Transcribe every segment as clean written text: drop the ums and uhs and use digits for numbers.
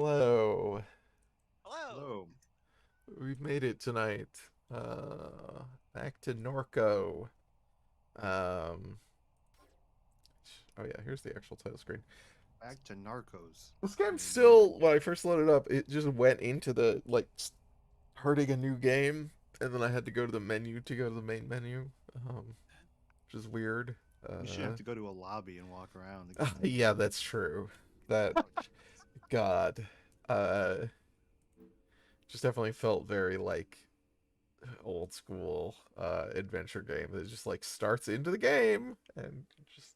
Hello. Hello. Hello. We've made it tonight. Back to Norco. Um, oh yeah, here's the actual title screen. Back to Narcos. This game I mean, Norco. still, when I first loaded up, it just went into the starting a new game, and then I had to go to the menu to go to the main menu, which is weird. You should have Uh, to go to a lobby and walk around again. yeah, that's true. That God, uh, just definitely felt very old school adventure game that just starts into the game and just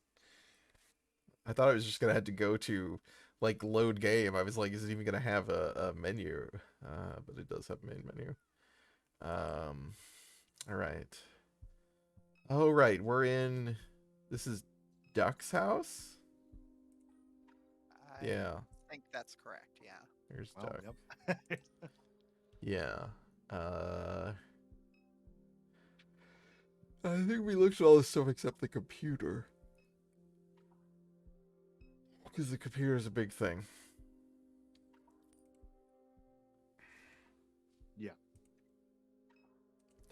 I thought I was just gonna have to go to load game. I was like, is it even gonna have a menu? But it does have a main menu. Um, all right. Oh right, we're in. This is Duck's house. I Yeah, think that's correct. Yeah. here's Well, Duck. yep. Yeah. Uh, I think we looked at all this stuff except the computer because the computer is a big thing. Yeah.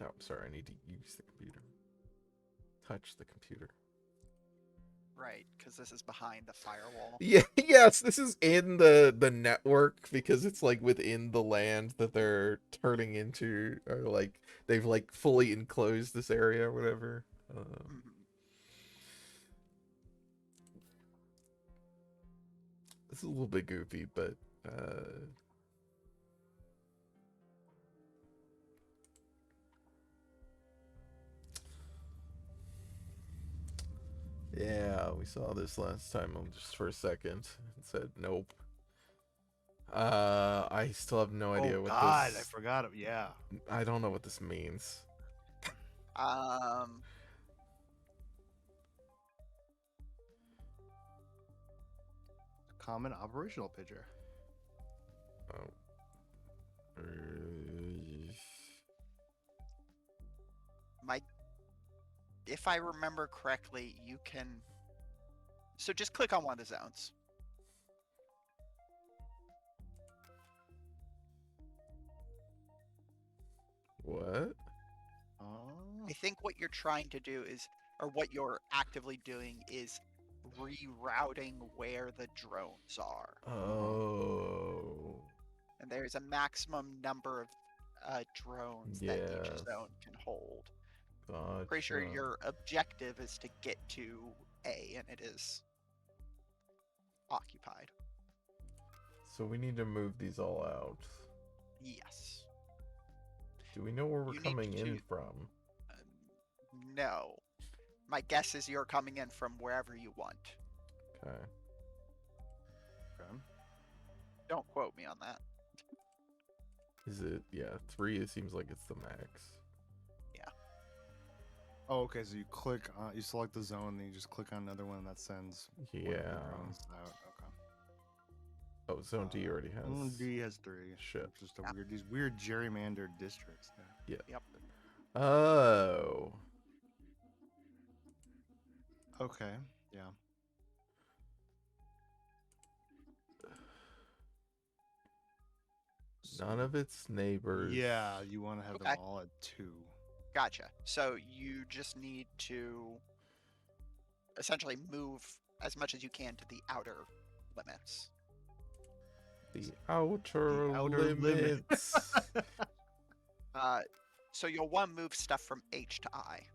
Oh, I'm sorry. I need to use the computer. Touch the computer. Right, because this is behind the firewall. Yeah, yes, this is in the network because it's within the land that they're turning into, or they've fully enclosed this area or whatever. Mhm. This is a little bit goofy, but uh, yeah, we saw this last time just for a second and said nope. I still have no Oh idea what God, I this. forgot it. Yeah. I don't know what this means. Um, Common operational picture. Oh. my, if I remember correctly, you can. So just click on one of the zones. What? I think what you're trying to do is, or what you're actively doing is rerouting where the drones are. Oh. And there's a maximum number of drones that each Yes. zone can hold. Pretty sure Gotcha. your objective is to get to A, and it is occupied. So we need to move these all out. Yes. Do we know where we're You need coming in to. from? No. My guess is you're coming in from wherever you want. Okay. Okay. Don't quote me on that. Is it, yeah, 3, it seems like it's the max. Yeah. Oh, okay. So you click on, you select the zone, then you just click on another one that sends one of the Yeah. drones out. Okay. Oh, Zone D already has. D has 3. Shit. It's just a Yeah. weird, these weird gerrymandered districts there. Yeah. Yep. Oh. Okay. Yeah. None of its neighbors. Yeah, you want to have them Okay. all at 2. Gotcha. So you just need to essentially move as much as you can to the outer limits. The outer, The outer limit. limits. Uh, so you'll want to move stuff from H to I.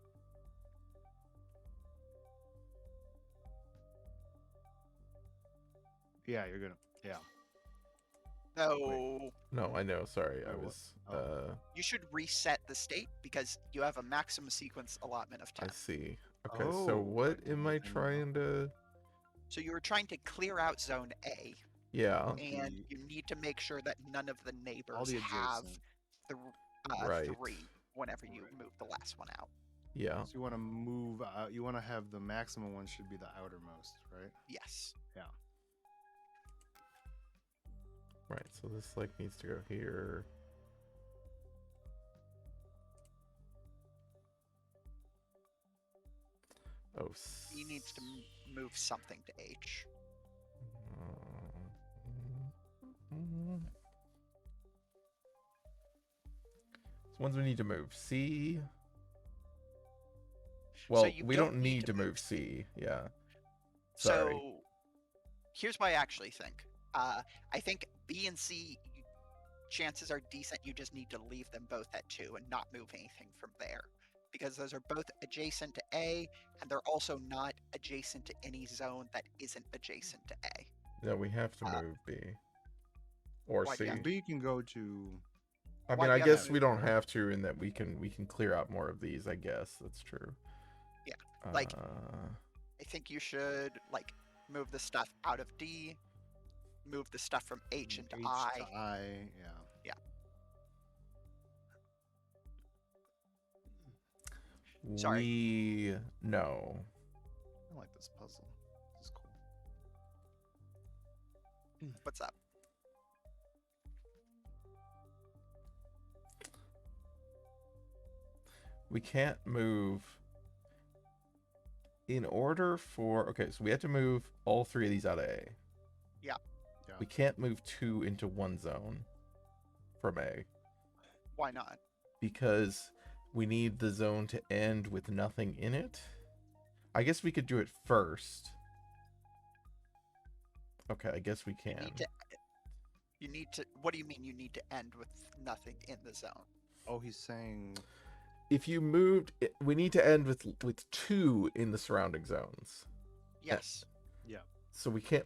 Yeah, you're gonna. Yeah. So No, I know. Sorry, I Wait, what? was. Oh. you should reset the state because you have a maximum sequence allotment of 10. I see. Okay, so Oh, what I am need I to know. trying to? So you were trying to clear out zone A, Yeah. and The you need to make sure that none of the all neighbors the have adjacent. th- Right. 3 whenever you Right. move the last one out. Yeah. So you want to move out. You want to have the maximum one should be the outermost, right? Yes. Yeah. Right. So this needs to go here. Oh. He needs to move something to H. ones we need to move. C. So Well, you we don't don't need to move C. Yeah. Sorry. So here's what I actually think. I think B and C chances are decent. You just need to leave them both at 2 and not move anything from there, because those are both adjacent to A, and they're also not adjacent to any zone that isn't adjacent to A. Yeah, we have to Uh, move B or why do you C. have B can go to. I why mean, do I you have to guess we move don't them? have to, in that we can clear out more of these. I guess that's true. Yeah, like Uh, I think you should like move the stuff out of D, move the stuff from H into H I. to I, yeah. Yeah. Sorry. No. I like this puzzle. This is cool. What's up? We can't move. In order for okay, so we have to move all 3 of these out of A. Yeah. Yeah. We can't move 2 into one zone from A Why not? because we need the zone to end with nothing in it. I guess we could do it first. Okay, I guess we You can. need to. You need to. What do you mean you need to end with nothing in the zone? Oh, he's saying. If you moved, we need to end with 2 in the surrounding zones. Yes. Yeah. So we can't.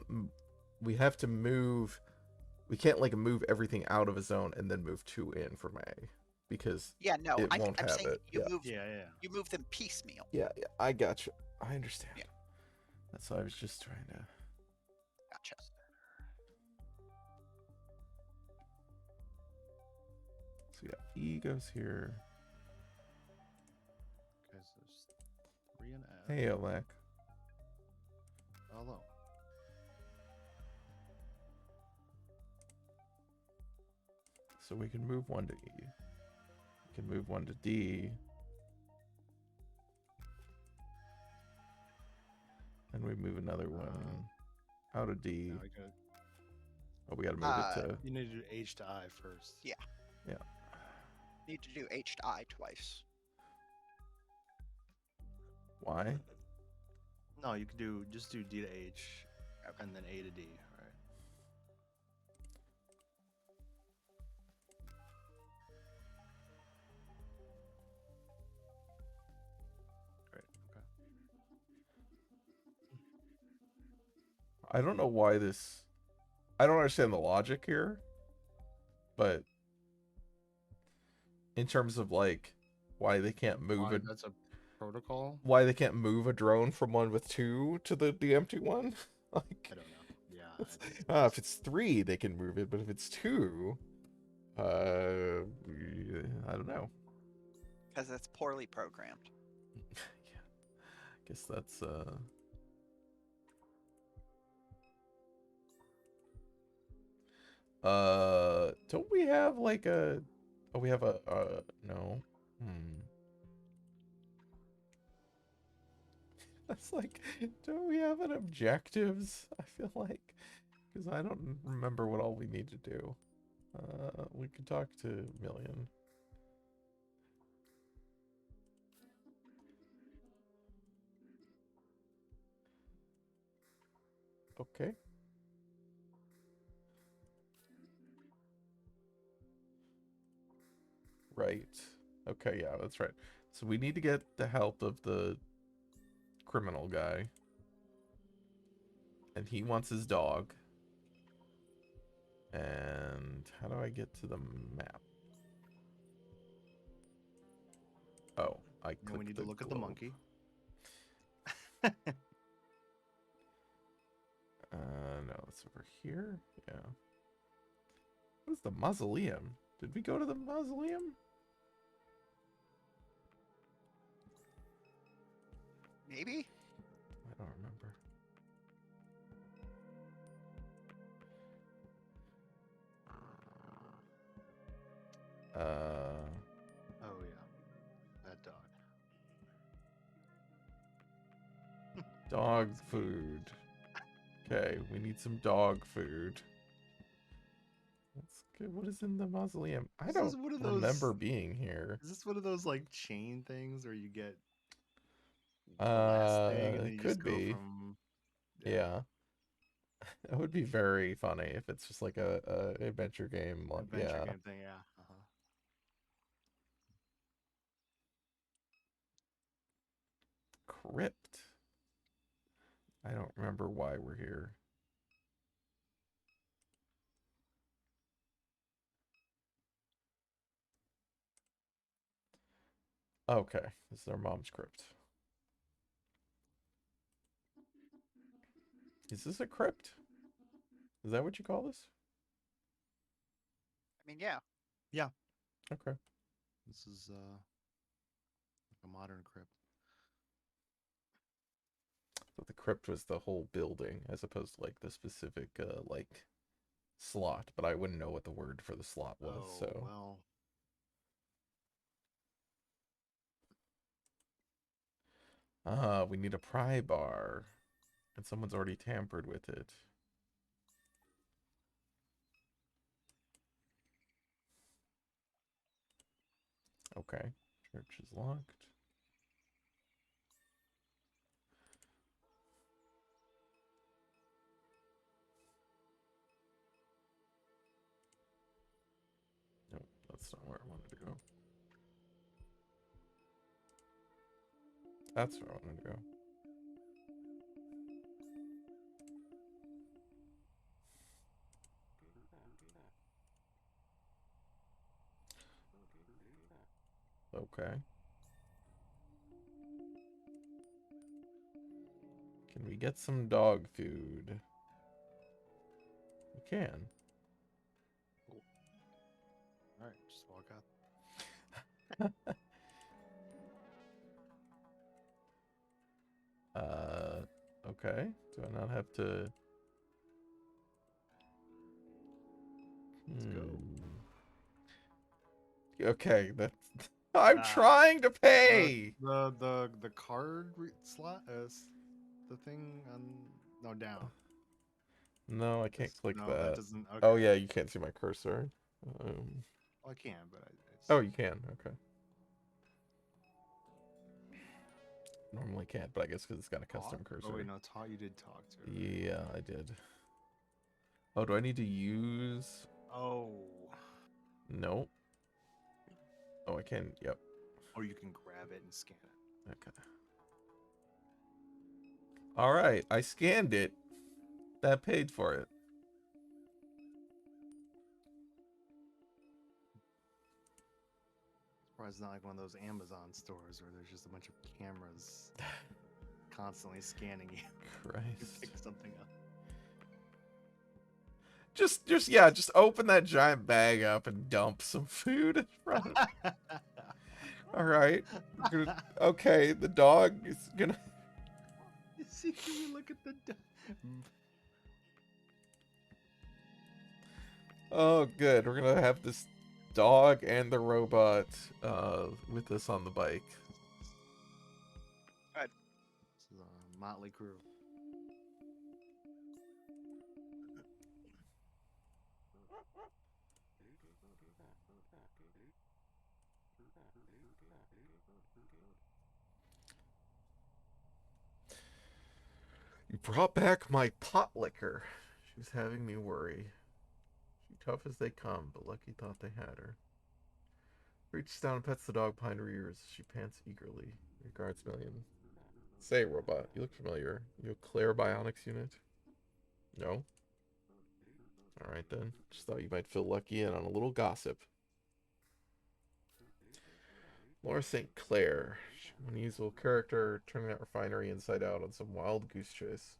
We have to move. We can't like move everything out of a zone and then move 2 in from A, because Yeah. No. it won't I'm have saying it. you Yeah. move. Yeah, yeah. You move them piecemeal. Yeah, I got you. I understand. Yeah. That's why I was just trying to. Gotcha. So yeah, E goes here. Okay, so there's 3 and F. Hey, Olek. Hello. So we can move 1 to E. We can move 1 to D. And we move another one out of D. Now we gotta, Oh, we gotta move it to. you need to do H to I first. Yeah. Yeah. Need to do H to I twice. Why? No, you could do just do D to H, Okay. and then A to D. All right. Great. Okay. I don't know why this. I don't understand the logic here, but in terms of like why they can't move Why, it, that's a protocol. why they can't move a drone from one with 2 to the empty one. Like, I don't know. Yeah. it's, if it's 3, they can move it, but if it's 2, I don't know. Because it's poorly programmed. Yeah, I guess that's don't we have like a oh, we have a no. That's like, don't we have an objectives? I feel like, because I don't remember what all we need to do. We could talk to Million. Okay. Right. Okay, yeah, that's right. So we need to get the help of the criminal guy. And he wants his dog. And how do I get to the map? Oh, I clicked Now we need to look at the globe. monkey. No, it's over here. Yeah. What is the mausoleum? Did we go to the mausoleum? Maybe? I don't remember. Oh yeah, that dog. Dog food. Okay, we need some dog food. Let's What is in the mausoleum? I This don't is one of remember those. being here. Is this one of those like chain things where you get the last thing and then It you just could go be. from Yeah. It would be very funny if it's just like a adventure game. Like, adventure yeah. game thing, yeah. Crypt. I don't remember why we're here. Okay, this is our mom's crypt. Is this a crypt? Is that what you call this? I mean, yeah. Yeah. Okay. This is like a modern crypt. So the crypt was the whole building as opposed to like the specific like slot, but I wouldn't know what the word for the slot was, Oh so. well. We need a pry bar. And someone's already tampered with it. Okay. Church is locked. Nope, that's not where I wanted to go. That's where I wanted to go. Okay. Can we get some dog food? We can. Cool. All right, just walk out. Okay. Do I not have to? Let's go. Okay, that's. I'm Ah, trying to pay. the card slot the thing on no down. No, I can't click No, that that. doesn't. Okay. Oh yeah, you can't see my cursor. Well, I can, but it's. Oh, you can. Okay. Normally can't, but I guess because it's got a custom Talk? cursor. Oh wait, no, talk. You did talk to her. Yeah, I did. Oh, do I need to use? Oh. Nope. Oh, I can. Yep. Or you can grab it and scan it. Okay. All right, I scanned it. That paid for it. Surprised it's not like one of those Amazon stores where there's just a bunch of cameras constantly scanning you to Christ. pick something up. Just open that giant bag up and dump some food in front. All right. Okay, the dog is gonna. You see, can we look at the? Oh, good. We're gonna have this dog and the robot with us on the bike. Good. This is a motley crew. You brought back my pot liquor. She's having me worry. She tough as they come, but Lucky thought they had her. Reaches down and pets the dog behind her ears. She pants eagerly. Regards Million. Say, robot, you look familiar. You a Claire Bionics unit? No? Alright then. Just thought you might feel lucky in on a little gossip. Laura St. Clair. Unusual character, turning that refinery inside out on some wild goose chase.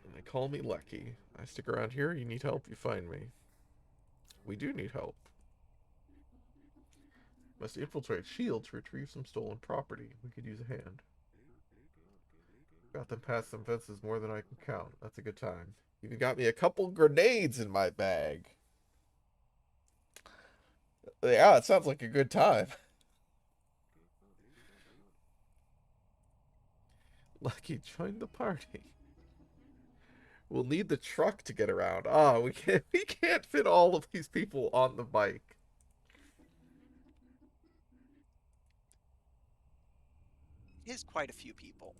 And they call me Lucky. I stick around here, you need help, you find me. We do need help. Must infiltrate S.H.I.E.L.D. to retrieve some stolen property. We could use a hand. Got them past some fences more than I can count. That's a good time. Even got me a couple grenades in my bag. Yeah, it sounds like a good time. Lucky joined the party. We'll need the truck to get around. Ah, we can't fit all of these people on the bike. It is quite a few people.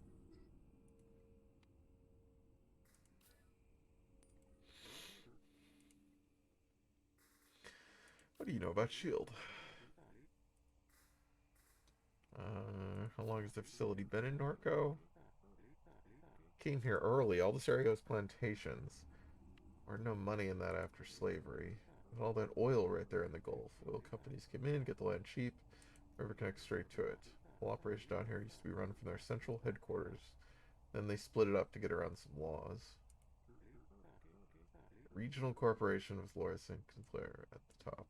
What do you know about Shield? How long has the facility been in Norco? Came here early. All this area was plantations. Or no money in that after slavery. With all that oil right there in the Gulf. Oil companies came in, get the land cheap. River connects straight to it. The whole operation down here used to be run from their central headquarters. Then they split it up to get around some laws. Regional Corporation with Laura St. Clair at the top.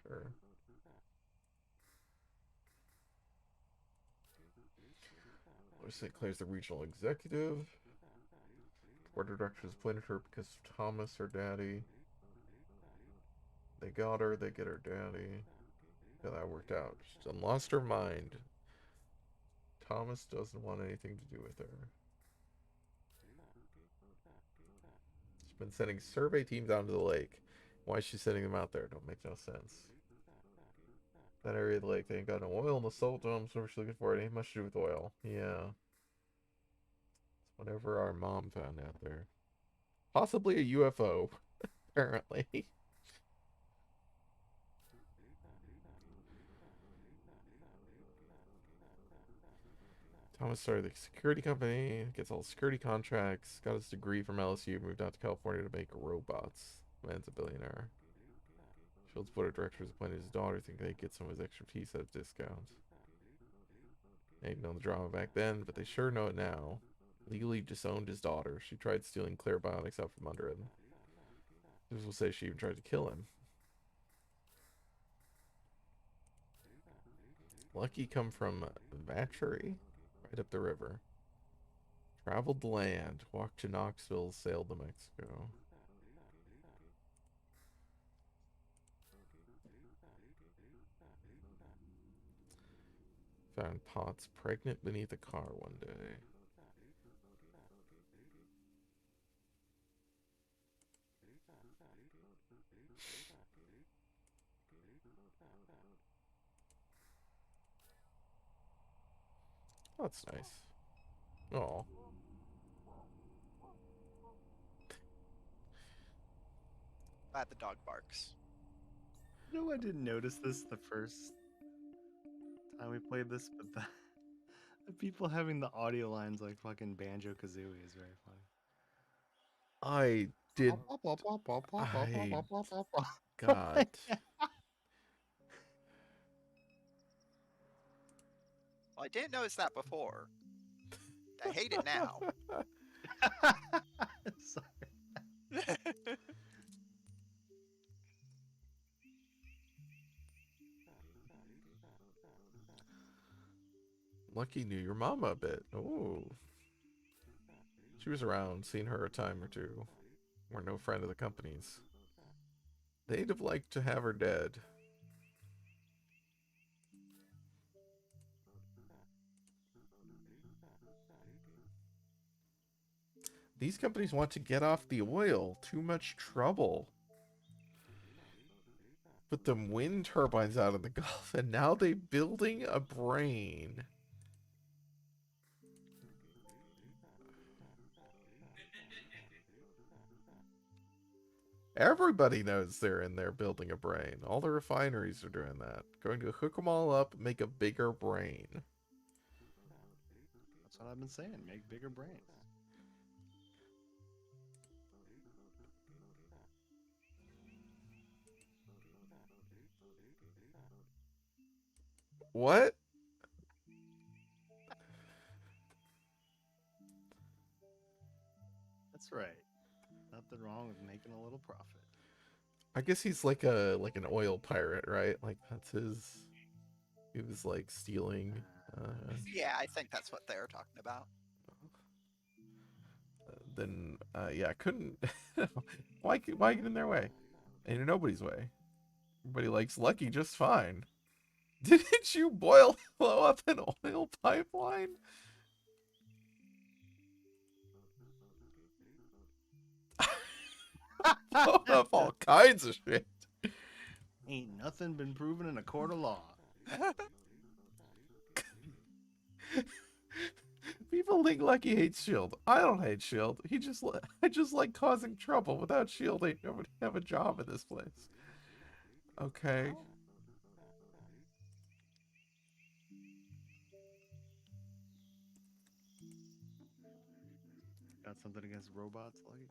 Sure. Laura St. Clair's the regional executive. Board of directors appointed her because of Thomas, her daddy. They got her, they get her daddy. Yeah, that worked out. She done lost her mind. Thomas doesn't want anything to do with her. She's been sending survey teams out to the lake. Why is she sending them out there? Don't make no sense. That area of the lake, they ain't got no oil in the salt dome, so she's looking for it. Ain't much to do with oil. Yeah. It's whatever our mom found out there. Possibly a UFO, apparently. Thomas started the security company, gets all the security contracts, got his degree from LSU, moved out to California to make robots. Man's a billionaire. Shield's board of directors appointed his daughter, think they get some of his expertise at a discount. They didn't know the drama back then, but they sure know it now. Legally disowned his daughter. She tried stealing Claire Bionics out from under him. This will say she even tried to kill him. Lucky come from Vachery, right up the river. Traveled the land, walked to Knoxville, sailed to Mexico. Found Potts pregnant beneath a car one day. Oh, that's nice. Oh. Glad the dog barks. You know, I didn't notice this the first time we played this, but the people having the audio lines like fucking Banjo Kazooie is very funny. I did. I. God. Well, I didn't notice that before. I hate it now. Sorry. Lucky knew your mama a bit. Oh. She was around, seen her a time or two. We're no friend of the company's. They'd have liked to have her dead. These companies want to get off the oil. Too much trouble. Put them wind turbines out in the Gulf, and now they building a brain. Everybody knows they're in there building a brain. All the refineries are doing that. Going to hook them all up, make a bigger brain. That's what I've been saying. Make bigger brains. What? That's right. Nothing wrong with making a little profit. I guess he's like an oil pirate, right? Like that's his. He was like stealing. Yeah, I think that's what they're talking about. Then yeah, couldn't. Why get in their way? Ain't in nobody's way. Everybody likes Lucky just fine. Didn't you blow up an oil pipeline? Blowing up all kinds of shit. Ain't nothing been proven in a court of law. People think Lucky hates Shield. I don't hate Shield. I just like causing trouble. Without Shield, ain't nobody have a job in this place. Okay. Got something against robots, Lucky?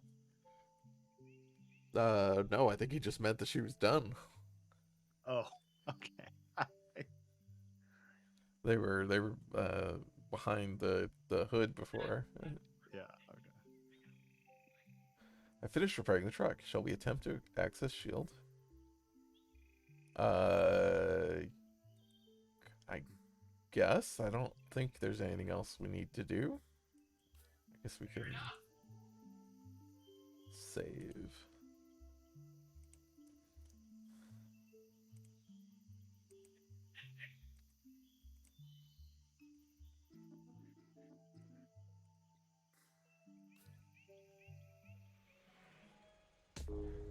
No, I think he just meant that she was done. Oh, okay. They were behind the hood before. Yeah, okay. I finished repairing the truck. Shall we attempt to access Shield? I guess. I don't think there's anything else we need to do. I guess we can save.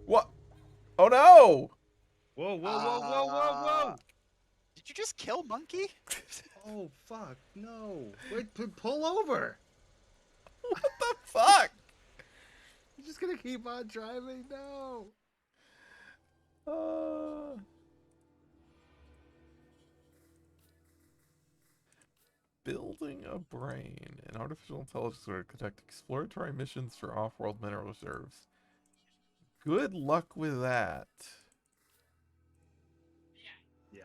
What? Oh no! Whoa, whoa, whoa, whoa, whoa, whoa! Did you just kill Monkey? Oh, fuck, no. Wait, pull over! What the fuck? You're just gonna keep on driving? No! Building a brain. An artificial intelligence will conduct exploratory missions for off-world mineral reserves. Good luck with that. Yeah.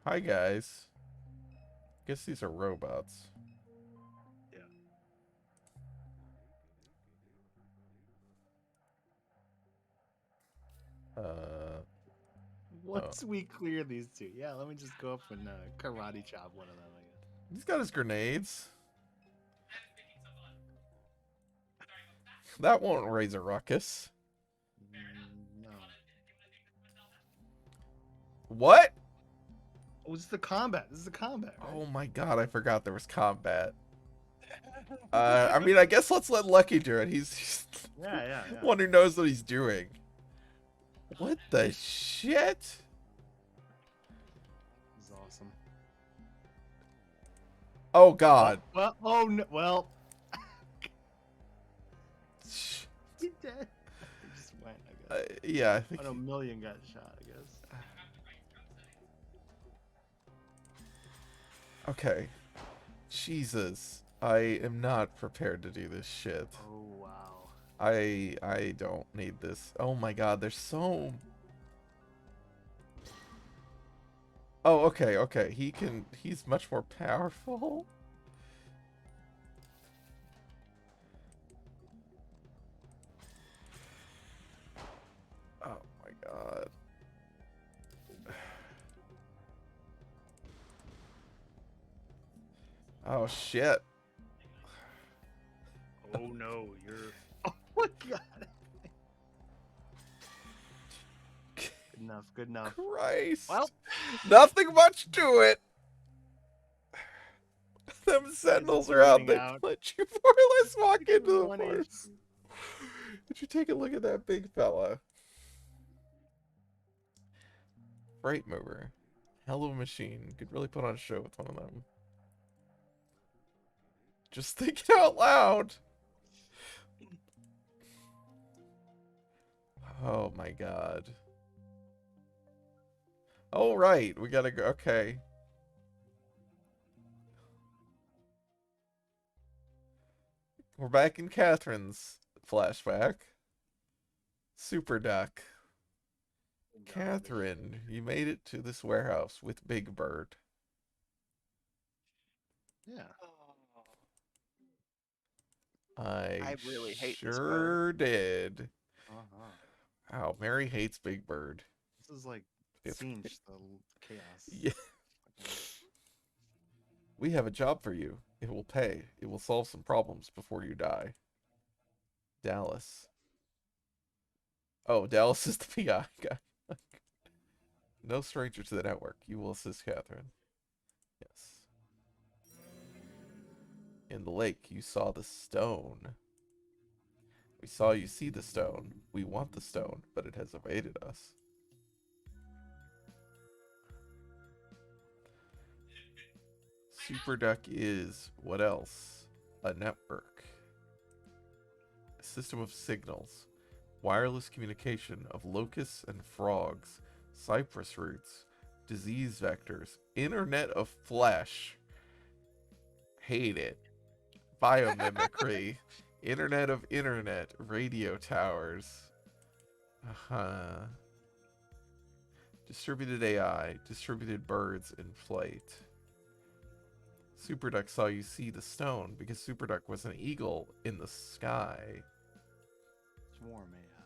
Hi guys. Guess these are robots. Yeah. Once we clear these two, yeah, let me just go up and karate chop one of them, I guess. He's got his grenades. That won't raise a ruckus. No. What? Oh, this is the combat. This is the combat, right? Oh my god, I forgot there was combat. I mean, I guess let's let Lucky do it. He's Yeah. one who knows what he's doing. What the shit? This is awesome. Oh god. Well, oh no, well. He dead. He just went, I guess. Yeah, I think. Oh, no, million got shot, I guess. Okay. Jesus. I am not prepared to do this shit. Oh, wow. I don't need this. Oh my god, there's so... Oh, okay. He's much more powerful. Oh my god. Oh shit. Oh no, you're. Oh my god. Good enough. Christ. Well, nothing much to it. Them sentinels are out. They let you more or less walk into the forest. Did you take a look at that big fella? Freight mover. Hell of a machine. Could really put on a show with one of them. Just think it out loud. Oh my god. Oh right, we gotta go. Okay. We're back in Catherine's flashback. Super Duck. Catherine, you made it to this warehouse with Big Bird. Yeah. I really hate this sure did. Uh-huh. Wow, Mary hates Big Bird. This is like It's- Singe, the chaos. Yeah. We have a job for you. It will pay. It will solve some problems before you die. Dallas. Oh, Dallas is the PI guy. No stranger to the network. You will assist Catherine. Yes. In the lake, you saw the stone. We saw you see the stone. We want the stone, but it has evaded us. Super Duck is what else? A network. A system of signals. Wireless communication of locusts and frogs. Cypress roots. Disease vectors. Internet of flesh. Hate it. Biomimicry. Internet of internet. Radio towers. Uh-huh. Distributed AI. Distributed birds in flight. Superduck saw you see the stone because Superduck was an eagle in the sky. It's warm, yeah.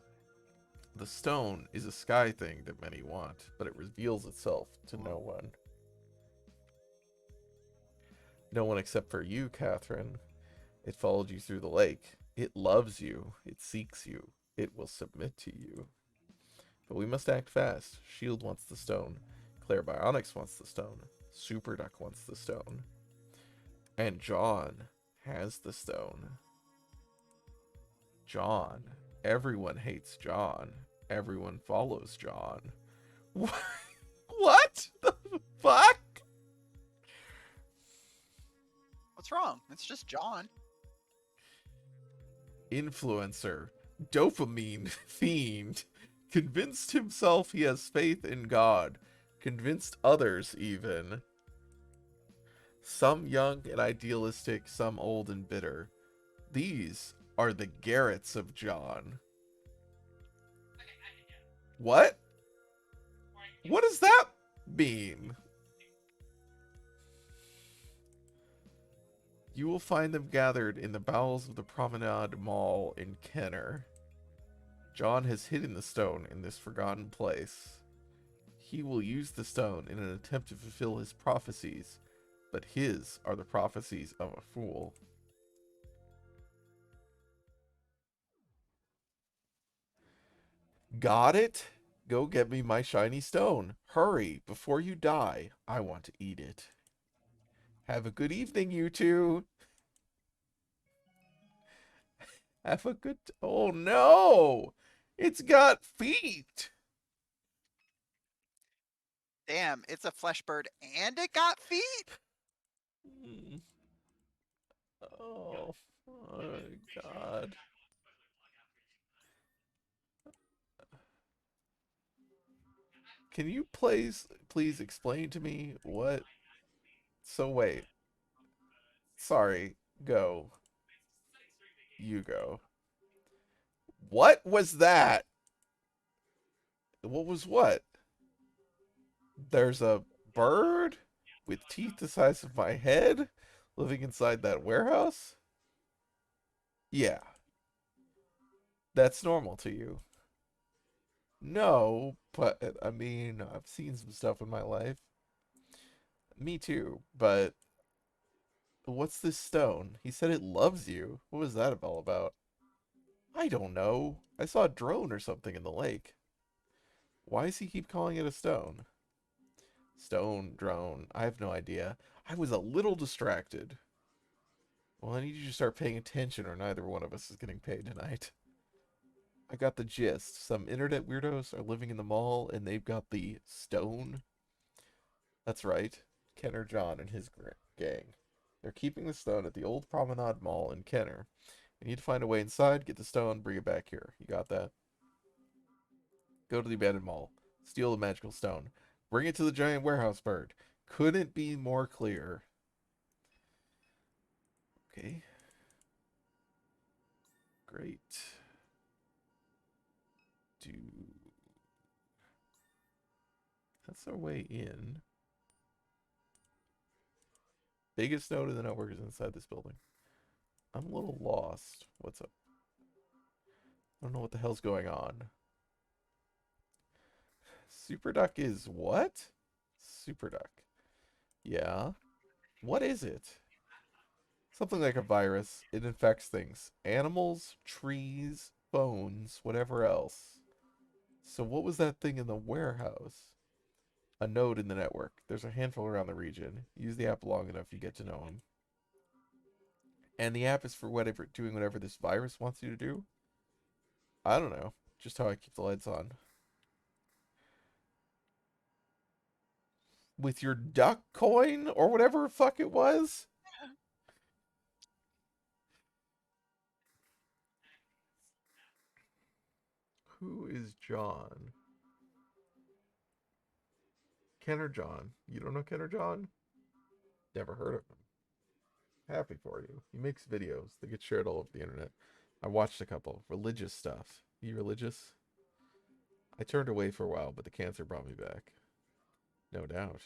The stone is a sky thing that many want, but it reveals itself to no one. No one except for you, Catherine. It followed you through the lake. It loves you. It seeks you. It will submit to you. But we must act fast. Shield wants the stone. Claire Bionics wants the stone. Superduck wants the stone. And John has the stone. John. Everyone hates John. Everyone follows John. What the fuck? What's wrong? It's just John. Influencer. Dopamine fiend. Convinced himself he has faith in God. Convinced others even. Some young and idealistic, some old and bitter. These are the Garretts of John. What? What does that mean? You will find them gathered in the bowels of the Promenade Mall in Kenner. John has hidden the stone in this forgotten place. He will use the stone in an attempt to fulfill his prophecies, but his are the prophecies of a fool. Got it? Go get me my shiny stone. Hurry, before you die. I want to eat it. Have a good evening, you two. Have a good... Oh, no! It's got feet! Damn, it's a flesh bird and it got feet? Hmm. Oh, my God. Can you please explain to me what... So wait. Sorry. Go. You go. What was that? What was what? There's a bird with teeth the size of my head living inside that warehouse? Yeah. That's normal to you. No, but I mean, I've seen some stuff in my life. Me too, but what's this stone? He said it loves you. What was that all about? I don't know. I saw a drone or something in the lake. Why does he keep calling it a stone? Stone, drone, I have no idea. I was a little distracted. Well, I need you to start paying attention or neither one of us is getting paid tonight. I got the gist. Some internet weirdos are living in the mall and they've got the stone. That's right. Kenner John and his gang. They're keeping the stone at the old Promenade Mall in Kenner. We need to find a way inside, get the stone, bring it back here. You got that? Go to the abandoned mall. Steal the magical stone. Bring it to the giant warehouse bird. Couldn't be more clear. Okay. Great. That's our way in. Biggest node in the network is inside this building. I'm a little lost. What's up? I don't know what the hell's going on. Super Duck is what? Super Duck. Yeah. What is it? Something like a virus. It infects things. Animals, trees, phones, whatever else. So what was that thing in the warehouse? A node in the network. There's a handful around the region. Use the app long enough, you get to know them. And the app is for whatever doing whatever this virus wants you to do. I don't know. Just how I keep the lights on. With your duck coin or whatever fuck it was? Who is John? Ken or John? You don't know Ken or John? Never heard of him. Happy for you. He makes videos that get shared all over the internet. I watched a couple. Religious stuff. You religious? I turned away for a while, but the cancer brought me back. No doubt.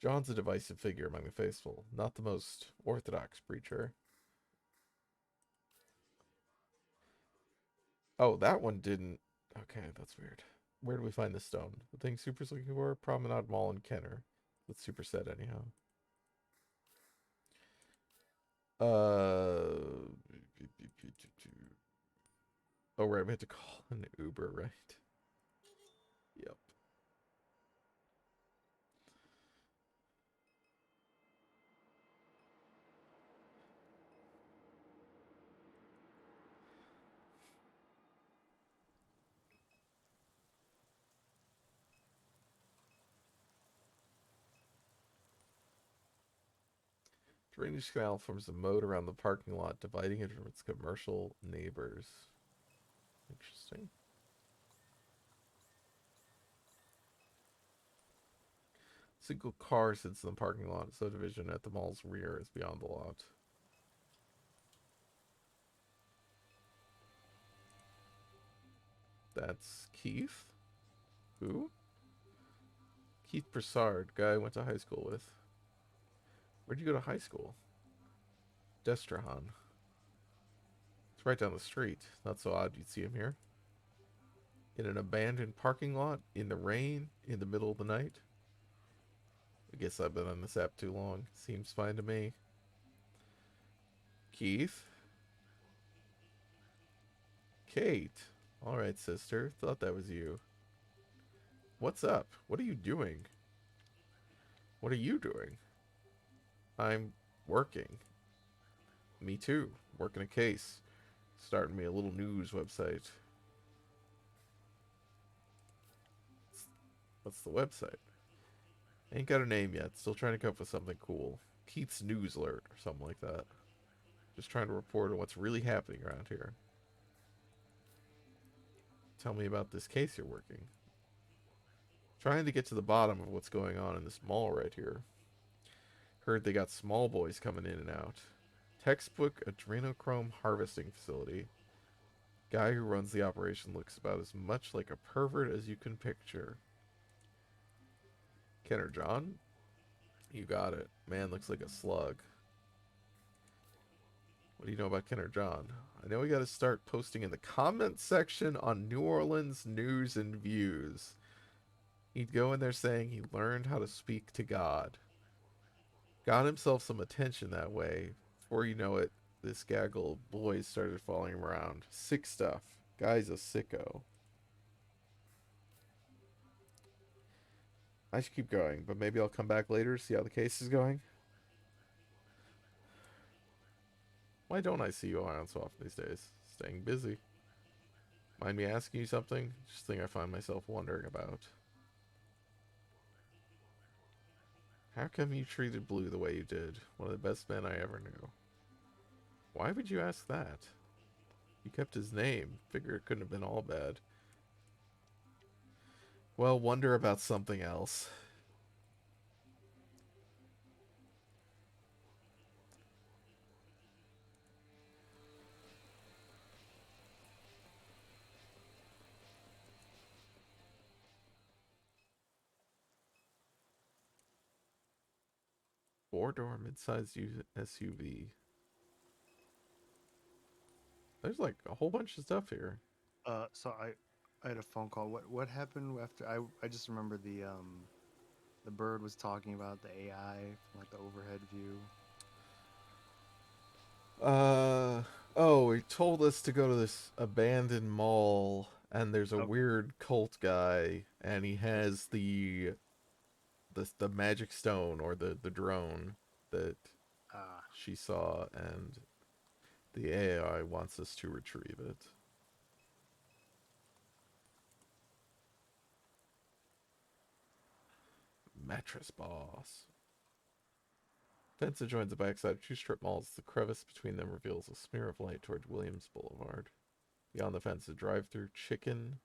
John's a divisive figure among the faithful, not the most orthodox preacher. Oh, that one didn't. Okay, that's weird. Where do we find the stone? The thing Super's looking for? Promenade Mall in Kenner. That's Super said anyhow. Uh. Oh, right. We had to call an Uber, right? Yep. Drainage canal forms a moat around the parking lot, dividing it from its commercial neighbors. Interesting. Single car sits in the parking lot. Subdivision at the mall's rear is beyond the lot. That's Keith? Who? Keith Broussard, guy I went to high school with. Where'd you go to high school? Destrahan. It's right down the street. Not so odd you'd see him here. In an abandoned parking lot, in the rain, in the middle of the night. I guess I've been on this app too long. Seems fine to me. Keith? Kate. Alright, sister. Thought that was you. What's up? What are you doing? What are you doing? I'm working. Me too. Working a case. Starting me a little news website. What's the website? Ain't got a name yet. Still trying to come up with something cool. Keith's News Alert or something like that. Just trying to report on what's really happening around here. Tell me about this case you're working. Trying to get to the bottom of what's going on in this mall right here. Heard they got small boys coming in and out. Textbook adrenochrome harvesting facility. Guy who runs the operation looks about as much like a pervert as you can picture. Ken or John? You got it. Man looks like a slug. What do you know about Ken or John? I know we got to start posting in the comment section on New Orleans news and views. He'd go in there saying he learned how to speak to God. Got himself some attention that way. Before you know it, this gaggle of boys started following him around. Sick stuff. Guy's a sicko. I should keep going, but maybe I'll come back later to see how the case is going. Why don't I see you around so often these days? Staying busy. Mind me asking you something? Just thing I find myself wondering about. How come you treated Blue the way you did? One of the best men I ever knew. Why would you ask that? You kept his name. Figure it couldn't have been all bad. Well, wonder about something else. Four-door mid-sized SUV. There's like a whole bunch of stuff here. So I had a phone call. What happened after? I just remember the The bird was talking about the AI from like the overhead view. Oh, he told us to go to this abandoned mall, and there's a Okay. weird cult guy, and he has the magic stone or the drone that Ah, she saw, and the AI wants us to retrieve it. Mattress boss. Fence adjoins the backside of two strip malls. The crevice between them reveals a smear of light toward Williams Boulevard. Beyond the fence, a drive-through chicken,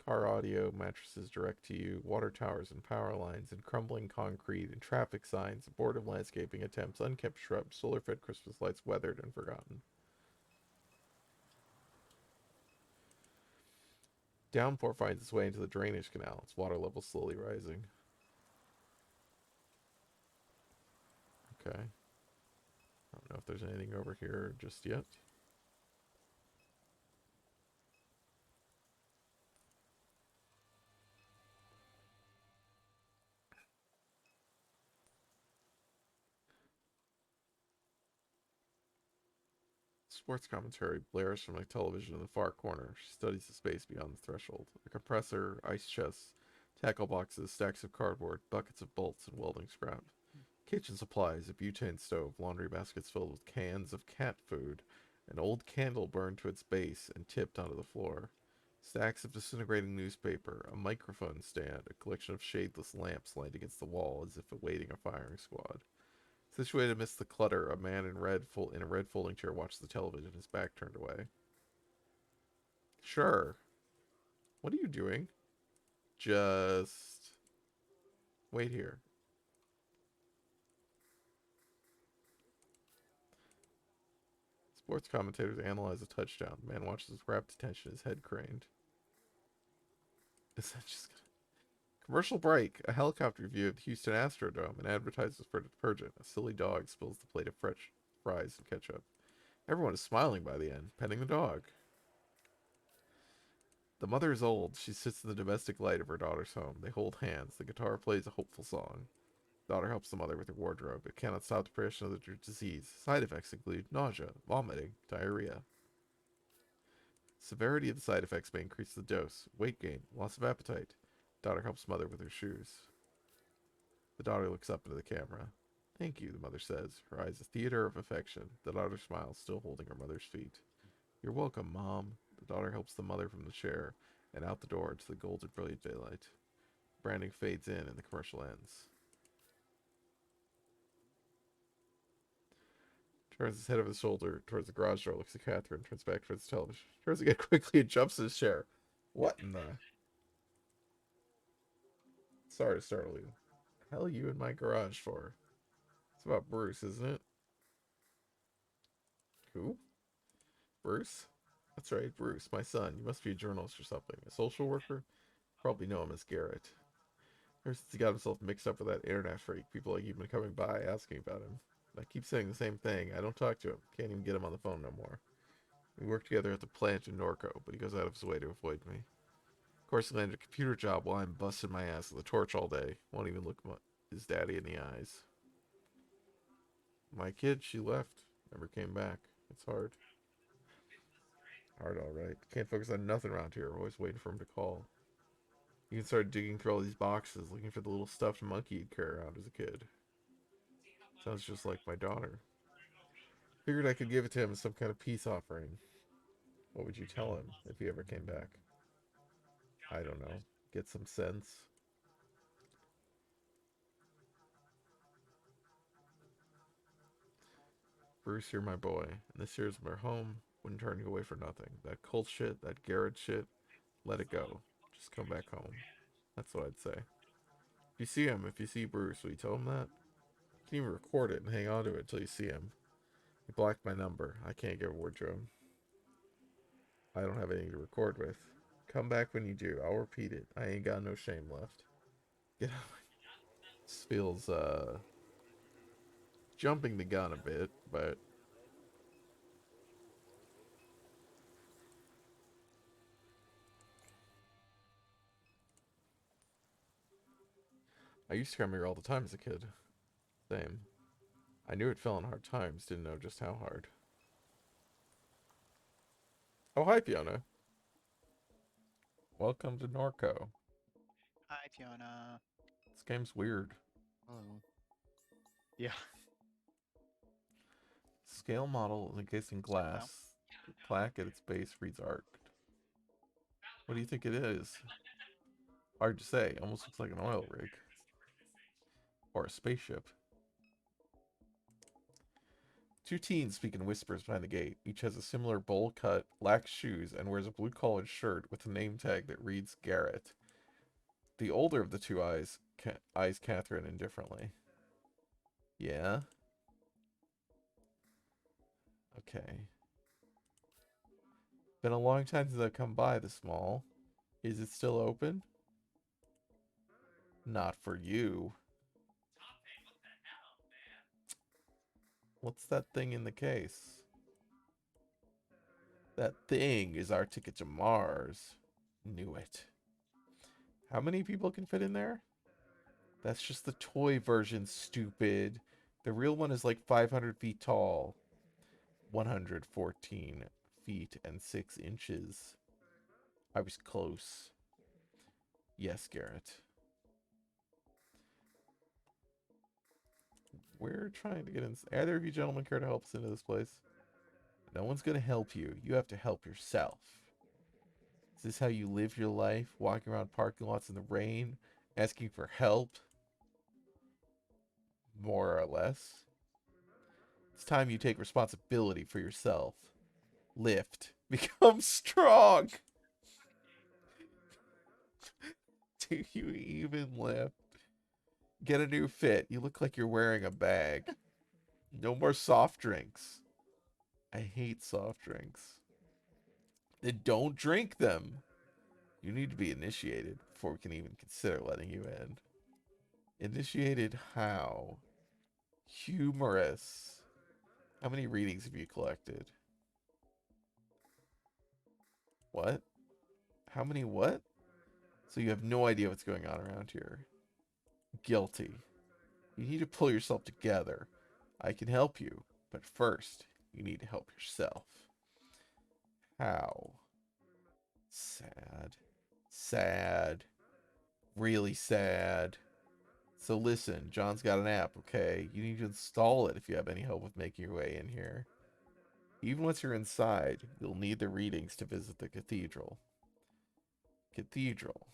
car audio, mattresses direct to you, water towers and power lines, and crumbling concrete, and traffic signs, abortive landscaping attempts, unkept shrubs, solar-fed Christmas lights weathered and forgotten. Downpour finds its way into the drainage canal, its water level slowly rising. Okay. I don't know if there's anything over here just yet. Sports commentary blares from a television in the far corner. She studies the space beyond the threshold. A compressor, ice chests, tackle boxes, stacks of cardboard, buckets of bolts, and welding scrap. Kitchen supplies, a butane stove, laundry baskets filled with cans of cat food, an old candle burned to its base and tipped onto the floor. Stacks of disintegrating newspaper, a microphone stand, a collection of shadeless lamps lined against the wall as if awaiting a firing squad. Situated amidst the clutter, a man in a red folding chair watches the television, his back turned away. Sure. What are you doing? Just wait here. Sports commentators analyze a touchdown. The man watches with rapt attention, his head craned. Is that just gonna... Commercial break. A helicopter view of the Houston Astrodome and advertises for detergent. A silly dog spills the plate of fresh fries and ketchup. Everyone is smiling by the end, petting the dog. The mother is old. She sits in the domestic light of her daughter's home. They hold hands. The guitar plays a hopeful song. The daughter helps the mother with her wardrobe. It cannot stop the progression of the disease. Side effects include nausea, vomiting, diarrhea. Severity of the side effects may increase the dose. Weight gain, loss of appetite. Daughter helps mother with her shoes. The daughter looks up into the camera. Thank you, the mother says, her eyes a theater of affection. The daughter smiles, still holding her mother's feet. You're welcome, Mom. The daughter helps the mother from the chair and out the door into the golden brilliant daylight. Branding fades in and the commercial ends. Turns his head over the shoulder towards the garage door, looks at Catherine, turns back towards the television. Turns again quickly and jumps in his chair. What in the... Sorry to startle you. The hell are you in my garage for? It's about Bruce, isn't it? Who? Bruce? That's right, Bruce, my son. You must be a journalist or something. A social worker? Probably know him as Garrett. Ever since he got himself mixed up with that internet freak, people like you've been coming by asking about him. I keep saying the same thing. I don't talk to him. Can't even get him on the phone no more. We work together at the plant in Norco, but he goes out of his way to avoid me. Of course, he landed a computer job while I'm busting my ass with a torch all day. Won't even look his daddy in the eyes. My kid, she left. Never came back. It's hard. Hard, alright. Can't focus on nothing around here. Always waiting for him to call. You can start digging through all these boxes, looking for the little stuffed monkey you'd carry around as a kid. Sounds just like my daughter. Figured I could give it to him as some kind of peace offering. What would you tell him if he ever came back? I don't know. Get some sense. Bruce, you're my boy, and this here's my home. Wouldn't turn you away for nothing. That cult shit, that Garrett shit, let it go. Just come back home. That's what I'd say. If you see him, if you see Bruce, will you tell him that? You can even record it and hang on to it until you see him. He blocked my number. I can't get a word to him. I don't have anything to record with. Come back when you do. I'll repeat it. I ain't got no shame left. Get out. This feels jumping the gun a bit, but I used to come here all the time as a kid. Same. I knew it fell on hard times, didn't know just how hard. Oh, hi, Fiona. Welcome to Norco. Hi, Fiona. This game's weird. Oh. Yeah. Scale model encased in Hello. glass. The plaque at its base reads arced. What do you think it is? Hard to say. Almost looks like an oil rig. Or a spaceship. Two teens speak in whispers behind the gate. Each has a similar bowl cut, black shoes, and wears a blue-collared shirt with a name tag that reads Garrett. The older of the two eyes Catherine indifferently. Yeah? Okay. Been a long time since I've come by this mall. Is it still open? Not for you. What's that thing in the case? That thing is our ticket to Mars. Knew it. How many people can fit in there? That's just the toy version, stupid. The real one is like 500 feet tall. 114 feet and 6 inches. I was close. Yes, Garrett. We're trying to get in. Either of you gentlemen care to help us into this place? No one's going to help you. You have to help yourself. Is this how you live your life? Walking around parking lots in the rain? Asking for help? More or less. It's time you take responsibility for yourself. Lift. Become strong. Do you even lift? Get a new fit. You look like you're wearing a bag. No more soft drinks. I hate soft drinks. Then don't drink them. You need to be initiated before we can even consider letting you in. Initiated how? Humorous. How many readings have you collected? What? How many what? So you have no idea what's going on around here. Guilty. You need to pull yourself together. I can help you, but first, you need to help yourself. How? Sad. Sad. Really sad. So listen, John's got an app, okay? You need to install it if you have any hope of making your way in here. Even once you're inside, you'll need the readings to visit the cathedral. Cathedral.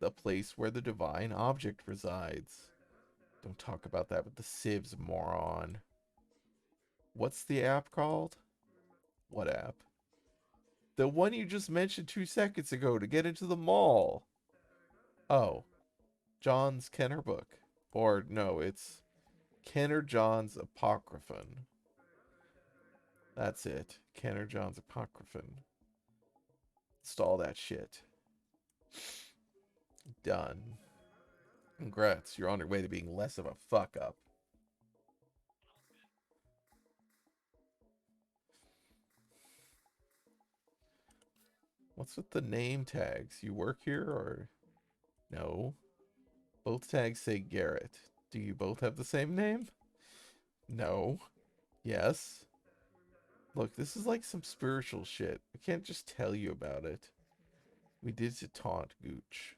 The place where the divine object resides. Don't talk about that with the sieves, moron. What's the app called? What app? The one you just mentioned 2 seconds ago to get into the mall. Oh, John's Kenner book. Or no, it's Kenner John's Apocryphon. That's it. Kenner John's Apocryphon. Install that shit. Done. Congrats, you're on your way to being less of a fuck up. What's with the name tags? You work here or... No. Both tags say Garrett. Do you both have the same name? No. Yes. Look, this is like some spiritual shit. I can't just tell you about it. We did it to taunt Gooch.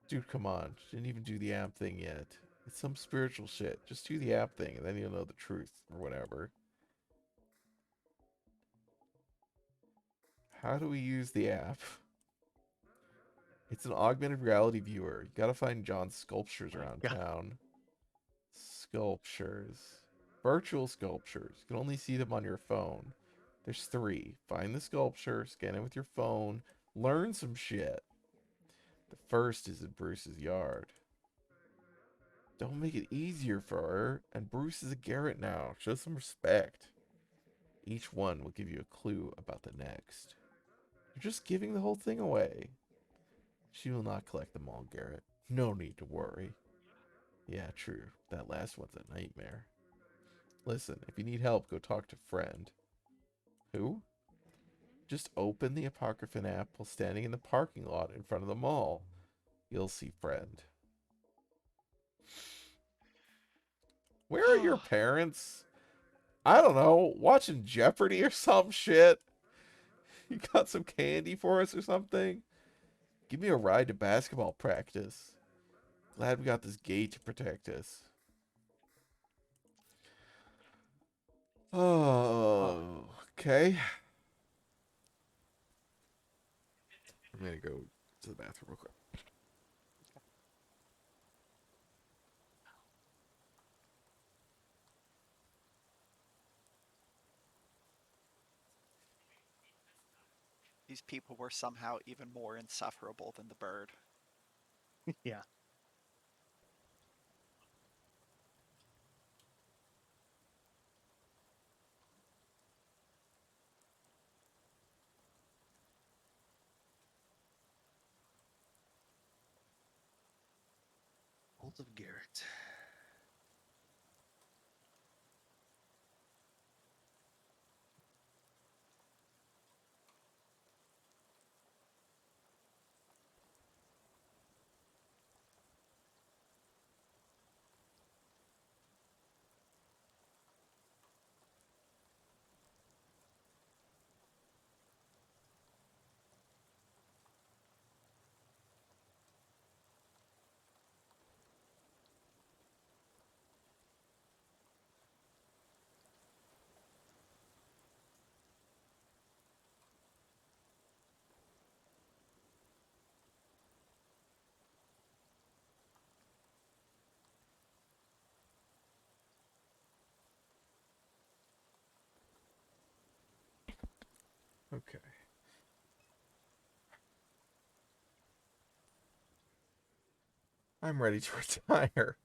Dude, come on. Didn't even do the app thing yet. It's some spiritual shit. Just do the app thing and then you'll know the truth or whatever. How do we use the app? It's an augmented reality viewer. You gotta find John's sculptures around town. Sculptures. Virtual sculptures. You can only see them on your phone. There's 3. Find the sculpture, scan it with your phone, learn some shit. The first is in Bruce's yard. Don't make it easier for her. And Bruce is a Garrett now. Show some respect. Each one will give you a clue about the next. You're just giving the whole thing away. She will not collect them all, Garrett. No need to worry. Yeah, true. That last one's a nightmare. Listen, if you need help, go talk to Friend. Who? Just open the Apocryphon app while standing in the parking lot in front of the mall. You'll see Friend. Where are your parents? I don't know, watching Jeopardy or some shit. You got some candy for us or something? Give me a ride to basketball practice. Glad we got this gate to protect us. Oh, okay. I'm gonna go to the bathroom real quick. These people were somehow even more insufferable than the bird. Yeah. Bolt of Garrett. Okay. I'm ready to retire.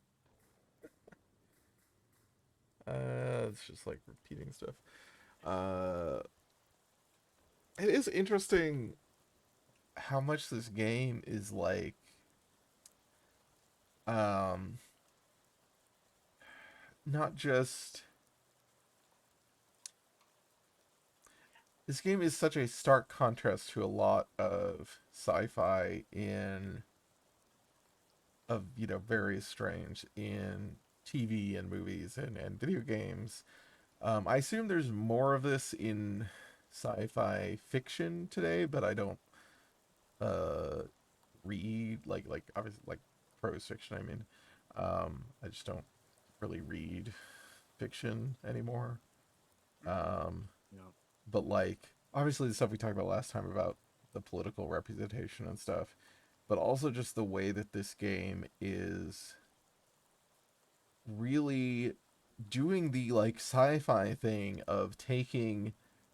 It's just like repeating stuff. Uh, it is interesting how much this game is like, um, not just. This game is such a stark contrast to a lot of sci-fi in of various strange in TV and movies and video games. I assume there's more of this in sci-fi fiction today, but I don't uh read like obviously like prose fiction. I mean, I just don't really read fiction anymore. Um, Yeah. but like obviously the stuff we talked about last time about the political representation and stuff, but also just the way that this game is really doing the like sci-fi thing of taking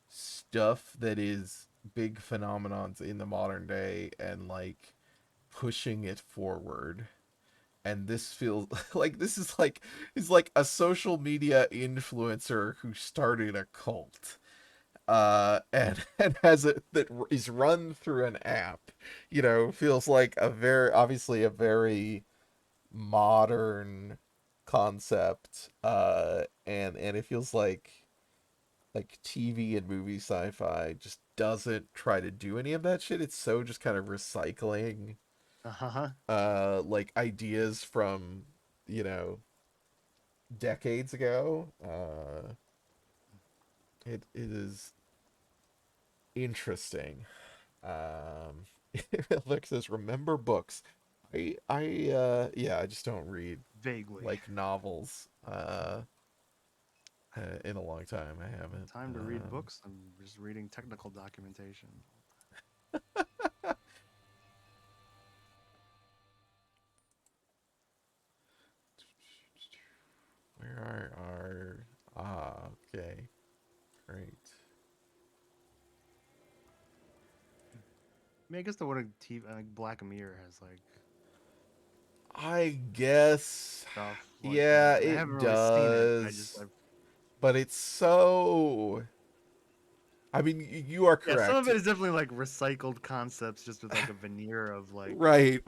stuff that is big phenomenons in the modern day and like pushing it forward. And this feels like this is like a social media influencer who started a cult and has it that is run through an app. Feels like a very obviously a very modern concept, and it feels like TV and movie sci-fi just doesn't try to do any of that shit. It's so just kind of recycling Uh-huh. like ideas from you know decades ago. It is interesting. Look, says remember books. I just don't read Vaguely. like novels in a long time. I haven't. Time to read books. I'm just reading technical documentation. Where are okay. Great. I mean, I guess the one TV, like Black Mirror has like I guess stuff like yeah, that. I haven't it really seen it. I just does. I've But it's so I mean, you are yeah, some of correct. it is definitely like recycled concepts, just with like a veneer of like Right.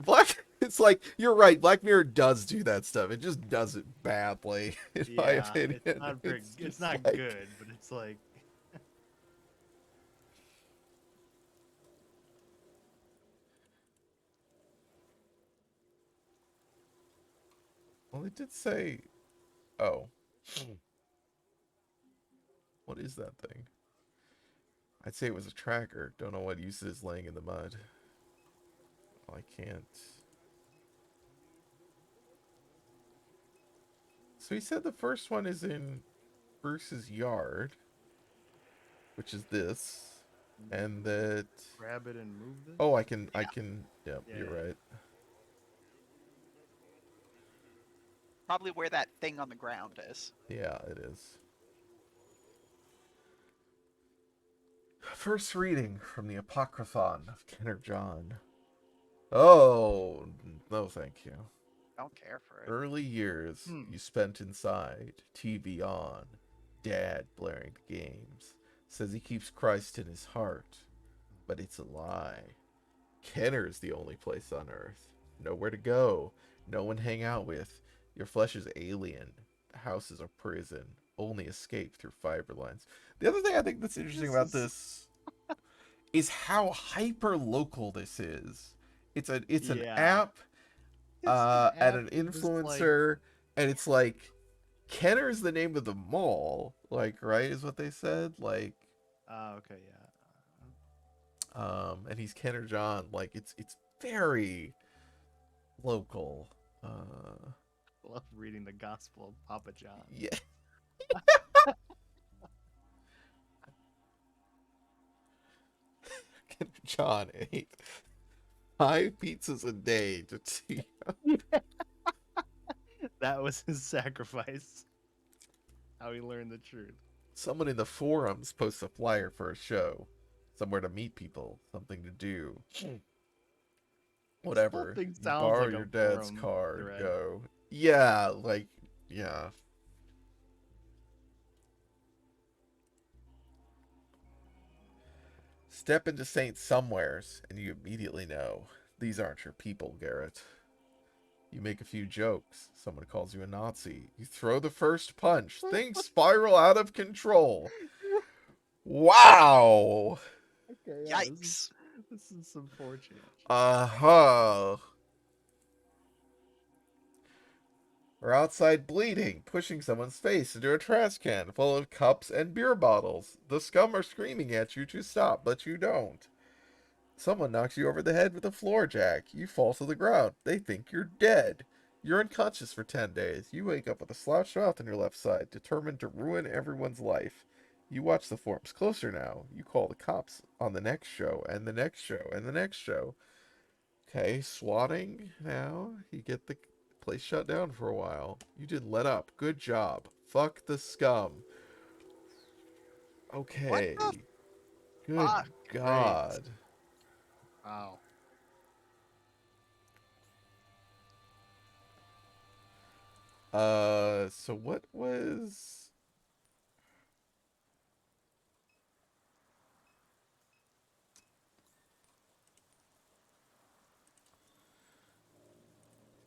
It's like you're right. Black Mirror does do that stuff. It just does it badly, in my yeah, opinion. it's not very, It's it's just not like good, but it's like well, it did say oh. What is that thing? I'd say it was a tracker. Don't know what use it is laying in the mud. Oh, I can't. So he said the first one is in Bruce's yard, which is this, and that. Grab it and move this. Oh, I can. Yeah. Yep, Yeah, you're yeah. right. Probably where that thing on the ground is. Yeah, it is. First reading from the Apocryphon of Kenner John. Oh, no, thank you. Don't care for it. Early years Hmm. you spent inside, TV on, dad blaring the games. Says he keeps Christ in his heart, but it's a lie. Kenner's the only place on earth. Nowhere to go, no one hang out with. Your flesh is alien. The house is a prison. Only escape through fiber lines. The other thing I think that's interesting about this is how hyper local this is. It's an Yeah. app It's an and app an and just like influencer, and it's like Kenner is the name of the mall, like, right, is what they said, like, okay, yeah. and he's Kenner John, like, it's very local. I love reading the Gospel of Papa John. Yeah. Kenner John ate 5 pizzas a day to see. That was his sacrifice. How he learned the truth. Someone in the forums posts a flyer for a show, somewhere to meet people, something to do. This whole Whatever. thing You sounds borrow like a your dad's forum car, thread. go. Yeah, like, yeah. Step into Saint Somewheres, and you immediately know these aren't your people, Garrett. You make a few jokes. Someone calls you a Nazi. You throw the first punch. Things spiral out of control. Wow. Okay, yeah, Yikes. this is some 4chan. Uh-huh. Or outside bleeding, pushing someone's face into a trash can full of cups and beer bottles. The scum are screaming at you to stop, but you don't. Someone knocks you over the head with a floor jack. You fall to the ground. They think you're dead. You're unconscious for 10 days. You wake up with a slouched mouth on your left side, determined to ruin everyone's life. You watch the forums closer now. You call the cops on the next show, and the next show, and the next show. Okay, swatting now. You get the place shut down for a while. You didn't let up. Good job. Fuck the scum. What the Okay. Good fuck? Great. God. Wow. So what was...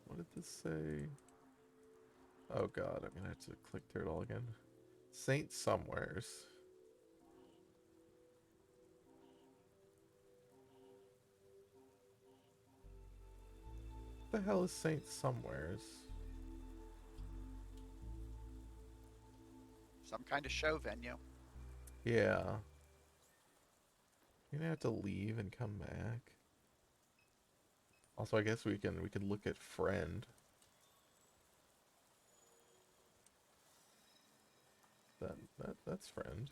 What did this say? Oh God, I'm gonna have to click through it all again. Saint Somewheres. What the hell is Saint Somewheres? Some kind of show venue. Yeah. You're gonna have to leave and come back. Also, I guess we can look at friend. That's friend.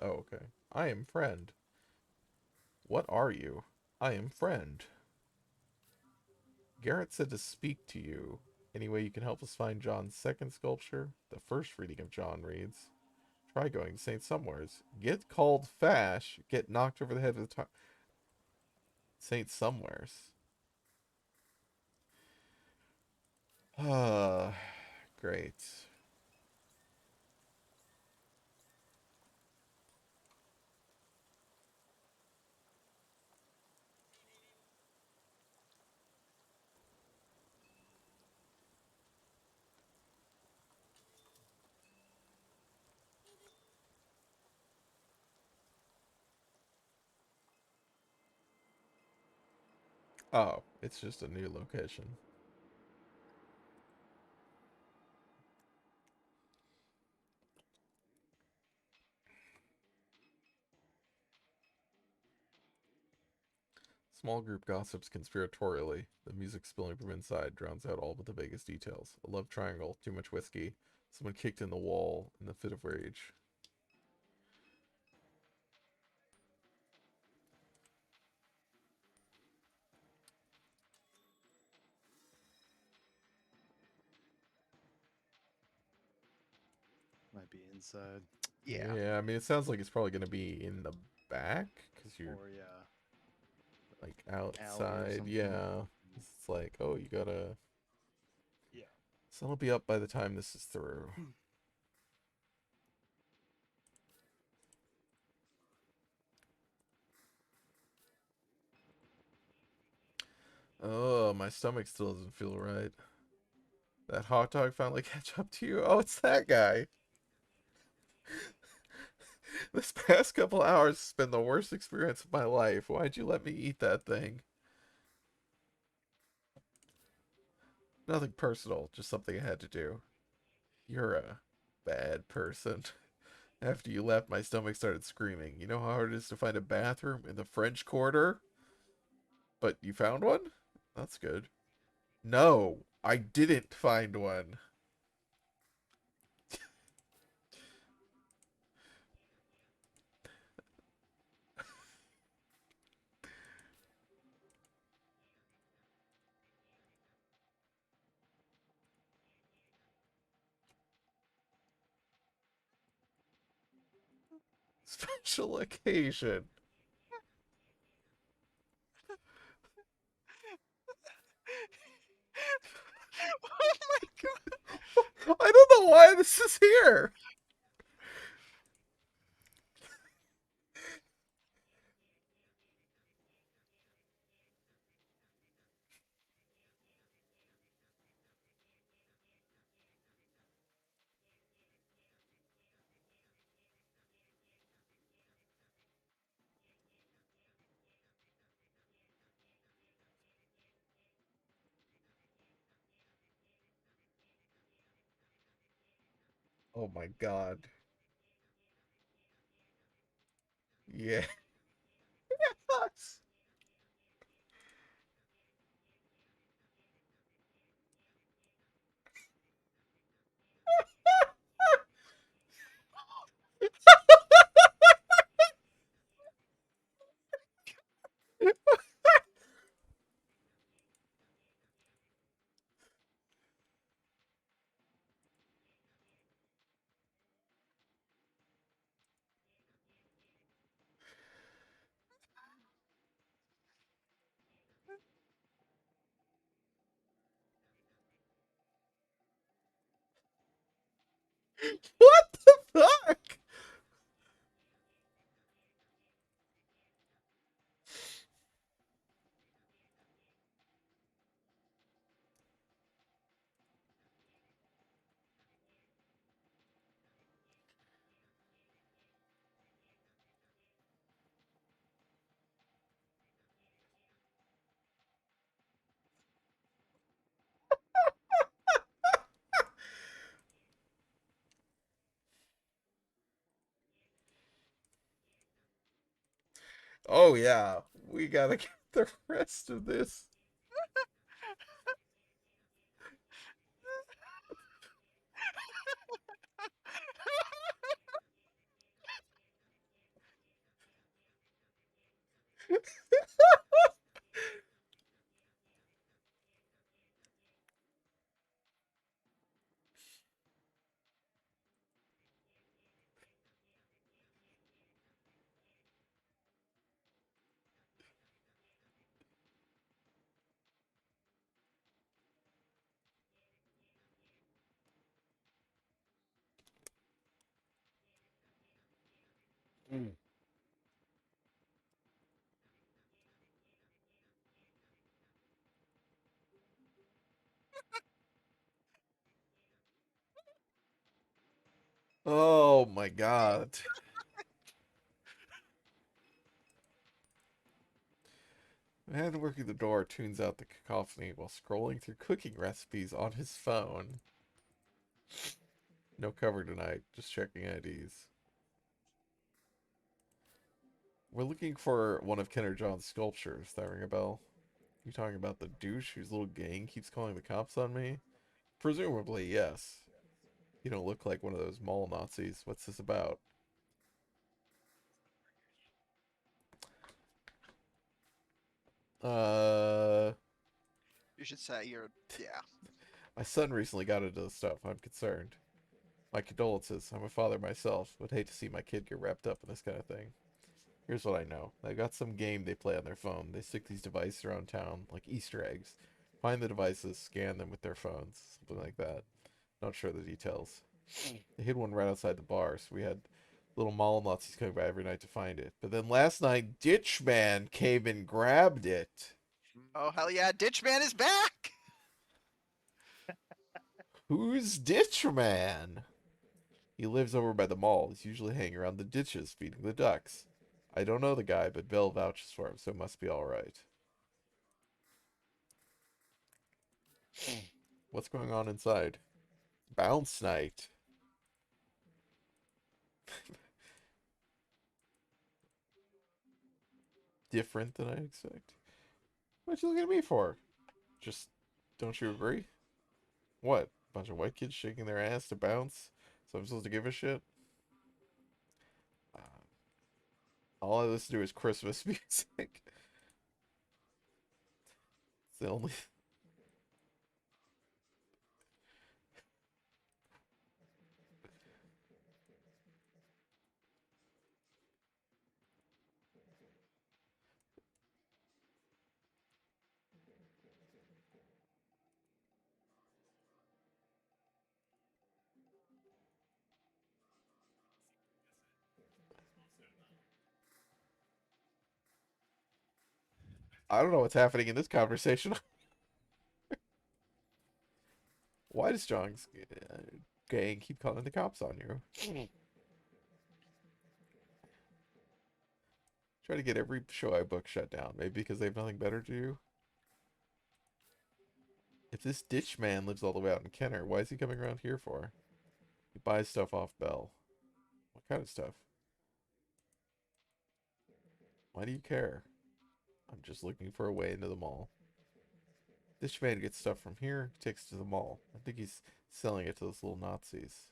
Oh, okay. I am friend. What are you? I am friend. Garrett said to speak to you. Any way you can help us find John's second sculpture? The first reading of John reads, try going to St. Somewheres. Get called Fash. Get knocked over the head with a St. Somewheres. Great. Oh, it's just a new location. Small group gossips conspiratorially. The music spilling from inside drowns out all but the vaguest details. A love triangle, too much whiskey, someone kicked in the wall in a fit of rage. Might be inside. Yeah. Yeah, I mean, it sounds like it's probably going to be in the back, because you're, Or yeah, like, alley or outside. something. Yeah. It's like, oh, you gotta... Yeah. Sun will be up by the time this is through. Oh, my stomach still doesn't feel right. That hot dog finally catch up to you? Oh, it's that guy. This past couple hours has been the worst experience of my life. Why'd you let me eat that thing? Nothing personal, just something I had to do. You're a bad person. After you left, my stomach started screaming. You know how hard it is to find a bathroom in the French Quarter? But you found one? That's good. No, I didn't find one. Special occasion. Oh my god. I don't know why this is here. Oh my god. Yeah. What the fuck? Oh yeah. We gotta get the rest of this. Mm. Oh my god. Man working the door tunes out the cacophony while scrolling through cooking recipes on his phone. No cover tonight, just checking IDs. We're looking for one of Kenner John's sculptures. That ring a bell? You talking about the douche whose little gang keeps calling the cops on me? Presumably, yes. You don't look like one of those mall Nazis. What's this about? Uh, You should say you're. Yeah. my son recently got into this stuff. I'm concerned. My condolences. I'm a father myself. Would hate to see my kid get wrapped up in this kind of thing. Here's what I know. They got some game they play on their phone. They stick these devices around town, like Easter eggs. Find the devices, scan them with their phones, something like that. Not sure the details. They hid one right outside the bar, so we had little mall Nazis coming by every night to find it. But then last night, Ditchman came and grabbed it. Oh hell yeah, Ditchman is back. Who's Ditchman? He lives over by the mall. He's usually hanging around the ditches, feeding the ducks. I don't know the guy, but Bill vouches for him, so it must be alright. What's going on inside? Bounce night. Different than I expect. What you looking at me for? Just, don't you agree? What? Bunch of white kids shaking their ass to bounce? So I'm supposed to give a shit? Uh, all I listen to is Christmas music. It's the only... I don't know what's happening in this conversation. Why does John's gang keep calling the cops on you? Try to get every show I book shut down. Maybe because they have nothing better to do? If this ditch man lives all the way out in Kenner, why is he coming around here for? He buys stuff off Bell. What kind of stuff? Why do you care? I'm just looking for a way into the mall. This man gets stuff from here, takes it to the mall. I think he's selling it to those little Nazis.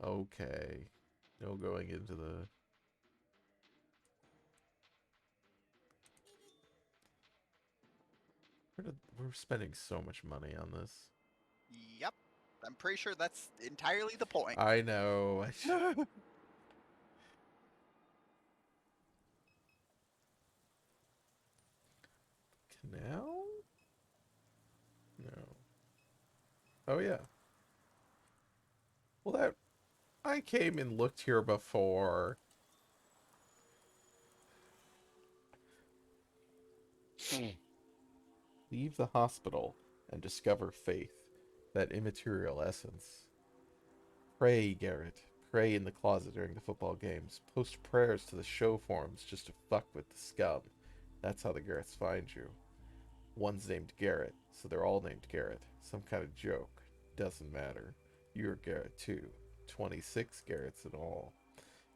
Okay. No going into the... We're spending so much money on this. Yep. I'm pretty sure that's entirely the point. I know. Canal? No. Oh, yeah. Well, that... I came and looked here before. Leave the hospital and discover faith, that immaterial essence. Pray, Garrett. Pray in the closet during the football games. Post prayers to the show forums just to fuck with the scum. That's how the Garretts find you. One's named Garrett, so they're all named Garrett. Some kind of joke. Doesn't matter. You're Garrett too. 26 Garretts in all.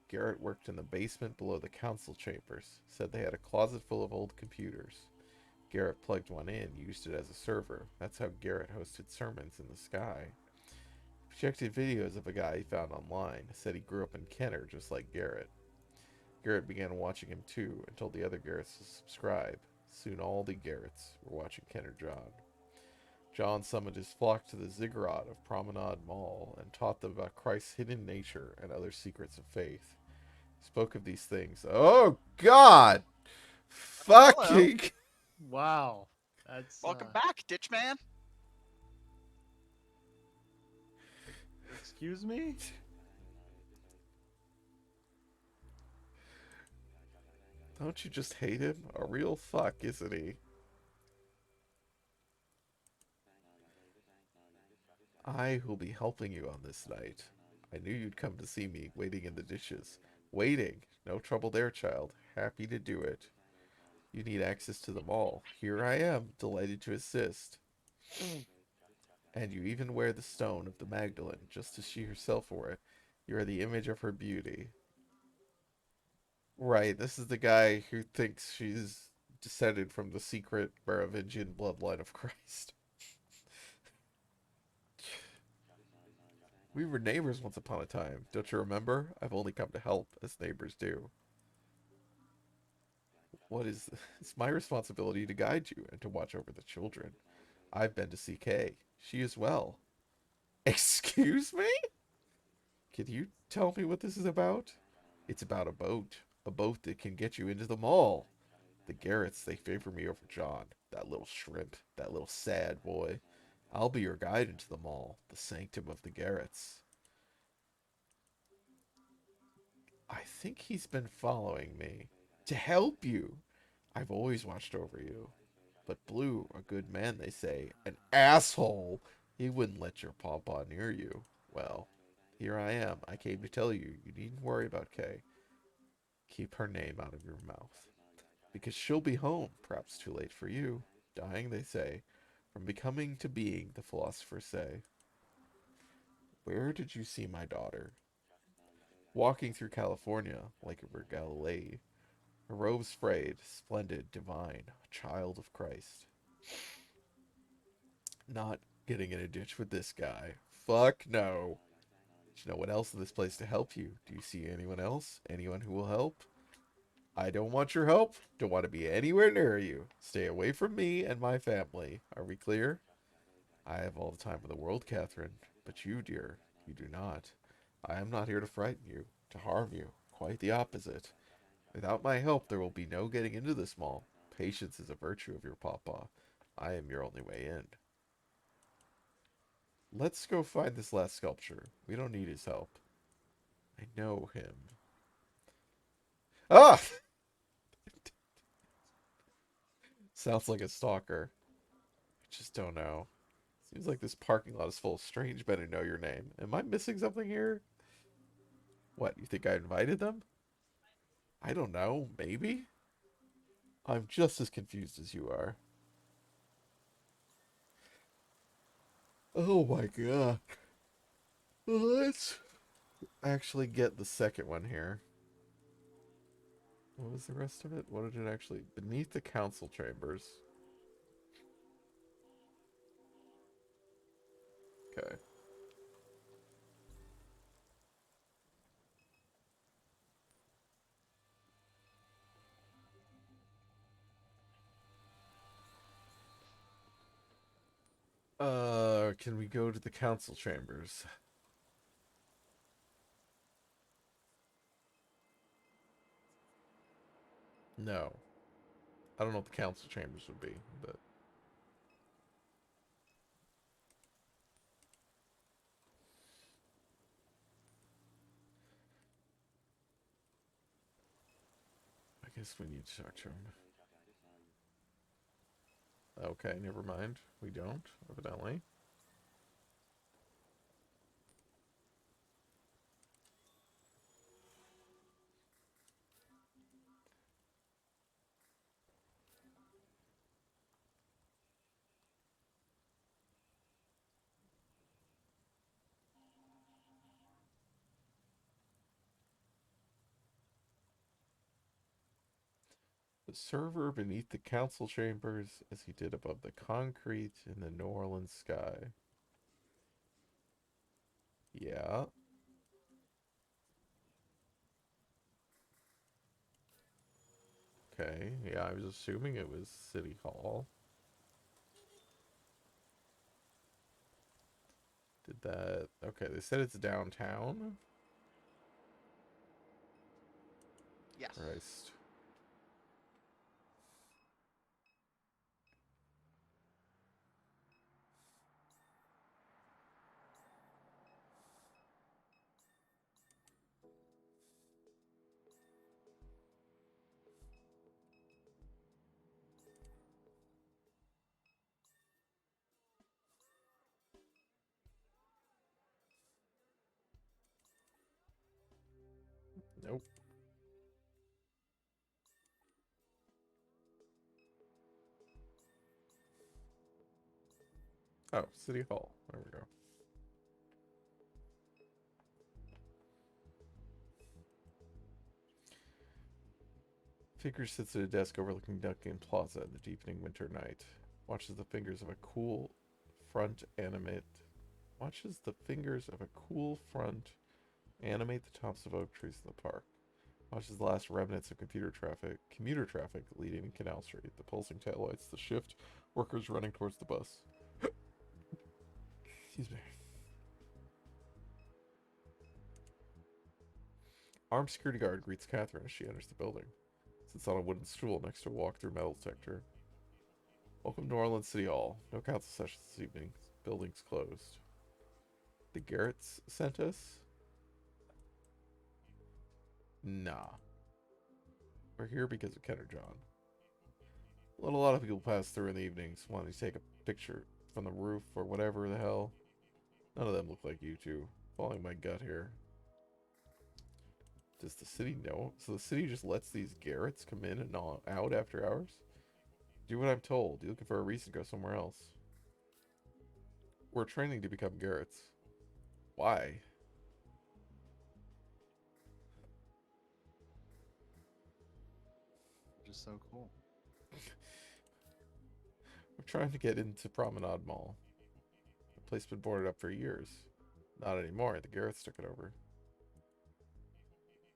Garrett worked in the basement below the council chambers. Said they had a closet full of old computers. Garrett plugged one in, used it as a server. That's how Garrett hosted sermons in the sky. Projected videos of a guy he found online. Said he grew up in Kenner, just like Garrett. Garrett began watching him too, and told the other Garretts to subscribe. Soon all the Garretts were watching Kenner John. John summoned his flock to the ziggurat of Promenade Mall and taught them about Christ's hidden nature and other secrets of faith. He spoke of these things. Oh, God! Hello. Fucking... Wow. That's Welcome back, Ditchman. excuse me? Don't you just hate him? A real fuck, isn't he? I will be helping you on this night. I knew you'd come to see me, waiting in the dishes. Waiting. No trouble there, child. Happy to do it. You need access to the mall. Here I am, delighted to assist. And you even wear the stone of the Magdalene, just as she herself wore it. You are the image of her beauty. Right, this is the guy who thinks she's descended from the secret Merovingian bloodline of Christ. We were neighbors once upon a time, don't you remember? I've only come to help, as neighbors do. What is... It's my responsibility to guide you and to watch over the children. I've been to see Kay. She is well. Excuse me? Can you tell me what this is about? It's about a boat. A boat that can get you into the mall. The Garretts, they favor me over John. That little shrimp. That little sad boy. I'll be your guide into the mall. The sanctum of the Garretts. I think he's been following me. To help you. I've always watched over you. But Blue, a good man, they say. An asshole! He wouldn't let your pawpaw near you. Well, here I am. I came to tell you. You needn't worry about Kay. Keep her name out of your mouth. Because she'll be home, perhaps too late for you. Dying, they say. From becoming to being, the philosophers say. Where did you see my daughter? Walking through California, like a Galilee. Her robes frayed, splendid, divine, a child of Christ. Not getting in a ditch with this guy. Fuck no. There's no one else in this place to help you. Do you see anyone else? Anyone who will help? I don't want your help. Don't want to be anywhere near you. Stay away from me and my family. Are we clear? I have all the time in the world, Catherine. But you, dear, you do not. I am not here to frighten you, to harm you. Quite the opposite. Without my help, there will be no getting into this mall. Patience is a virtue of your papa. I am your only way in. Let's go find this last sculpture. We don't need his help. I know him. Ah! Sounds like a stalker. I just don't know. Seems like this parking lot is full of strange men who know your name. Am I missing something here? What, you think I invited them? I don't know. Maybe? I'm just as confused as you are. Oh my god. Let's actually get the second one here. What was the rest of it? What did it actually... Beneath the council chambers. Okay. Can we go to the council chambers? No. I don't know what the council chambers would be, but... I guess we need to talk to him. Okay, never mind. We don't, evidently. The server beneath the council chambers as he did above the concrete in the New Orleans sky. Yeah. Okay. Yeah, I was assuming it was City Hall. Did that... Okay, they said it's downtown? Yes. Christ. Nope. Oh, City Hall. There we go. Figure sits at a desk overlooking Duncan Plaza in the deepening winter night. Watches the fingers of a cool front animate. Watches the fingers of a cool front animate the tops of oak trees in the park. Watches the last remnants of commuter traffic leading Canal Street. The pulsing taillights, the shift workers running towards the bus. Excuse me. Armed security guard greets Catherine as she enters the building. Sits on a wooden stool next to a walk-through metal detector. Welcome to New Orleans City Hall. No council sessions this evening. Building's closed. The Garretts sent us? Nah. We're here because of Ken or John. Let a lot of people pass through in the evenings, wanting to take a picture from the roof or whatever the hell. None of them look like you two. Following my gut here. Does the city know? So the city just lets these Garretts come in and not out after hours? Do what I'm told. You're looking for a reason to go somewhere else. We're training to become Garretts. Why? Just so cool. We're trying to get into Promenade Mall. The place has been boarded up for years. Not anymore. The Garretts took it over.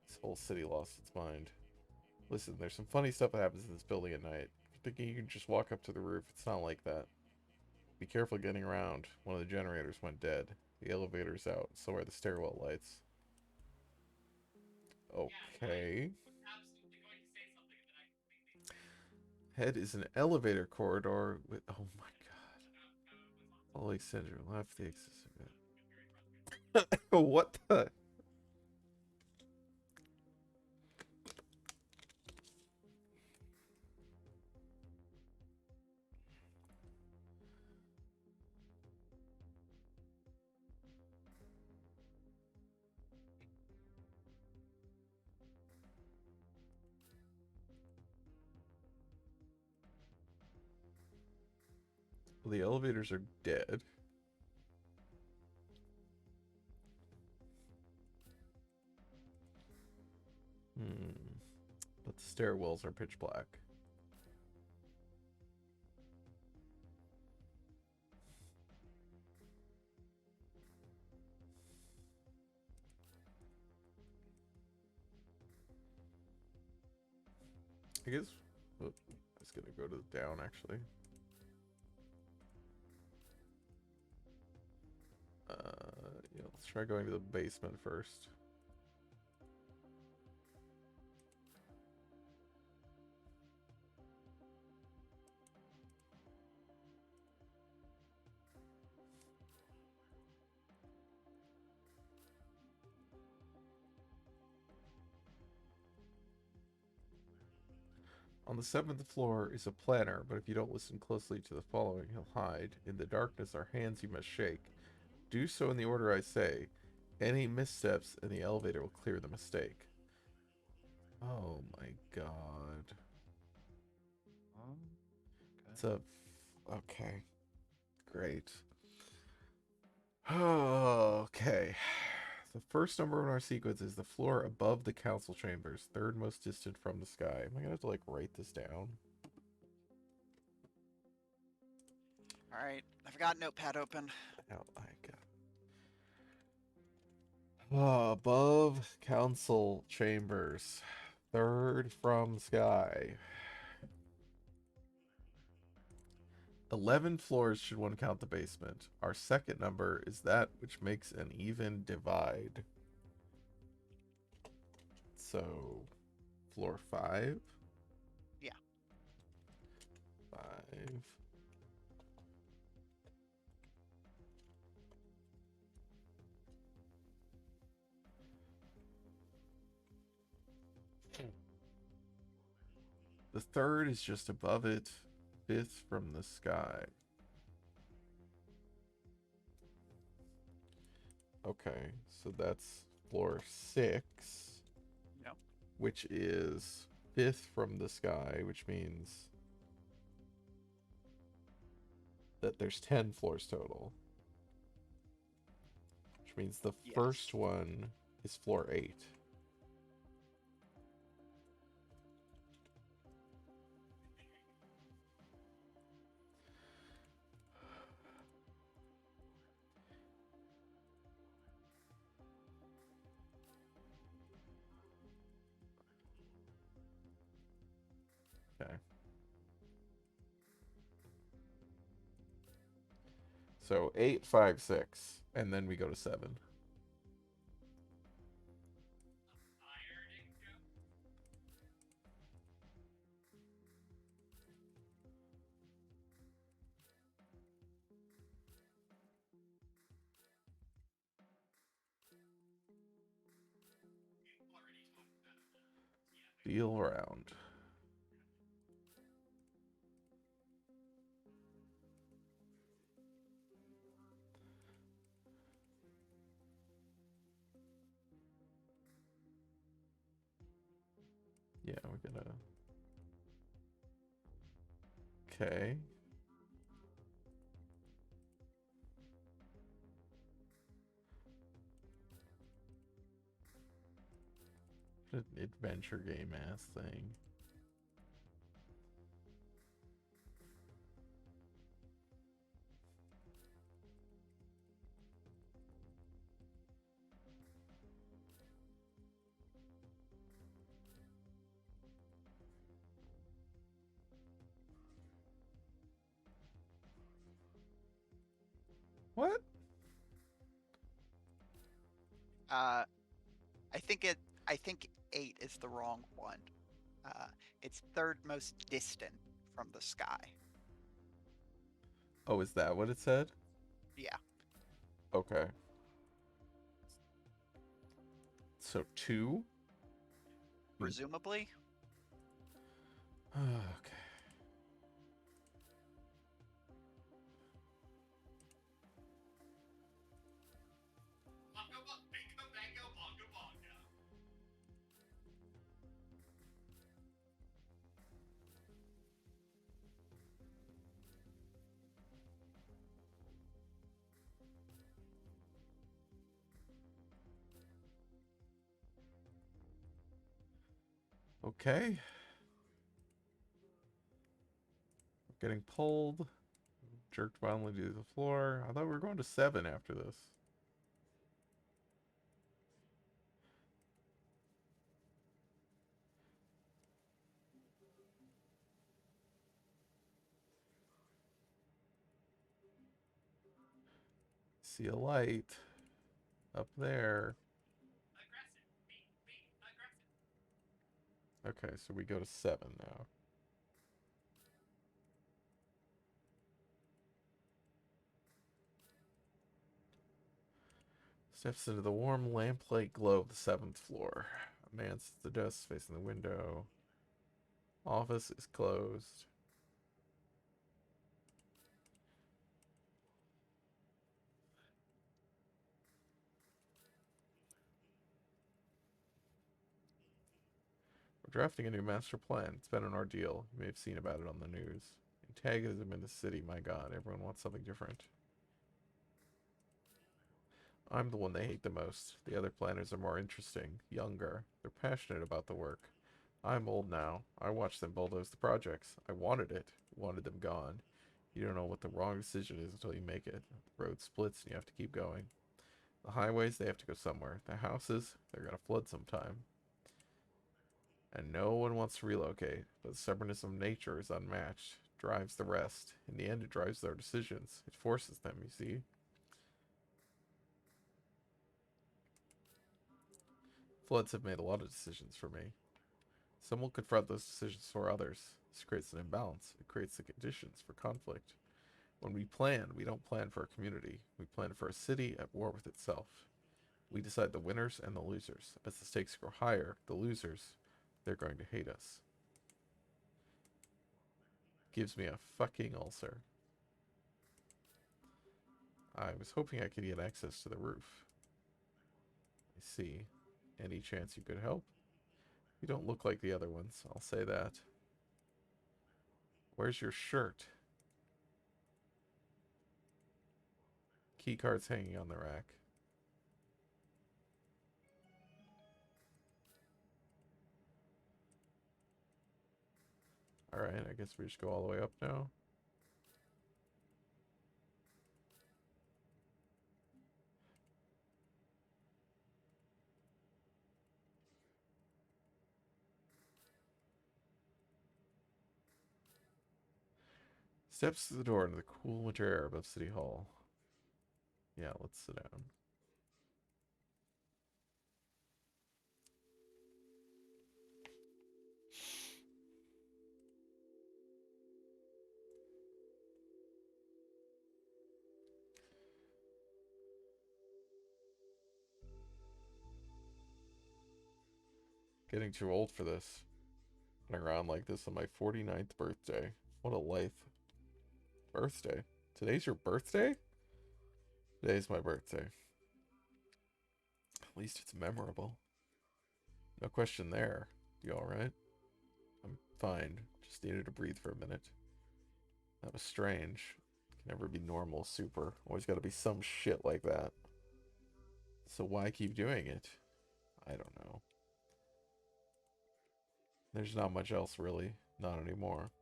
This whole city lost its mind. Listen, there's some funny stuff that happens in this building at night. Thinking you can just walk up to the roof. It's not like that. Be careful getting around. One of the generators went dead. The elevator's out. So are the stairwell lights. Okay. Head is an elevator corridor with... Oh my god. Holy syndrome. Left the exit. What the... Well, the elevators are dead. But the stairwells are pitch black. I guess... Oh, I was gonna go to the down, actually. Yeah, let's try going to the basement first. On the 7th floor is a planner, but if you don't listen closely to the following, he'll hide. In the darkness are hands you must shake. Do so in the order I say. Any missteps in the elevator will clear the mistake. Oh my god. Okay. It's a... Okay. Great. Okay. The first number in our sequence is the floor above the council chambers, third most distant from the sky. Am I gonna have to, like, write this down? Alright, I've got Notepad open. Oh, I got... above council chambers, third from sky. 11 floors should one count the basement. Our second number is that which makes an even divide. So, floor 5? Yeah. 5. The third is just above it, fifth from the sky. Okay, so that's floor 6. Yep. Which is fifth from the sky, which means that there's 10 floors total. Which means the Yes. first one is floor 8. Okay. So 8, 5, 6, and then we go to 7. Feel around. Yeah, we're gonna... Okay. An adventure game ass thing. What? I think 8 is the wrong one. It's third most distant from the sky. Oh, is that what it said? Yeah. Okay. So 2? Presumably. Okay. Okay. Getting pulled. Jerked violently to the floor. I thought we were going to 7 after this. See a light up there. Okay, so we go to 7 now. Steps into the warm lamplight glow of the 7th floor. A man sits at the desk facing the window. Office is closed. We're drafting a new master plan. It's been an ordeal. You may have seen about it on the news. Antagonism in the city, my god, everyone wants something different. I'm the one they hate the most. The other planners are more interesting, younger. They're passionate about the work. I'm old now. I watched them bulldoze the projects. I wanted it. Wanted them gone. You don't know what the wrong decision is until you make it. The road splits and you have to keep going. The highways, they have to go somewhere. The houses, they're gonna flood sometime. And no one wants to relocate, but the stubbornness of nature is unmatched. Drives the rest. In the end, it drives their decisions. It forces them, you see. Floods have made a lot of decisions for me. Some will confront those decisions for others. This creates an imbalance. It creates the conditions for conflict. When we plan, we don't plan for a community. We plan for a city at war with itself. We decide the winners and the losers. As the stakes grow higher, the losers, they're going to hate us. Gives me a fucking ulcer. I was hoping I could get access to the roof. I see. Any chance you could help? You don't look like the other ones, I'll say that. Where's your shirt? Key cards hanging on the rack. Alright, I guess we just go all the way up now. Steps to the door into the cool winter air above City Hall. Yeah, let's sit down. Getting too old for this. Running around like this on my 49th birthday. What a life. Birthday. Today's your birthday? Today's my birthday. At least it's memorable. No question there. You alright? I'm fine. Just needed to breathe for a minute. That was strange. Can never be normal, super. Always gotta be some shit like that. So why keep doing it? I don't know. There's not much else, really. Not anymore.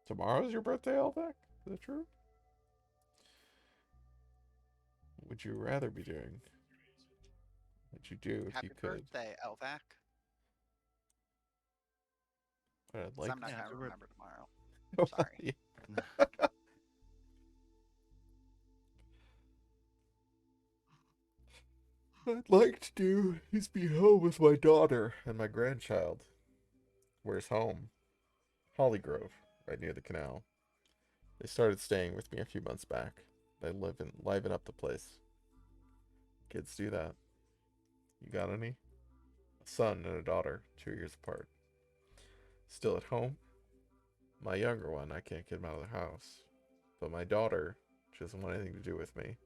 Tomorrow's your birthday, Elvac? Is that true? What would you rather be doing? What'd you do if Happy you could? birthday, Elvac. What I'd 'Cause like I'm not Yeah, gonna happy remember tomorrow. to... Sorry. I'd like to do is be home with my daughter and my grandchild. Where's home? Hollygrove, right near the canal. They started staying with me a few months back. They liven up the place. Kids do that. You got any? A son and a daughter, 2 years apart. Still at home? My younger one, I can't get him out of the house. But my daughter, she doesn't want anything to do with me.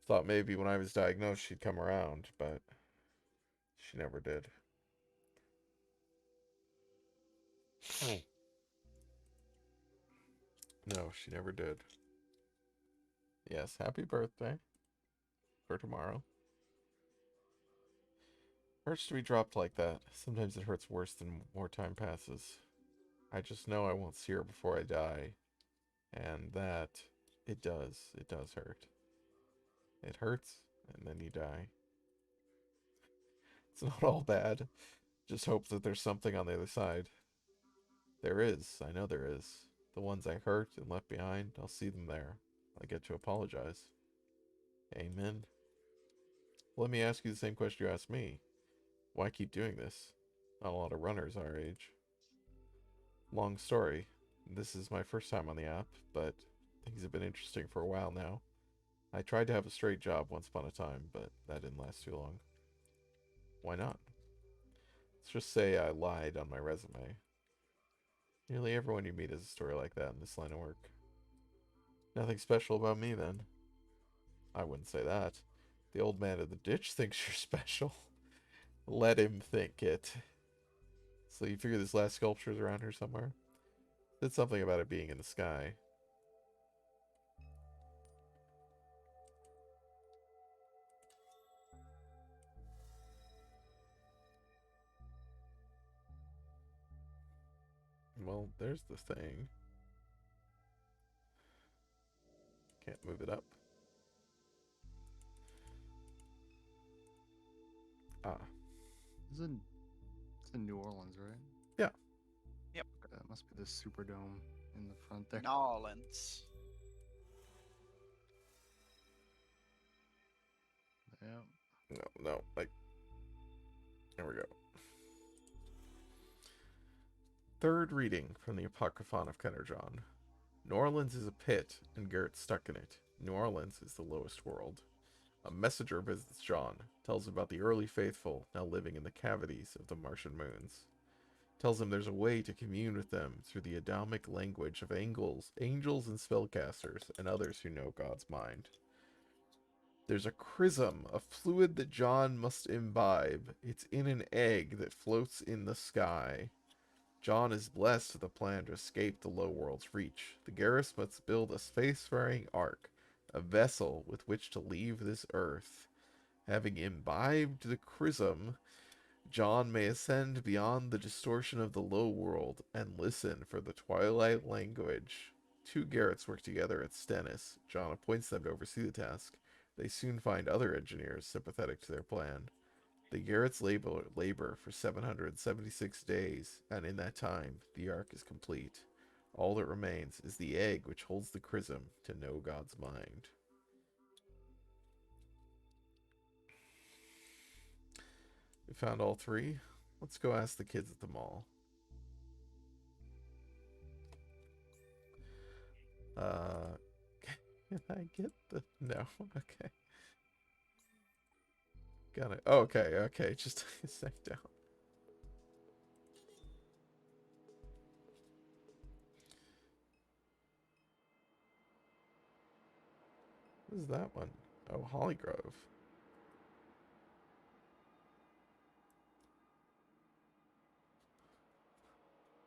Thought maybe when I was diagnosed she'd come around, but she never did. No, she never did. Yes, happy birthday. For tomorrow. Hurts to be dropped like that. Sometimes it hurts worse than more time passes. I just know I won't see her before I die. And that, it does. It does hurt. It hurts, and then you die. It's not all bad. Just hope that there's something on the other side. There is. I know there is. The ones I hurt and left behind, I'll see them there. I get to apologize. Amen. Let me ask you the same question you asked me. Why keep doing this? Not a lot of runners our age. Long story. This is my first time on the app, but things have been interesting for a while now. I tried to have a straight job once upon a time, but that didn't last too long. Why not? Let's just say I lied on my resume. Nearly everyone you meet has a story like that in this line of work. Nothing special about me, then. I wouldn't say that. The old man in the ditch thinks you're special. Let him think it. So you figure this last sculpture's around here somewhere? Did something about it being in the sky. Well, there's the thing. Can't move it up. Ah. It's in New Orleans, right? Yeah. Yep. That must be the Superdome in the front there. Nolans. Yeah. No, like... There we go. Third reading from the Apocryphon of Kennerjohn. New Orleans is a pit, and Garrett's stuck in it. New Orleans is the lowest world. A messenger visits John, tells him about the early faithful now living in the cavities of the Martian moons. Tells him there's a way to commune with them through the Adamic language of angels and spellcasters, and others who know God's mind. There's a chrism, a fluid that John must imbibe. It's in an egg that floats in the sky. John is blessed with a plan to escape the low world's reach. The Garrus must build a spacefaring ark a vessel with which to leave this earth. Having imbibed the chrism, John may ascend beyond the distortion of the low world and listen for the twilight language. Two Garretts work together at Stennis. John appoints them to oversee the task. They soon find other engineers sympathetic to their plan. The Garretts labor for 776 days, and in that time, the ark is complete. All that remains is the egg which holds the chrism to know God's mind. We found all three. Let's go ask the kids at the mall. Can I get the... No, okay. Got it. Oh, okay, just a sec down. What is that one? Oh, Hollygrove.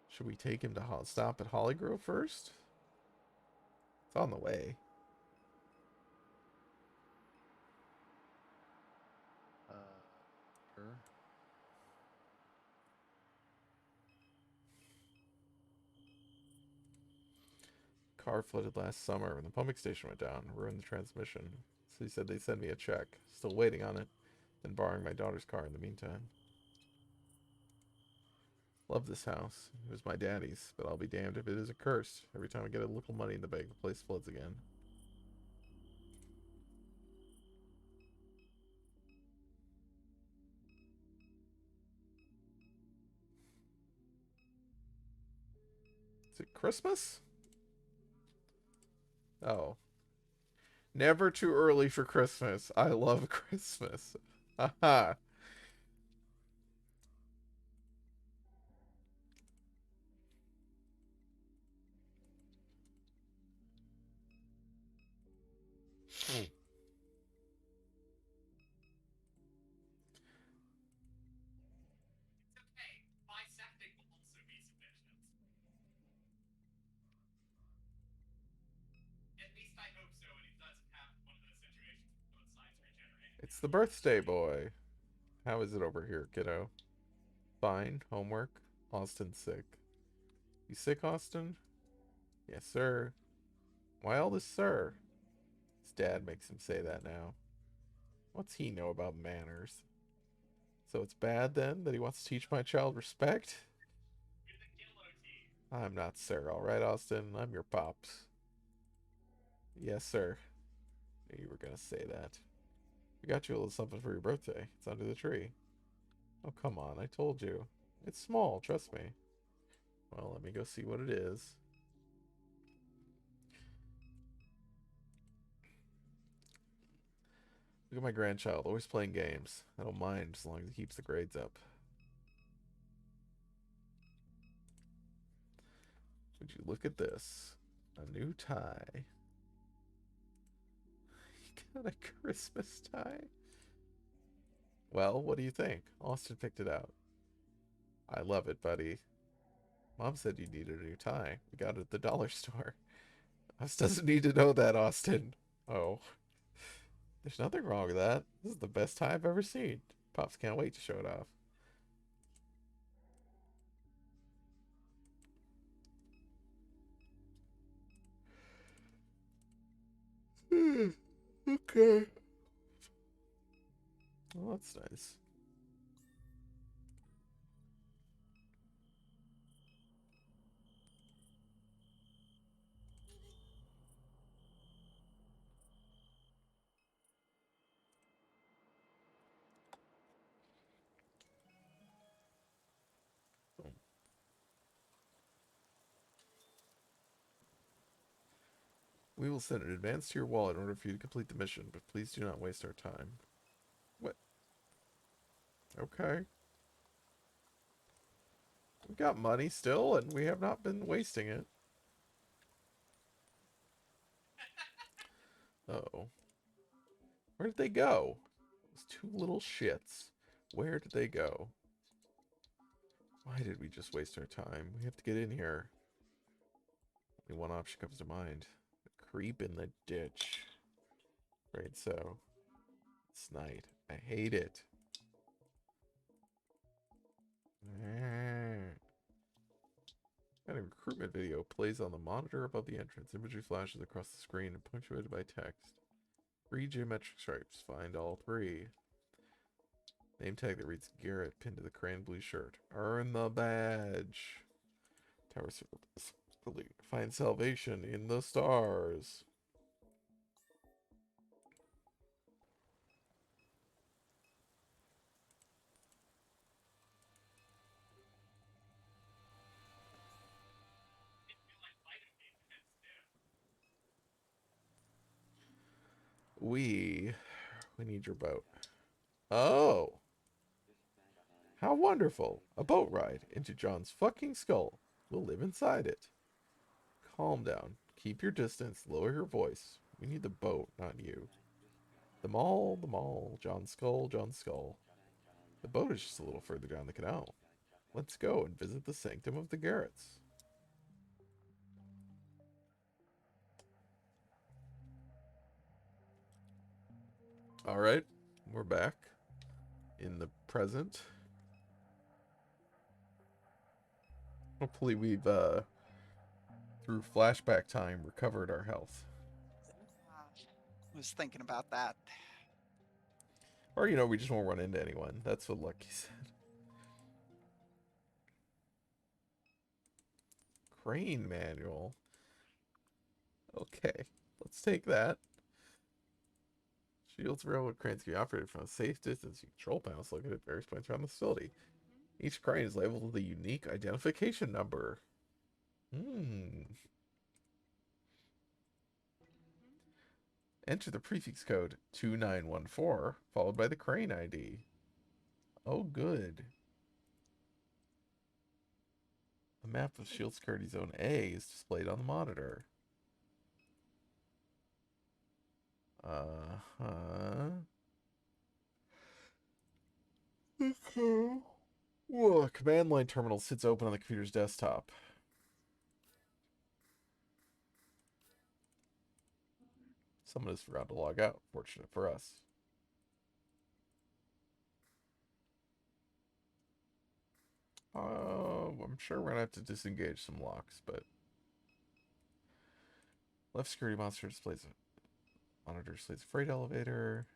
Should we take him to stop at Hollygrove first? It's on the way. Sure. Car flooded last summer when the pumping station went down, ruined the transmission. So he said they'd send me a check. Still waiting on it, and borrowing my daughter's car in the meantime. Love this house. It was my daddy's, but I'll be damned if it isn't cursed. Every time I get a little money in the bank, the place floods again. Is it Christmas? Oh. Never too early for Christmas. I love Christmas. Haha. It's the birthday boy. How is it over here, kiddo? Fine. Homework. Austin's sick. You sick, Austin? Yes, sir. Why all this sir? His dad makes him say that now. What's he know about manners? So it's bad then that he wants to teach my child respect? I'm not sir, alright, Austin? I'm your pops. Yes, sir. Knew you were gonna say that. We got you a little something for your birthday. It's under the tree. Oh, come on, I told you. It's small, trust me. Well, let me go see what it is. Look at my grandchild, always playing games. I don't mind as long as he keeps the grades up. Would you look at this? A new tie. He got a Christmas tie? Well, what do you think? Austin picked it out. I love it, buddy. Mom said you needed a new tie. We got it at the dollar store. Us doesn't need to know that, Austin. Oh. There's nothing wrong with that. This is the best tie I've ever seen. Pops can't wait to show it off. Okay. Well, that's nice. We will send an advance to your wallet in order for you to complete the mission, but please do not waste our time. What? Okay. We've got money still, and we have not been wasting it. Uh-oh. Where did they go? Those two little shits. Where did they go? Why did we just waste our time? We have to get in here. Only one option comes to mind. A creep in the ditch. Right, so it's night. I hate it. An recruitment video plays on the monitor above the entrance. Imagery flashes across the screen and punctuated by text. 3 geometric stripes. Find all 3. Name tag that reads Garrett pinned to the crayon blue shirt. Earn the badge. Tower service. Find salvation in the stars. We need your boat. Oh, how wonderful. A boat ride into John's fucking skull. We'll live inside it. Calm down. Keep your distance. Lower your voice. We need the boat, not you. The mall, the mall. John's skull, John's skull. The boat is just a little further down the canal. Let's go and visit the sanctum of the Garrets. Alright, we're back in the present. Hopefully we've, through flashback time, recovered our health. I was thinking about that. Or, you know, we just won't run into anyone. That's what Lucky said. Crane manual. Okay, let's take that. Shields railroad cranes can be operated from a safe distance. Control panels located at various points around the facility. Each crane is labeled with a unique identification number. Enter the prefix code 2914, followed by the crane ID. Oh, good. A map of Shield Security Zone A is displayed on the monitor. Uh-huh. Okay. Whoa, a command line terminal sits open on the computer's desktop. Someone has forgotten to log out. Fortunate for us. I'm sure we're gonna have to disengage some locks, but left security monitor displays a freight elevator.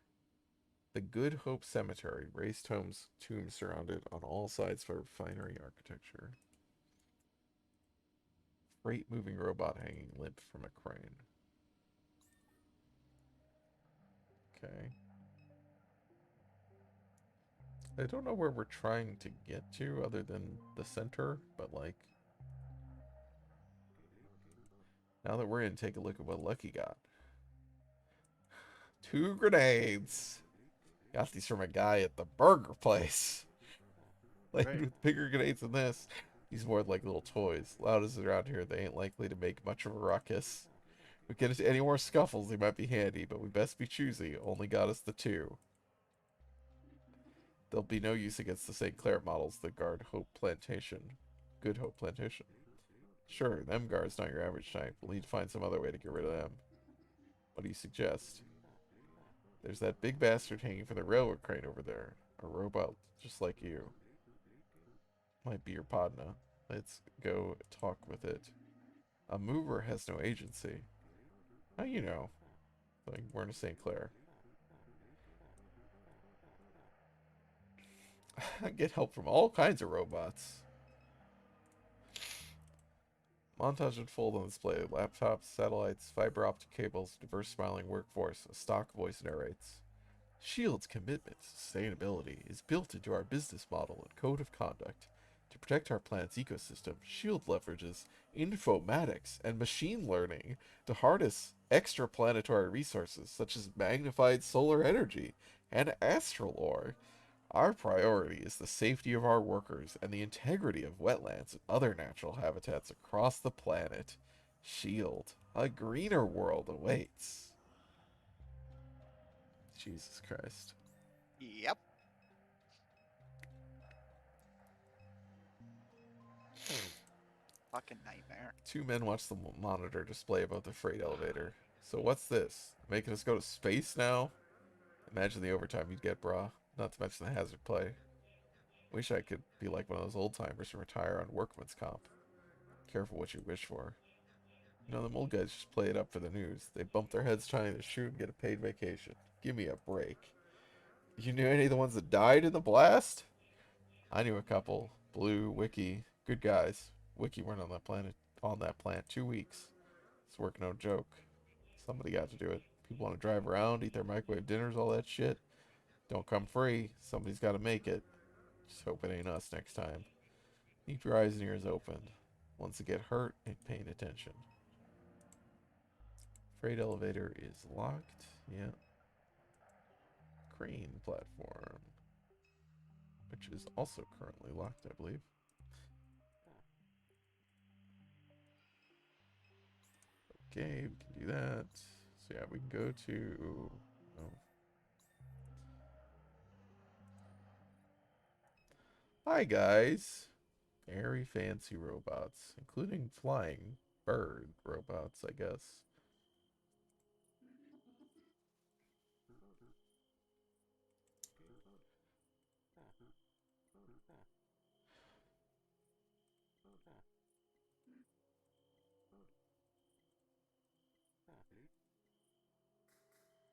The Good Hope Cemetery, raised tombs surrounded on all sides by refinery architecture. Freight moving robot hanging limp from a crane. Okay. I don't know where we're trying to get to other than the center, but like, now that we're in, take a look at what Lucky got. 2 grenades. Got these from a guy at the burger place. Like, Right. with bigger grenades than this. These more like little toys. Loud as around here, they ain't likely to make much of a ruckus. If we get into any more scuffles, they might be handy, but we best be choosy. Only got us the 2. There'll be no use against the St. Clair models that guard Hope Plantation. Good Hope Plantation. Sure, them guards not your average type. We'll need to find some other way to get rid of them. What do you suggest? There's that big bastard hanging from the railroad crane over there. A robot just like you. Might be your partner. Let's go talk with it. A mover has no agency. How you know? Like, we're in St. Clair. Get help from all kinds of robots. Montage unfold on display. Laptops, satellites, fiber optic cables, diverse smiling workforce. A stock voice narrates. Shield's commitment to sustainability is built into our business model and code of conduct. To protect our planet's ecosystem, Shield leverages informatics and machine learning to harness extraplanetary resources such as magnified solar energy and astral ore. Our priority is the safety of our workers and the integrity of wetlands and other natural habitats across the planet. Shield, a greener world awaits. Jesus Christ. Yep. Fucking nightmare. 2 men watch the monitor display above the freight elevator. So what's this? Making us go to space now? Imagine the overtime you'd get, brah. Not to mention the hazard play. Wish I could be like one of those old timers and retire on workman's comp. Careful what you wish for. You know, them old guys just play it up for the news. They bump their heads trying to shoot and get a paid vacation. Give me a break. You knew any of the ones that died in the blast? I knew a couple. Blue, Wiki, good guys. Wiki weren't on that plant 2 weeks. It's work no joke. Somebody got to do it. People want to drive around, eat their microwave dinners, all that shit. Don't come free. Somebody's got to make it. Just hope it ain't us next time. Keep your eyes and ears open. Once you get hurt, ain't paying attention. Freight elevator is locked. Yeah. Crane platform, which is also currently locked, I believe. Okay, we can do that. So yeah, we can go to... Oh. Hi, guys. Very fancy robots, including flying bird robots, I guess.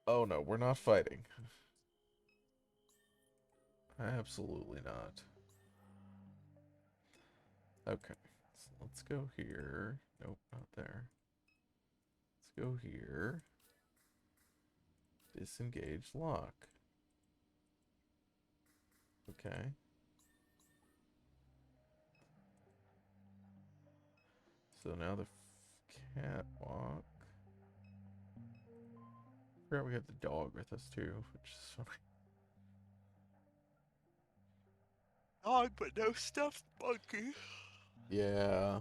Oh no, we're not fighting. Absolutely not. Okay, so let's go here. Nope, not there. Let's go here. Disengage lock. Okay. So now the catwalk. I forgot we have the dog with us too, which is funny. Dog, but no stuffed monkey. Yeah.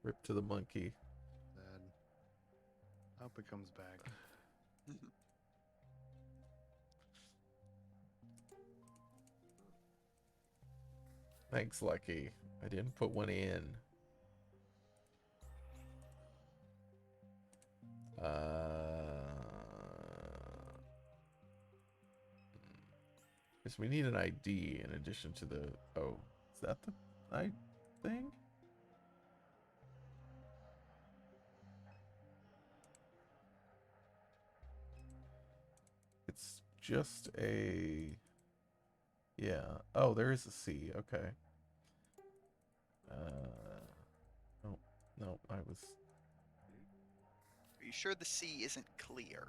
Rip to the monkey. Sad. I hope it comes back. Thanks, Lucky. I didn't put one in. Guess we need an ID in addition to the... Oh, is that the I thing? It's just a... Yeah. Oh, there is a C. Okay. Oh, no, I was... Are you sure the C isn't clear?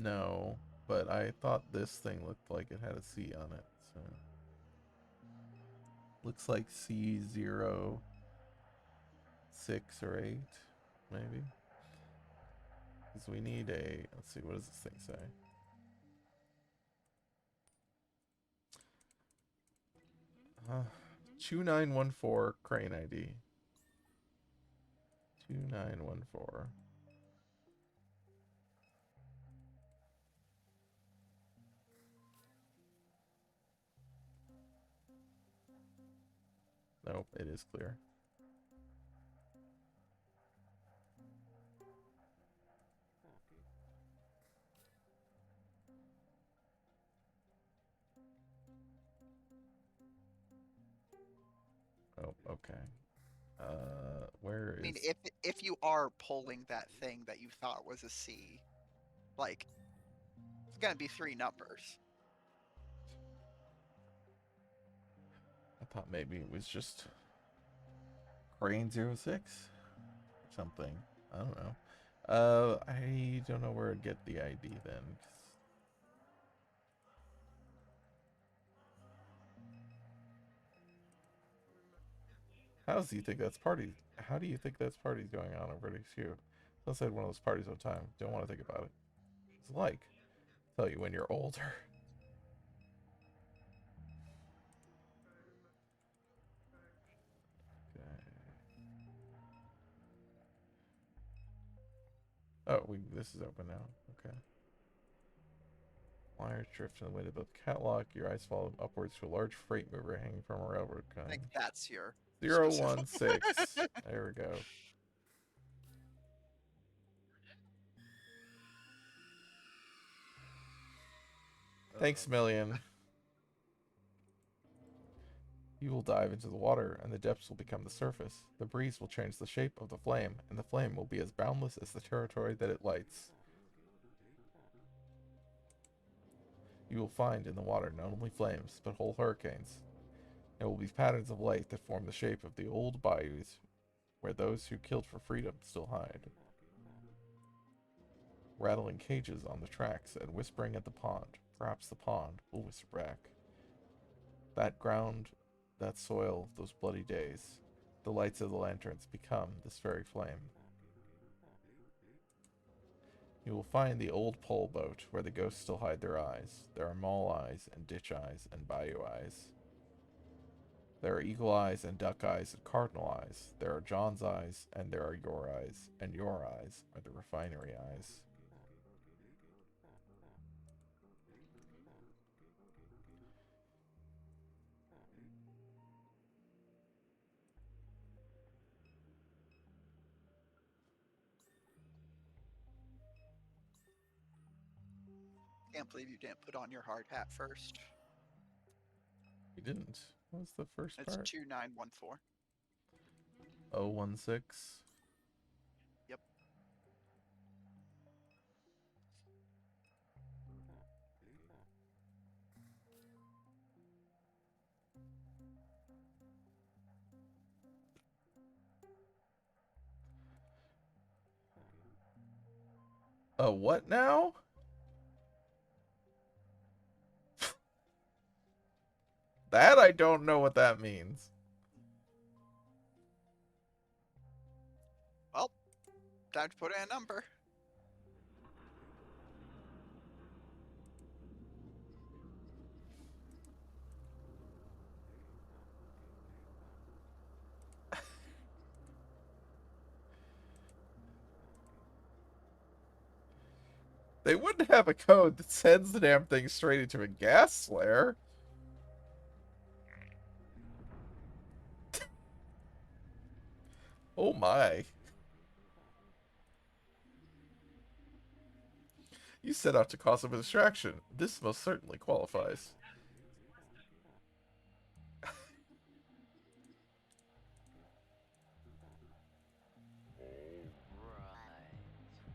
No, but I thought this thing looked like it had a C on it, so... Looks like C06 or 8, maybe. Because we need a... Let's see, what does this thing say? 2914 crane ID. 2914. Nope, it is clear. Oh, okay. Where I mean, is... if you are pulling that thing that you thought was a C, like it's gonna be 3 numbers. I thought maybe it was just crane 06 or something. I don't know. I don't know where to get the ID then. How do you think that's party? How do you think that's parties going on over at HQ? Unless I had one of those parties all the time. Don't want to think about it. It's like, tell you when you're older. Okay. Oh, this is open now. Okay. Wires drift in the wind above the catwalk. Your eyes follow upwards to a large freight mover hanging from a railroad I line. think that's your 016. There we go. Thanks, Million. You will dive into the water, and the depths will become the surface. The breeze will change the shape of the flame, and the flame will be as boundless as the territory that it lights. You will find in the water not only flames, but whole hurricanes. There will be patterns of light that form the shape of the old bayous, where those who killed for freedom still hide. Rattling cages on the tracks and whispering at the pond. Perhaps the pond will whisper back. That ground, that soil, those bloody days. The lights of the lanterns become this very flame. You will find the old pole boat where the ghosts still hide their eyes. There are mall eyes and ditch eyes and bayou eyes. There are eagle eyes and duck eyes and cardinal eyes. There are John's eyes and there are your eyes, and your eyes are the refinery eyes. Can't believe you didn't put on your hard hat first. You didn't. What was the first It's part? 2914. 016. Yep. What now? That I don't know what that means. Well, time to put in a number. They wouldn't have a code that sends the damn thing straight into a gas slayer. Oh my. You set out to cause him a distraction. This most certainly qualifies.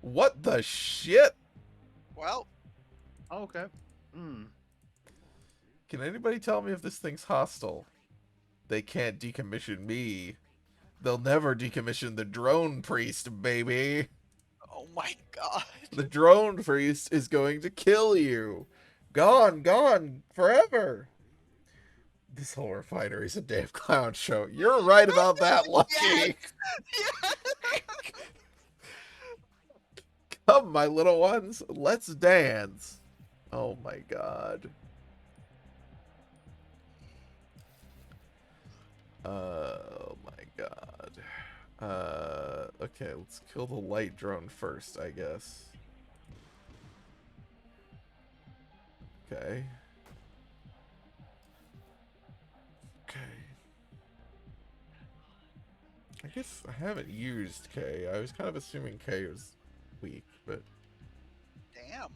What the shit? Well, Oh, okay. Hmm. Can anybody tell me if this thing's hostile? They can't decommission me. They'll never decommission the drone priest, baby. oh my god. The drone priest is going to kill you. Gone, gone, forever. This whole refinery's a damn clown show. You're right about that, Lucky. Yes! Come, my little ones, let's dance. Oh my god. Oh my god. Okay, let's kill the light drone first, I guess. Okay. Okay. I guess I haven't used K. I was kind of assuming K was weak, but... Damn.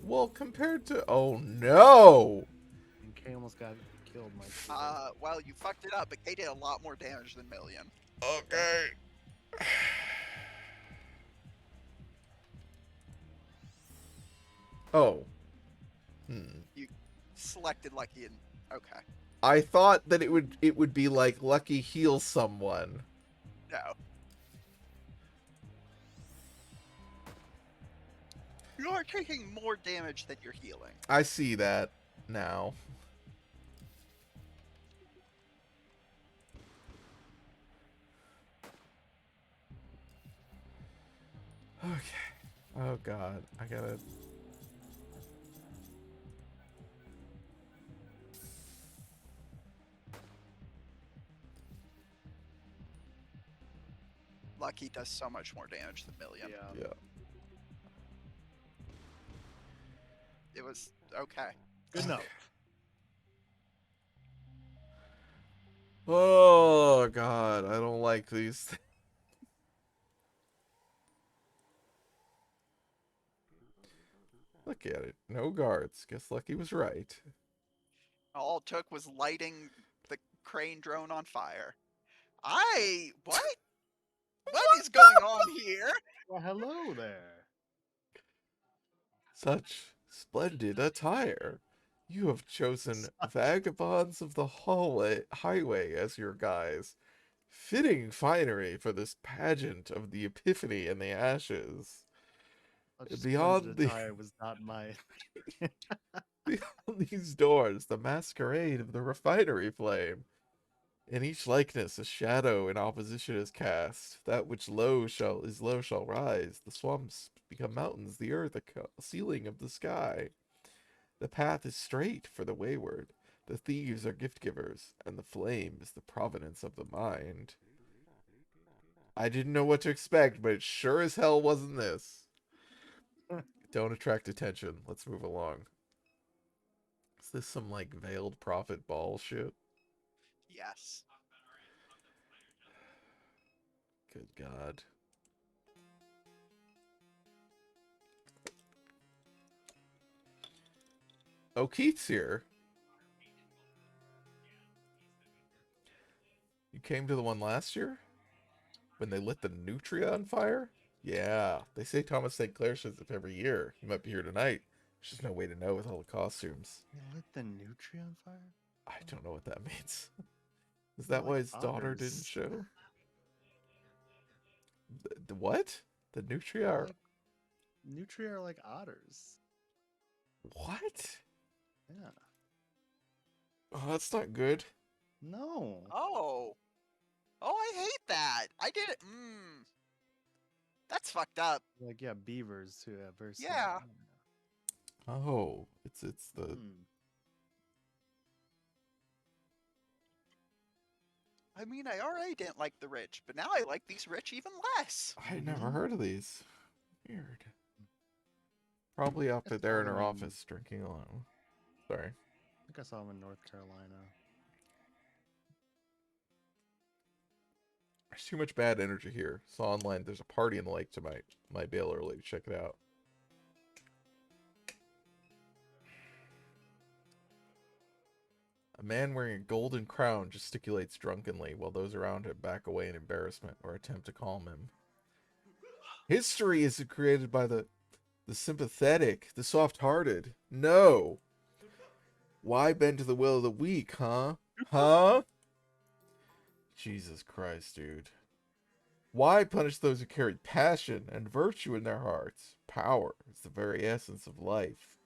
Well, compared to... Oh, no! And Kay almost got killed, Mike. Well, you fucked it up, but K did a lot more damage than Million. Okay. Oh. You selected Lucky and... Okay. I thought that it would be like Lucky heals someone. No. You are taking more damage than you're healing. I see that now. Okay. Oh god. I gotta... Lucky does so much more damage than Million. Yeah. Yeah. It was okay. Good enough. Oh god. I don't like these things. Look at it. No guards. Guess Lucky was right. All it took was lighting the crane drone on fire. What? What is going on here? Well, hello there. Such splendid attire. You have chosen vagabonds of the highway as your guise. Fitting finery for this pageant of the Epiphany and the Ashes. Such Beyond splendid the attire was not my. beyond these doors, the masquerade of the refinery flame. In each likeness, a shadow in opposition is cast. That which low shall rise. The swamps become mountains, the earth a ceiling of the sky. The path is straight for the wayward. The thieves are gift givers, and the flame is the provenance of the mind. I didn't know what to expect, but it sure as hell wasn't this. Don't attract attention. Let's move along. Is this some like veiled prophet ball shit? Yes. Good God. Oh, Keith's here. You came to the one last year? When they lit the Nutria on fire? Yeah, they say Thomas St. Clair shows up every year. He might be here tonight. There's just no way to know with all the costumes. They lit the Nutria on fire? I don't know what that means. Is They're that like why his daughter didn't otters. show? The what? The Nutria They're are... like, Nutria are like otters. What? Yeah. Oh, that's not good. No. Oh. Oh, I hate that. I did it. That's fucked up. Like, yeah, beavers too. Yeah, very similar. Yeah. Oh, it's the... Hmm. I mean, I already didn't like the rich, but now I like these rich even less. I had never heard of these. Weird. Probably up I there saw in her them in- office drinking alone. Sorry. I think I saw them in North Carolina. There's too much bad energy here. Saw online there's a party in the lake tonight. Might be able early to check it out. A man wearing a golden crown gesticulates drunkenly while those around him back away in embarrassment or attempt to calm him. History is created by the sympathetic, the soft-hearted. No. Why bend to the will of the weak, huh? Huh? Jesus Christ, dude. Why punish those who carry passion and virtue in their hearts? Power is the very essence of life.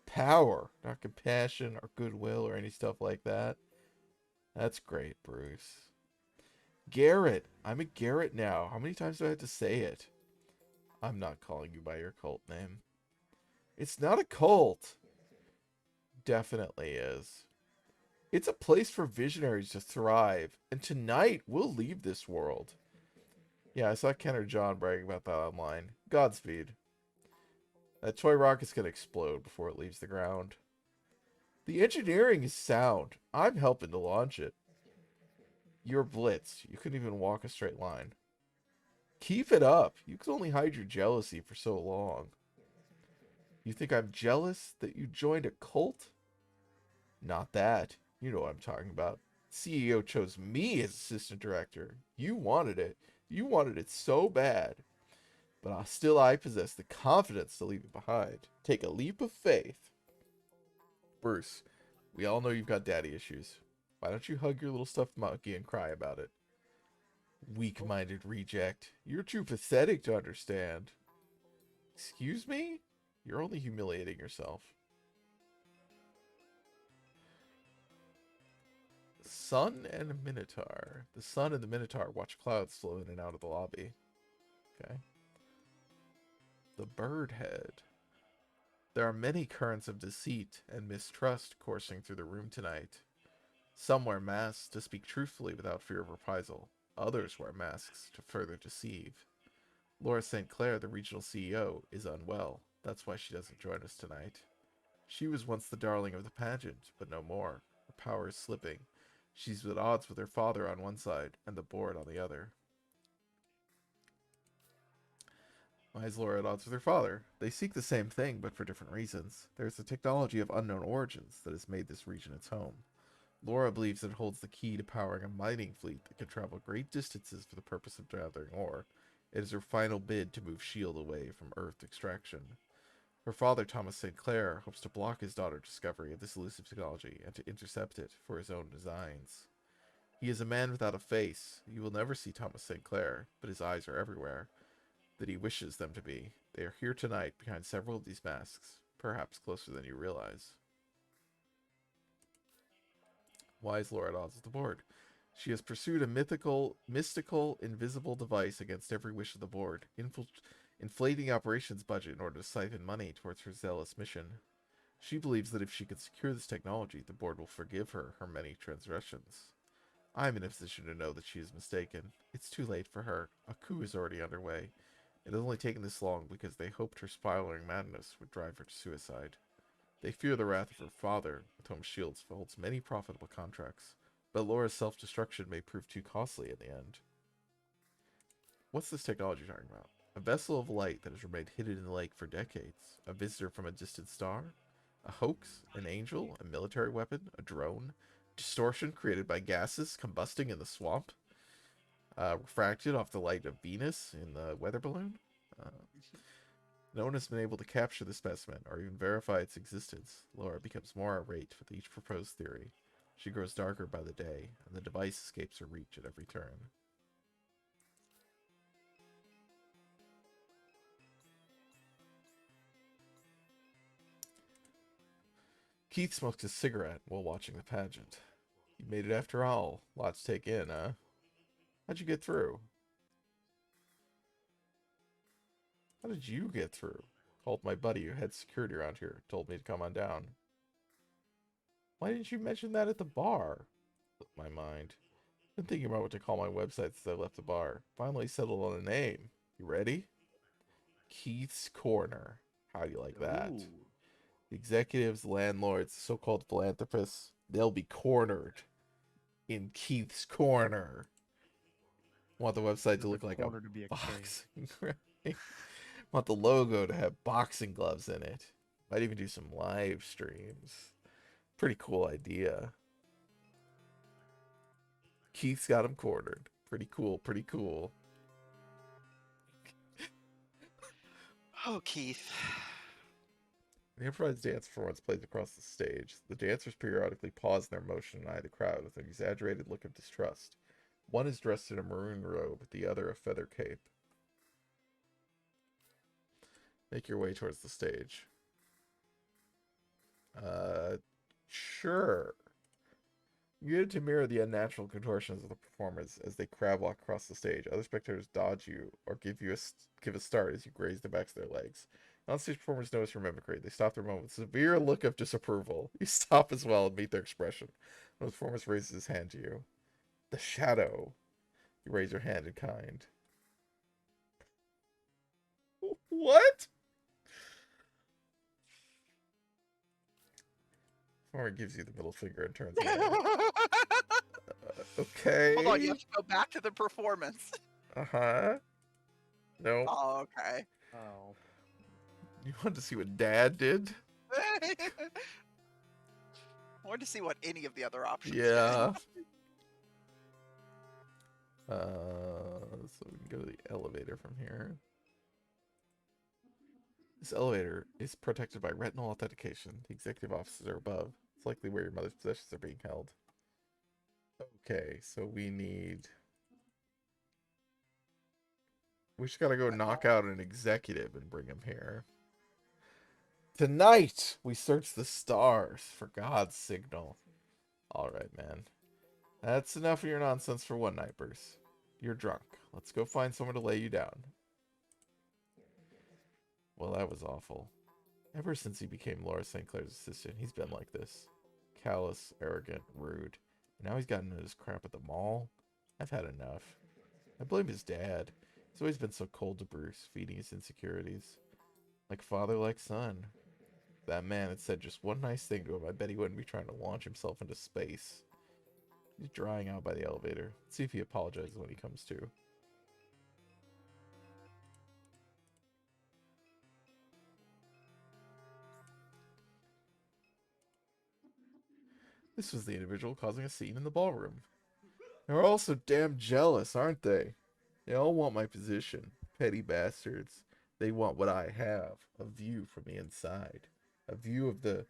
Power, not compassion or goodwill or any stuff like that. That's great, Bruce. Garrett. I'm a Garrett now. How many times do I have to say it? I'm not calling you by your cult name. It's not a cult. Definitely is. It's a place for visionaries to thrive. And tonight, we'll leave this world. Yeah, I saw Ken or John bragging about that online. Godspeed. That toy rocket's gonna explode before it leaves the ground. The engineering is sound. I'm helping to launch it. You're blitzed. You couldn't even walk a straight line. Keep it up. You can only hide your jealousy for so long. You think I'm jealous that you joined a cult? Not that. You know what I'm talking about. CEO chose me as assistant director. You wanted it. You wanted it so bad. But I possess the confidence to leave it behind. Take a leap of faith. Bruce, we all know you've got daddy issues. Why don't you hug your little stuffed monkey and cry about it? Weak-minded reject. You're too pathetic to understand. Excuse me? You're only humiliating yourself. Sun and a Minotaur. The sun and the Minotaur watch clouds flow in and out of the lobby. Okay. The bird head. There are many currents of deceit and mistrust coursing through the room tonight. Some wear masks to speak truthfully without fear of reprisal. Others wear masks to further deceive. Laura St. Clair, the regional CEO, is unwell. That's why she doesn't join us tonight. She was once the darling of the pageant, but no more. Her power is slipping. She's at odds with her father on one side and the board on the other. Why is Laura at odds with her father? They seek the same thing, but for different reasons. There is a technology of unknown origins that has made this region its home. Laura believes it holds the key to powering a mining fleet that can travel great distances for the purpose of gathering ore. It is her final bid to move S.H.I.E.L.D. away from Earth extraction. Her father, Thomas St. Clair, hopes to block his daughter's discovery of this elusive technology and to intercept it for his own designs. He is a man without a face. You will never see Thomas St. Clair, but his eyes are everywhere. That he wishes them to be. They are here tonight behind several of these masks, perhaps closer than you realize. Why is Laura at odds with the board? She has pursued a mystical, invisible device against every wish of the board, inflating the operations budget in order to siphon money towards her zealous mission. She believes that if she can secure this technology, the board will forgive her her many transgressions. I am in a position to know that she is mistaken. It's too late for her. A coup is already underway. It has only taken this long because they hoped her spiraling madness would drive her to suicide. They fear the wrath of her father, with whom Shields holds many profitable contracts, but Laura's self-destruction may prove too costly in the end. What's this technology you're talking about? A vessel of light that has remained hidden in the lake for decades. A visitor from a distant star? A hoax? An angel? A military weapon? A drone? Distortion created by gases combusting in the swamp? Refracted off the light of Venus in the weather balloon? No one has been able to capture the specimen or even verify its existence. Laura becomes more irate with each proposed theory. She grows darker by the day, and the device escapes her reach at every turn. Keith smokes a cigarette while watching the pageant. You made it after all. Lots to take in, huh? How'd you get through? How did you get through? Called my buddy who had security around here. Told me to come on down. Why didn't you mention that at the bar? Slipped my mind. Been thinking about what to call my website since I left the bar. Finally settled on a name. You ready? Keith's Corner. How do you like that? Ooh. The executives, landlords, so-called philanthropists, they'll be cornered in Keith's Corner. Want the website to look like a corner to be a boxing ring. Want the logo to have boxing gloves in it. Might even do some live streams. Pretty cool idea. Keith's got him cornered. Pretty cool, pretty cool. Oh, Keith. The improvised dance performance plays across the stage. The dancers periodically pause in their motion and eye the crowd with an exaggerated look of distrust. One is dressed in a maroon robe, the other a feather cape. Make your way towards the stage. Sure. You get it to mirror the unnatural contortions of the performers as they crab walk across the stage. Other spectators dodge you or give a start as you graze the backs of their legs. On-stage performers notice your mimicry. They stop their moment with a severe look of disapproval. You stop as well and meet their expression. One of the performers raises his hand to you. The shadow. You raise your hand in kind. What? Performer gives you the middle finger and turns away. Okay. Hold on, you have to go back to the performance. Uh-huh. No. Oh, okay. Oh. You want to see what Dad did? I wanted to see what any of the other options Yeah. So we can go to the elevator from here. This elevator is protected by retinal authentication. The executive offices are above. It's likely where your mother's possessions are being held. Okay, so we just gotta go knock out an executive and bring him here. Tonight, we search the stars for God's signal. Alright, man. That's enough of your nonsense for one night, Bruce. You're drunk. Let's go find somewhere to lay you down. Well, that was awful. Ever since he became Laura St. Clair's assistant, he's been like this. Callous, arrogant, rude. And now he's gotten into his crap at the mall. I've had enough. I blame his dad. He's always been so cold to Bruce, feeding his insecurities. Like father, like son. If that man had said just one nice thing to him, I bet he wouldn't be trying to launch himself into space. He's drying out by the elevator. Let's see if he apologizes when he comes to. This was the individual causing a scene in the ballroom. They're all so damn jealous, aren't they? They all want my position. Petty bastards. They want what I have. A view from the inside. A view of the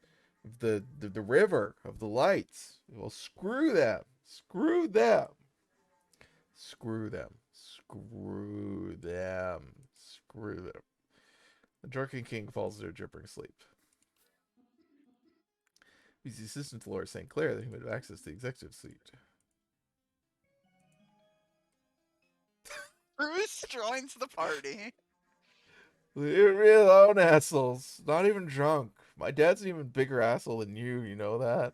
river, of the lights. Well, screw them. Screw them. Screw them. Screw them. Screw them. The drunken king falls into a gibbering sleep. He's the assistant to Laura St. Clair that he would have access to the executive suite. Bruce joins the party. Leave me alone, assholes. Not even drunk. My dad's an even bigger asshole than you know that?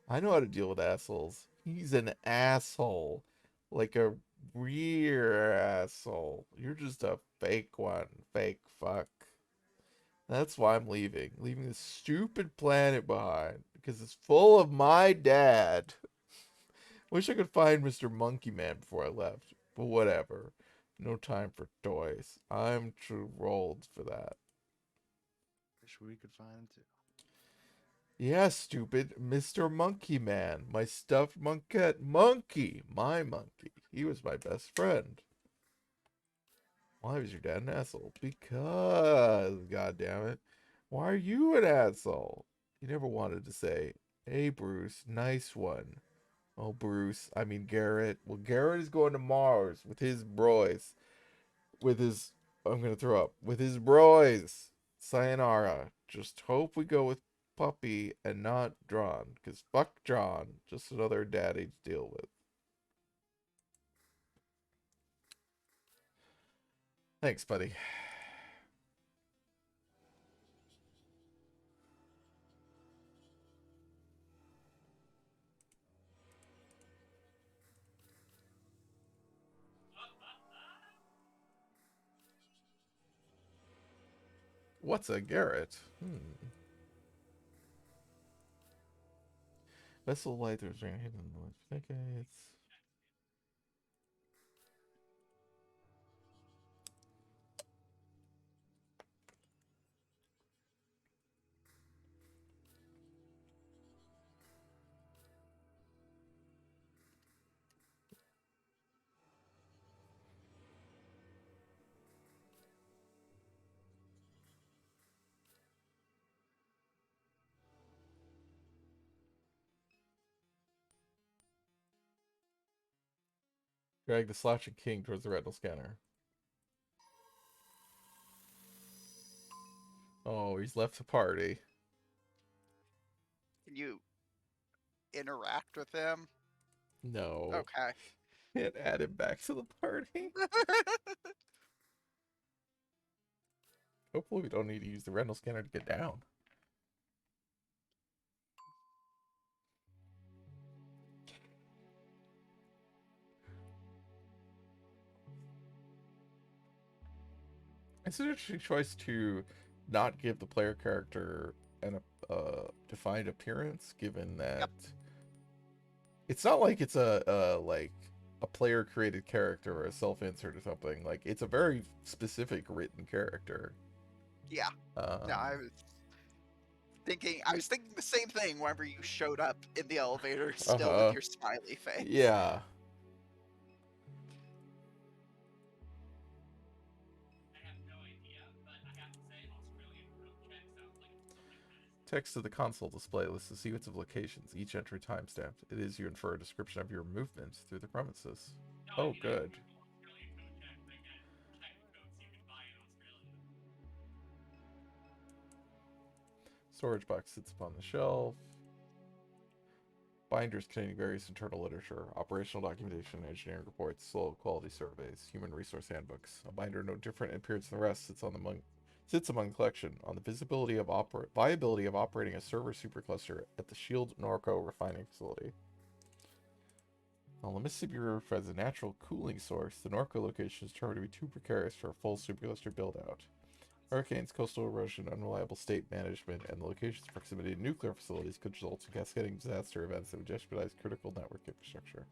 I know how to deal with assholes. He's an asshole. Like a real asshole. You're just a fake one. Fake fuck. That's why I'm leaving. Leaving this stupid planet behind. Because it's full of my dad. Wish I could find Mr. Monkey Man before I left. But whatever. No time for toys. I'm too old for that. Wish we could find him too. Yeah, stupid. Mr. Monkey Man. My stuffed monkette. Monkey. My monkey. He was my best friend. Why was your dad an asshole? Because, goddammit. Why are you an asshole? You never wanted to say, hey, Bruce, nice one. Oh, Bruce. I mean, Garrett. Well, Garrett is going to Mars with his bros. With his... I'm going to throw up. With his bros. Sayonara. Just hope we go with Puppy and not John. Because fuck John. Just another daddy to deal with. Thanks, buddy. What's a Garrett? Vessel light that was hidden in the woods for decades. Drag the slouching king towards the retinal scanner. Oh, he's left the party. Can you interact with him? No. Okay. Can't add him back to the party. Hopefully we don't need to use the retinal scanner to get down. It's an interesting choice to not give the player character an defined appearance, given that Yep. it's not like it's a player created character or a self insert or something. Like it's a very specific written character. Yeah. No, I was thinking the same thing whenever you showed up in the elevator still with your smiley face. Yeah. Text to the console display lists a sequence of locations, each entry timestamped. It is you infer a description of your movement through the premises. Oh, good. Storage box sits upon the shelf. Binders containing various internal literature, operational documentation, engineering reports, low quality surveys, human resource handbooks. A binder no different in appearance than the rest sits among collection on the viability of operating a server supercluster at the Shield Norco refining facility. While the Mississippi River provides a natural cooling source, the Norco location is determined to be too precarious for a full supercluster build-out. Hurricanes, coastal erosion, unreliable state management, and the location's proximity to nuclear facilities could result in cascading disaster events that would jeopardize critical network infrastructure.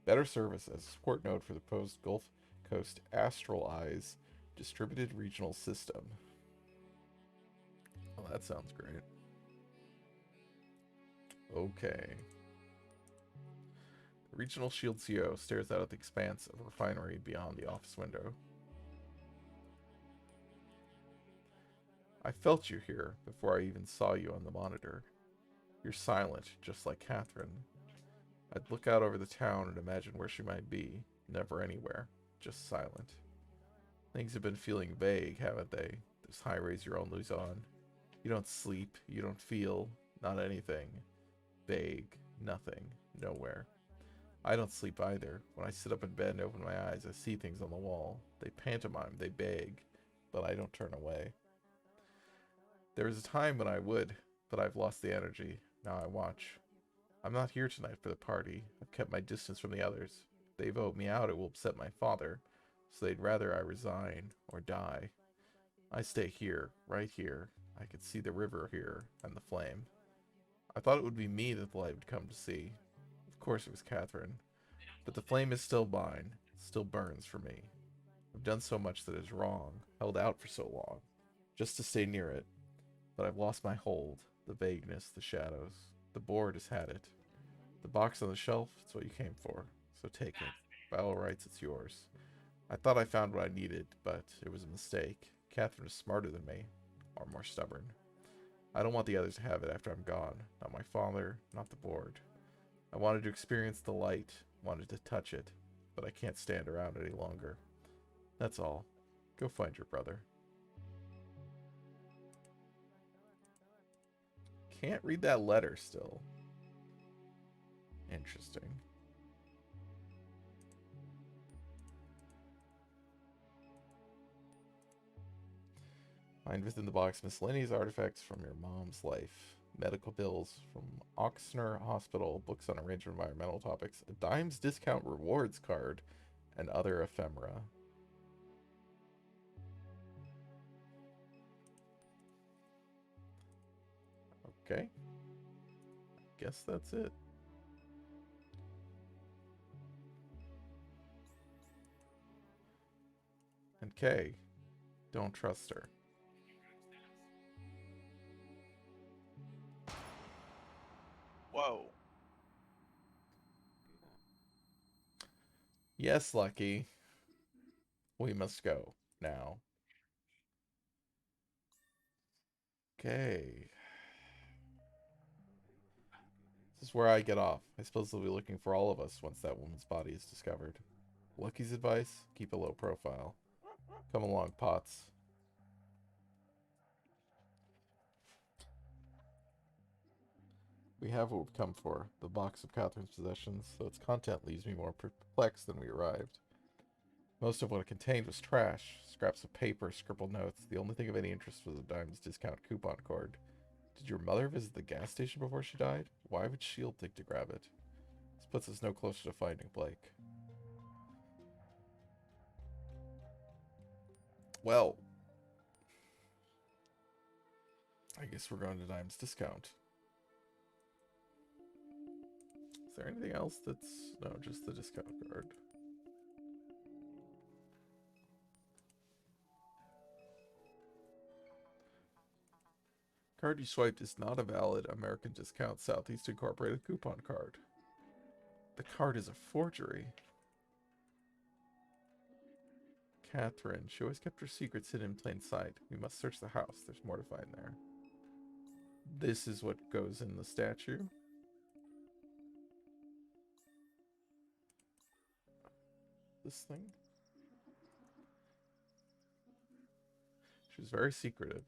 Better service as a support node for the proposed Gulf Coast Astral Eyes distributed regional system. Oh, that sounds great. Okay. The regional shield CO stares out at the expanse of a refinery beyond the office window. I felt you here before I even saw you on the monitor. You're silent, just like Catherine. I'd look out over the town and imagine where she might be. Never anywhere. Just silent. Things have been feeling vague, haven't they? Those highways you're always on. You don't sleep, you don't feel, not anything. Vague, nothing, nowhere. I don't sleep either. When I sit up in bed and open my eyes, I see things on the wall. They pantomime, they beg, but I don't turn away. There was a time when I would, but I've lost the energy. Now I watch. I'm not here tonight for the party. I've kept my distance from the others. If they vote me out, it will upset my father, so they'd rather I resign or die. I stay here, right here. I could see the river here, and the flame. I thought it would be me that the light would come to see. Of course it was Catherine. But the flame is still mine. It still burns for me. I've done so much that is wrong, held out for so long, just to stay near it. But I've lost my hold, the vagueness, the shadows. The board has had it. The box on the shelf, it's what you came for. So take it. By all rights, it's yours. I thought I found what I needed, but it was a mistake. Catherine is smarter than me, or more stubborn. I don't want the others to have it after I'm gone. Not my father, not the board. I wanted to experience the light, wanted to touch it, but I can't stand around any longer. That's all. Go find your brother. Can't read that letter still. Interesting. Find within the box miscellaneous artifacts from your mom's life. Medical bills from Oxner Hospital, books on a range of environmental topics, a Dimes discount rewards card, and other ephemera. Okay. Guess that's it. And Kay, don't trust her. Whoa. Yes, Lucky. We must go now. Okay. This is where I get off. I suppose they'll be looking for all of us once that woman's body is discovered. Lucky's advice? Keep a low profile. Come along, Potts. We have what we've come for, the box of Catherine's possessions, though its content leaves me more perplexed than we arrived. Most of what it contained was trash. Scraps of paper, scribbled notes. The only thing of any interest was a Dimes discount coupon card. Did your mother visit the gas station before she died? Why would S.H.I.E.L.D. think to grab it? This puts us no closer to finding Blake. Well, I guess we're going to Dimes discount. Is there anything else that's... No, just the discount card. Card you swiped is not a valid American Discount Southeast Incorporated coupon card. The card is a forgery. Catherine, she always kept her secrets hidden in plain sight. We must search the house. There's more to find there. This is what goes in the statue. This thing. She was very secretive.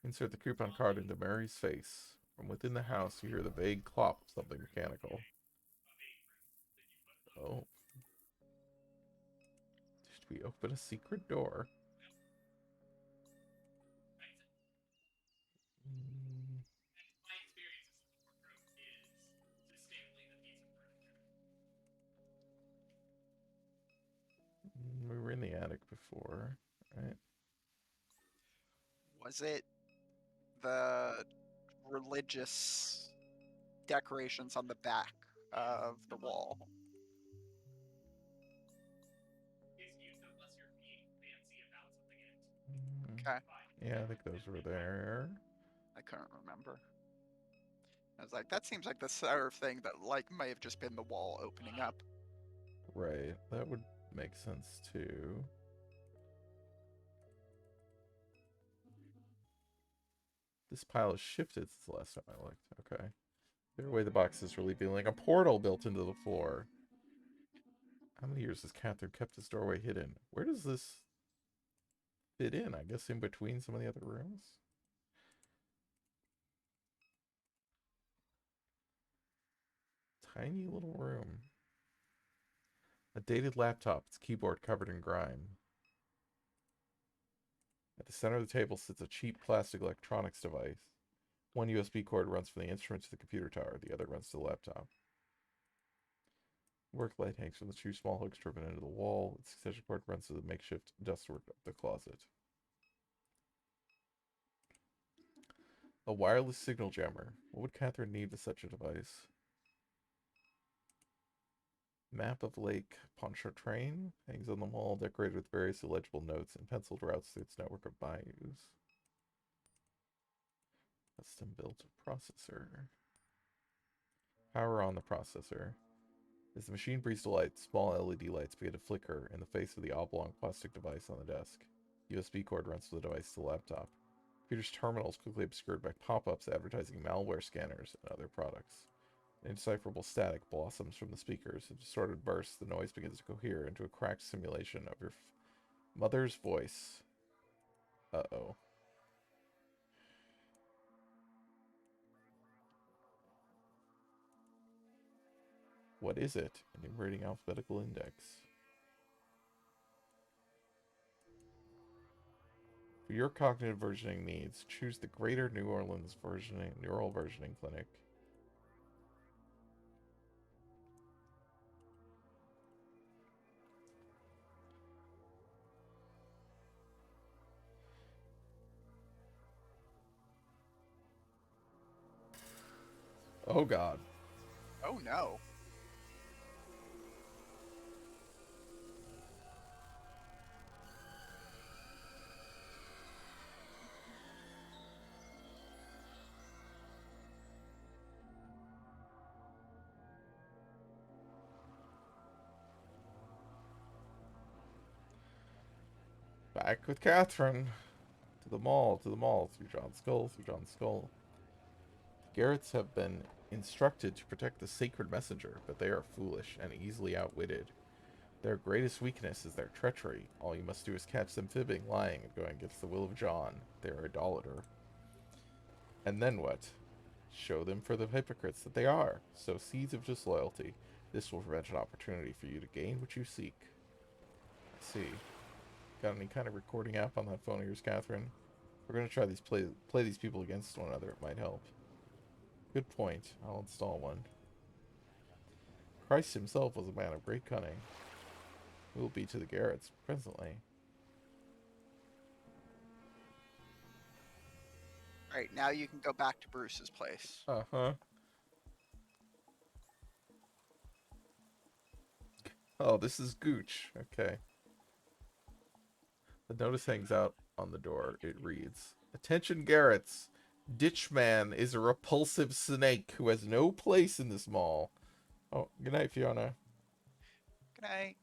Insert the coupon card into Mary's face. From within the house, you hear the vague clop of something mechanical. Oh. Did we open a secret door? We were in the attic before, right? Was it the religious decorations on the back of the wall? Okay. Yeah, I think those were there. I couldn't remember. I was like, that seems like the sort of thing that like may have just been the wall opening up. Right, that would make sense too. This pile has shifted since the last time I looked. Okay. Clear away the boxes, relieving like a portal built into the floor. How many years has Catherine kept this doorway hidden? Where does this fit in? I guess in between some of the other rooms? Tiny little room. A dated laptop, its keyboard covered in grime. At the center of the table sits a cheap plastic electronics device. One USB cord runs from the instrument to the computer tower, the other runs to the laptop. Work light hangs from the two small hooks driven into the wall. Its extension cord runs to the makeshift ductwork of the closet. A wireless signal jammer. What would Catherine need with such a device? Map of Lake Pontchartrain hangs on the wall, decorated with various illegible notes and penciled routes through its network of bayous. Custom-built processor. Power on the processor. As the machine breathes to light, small LED lights begin to flicker in the face of the oblong plastic device on the desk. USB cord runs to the device to the laptop. Computer's terminal is quickly obscured by pop-ups advertising malware scanners and other products. Indecipherable static blossoms from the speakers. In distorted bursts, the noise begins to cohere into a cracked simulation of your mother's voice. Uh-oh. What is it? Enumerating alphabetical index. For your cognitive versioning needs, choose the Greater New Orleans Neural Versioning Clinic. Oh god. Oh no. Back with Catherine. To the mall, to the mall. Through John's skull, through John's skull. The Garretts have been instructed to protect the sacred messenger, but they are foolish and easily outwitted. Their greatest weakness is their treachery. All you must do is catch them fibbing, lying, and going against the will of John. They are idolater. And then what? Show them for the hypocrites that they are. Sow seeds of disloyalty. This will prevent an opportunity for you to gain what you seek. Let's see. Got any kind of recording app on that phone of yours, Catherine? We're gonna try these play these people against one another. It might help. Good point. I'll install one. Christ himself was a man of great cunning. We will be to the Garretts presently. Alright, now you can go back to Bruce's place. Uh-huh. Oh, this is Gooch. Okay. The notice hangs out on the door. It reads, "Attention Garretts. Ditchman is a repulsive snake who has no place in this mall." Oh, good night, Fiona. Good night.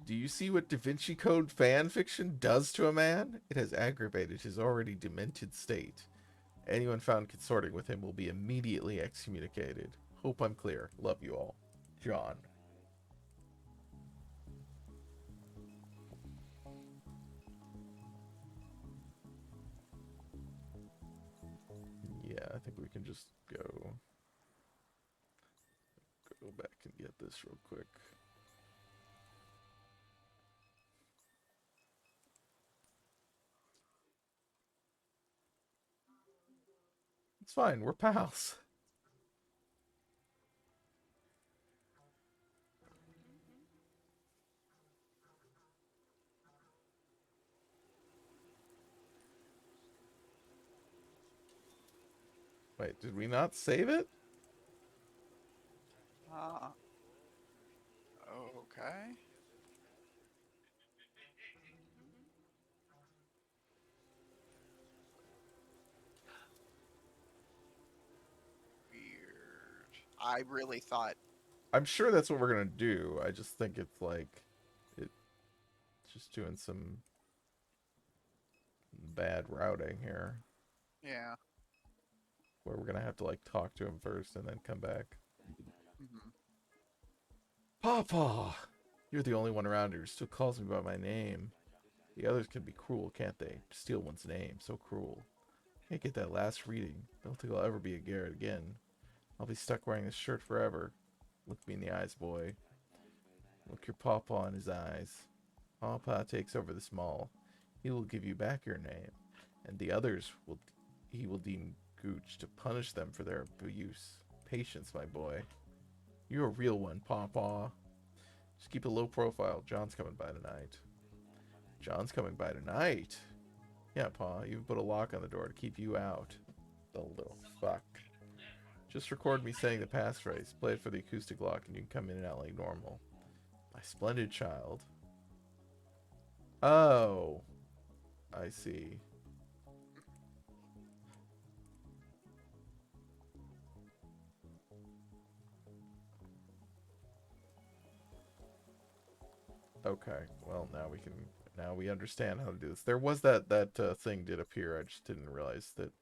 Do you see what Da Vinci Code fan fiction does to a man? It has aggravated his already demented state. Anyone found consorting with him will be immediately excommunicated. Hope I'm clear. Love you all. John. Yeah, I think we can just go back and get this real quick. It's fine. We're pals. Wait, did we not save it? Okay. I really thought. I'm sure that's what we're gonna do. I just think it's like it's just doing some bad routing here, Yeah. where we're gonna have to like talk to him first and then come back. Hmm. Papa, you're the only one around here who still calls me by my name. The others can be cruel, can't they? To steal one's name, so cruel. Can't get that last reading. Don't think I'll ever be a Garrett again. I'll be stuck wearing this shirt forever. Look me in the eyes, boy. Look your pawpaw in his eyes. Pawpaw takes over this mall. He will give you back your name, and the others will he will deem Gooch to punish them for their abuse. Patience, my boy. You're a real one, Pawpaw. Just keep a low profile. John's coming by tonight. John's coming by tonight. Yeah, Pa, even put a lock on the door to keep you out. The little fuck. Just record me saying the passphrase. Play it for the acoustic lock and you can come in and out like normal. My splendid child. Oh. I see. Okay. Well, now we understand how to do this. There was that thing did appear. I just didn't realize that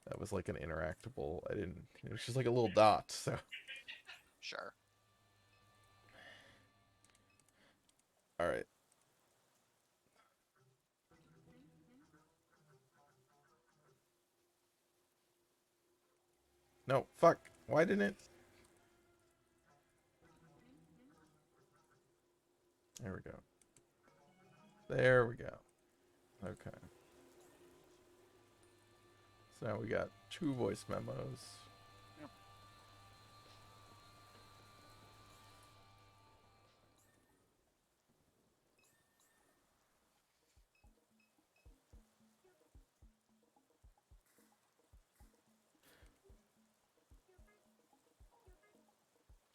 that was like an interactable. I didn't. It was just like a little dot. So. Sure. All right. No, fuck. Why didn't it? There we go. There we go. Okay. So now we got 2 voice memos. Yep.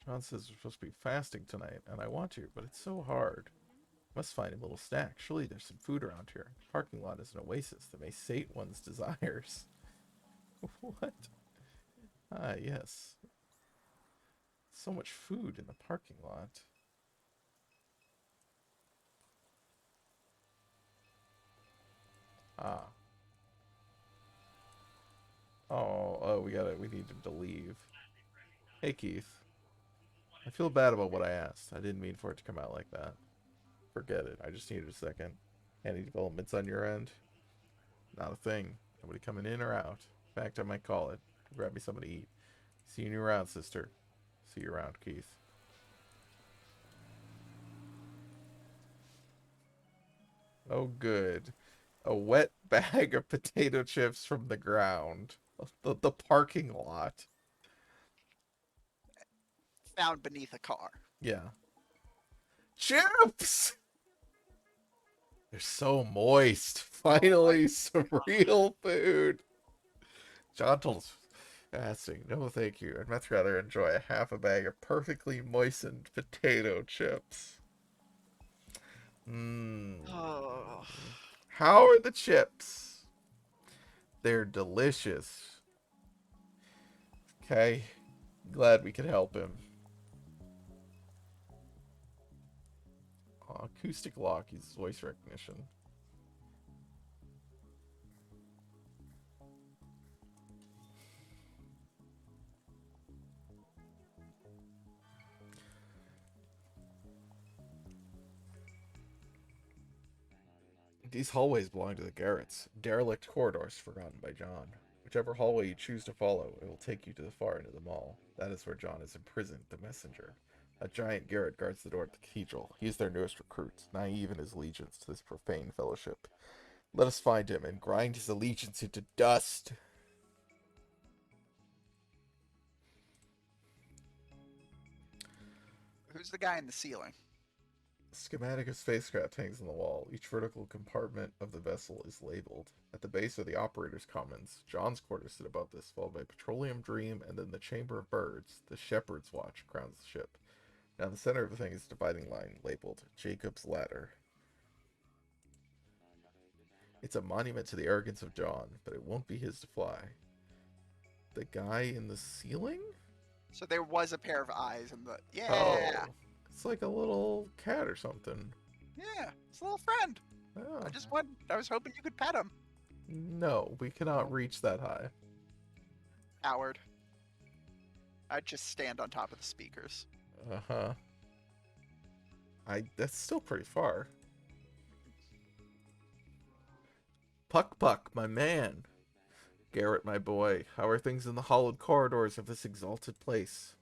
John says we're supposed to be fasting tonight, and I want to, but it's so hard. Must find a little snack. Surely there's some food around here. The parking lot is an oasis that may sate one's desires. What? Ah, yes. So much food in the parking lot. Ah. Oh, we need him to leave. Hey, Keith. I feel bad about what I asked. I didn't mean for it to come out like that. Forget it. I just needed a second. Any developments on your end? Not a thing. Nobody coming in or out. In fact, I might call it. Grab me something to eat. See you around, sister. See you around, Keith. Oh, good. A wet bag of potato chips from the ground. The parking lot. Found beneath a car. Yeah. Chips! They're so moist. Finally, some real food. John told us fasting. No, thank you. I'd much rather enjoy a half a bag of perfectly moistened potato chips. Mmm. Oh. How are the chips? They're delicious. Okay. Glad we could help him. Acoustic lock uses voice recognition. These hallways belong to the Garretts. Derelict corridors forgotten by John. Whichever hallway you choose to follow, it will take you to the far end of the mall. That is where John is imprisoned, the messenger. A giant Garrett guards the door at the cathedral. He is their newest recruit, naive in his allegiance to this profane fellowship. Let us find him and grind his allegiance into dust. Who's the guy in the ceiling? A schematic of spacecraft hangs on the wall. Each vertical compartment of the vessel is labeled. At the base are the operator's commons. John's quarters sit above this, followed by Petroleum Dream, and then the Chamber of Birds. The Shepherd's Watch crowns the ship. Now, in the center of the thing is a dividing line labeled Jacob's Ladder. It's a monument to the arrogance of John, but it won't be his to fly. The guy in the ceiling? So there was a pair of eyes in the. Yeah, Oh, it's like a little cat or something. yeah. It's a little friend. Oh, I was hoping you could pet him, no, we cannot reach that high. Howard. I'd just stand on top of the speakers. Uh-huh. That's still pretty far. Puck Puck, my man. Garrett, my boy, how are things in the hollowed corridors of this exalted place?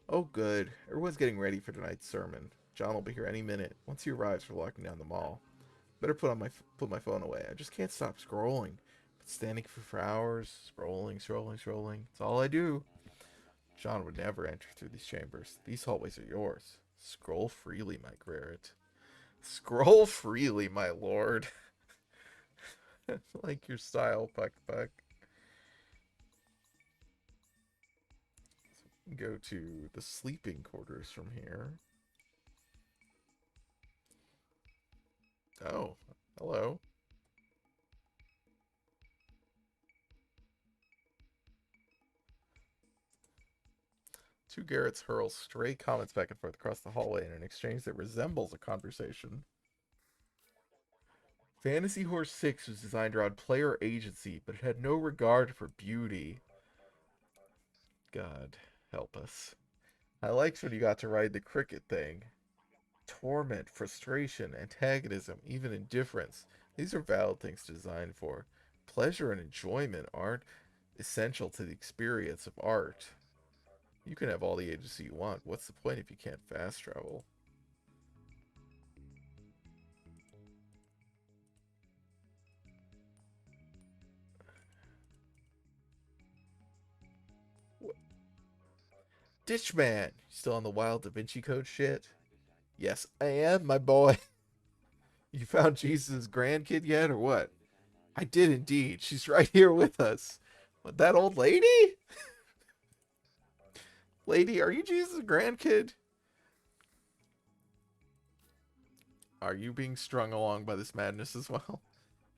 Oh, good. Everyone's getting ready for tonight's sermon. John will be here any minute. Once he arrives, we're locking down the mall. Better put my phone away. I just can't stop scrolling. Been standing for hours, scrolling. It's all I do. John would never enter through these chambers. These hallways are yours. Scroll freely, my Garrett. Scroll freely, my lord. Like your style, Puck Puck. Go to the sleeping quarters from here. Oh, hello. Two Garretts hurl stray comments back and forth across the hallway in an exchange that resembles a conversation. Fantasy Horse 6 was designed around player agency, but it had no regard for beauty. God, help us. I liked when you got to ride the cricket thing. Torment, frustration, antagonism, even indifference. These are valid things to design for. Pleasure and enjoyment aren't essential to the experience of art. You can have all the agency you want. What's the point if you can't fast travel? What? Ditchman! Still on the wild Da Vinci Code shit? Yes, I am, my boy. You found Jesus' grandkid yet, or what? I did indeed. She's right here with us. What, that old lady? Lady, are you Jesus' grandkid? Are you being strung along by this madness as well?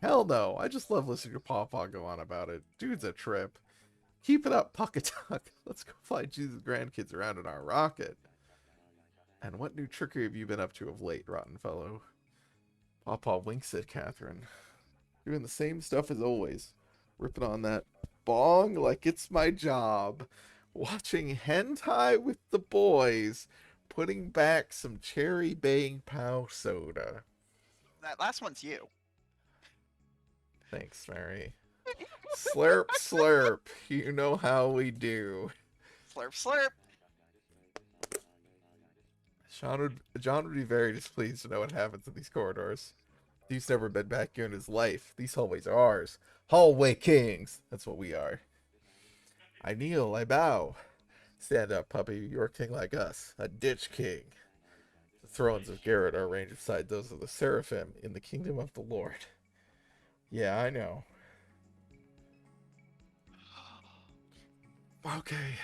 Hell no. I just love listening to Pawpaw go on about it. Dude's a trip. Keep it up, Puckatuck. Let's go find Jesus' grandkids around in our rocket. And what new trickery have you been up to of late, rotten fellow? Pawpaw winks at Catherine. Doing the same stuff as always. Ripping on that bong like it's my job. Watching hentai with the boys. Putting back some cherry bang pow soda. That last one's you. Thanks, Mary. Slurp, slurp. You know how we do. Slurp, slurp. John would be very displeased to know what happens in these corridors. He's never been back here in his life. These hallways are ours. Hallway kings. That's what we are. I kneel, I bow. Stand up, puppy. You're a king like us. A ditch king. The thrones of Garrett are arranged beside those of the seraphim in the kingdom of the Lord. Yeah, I know. Okay.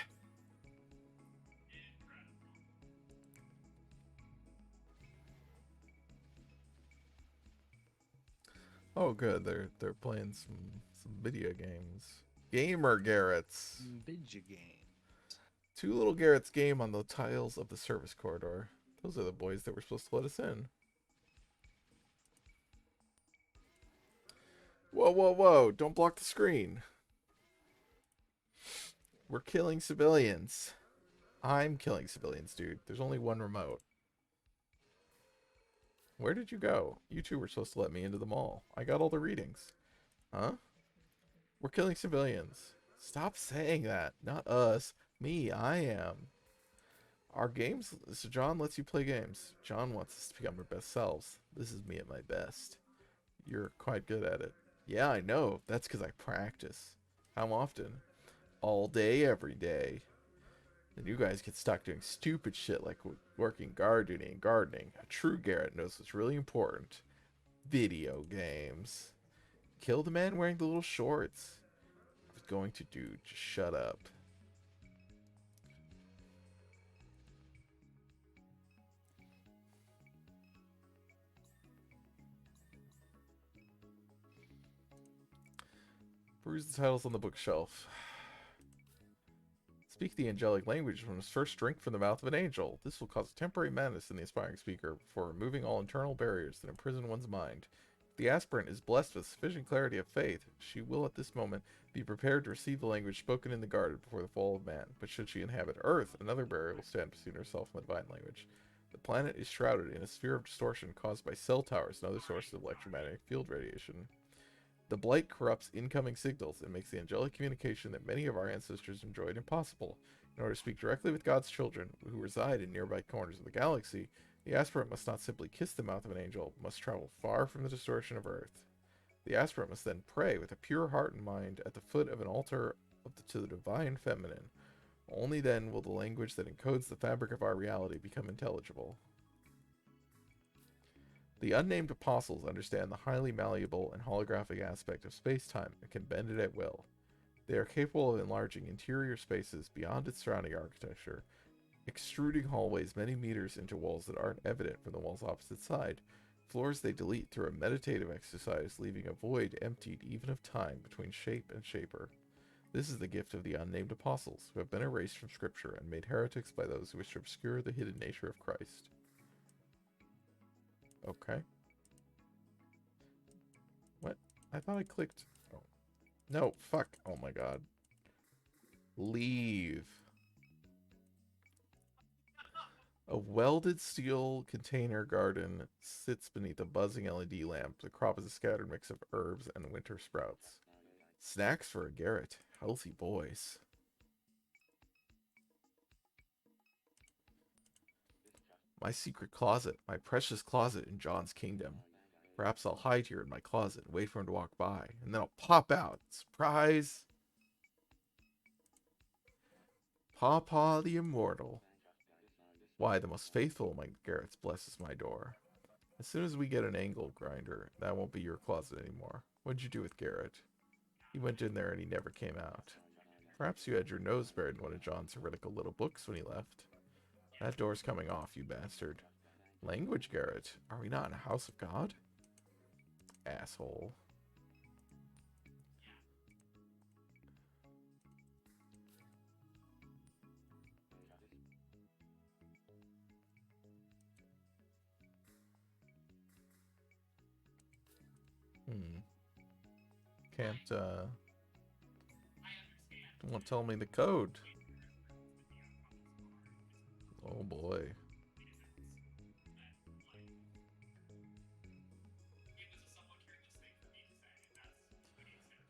Oh, good. They're playing some video games. Gamer Garretts. Video game. Two little Garretts game on the tiles of the service corridor. Those are the boys that were supposed to let us in. Whoa, whoa, whoa. Don't block the screen. We're killing civilians. I'm killing civilians, dude. There's only one remote. Where did you go? You two were supposed to let me into the mall. I got all the readings. Huh? We're killing civilians. Stop saying that. Not us. Me. I am. Our games... So John lets you play games. John wants us to become our best selves. This is me at my best. You're quite good at it. Yeah, I know. That's because I practice. How often? All day, every day. And you guys get stuck doing stupid shit like working guard duty and gardening. A true Garrett knows what's really important. Video games. Kill the man wearing the little shorts. I was going to do. Just shut up. Peruse the titles on the bookshelf. Speak the angelic language and must first drink from the mouth of an angel. This will cause a temporary madness in the aspiring speaker before removing all internal barriers that imprison one's mind. If the aspirant is blessed with sufficient clarity of faith, she will at this moment be prepared to receive the language spoken in the garden before the fall of man. But should she inhabit Earth, another barrier will stand between herself and the divine language. The planet is shrouded in a sphere of distortion caused by cell towers and other sources of electromagnetic field radiation. The blight corrupts incoming signals and makes the angelic communication that many of our ancestors enjoyed impossible. In order to speak directly with God's children, who reside in nearby corners of the galaxy, the aspirant must not simply kiss the mouth of an angel, but must travel far from the distortion of Earth. The aspirant must then pray with a pure heart and mind at the foot of an altar to the divine feminine. Only then will the language that encodes the fabric of our reality become intelligible. The unnamed apostles understand the highly malleable and holographic aspect of space-time and can bend it at will. They are capable of enlarging interior spaces beyond its surrounding architecture, extruding hallways many meters into walls that aren't evident from the wall's opposite side, floors they delete through a meditative exercise, leaving a void emptied even of time between shape and shaper. This is the gift of the unnamed apostles, who have been erased from Scripture and made heretics by those who wish to obscure the hidden nature of Christ. Okay. What? I thought I clicked... Oh. No, fuck. Oh my god. Leave. A welded steel container garden sits beneath a buzzing LED lamp. The crop is a scattered mix of herbs and winter sprouts. Snacks for a Garrett. Healthy boys. My secret closet. My precious closet in John's kingdom. Perhaps I'll hide here in my closet and wait for him to walk by. And then I'll pop out. Surprise! Pawpaw the Immortal. Why, the most faithful of my Garretts blesses my door. As soon as we get an angle grinder, that won't be your closet anymore. What'd you do with Garrett? He went in there and he never came out. Perhaps you had your nose buried in one of John's heretical little books when he left. That door's coming off, you bastard. Language, Garrett. Are we not in a house of God? Asshole. Can't, won't tell me the code. Oh boy.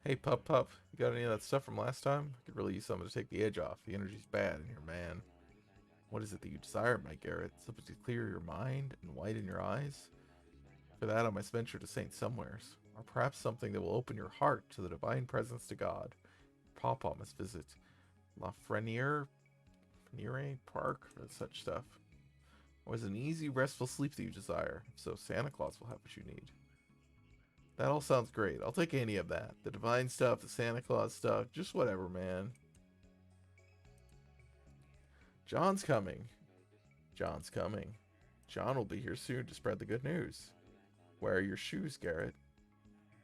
Hey, Pup Pup, you got any of that stuff from last time? I could really use something to take the edge off. The energy's bad in here, man. What is it that you desire, my Garrett? Something to clear your mind and widen your eyes? For that I must venture to St. Somewheres, or perhaps something that will open your heart to the divine presence to God. Pawpaw must visit La Freniere Park for such stuff. Or is it an easy, restful sleep that you desire? If so, Santa Claus will have what you need. That all sounds great. I'll take any of that. The divine stuff, the Santa Claus stuff, just whatever, man. John's coming. John's coming. John will be here soon to spread the good news. Wear your shoes, Garrett.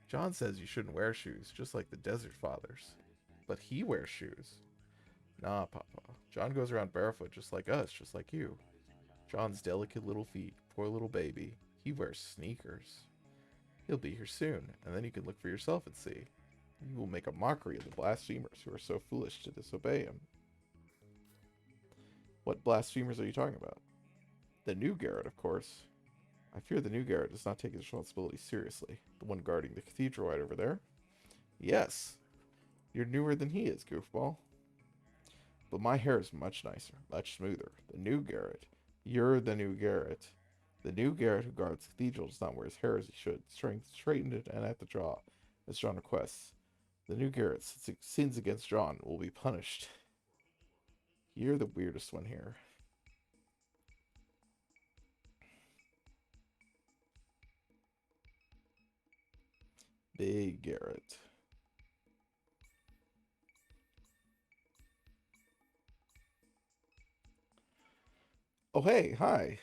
John says you shouldn't wear shoes, just like the Desert Fathers. But he wears shoes. Nah, Papa. John goes around barefoot just like us, just like you. John's delicate little feet, poor little baby. He wears sneakers. He'll be here soon, and then you can look for yourself and see. You will make a mockery of the blasphemers who are so foolish to disobey him. What blasphemers are you talking about? The new Garrett, of course. I fear the new Garrett does not take his responsibility seriously. The one guarding the cathedral right over there? Yes. You're newer than he is, goofball. But my hair is much nicer, much smoother. The new Garrett. You're the new Garrett. The new Garrett who guards the cathedral does not wear his hair as he should, straightened and at the jaw, as John requests. The new Garrett sins against John and will be punished. You're the weirdest one here. Big Garrett. Oh, hey, hi.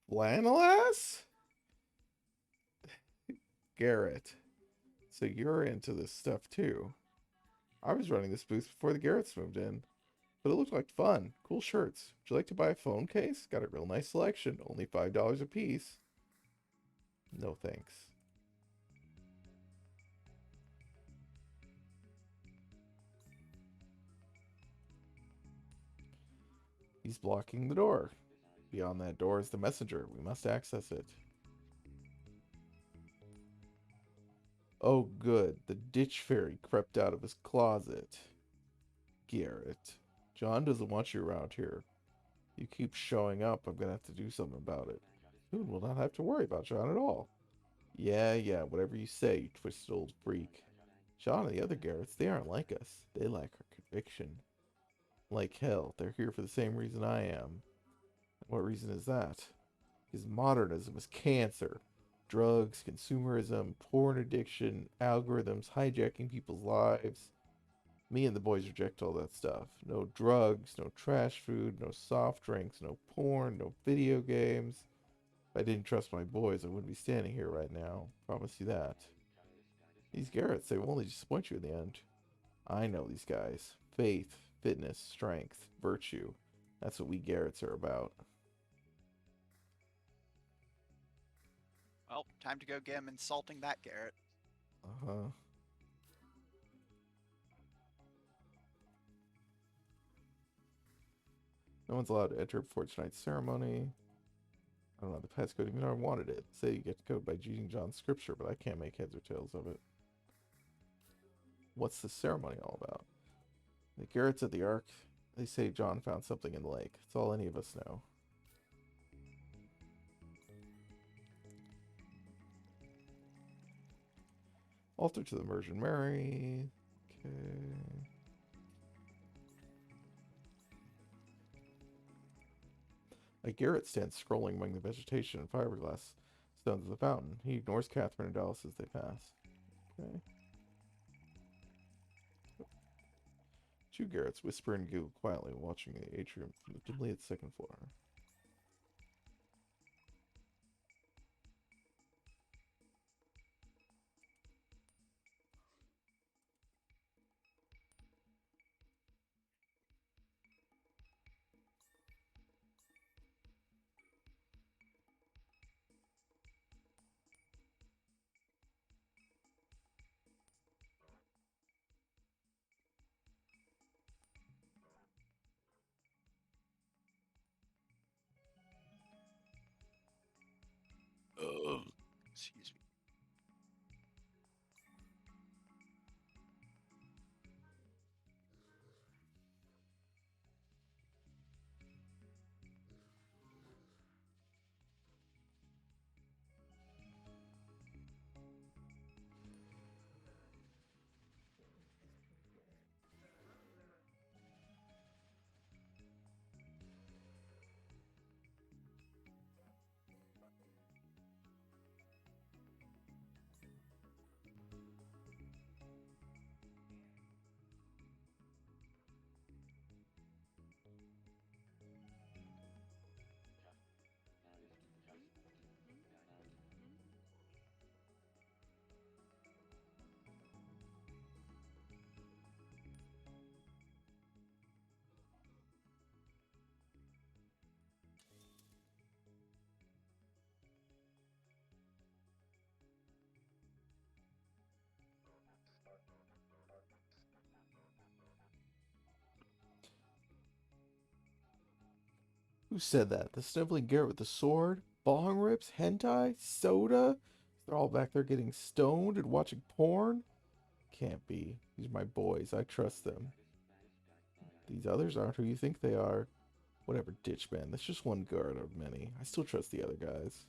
Flanalas? Garrett. So you're into this stuff too. I was running this booth before the Garretts moved in. but it looked like fun. Cool shirts. Would you like to buy a phone case? Got a real nice selection. Only $5 a piece. No thanks. He's blocking the door. Beyond that door is the messenger. We must access it. Oh, good. The ditch fairy crept out of his closet. Garrett. John doesn't want you around here. You keep showing up, I'm gonna have to do something about it. Soon we'll not have to worry about John at all. Yeah, whatever you say, you twisted old freak. John and the other Garretts, they aren't like us. They lack our conviction. Like hell, they're here for the same reason I am. What reason is that? Because modernism is cancer. Drugs, consumerism, porn addiction, algorithms hijacking people's lives. Me and the boys reject all that stuff. No drugs, no trash food, no soft drinks, no porn, no video games. If I didn't trust my boys, I wouldn't be standing here right now. Promise you that. These Garretts, they will only disappoint you in the end. I know these guys. Faith, fitness, strength, virtue. That's what we Garretts are about. Well, time to go get him insulting that Garrett. Uh-huh. No one's allowed to enter before tonight's ceremony. I don't know the passcode even though I wanted it. Say you get the code by using John's scripture, but I can't make heads or tails of it. What's the ceremony all about? The Garretts at the Ark, they say John found something in the lake. It's all any of us know. Altar to the Virgin Mary. Okay. A Garrett stands scrolling among the vegetation and fiberglass stones of the fountain. He ignores Catherine and Dallas as they pass. Okay. Two Garretts whisper and giggle quietly, watching the atrium from the dimly lit second floor. Excuse me. Who said that? The sniveling Garrett with the sword? Bong rips? Hentai? Soda? They're all back there getting stoned and watching porn? Can't be. These are my boys. I trust them. These others aren't who you think they are. Whatever, ditch man. That's just one guard out of many. I still trust the other guys.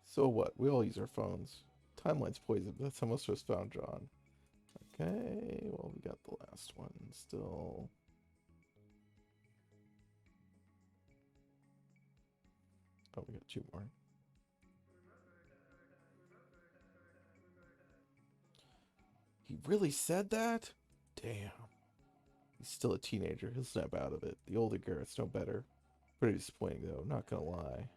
So what? We all use our phones. Timeline's poisoned, but that's how most of us found John. Okay, well, we got the last one still. Oh, we got two more. He really said that? Damn. He's still a teenager. He'll snap out of it. The older Garrett's no better. Pretty disappointing, though. Not gonna lie.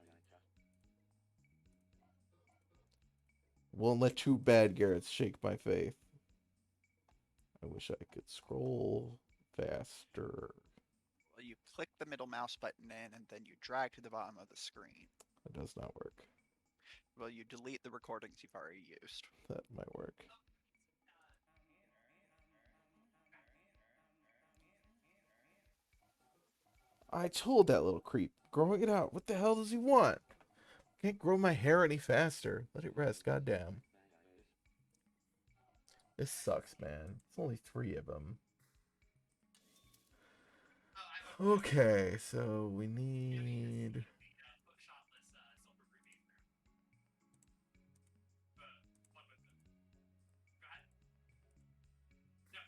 Won't let two bad Garretts shake my faith. I wish I could scroll faster. Well, you click the middle mouse button in, and then you drag to the bottom of the screen. It does not work. Well, you delete the recordings you've already used. That might work. I told that little creep, growing it out. What the hell does he want? Can't grow my hair any faster. Let it rest, goddamn. This sucks, man. It's only 3 of them. Okay, so we need...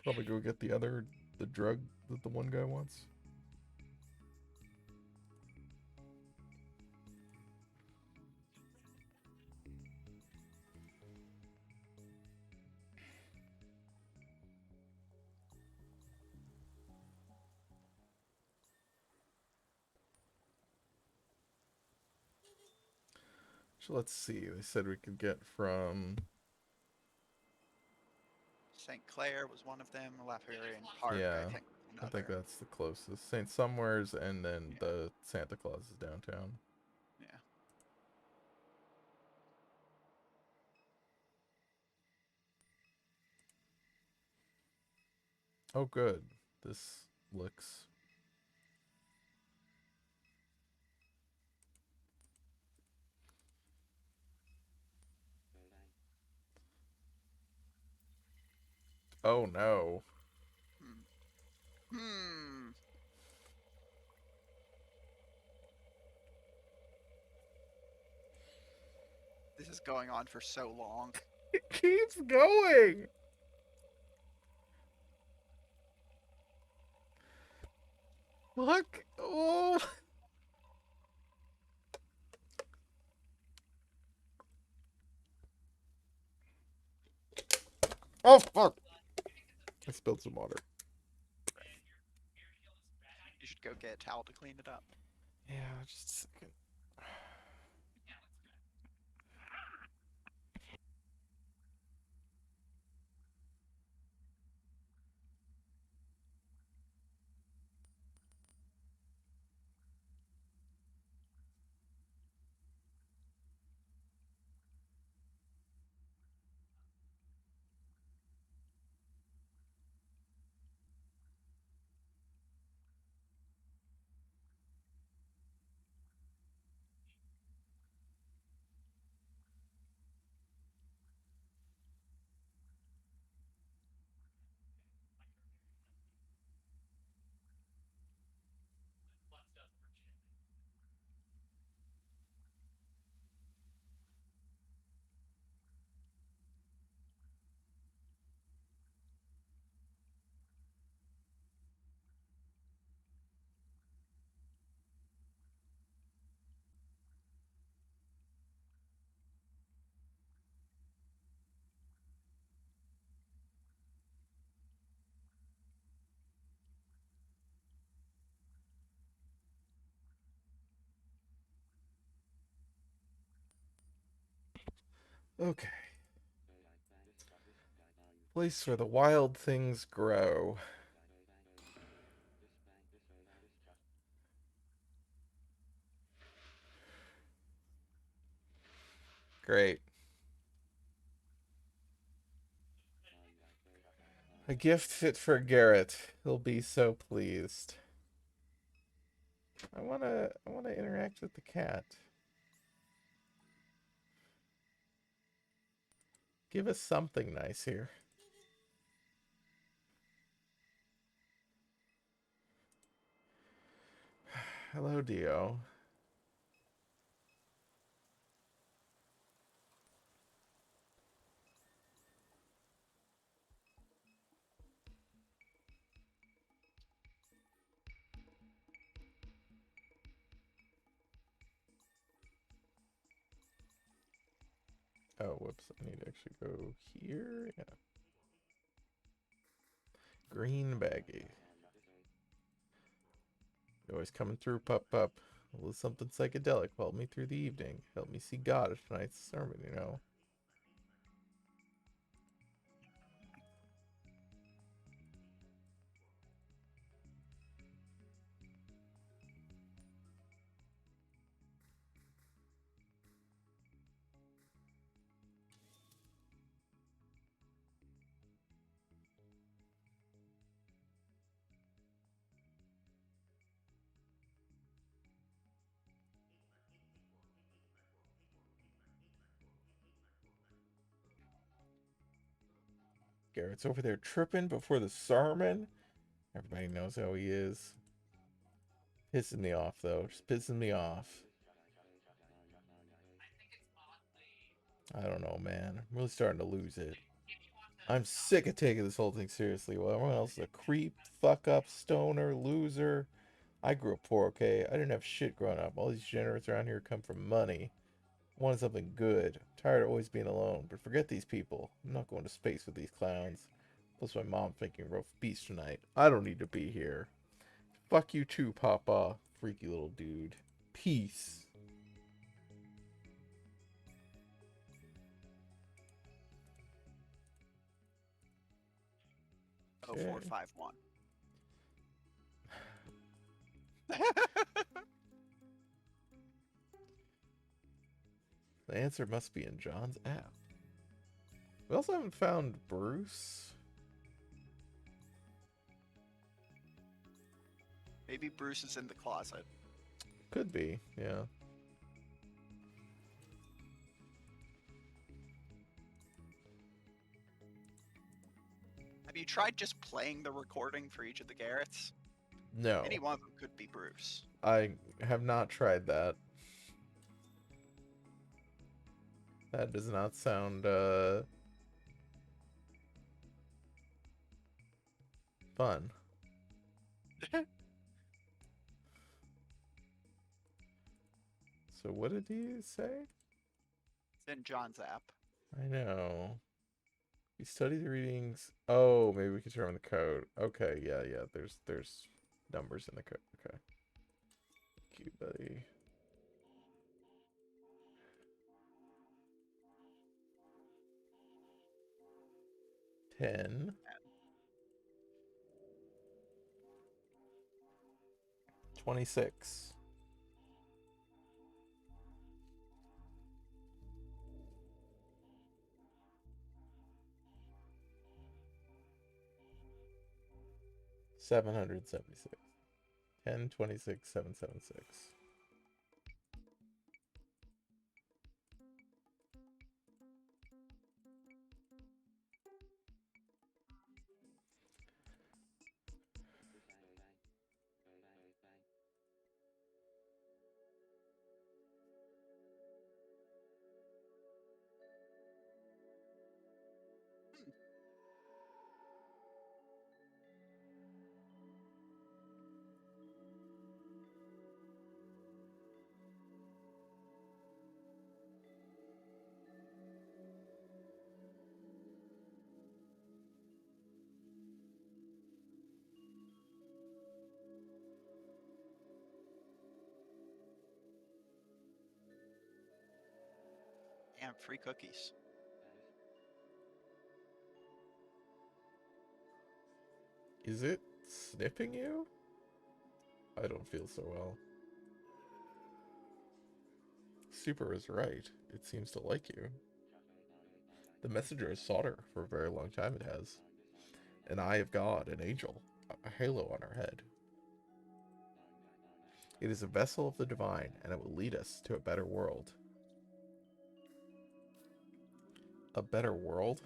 Probably go get the drug that the one guy wants. So let's see. They said we could get from... St. Clair was one of them. Lafayette Park, Yeah, I think, was I think another. that's the closest. St. Somewheres and then the Santa Claus is downtown. Yeah. Oh, good. This looks... Oh, no. Hmm. This is going on for so long. It keeps going! Fuck! Oh! Oh, fuck! I spilled some water. You should go get a towel to clean it up. Yeah, just a second. Okay. Place where the wild things grow. Great. A gift fit for Garrett. He'll be so pleased. I wanna interact with the cat. Give us something nice here. Hello, Dio. Oh, whoops. I need to actually go here. Yeah. Green baggie. Always coming through, pup. A little something psychedelic. Help me through the evening. Help me see God at tonight's sermon, you know. Garrett's over there tripping before the sermon. Everybody knows how he is. Pissing me off, though. Just pissing me off. I don't know, man. I'm really starting to lose it. I'm sick of taking this whole thing seriously. Well, everyone else is a creep, fuck up, stoner, loser. I grew up poor, okay? I didn't have shit growing up. All these degenerates around here come from money. I wanted something good. I'm tired of always being alone. But forget these people. I'm not going to space with these clowns. Plus my mom's making roast beef tonight. I don't need to be here. Fuck you too, Papa. Freaky little dude. Peace. Okay. 0451. The answer must be in John's app. We also haven't found Bruce. Maybe Bruce is in the closet. Could be, yeah. Have you tried just playing the recording for each of the Garretts? No. Any one of them could be Bruce. I have not tried that. That does not sound, fun. So what did he say? It's in John's app. I know. We study the readings. Oh, maybe we can turn on the code. Okay, yeah. There's numbers in the code. Okay. Cute, buddy. $10. 26. $776. 10, 26, 776. And free cookies. Is it sniffing you? I don't feel so well. Super is right. It seems to like you. The messenger has sought her for a very long time, it has. An eye of God, an angel, a halo on her head. It is a vessel of the divine, and it will lead us to a better world. A better world?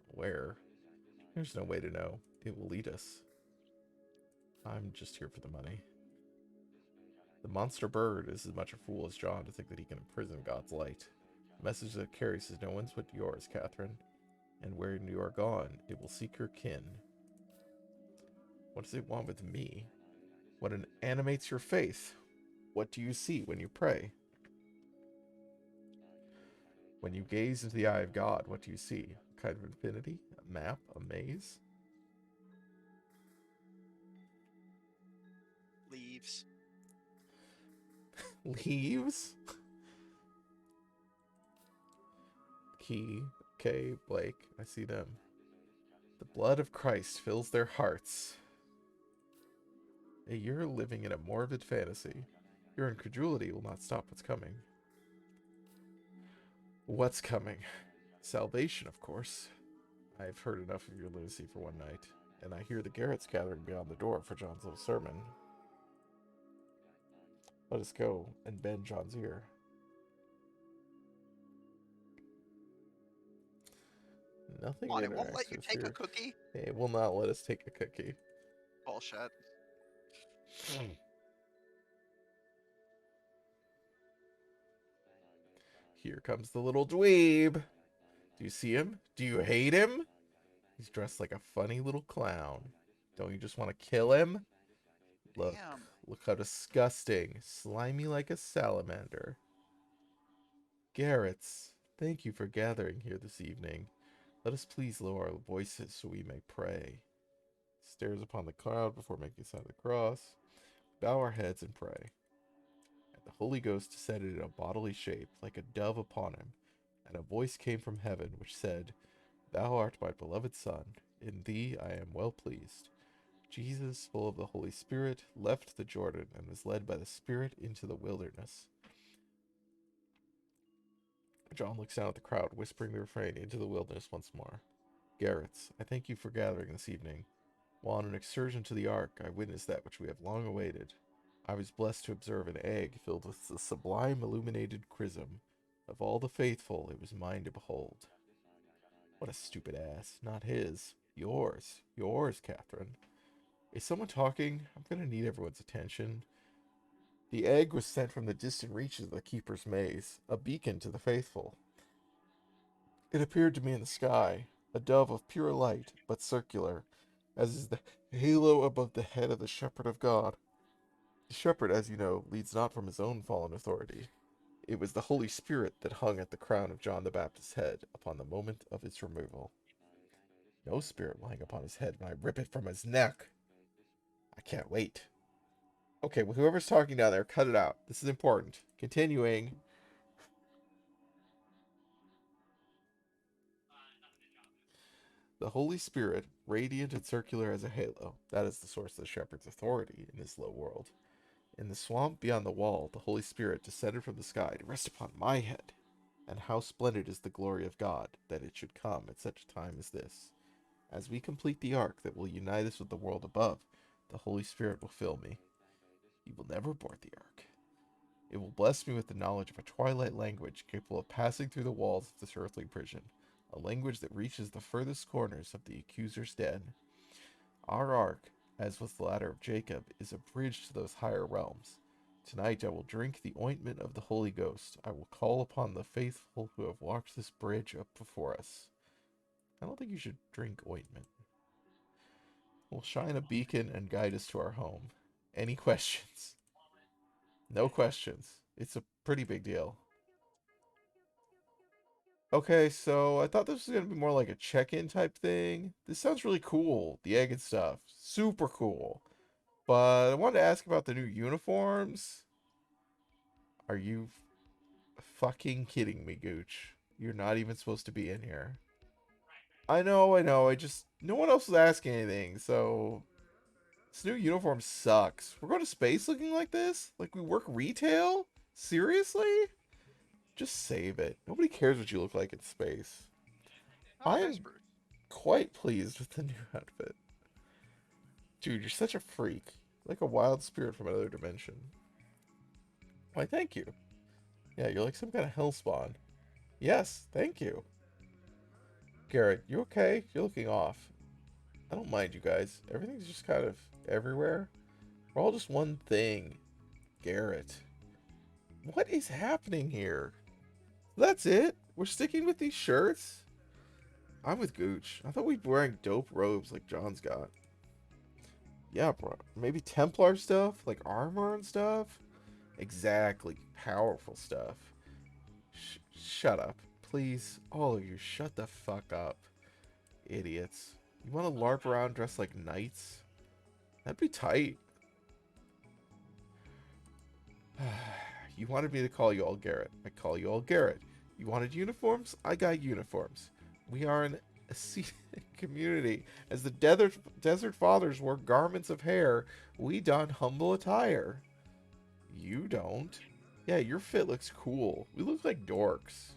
Where? There's no way to know. It will lead us. I'm just here for the money. The monster bird is as much a fool as John to think that he can imprison God's light. The message that it carries is no one's but yours, Catherine. And when you are gone, it will seek your kin. What does it want with me? What animates your faith? What do you see when you pray? When you gaze into the eye of God, what do you see? A kind of infinity? A map? A maze? Leaves. Leaves? Key, K, Blake, I see them. The blood of Christ fills their hearts. You're living in a morbid fantasy. Your incredulity will not stop what's coming. What's coming? Salvation, of course. I've heard enough of your lunacy for one night, and I hear the Garretts gathering beyond the door for John's little sermon. Let us go and bend John's ear. Nothing Come on, it won't let interacts you with take a fear. cookie? It will not let us take a cookie. Bullshit. Here comes the little dweeb. Do you see him? Do you hate him? He's dressed like a funny little clown. Don't you just want to kill him? Look, Damn. look how disgusting. Slimy like a salamander. Garrets, thank you for gathering here this evening. Let us please lower our voices so we may pray. Stares upon the crowd before making sign of the cross. Bow our heads and pray. And the Holy Ghost descended in a bodily shape, like a dove upon him. And a voice came from heaven, which said, Thou art my beloved Son. In thee I am well pleased. Jesus, full of the Holy Spirit, left the Jordan and was led by the Spirit into the wilderness. John looks down at the crowd, whispering the refrain into the wilderness once more. Garrets, I thank you for gathering this evening. While on an excursion to the Ark, I witnessed that which we have long awaited. I was blessed to observe an egg filled with the sublime illuminated chrism. Of all the faithful, it was mine to behold. What a stupid ass. Not his. Yours. Yours, Catherine. Is someone talking? I'm gonna need everyone's attention. The egg was sent from the distant reaches of the keeper's maze, a beacon to the faithful. It appeared to me in the sky, a dove of pure light, but circular, as is the halo above the head of the shepherd of God. The shepherd, as you know, leads not from his own fallen authority. It was the Holy Spirit that hung at the crown of John the Baptist's head upon the moment of its removal. No spirit will hang upon his head when I rip it from his neck. I can't wait. Okay, well, whoever's talking down there, cut it out. This is important. Continuing. The Holy Spirit, radiant and circular as a halo, that is the source of the shepherd's authority in this low world. In the swamp beyond the wall, the Holy Spirit descended from the sky to rest upon my head. And how splendid is the glory of God, that it should come at such a time as this. As we complete the ark that will unite us with the world above, the Holy Spirit will fill me. He will never board the ark. It will bless me with the knowledge of a twilight language capable of passing through the walls of this earthly prison, a language that reaches the furthest corners of the accuser's den. Our ark, as with the ladder of Jacob, is a bridge to those higher realms. Tonight I will drink the ointment of the Holy Ghost. I will call upon the faithful who have walked this bridge up before us. I don't think you should drink ointment. We'll shine a beacon and guide us to our home. Any questions? No questions. It's a pretty big deal. Okay, so I thought this was going to be more like a check-in type thing. This sounds really cool. The egg and stuff. Super cool. But I wanted to ask about the new uniforms. Are you fucking kidding me, Gooch? You're not even supposed to be in here. I know, I know. No one else was asking anything, so this new uniform sucks. We're going to space looking like this? Like we work retail? Seriously? Just save it. Nobody cares what you look like in space. Oh, I there's am Bruce. quite pleased with the new outfit. Dude, you're such a freak. Like a wild spirit from another dimension. Why, thank you. Yeah, you're like some kind of hellspawn. Yes, thank you. Garrett, you okay? You're looking off. I don't mind you guys. Everything's just kind of everywhere. We're all just one thing. Garrett. What is happening here? That's it? We're sticking with these shirts? I'm with Gooch. I thought we'd be wearing dope robes like John's got. Yeah, bro. Maybe Templar stuff? Like armor and stuff? Exactly. Powerful stuff. Shut up. Please. All of you, shut the fuck up. Idiots. You want to LARP around dressed like knights? That'd be tight. You wanted me to call you all Garrett. I call you all Garrett. You wanted uniforms? I got uniforms. We are an ascetic community. As the desert fathers wore garments of hair, we don humble attire. You don't. Yeah, your fit looks cool. We look like dorks.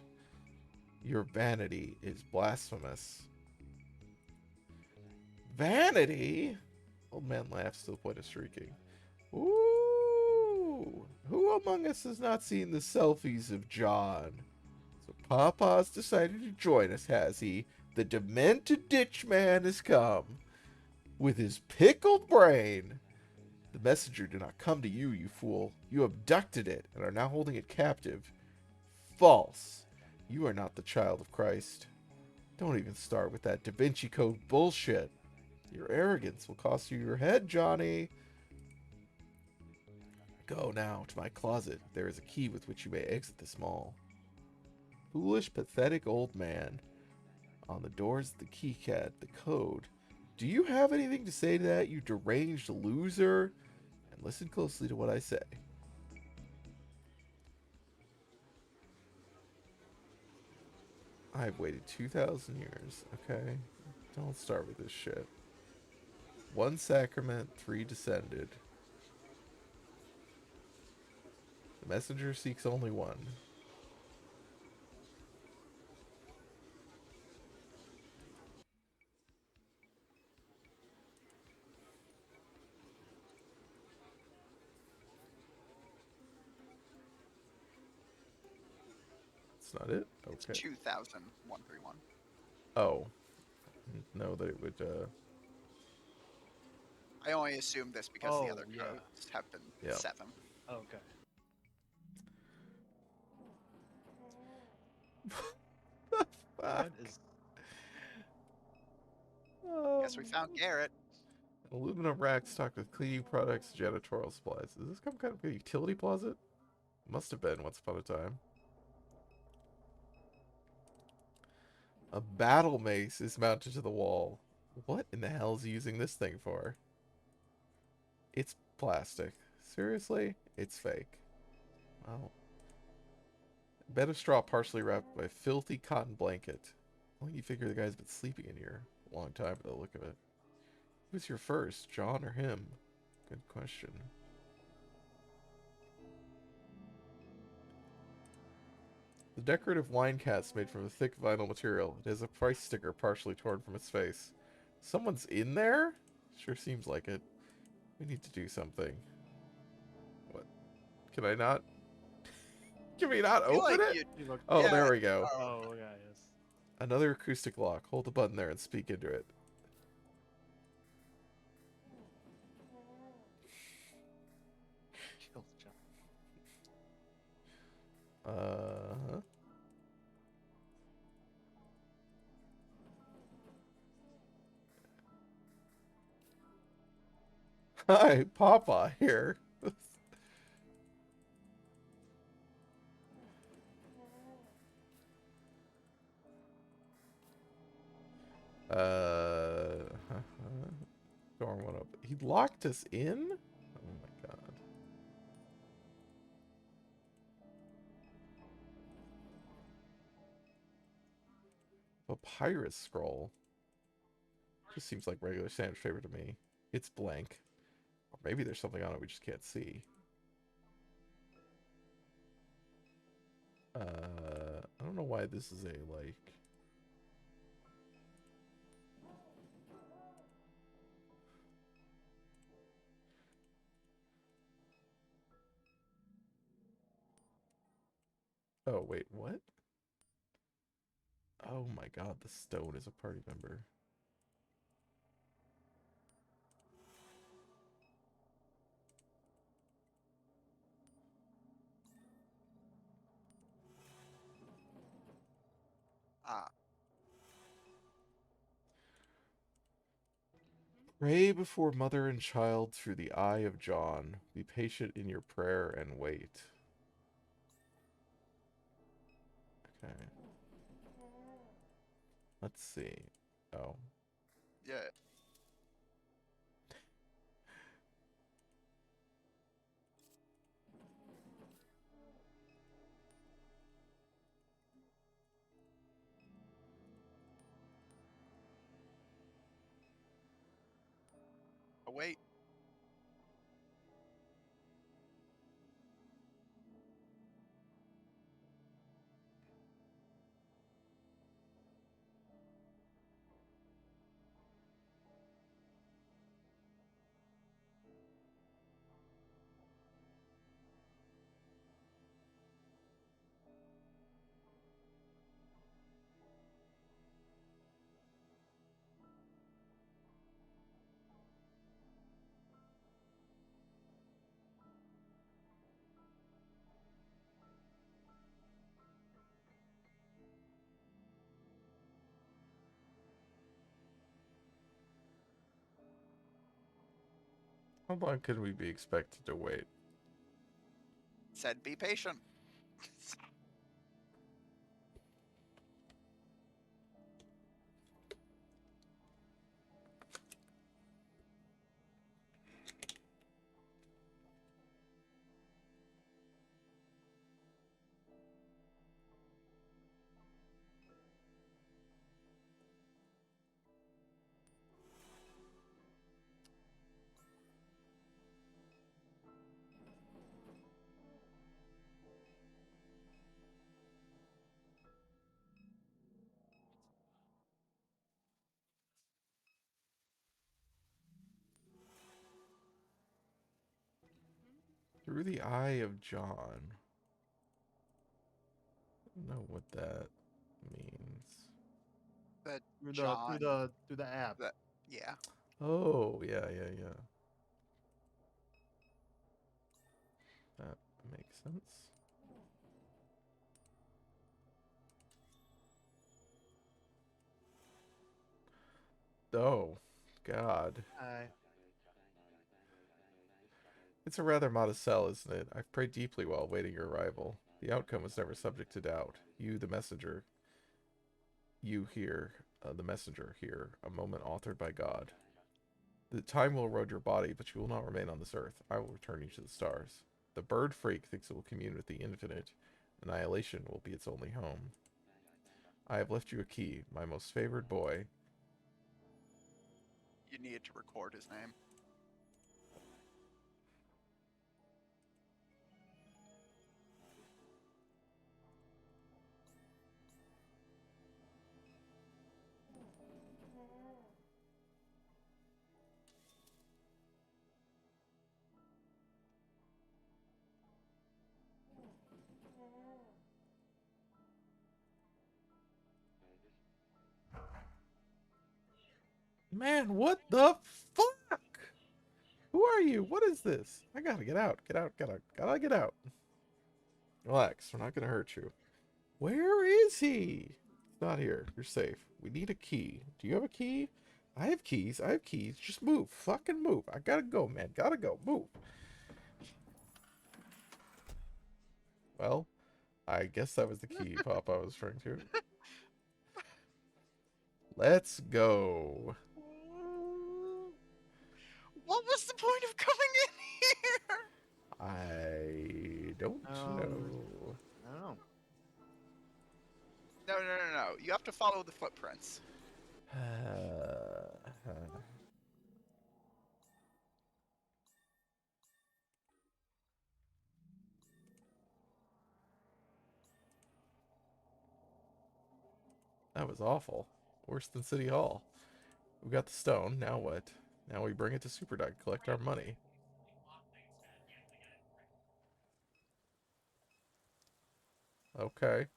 Your vanity is blasphemous. Vanity? Old man laughs to the point of shrieking. Ooh! Who among us has not seen the selfies of John? So Papa's decided to join us, has he? The demented ditch man has come with his pickled brain. The messenger did not come to you, you fool. You abducted it and are now holding it captive. False. You are not the child of Christ. Don't even start with that Da Vinci Code bullshit. Your arrogance will cost you your head, Johnny. Go now to my closet. There is a key with which you may exit this mall. Foolish, pathetic old man. On the doors, the keycard, the code. Do you have anything to say to that, you deranged loser? And listen closely to what I say. I've waited 2,000 years, okay? Don't start with this shit. 1 sacrament, 3 descended. The messenger seeks only 1. That's not it? It's Okay. 200131. Oh. Know that it would, I only assume this because the other yeah. codes have been Yeah. 7. Okay. That is Guess we found Garrett. Aluminum rack stocked with cleaning products, janitorial supplies. Is this some kind of a utility closet? Must have been once upon a time. A battle mace is mounted to the wall. What in the hell is he using this thing for? It's plastic. Seriously? It's fake. Well, bed of straw partially wrapped by a filthy cotton blanket. Well, you figure the guy's been sleeping in here a long time by the look of it. Who's your first, John or him? Good question. The decorative wine cask made from a thick vinyl material. It has a price sticker partially torn from its face. Someone's in there? Sure seems like it. We need to do something. What? Can I not? Can we not I feel open like it? you look. Oh, Yeah. there we go. Oh, yeah, yes. Another acoustic lock. Hold the button there and speak into it. Kills John. Uh-huh. Hi, Papa here. Door went up. He locked us in? Oh my god. Papyrus scroll. Just seems like regular sandwich paper to me. It's blank. Or maybe there's something on it we just can't see. I don't know why this is a, like... Oh, wait, what? Oh my god, the stone is a party member. Ah, Pray before mother and child through the eye of John. Be patient in your prayer and wait. Okay. Let's see. Oh. yeah. Oh, wait. How long could we be expected to wait? Said be patient. Through the eye of John. I don't know what that means. But Through the John, through the app. that yeah. Oh, yeah. That makes sense. Oh, God. I It's a rather modest cell, isn't it? I've prayed deeply while awaiting your arrival. The outcome was never subject to doubt. You, the messenger. You here, the messenger here. A moment authored by God. The time will erode your body, but you will not remain on this earth. I will return you to the stars. The bird freak thinks it will commune with the infinite. Annihilation will be its only home. I have left you a key, my most favored boy. You need to record his name. Man, what the fuck? Who are you? What is this? I gotta get out. Gotta get out. Relax, we're not gonna hurt you. Where is he? He's not here. You're safe. We need a key. Do you have a key? I have keys. Just move. Fucking move. I gotta go, man. Gotta go. Move. Well, I guess that was the key Papa was referring to. Let's go. What was the point of coming in here? I don't know. I don't know. No. You have to follow the footprints. That was awful. Worse than City Hall. We got the stone. Now what? Now we bring it to Superdog, collect our money. Okay.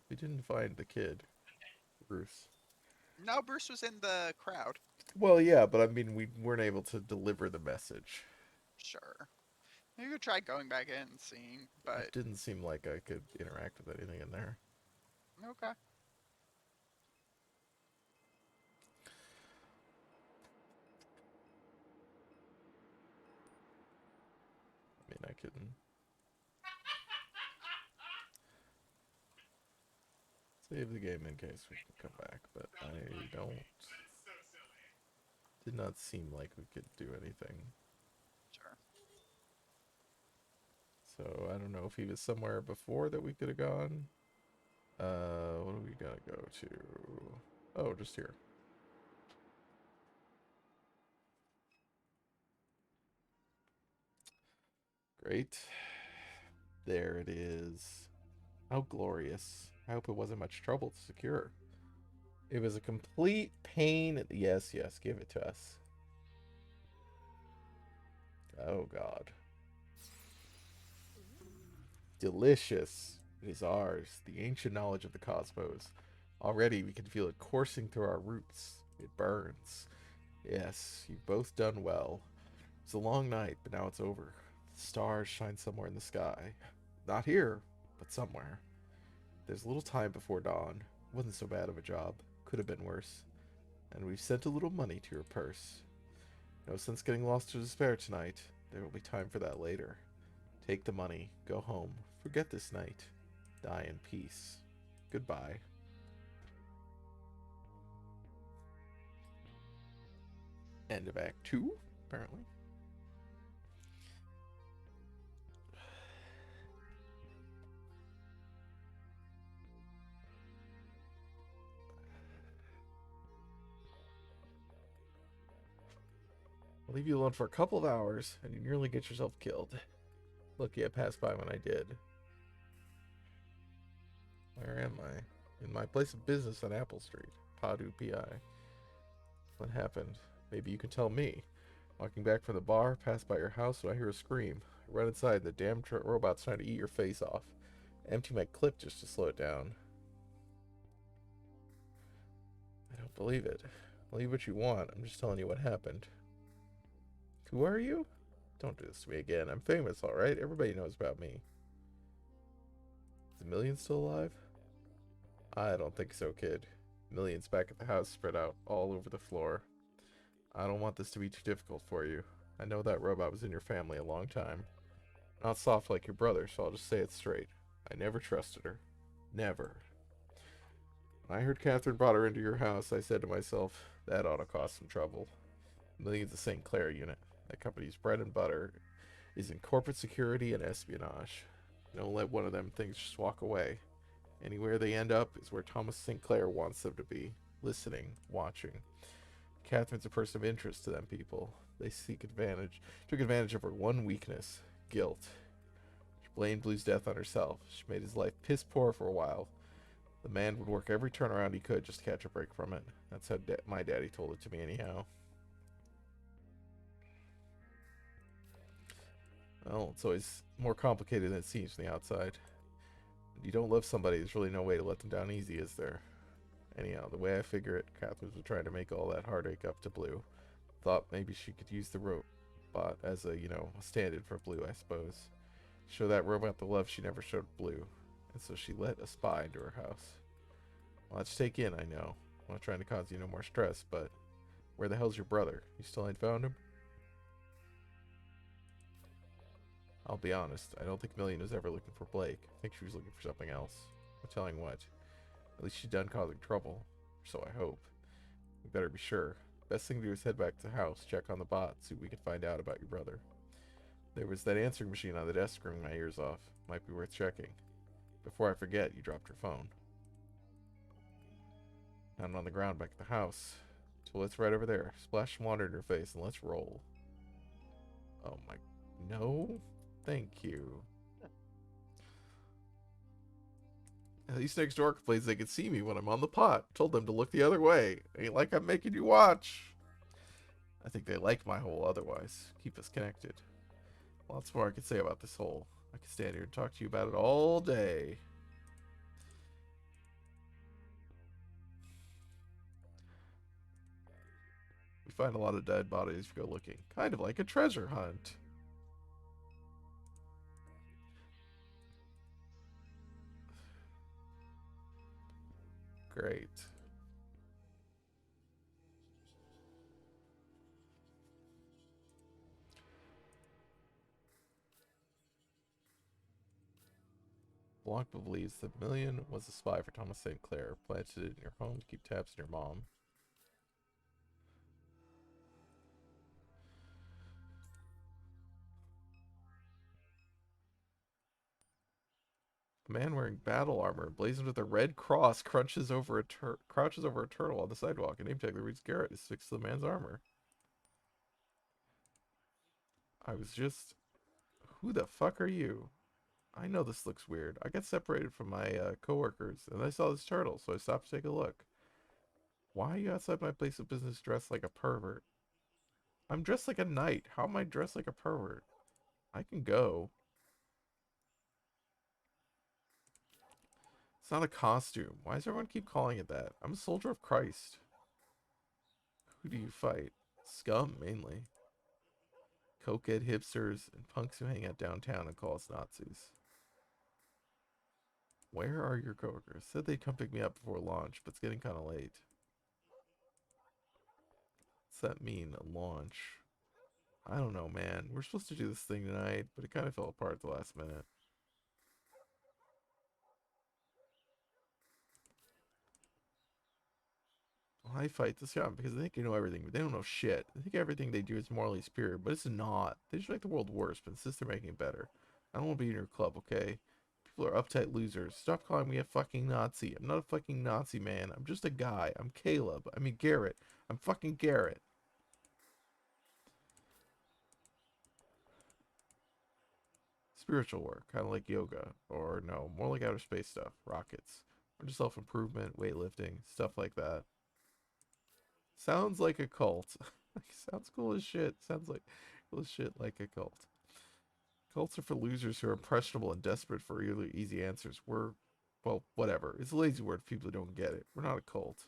We didn't find the kid, Bruce. No, Bruce was in the crowd. Well, yeah, but I mean, we weren't able to deliver the message. Sure. You could try going back in and seeing, but It didn't seem like I could interact with anything in there. okay. I mean, I can save the game in case we can come back, but I don't. Did not seem like we could do anything. Sure. So I don't know if he was somewhere before that we could have gone. What do we gotta go to? Oh, just here. Great. There it is. How glorious. I hope it wasn't much trouble to secure. It was a complete pain. Yes, give it to us. Oh, God. Delicious. It is ours, the ancient knowledge of the cosmos. Already we can feel it coursing through our roots. It burns. Yes, you've both done well. It's a long night, but now it's over. The stars shine somewhere in the sky. Not here, but somewhere. There's a little time before dawn. Wasn't so bad of a job. Could have been worse. And we've sent a little money to your purse. No sense getting lost to despair tonight. There will be time for that later. Take the money, go home, forget this night, die in peace. Goodbye. End of Act 2, apparently. I'll leave you alone for a couple of hours, and you nearly get yourself killed. Lucky I passed by when I did. Where am I? In my place of business on Apple Street. Padu Pi. What happened? Maybe you can tell me. Walking back from the bar, pass by your house, when I hear a scream. I run inside, the damn robot's trying to eat your face off. Empty my clip just to slow it down. I don't believe it. Believe what you want, I'm just telling you what happened. Who are you? Don't do this to me again. I'm famous, alright? Everybody knows about me. Is the Million still alive? I don't think so, kid. Millions back at the house spread out all over the floor. I don't want this to be too difficult for you. I know that robot was in your family a long time. Not soft like your brother, so I'll just say it straight. I never trusted her. Never. When I heard Catherine brought her into your house, I said to myself, that ought to cause some trouble. Millions of St. Clair unit. That company's bread and butter is in corporate security and espionage. Don't let one of them things just walk away. Anywhere they end up is where Thomas St. Clair wants them to be. Listening, watching. Catherine's a person of interest to them people. They took advantage of her one weakness, guilt. She blamed Blue's death on herself. She made his life piss poor for a while. The man would work every turnaround he could just to catch a break from it. That's how my daddy told it to me anyhow. Well, it's always more complicated than it seems from the outside. When you don't love somebody, there's really no way to let them down easy, is there? Anyhow, the way I figure it, Catherine was trying to make all that heartache up to Blue. Thought maybe she could use the robot as a, a stand-in for Blue, I suppose. Show that robot the love she never showed Blue. And so she let a spy into her house. A lot to take in, I know. I'm not trying to cause you no more stress, but where the hell's your brother? You still ain't found him? I'll be honest, I don't think Million was ever looking for Blake. I think she was looking for something else. No telling what. At least she's done causing trouble. So I hope. We better be sure. Best thing to do is head back to the house, check on the bot, see what we can find out about your brother. There was that answering machine on the desk screaming my ears off. Might be worth checking. Before I forget, you dropped your phone. Down on the ground back at the house. Toilet's right over there. Splash some water in your face and let's roll. Oh my... No? Thank you. At least next door plays they can see me when I'm on the pot. Told them to look the other way. Ain't like I'm making you watch. I think they like my hole otherwise. Keep us connected. Lots more I could say about this hole. I could stand here and talk to you about it all day. We find a lot of dead bodies if you go looking. Kind of like a treasure hunt. Great. Blanc believes the Million was a spy for Thomas St. Clair, planted it in your home to keep tabs on your mom. A man wearing battle armor, blazoned with a red cross, crouches over a turtle on the sidewalk. A name tag that reads Garrett is fixed to the man's armor. I was just... Who the fuck are you? I know this looks weird. I got separated from my coworkers, and I saw this turtle, so I stopped to take a look. Why are you outside my place of business dressed like a pervert? I'm dressed like a knight. How am I dressed like a pervert? I can go. It's not a costume. Why does everyone keep calling it that? I'm a soldier of Christ. Who do you fight? Scum, mainly. Cokehead hipsters and punks who hang out downtown and call us Nazis. Where are your coworkers? Said they'd come pick me up before launch, but it's getting kind of late. What's that mean, a launch? I don't know, man. We're supposed to do this thing tonight, but it kind of fell apart at the last minute. I fight this guy because they think you know everything, but they don't know shit. They think everything they do is morally superior, but it's not. They just make the world worse, but insist they're making it better. I don't want to be in your club, okay? People are uptight losers. Stop calling me a fucking Nazi. I'm not a fucking Nazi, man. I'm just a guy. I'm Caleb. I mean Garrett. I'm fucking Garrett. Spiritual work, kind of like yoga, or no, more like outer space stuff, rockets, or just self-improvement, weightlifting, stuff like that. Sounds like a cult. Sounds cool as shit. Sounds like cool as shit like a cult. Cults are for losers who are impressionable and desperate for really easy answers. We're, well, whatever. It's a lazy word for people who don't get it. We're not a cult.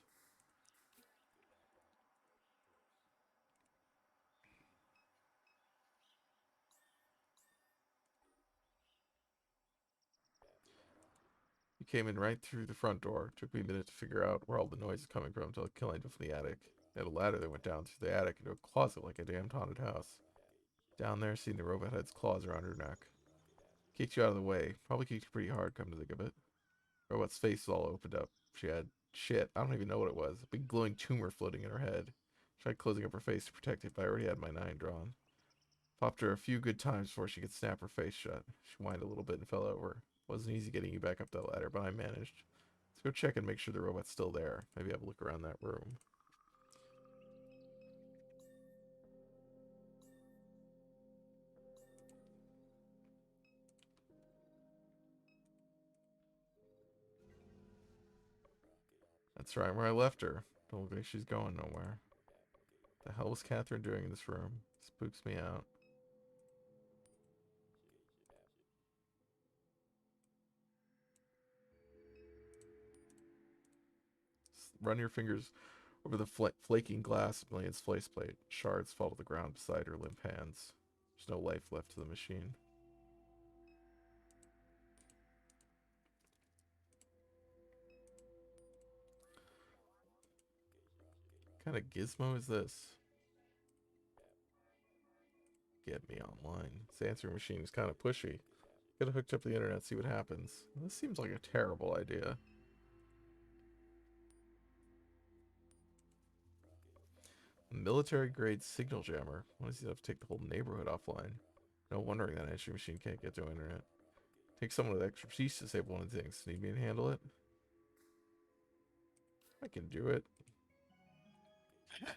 He came in right through the front door. Took me a minute to figure out where all the noise is coming from until I came from the attic. They had a ladder that went down through the attic into a closet like a damned haunted house. Down there, seeing the robot head's claws around her neck. Kicked you out of the way. Probably kicked you pretty hard, come to think of it. Robot's face was all opened up. She had shit. I don't even know what it was. A big glowing tumor floating in her head. Tried closing up her face to protect it, but I already had my 9 drawn. Popped her a few good times before she could snap her face shut. She whined a little bit and fell over. Wasn't easy getting you back up that ladder, but I managed. Let's go check and make sure the robot's still there. Maybe have a look around that room. That's right where I left her. Don't look like she's going nowhere. The hell was Catherine doing in this room? Spooks me out. Run your fingers over the flaking glass of Millian's faceplate. Shards fall to the ground beside her limp hands. There's no life left to the machine. What kind of gizmo is this? Get me online. This answering machine is kind of pushy. Get it hooked up to the internet, see what happens. This seems like a terrible idea. Military grade signal jammer. Why does he have to take the whole neighborhood offline? No wondering that answering machine can't get to internet. Take someone with expertise to disable one of the things. Need me to handle it? I can do it.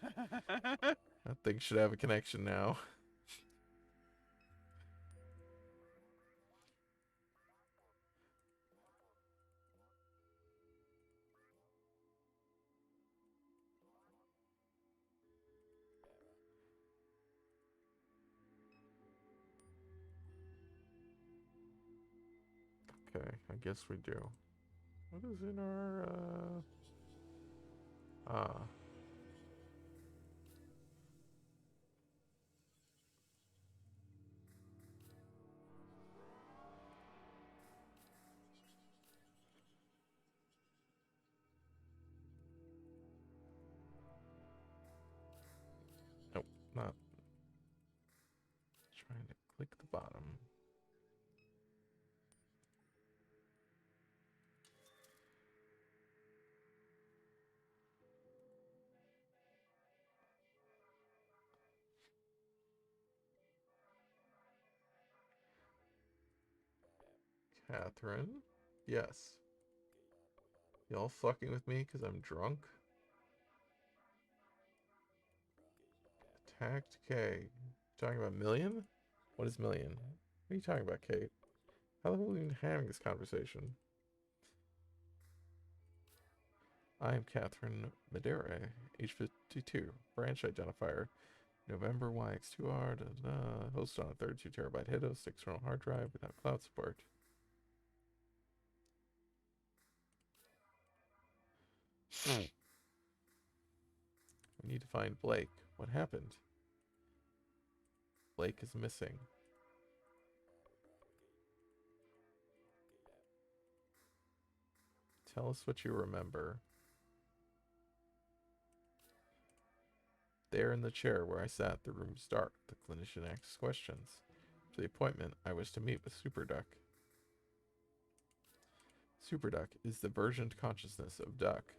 That thing should have a connection now. Okay, I guess we do. What is in our, nope, not. Trying to click the bottom. Catherine? Yes. Y'all fucking with me because I'm drunk? Attacked K. Talking about million? What is million? What are you talking about, Kate? How the hell are we even having this conversation? I am Catherine Madeira, age 52, branch identifier, November YX2R, host on a 32 terabyte head host, external hard drive without cloud support. We need to find Blake. What happened? Blake is missing. Tell us what you remember. There in the chair where I sat, the room was dark. The clinician asked questions. For the appointment, I was to meet with Super Duck. Super Duck is the versioned consciousness of Duck.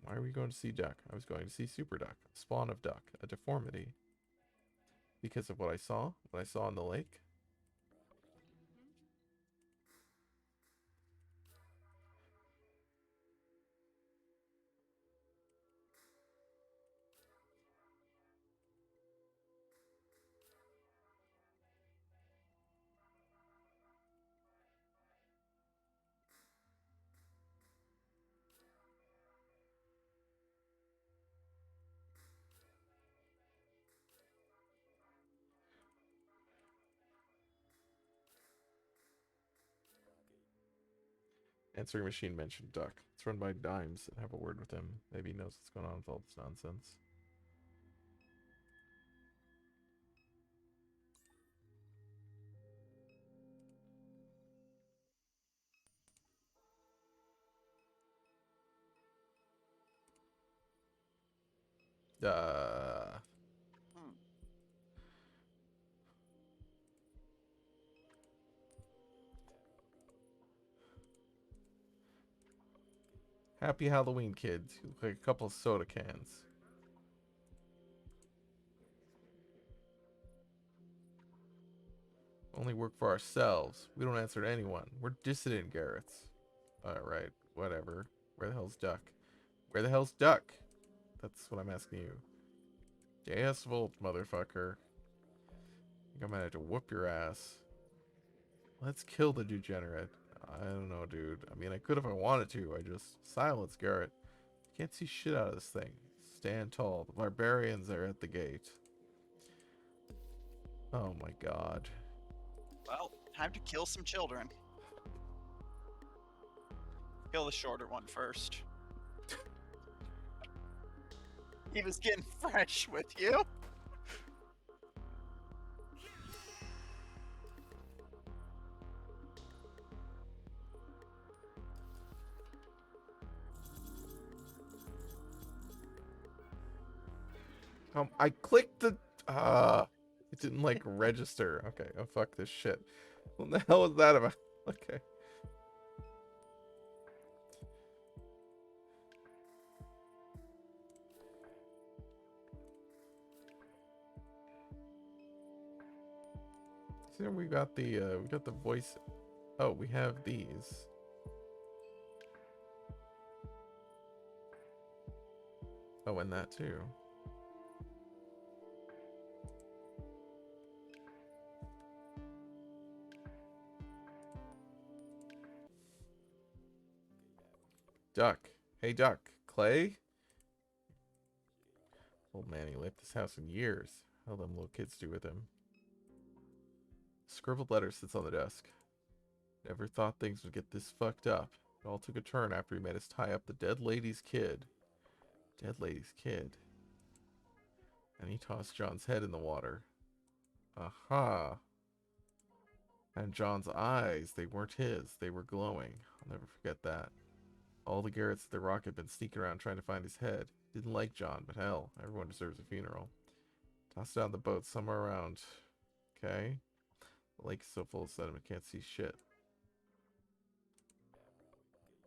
Why are we going to see Duck? I was going to see Super Duck, a spawn of Duck, a deformity. Because of what I saw in the lake. Answering machine mentioned Duck. Let's run by Dimes and have a word with him. Maybe he knows what's going on with all this nonsense. Uh, Hmm. Happy Halloween, kids. You look like a couple of soda cans. Only work for ourselves. We don't answer to anyone. We're dissident Garretts. Alright, whatever. Where the hell's Duck? Where the hell's Duck? That's what I'm asking you. Yes, Volt, motherfucker. I think I might have to whoop your ass. Let's kill the degenerate. I don't know, dude. I mean, I could if I wanted to. I just... Silence, Garrett. Can't see shit out of this thing. Stand tall. The barbarians are at the gate. Oh my god. Well, time to kill some children. Kill the shorter one first. He was getting fresh with you. I clicked the... it didn't, like, register. Okay, oh, fuck this shit. What the hell was that about? Okay. So we got the voice. Oh, we have these. Oh, and that too. Duck. Hey, Duck. Clay? Old man, he left this house in years. How them little kids do with him. Scribbled letter sits on the desk. Never thought things would get this fucked up. It all took a turn after he made us tie up the dead lady's kid. Dead lady's kid. And he tossed John's head in the water. Aha. And John's eyes, they weren't his. They were glowing. I'll never forget that. All the Garretts at the Rock had been sneaking around trying to find his head. Didn't like John, but hell, everyone deserves a funeral. Tossed down the boat somewhere around. Okay. The lake's so full of sediment, can't see shit.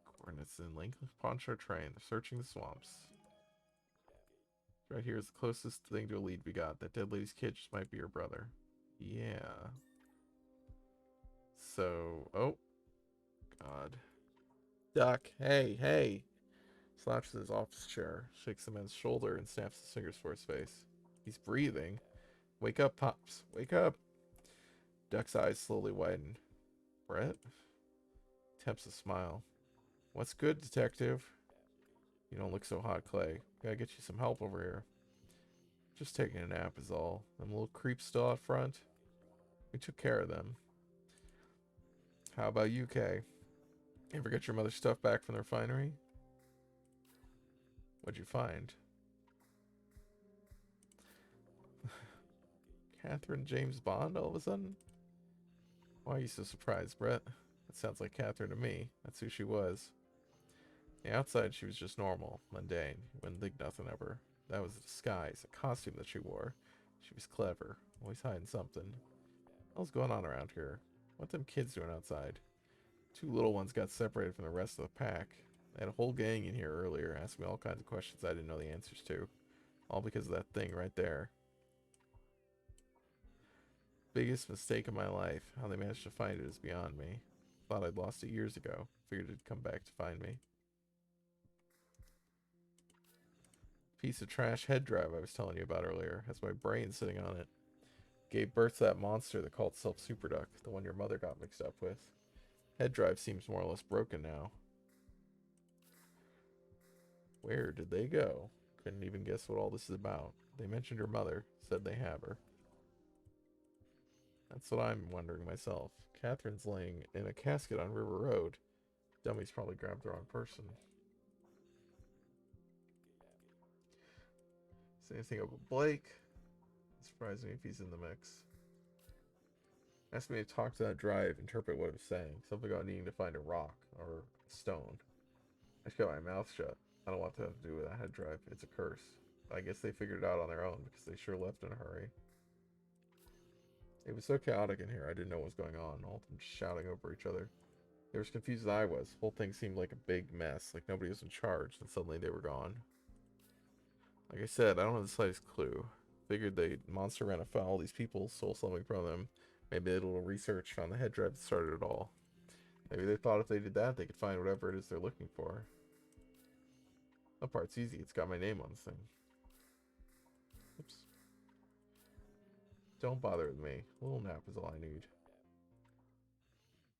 Coordinates in link poncho train. They're searching the swamps. Right here is the closest thing to a lead we got. That dead lady's kid just might be her brother. Yeah. So, oh. God. Duck, hey, hey. Slouches in his office chair, shakes the man's shoulder, and snaps his fingers for his face. He's breathing. Wake up, Pops. Wake up. Duck's eyes slowly widen. Brett? Attempts a smile. What's good, detective? You don't look so hot, Clay. Gotta get you some help over here. Just taking a nap is all. Them little creeps still out front? We took care of them. How about you, Kay? Ever get your mother's stuff back from the refinery? What'd you find? Catherine James Bond all of a sudden? Why are you so surprised, Brett? That sounds like Catherine to me. That's who she was. The outside, she was just normal, mundane. You wouldn't think nothing of her. That was a disguise, a costume that she wore. She was clever, always hiding something. What's going on around here? What them kids doing outside? Two little ones got separated from the rest of the pack. They had a whole gang in here earlier, asking me all kinds of questions I didn't know the answers to. All because of that thing right there. Biggest mistake of my life. How they managed to find it is beyond me. Thought I'd lost it years ago. Figured it'd come back to find me. Piece of trash head drive I was telling you about earlier. Has my brain sitting on it. Gave birth to that monster that called itself Super Duck, the one your mother got mixed up with. Head drive seems more or less broken now. Where did they go? Couldn't even guess what all this is about. They mentioned her mother, said they have her. That's what I'm wondering myself. Catherine's laying in a casket on River Road. Dummies probably grabbed the wrong person. Say anything about Blake? Surprised me if he's in the mix. Asked me to talk to that drive, interpret what it was saying. Something about needing to find a rock or a stone. I just got my mouth shut. I don't want to have to do with that head drive. It's a curse. I guess they figured it out on their own because they sure left in a hurry. It was so chaotic in here, I didn't know what was going on. All of them just shouting over each other. They were as confused as I was. The whole thing seemed like a big mess, like nobody was in charge, and suddenly they were gone. Like I said, I don't have the slightest clue. Figured the monster ran afoul of these people, stole something from them. Maybe they did a little research, found the head drive that started it all. Maybe they thought if they did that, they could find whatever it is they're looking for. That part's easy. It's got my name on this thing. Oops. Don't bother with me. A little nap is all I need.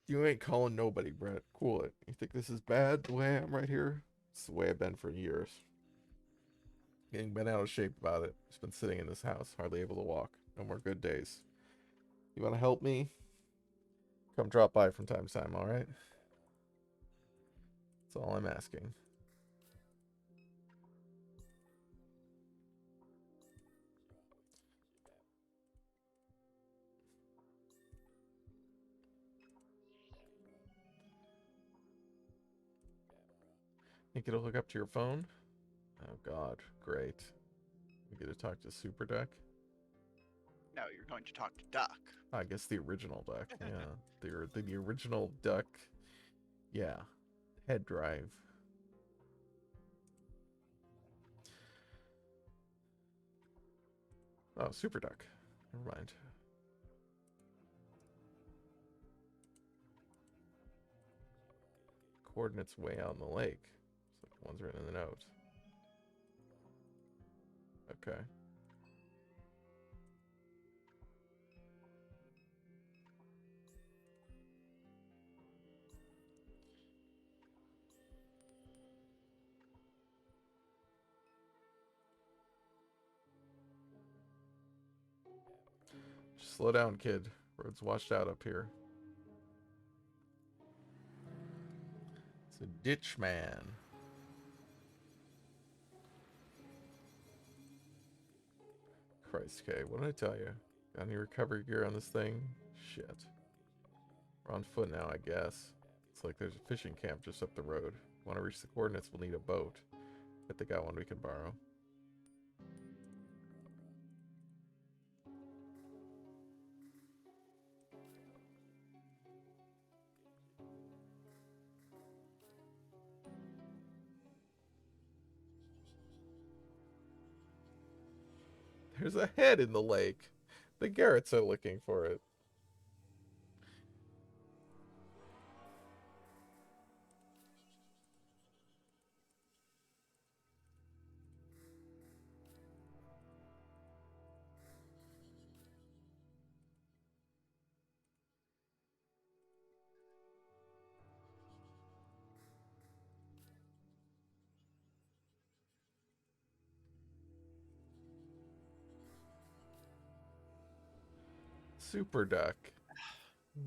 You ain't calling nobody, Brett. Cool it. You think this is bad, the way I am right here? It's the way I've been for years. Getting bent out of shape about it. Just been sitting in this house, hardly able to walk. No more good days. You want to help me? Come drop by from time to time, alright? That's all I'm asking. Think it'll hook up to your phone? Oh god, great. We get to talk to Super Duck? No, you're going to talk to Duck. I guess the original Duck, yeah. The original Duck, yeah. Head drive. Oh, Super Duck. Never mind. Coordinates way out in the lake. It's like the ones written in the note. Okay. Just slow down, kid. Road's washed out up here. It's a ditch man. Christ, Kay, what did I tell you? Got any recovery gear on this thing? Shit. We're on foot now, I guess. It's like there's a fishing camp just up the road. Want to reach the coordinates, we'll need a boat. Bet they got one we can borrow. There's a head in the lake. The Garretts are looking for it. Super Duck.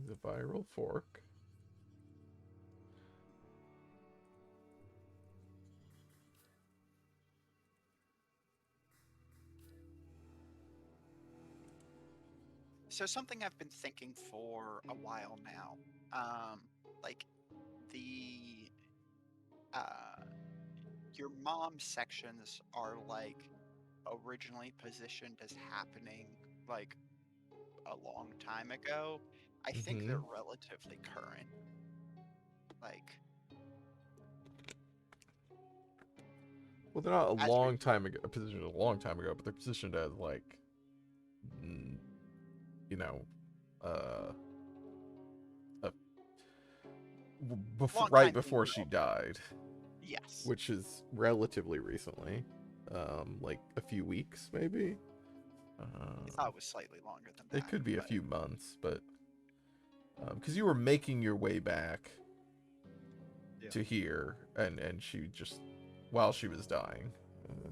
The viral fork. So something I've been thinking for a while now, like the your mom's sections are like originally positioned as happening like a long time ago. I think Mm-hmm. they're relatively current. Like Well, they're not a as we long time ago, positioned a long time ago, but they're positioned as like, mm, you know, uh, before, long right time being before she relative. died, Yes. which is relatively recently, like a few weeks maybe. I thought Um, it was slightly longer than it that, could be a but few months, but because you were making your way back Yeah. to here, and she just while she was dying, uh,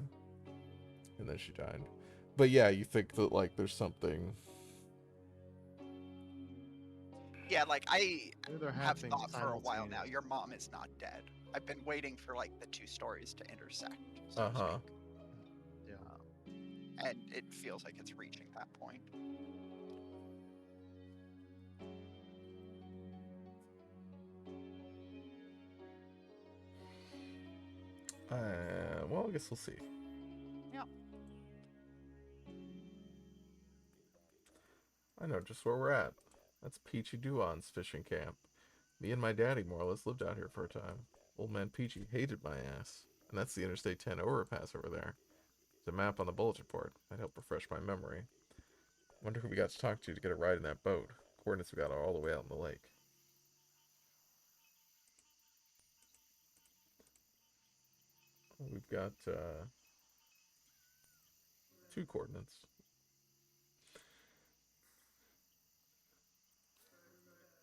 and then she died. But yeah, you think that like there's something. yeah, like I Maybe they're have happening thought for a while now, simultaneously. your mom is not dead. I've been waiting for like the two stories to intersect, so Uh to huh. speak. Yeah. And it feels like it's reaching that point. Well, I guess we'll see. Yeah. I know just where we're at. That's Peachy Duon's fishing camp. Me and my daddy more or less lived out here for a time. Old man Peachy hated my ass. And that's the Interstate 10 overpass over there. There's a map on the bulletin board. That helped refresh my memory. Wonder who we got to talk to get a ride in that boat. Coordinates we got are all the way out in the lake. We've got two coordinates.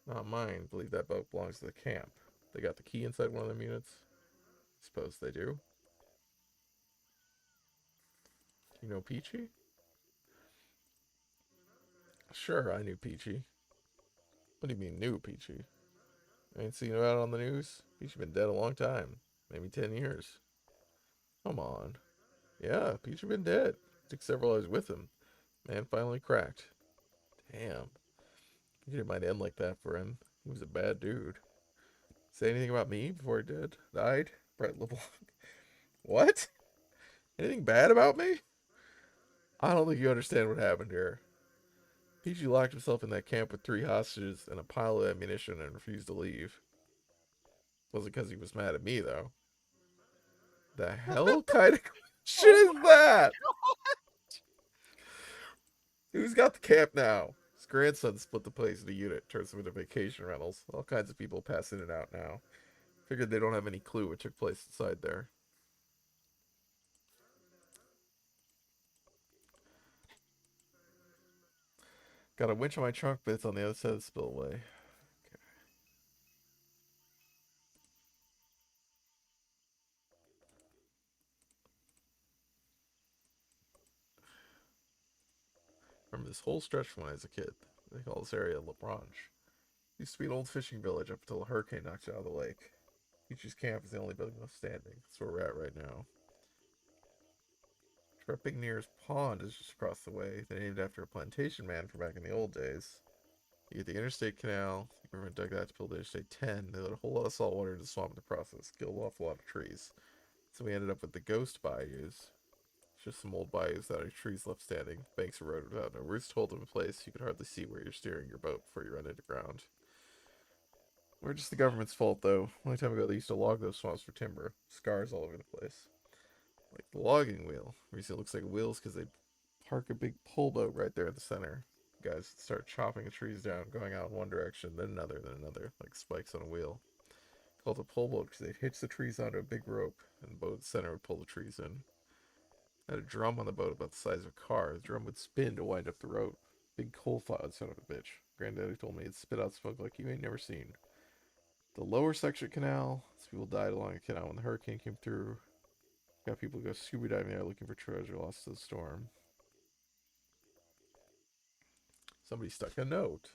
Not mine. Believe that boat belongs to the camp. They got the key inside one of them units. Suppose they do. You know Peachy? Sure, I knew Peachy. What do you mean, new Peachy? I ain't seen him out on the news. Peachy been dead a long time. Maybe 10 years. Come on. Yeah, Peachy been dead. Took several hours with him. Man finally cracked. Damn. You didn't mind end like that for him. He was a bad dude. Say anything about me before he died? Brett LeBlanc. What? Anything bad about me? I don't think you understand what happened here. Peachy locked himself in that camp with 3 hostages and a pile of ammunition and refused to leave. Wasn't because he was mad at me, though. The hell kind of shit Oh is my that? god! Who's got the camp now? His grandson split the place into unit, turns them into vacation rentals. All kinds of people pass in and out now. Figured they don't have any clue what took place inside there. Got a winch on my trunk, but it's on the other side of the spillway. Okay. Remember this whole stretch from when I was a kid. They call this area La Branche. Used to be an old fishing village up until a hurricane knocked it out of the lake. Peachy's camp is the only building left standing. That's where we're at right now. Treppingnear's Pond is just across the way. They're named after a plantation man from back in the old days. You get the interstate canal. The government dug that to build Interstate 10. They let a whole lot of salt water into the swamp in the process. Killed off a lot of trees. So we ended up with the ghost bayous. It's just some old bayous without any trees left standing. Banks eroded without no roots to hold them in place. You could hardly see where you're steering your boat before you run into ground. We're just the government's fault, though. A long time ago, they used to log those swamps for timber. Scars all over the place. Like the logging wheel. The reason it looks like wheels because they park a big pull boat right there at the center. Guys start chopping the trees down, going out in one direction, then another, like spikes on a wheel. Called a pull boat because they'd hitch the trees onto a big rope, and the boat center would pull the trees in. Had a drum on the boat about the size of a car. The drum would spin to wind up the rope. Big coal fired son of a bitch. Granddaddy told me it'd spit out smoke like you ain't never seen. The lower section canal, some people died along the canal when the hurricane came through. Got people go scuba diving there looking for treasure lost to the storm. Somebody stuck a note.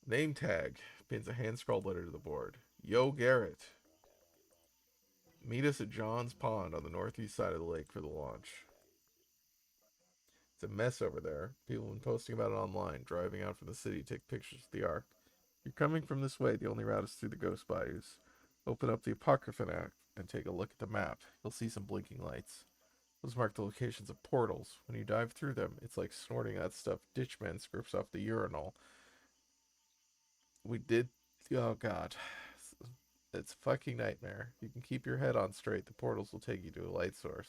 Name tag. Pins a hand scrawled letter to the board. Yo, Garrett. Meet us at John's Pond on the northeast side of the lake for the launch. It's a mess over there. People have been posting about it online, driving out from the city to take pictures of the ark. If you're coming from this way, the only route is through the Ghost Bayous. Open up the Apocryphal and take a look at the map. You'll see some blinking lights. Those mark the locations of portals. When you dive through them, it's like snorting that stuff Ditchman scripts off the urinal. We did. Oh, God. It's a fucking nightmare. You can keep your head on straight. The portals will take you to a light source.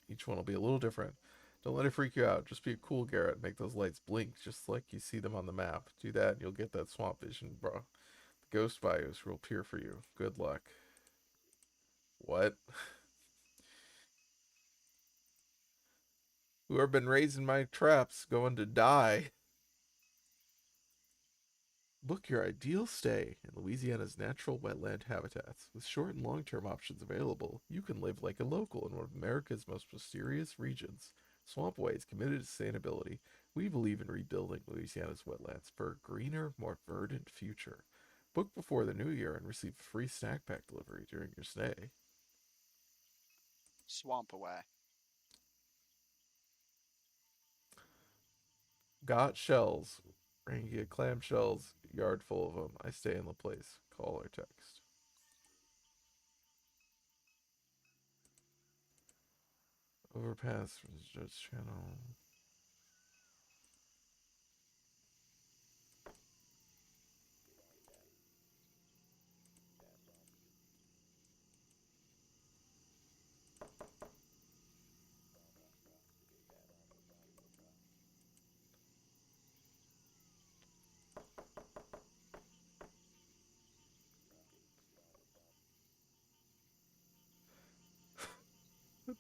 Each one will be a little different. Don't let it freak you out. Just be a cool Garrett. Make those lights blink just like you see them on the map. Do that and you'll get that swamp vision, bro. The ghost bios will appear for you. Good luck. What? Whoever been raising my traps going to die. Book your ideal stay in Louisiana's natural wetland habitats. With short and long-term options available, you can live like a local in one of America's most mysterious regions. Swampway is committed to sustainability. We believe in rebuilding Louisiana's wetlands for a greener, more verdant future. Book before the new year and receive a free snack pack delivery during your stay. Swamp away. Got shells. Rangia clam shells. Yard full of them. I stay in the place. Call or text. Overpass from the Judge Channel.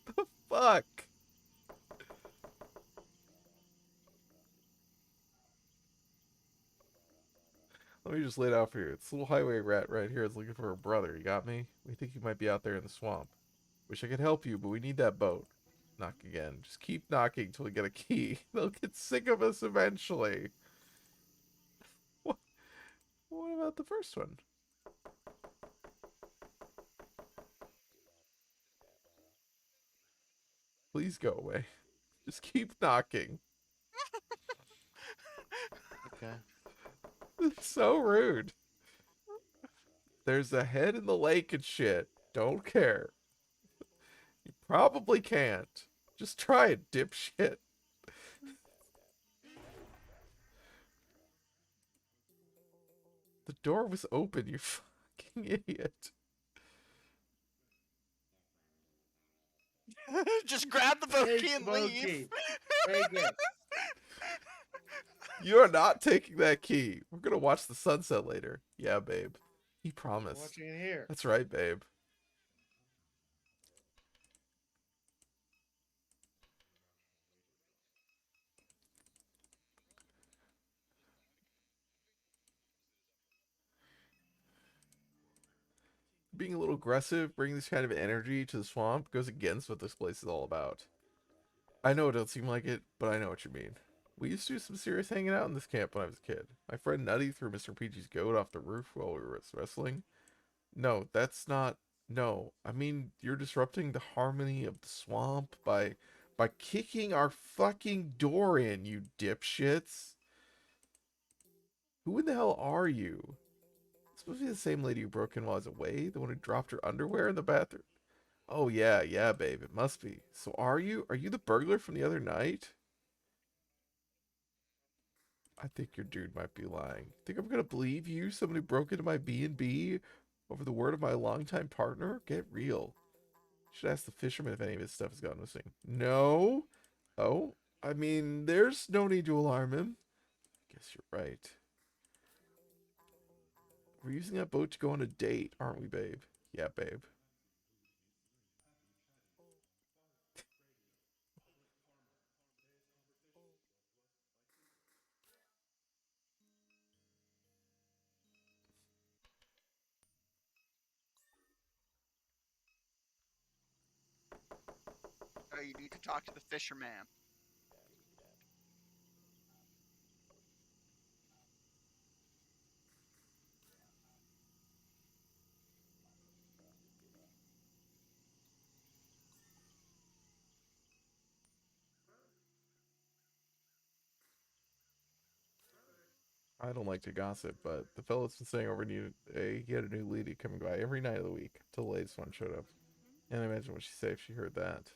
The fuck? Let me just lay it out for you. It's a little highway rat right here is looking for a brother. You got me? We think you might be out there in the swamp. Wish I could help you, but we need that boat. Knock again. Just keep knocking till we get a key. They'll get sick of us eventually. What about the first one? Please go away. Just keep knocking. Okay. It's so rude. There's a head in the lake and shit. Don't care. You probably can't. Just try it, dipshit. The door was open, you fucking idiot. Just grab the boat Take key the and boat leave. key. Take it. You're not taking that key. We're gonna watch the sunset later. Yeah, babe. He I'm promised. watching it here. That's right, babe. Being a little aggressive, bringing this kind of energy to the swamp goes against what this place is all about. I know it don't seem like it, but I know what you mean. We used to do some serious hanging out in this camp when I was a kid. My friend Nutty threw Mr. Peachy's goat off the roof while we were wrestling. No, that's not. No, I mean you're disrupting the harmony of the swamp by kicking our fucking door in, you dipshits. Who in the hell are you? It's supposed to be the same lady who broke in while I was away, the one who dropped her underwear in the bathroom. Oh yeah, yeah, babe, it must be. So are you? Are you the burglar from the other night? I think your dude might be lying. Think I'm gonna believe you, someone who broke into my B&B over the word of my longtime partner? Get real. Should ask the fisherman if any of his stuff has gone missing. No? Oh? I mean, there's no need to alarm him. Guess you're right. We're using that boat to go on a date, aren't we, babe? Yeah, babe. Oh, you need to talk to the fisherman. I don't like to gossip, but the fellow's been saying over he had a new lady coming by every night of the week till the latest one showed up. And imagine what she'd say if she heard that.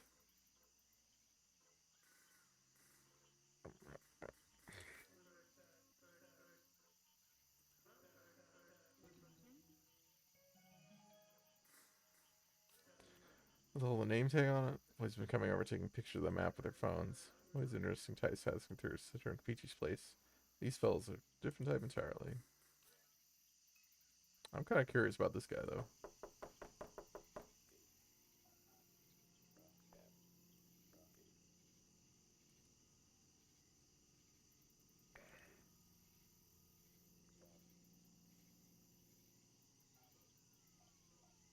With all the name tag on it, boys been coming over taking pictures of the map with their phones. Always interesting types passing through Citron Peachy's place. These fellows are a different type entirely. I'm kind of curious about this guy, though.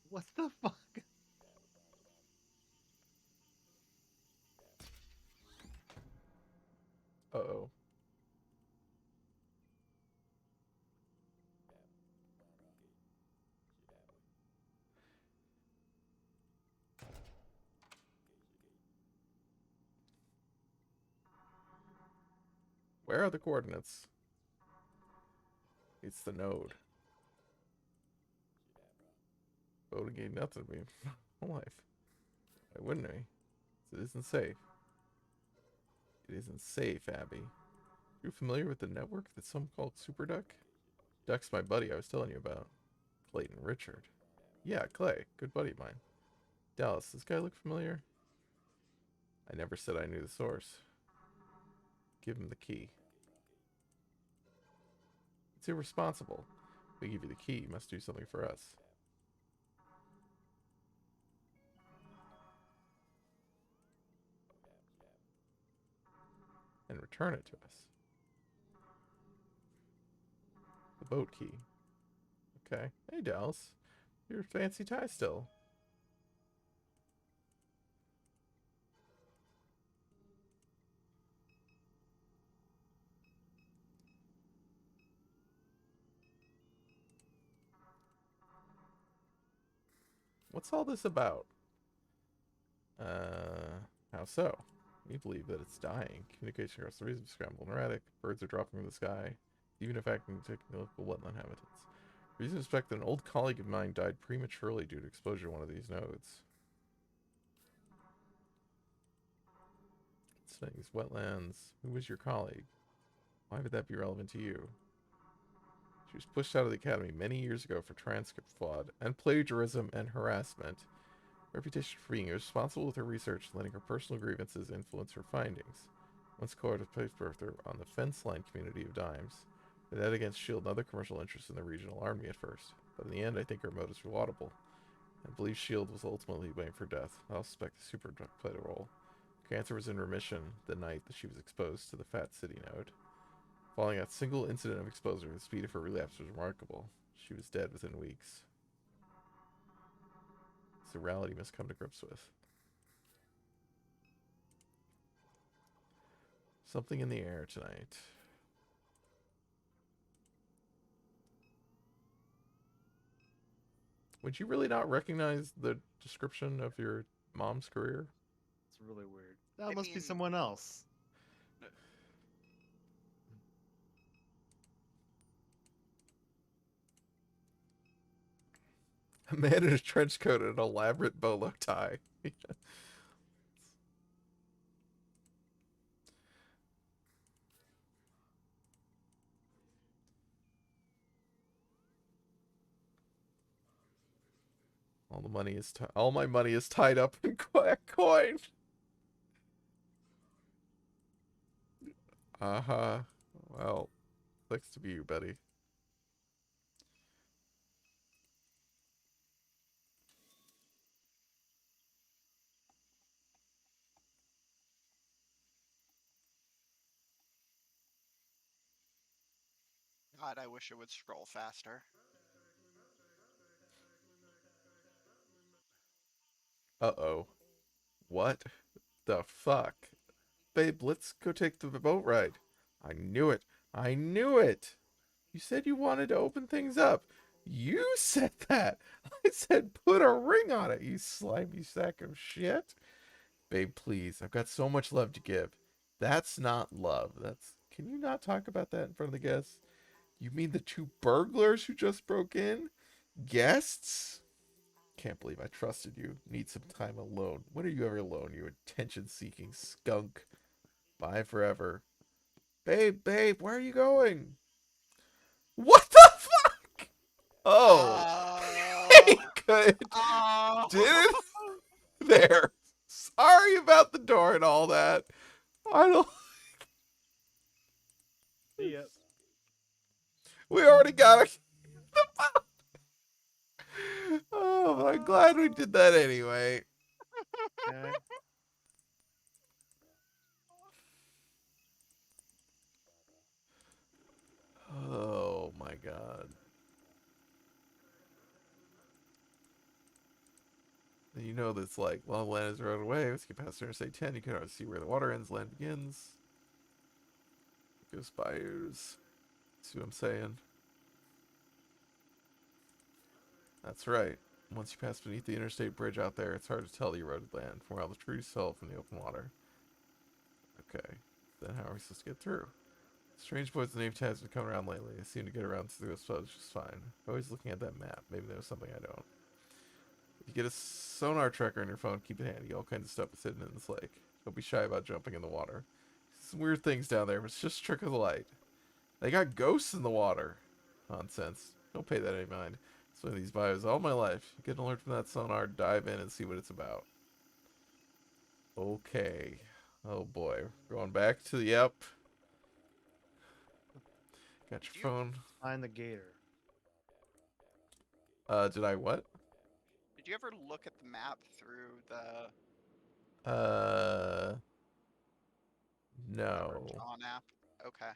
What the fuck? Uh-oh. Where are the coordinates? It's the node. Voting ain't nothing to me. My life. Why wouldn't I? It isn't safe. It isn't safe, Abby. You familiar with the network that some called Super Duck? Duck's my buddy I was telling you about. Clayton Richard. Yeah, Clay. Good buddy of mine. Dallas, does this guy look familiar? I never said I knew the source. Give him the key. It's irresponsible. We give you the key, you must do something for us. And return it to us. The boat key. Okay. Hey, Dallas. Your fancy tie still. What's all this about? How so? We believe that it's dying. Communication across the region is scrambled and erratic. Birds are dropping from the sky, even affecting local wetland habitats. Reason to suspect that an old colleague of mine died prematurely due to exposure to one of these nodes. Studying these wetlands. Who was your colleague? Why would that be relevant to you? She was pushed out of the academy many years ago for transcript fraud and plagiarism and harassment. Reputation for being irresponsible with her research, letting her personal grievances influence her findings. Once co-editor placed her on the fence line community of dimes. That against S.H.I.E.L.D. and other commercial interests in the regional army at first. But in the end, I think her motives were laudable. I believe S.H.I.E.L.D. was ultimately blamed for death. I also suspect the Super Drug played a role. Cancer was in remission the night that she was exposed to the Fat City node. Following that single incident of exposure, the speed of her relapse was remarkable. She was dead within weeks. It's a reality you must come to grips with. Something in the air tonight. Would you really not recognize the description of your mom's career? It's really weird. That I must be mean- someone else. A man in a trench coat and an elaborate bolo tie. All my money is tied up in coin. Uh-huh. Well, sucks to be you, Betty. God, I wish it would scroll faster. Uh-oh. What the fuck? Babe, let's go take the boat ride. I knew it. I knew it. You said you wanted to open things up. You said that. I said put a ring on it, you slimy sack of shit. Babe, please. I've got so much love to give. That's not love. Can you not talk about that in front of the guests? You mean the 2 burglars who just broke in? Guests? Can't believe I trusted you. Need some time alone. When are you ever alone, you attention-seeking skunk? Bye forever. Babe, where are you going? What the fuck? Oh. Oh. Hey, good. Oh. Did it there. Sorry about the door and all that. I don't. See ya. We already got it. Oh, but I'm glad we did that anyway. Okay. Oh my god. You know that's like, well, land is a road away. Let's get past Interstate 10. You can already see where the water ends, land begins. Go spires. See what I'm saying? That's right. Once you pass beneath the interstate bridge out there, it's hard to tell the eroded land from where all the trees fell from the open water. Okay. Then how are we supposed to get through? Strange boys, the name tags have been coming around lately. I seem to get around through this place just fine. Always looking at that map. Maybe there's something I don't. If you get a sonar tracker on your phone, keep it handy. All kinds of stuff is hidden in this lake. Don't be shy about jumping in the water. Some weird things down there, but it's just a trick of the light. They got ghosts in the water. Nonsense. Don't pay that any mind. It's one of these bios all my life. You get an alert from that sonar, dive in and see what it's about. Okay. Oh boy. Going back to the yep. Got your Did you phone. Find the gator. Did I what? did you ever look at the map through the Uh, whatever no. John app? Okay.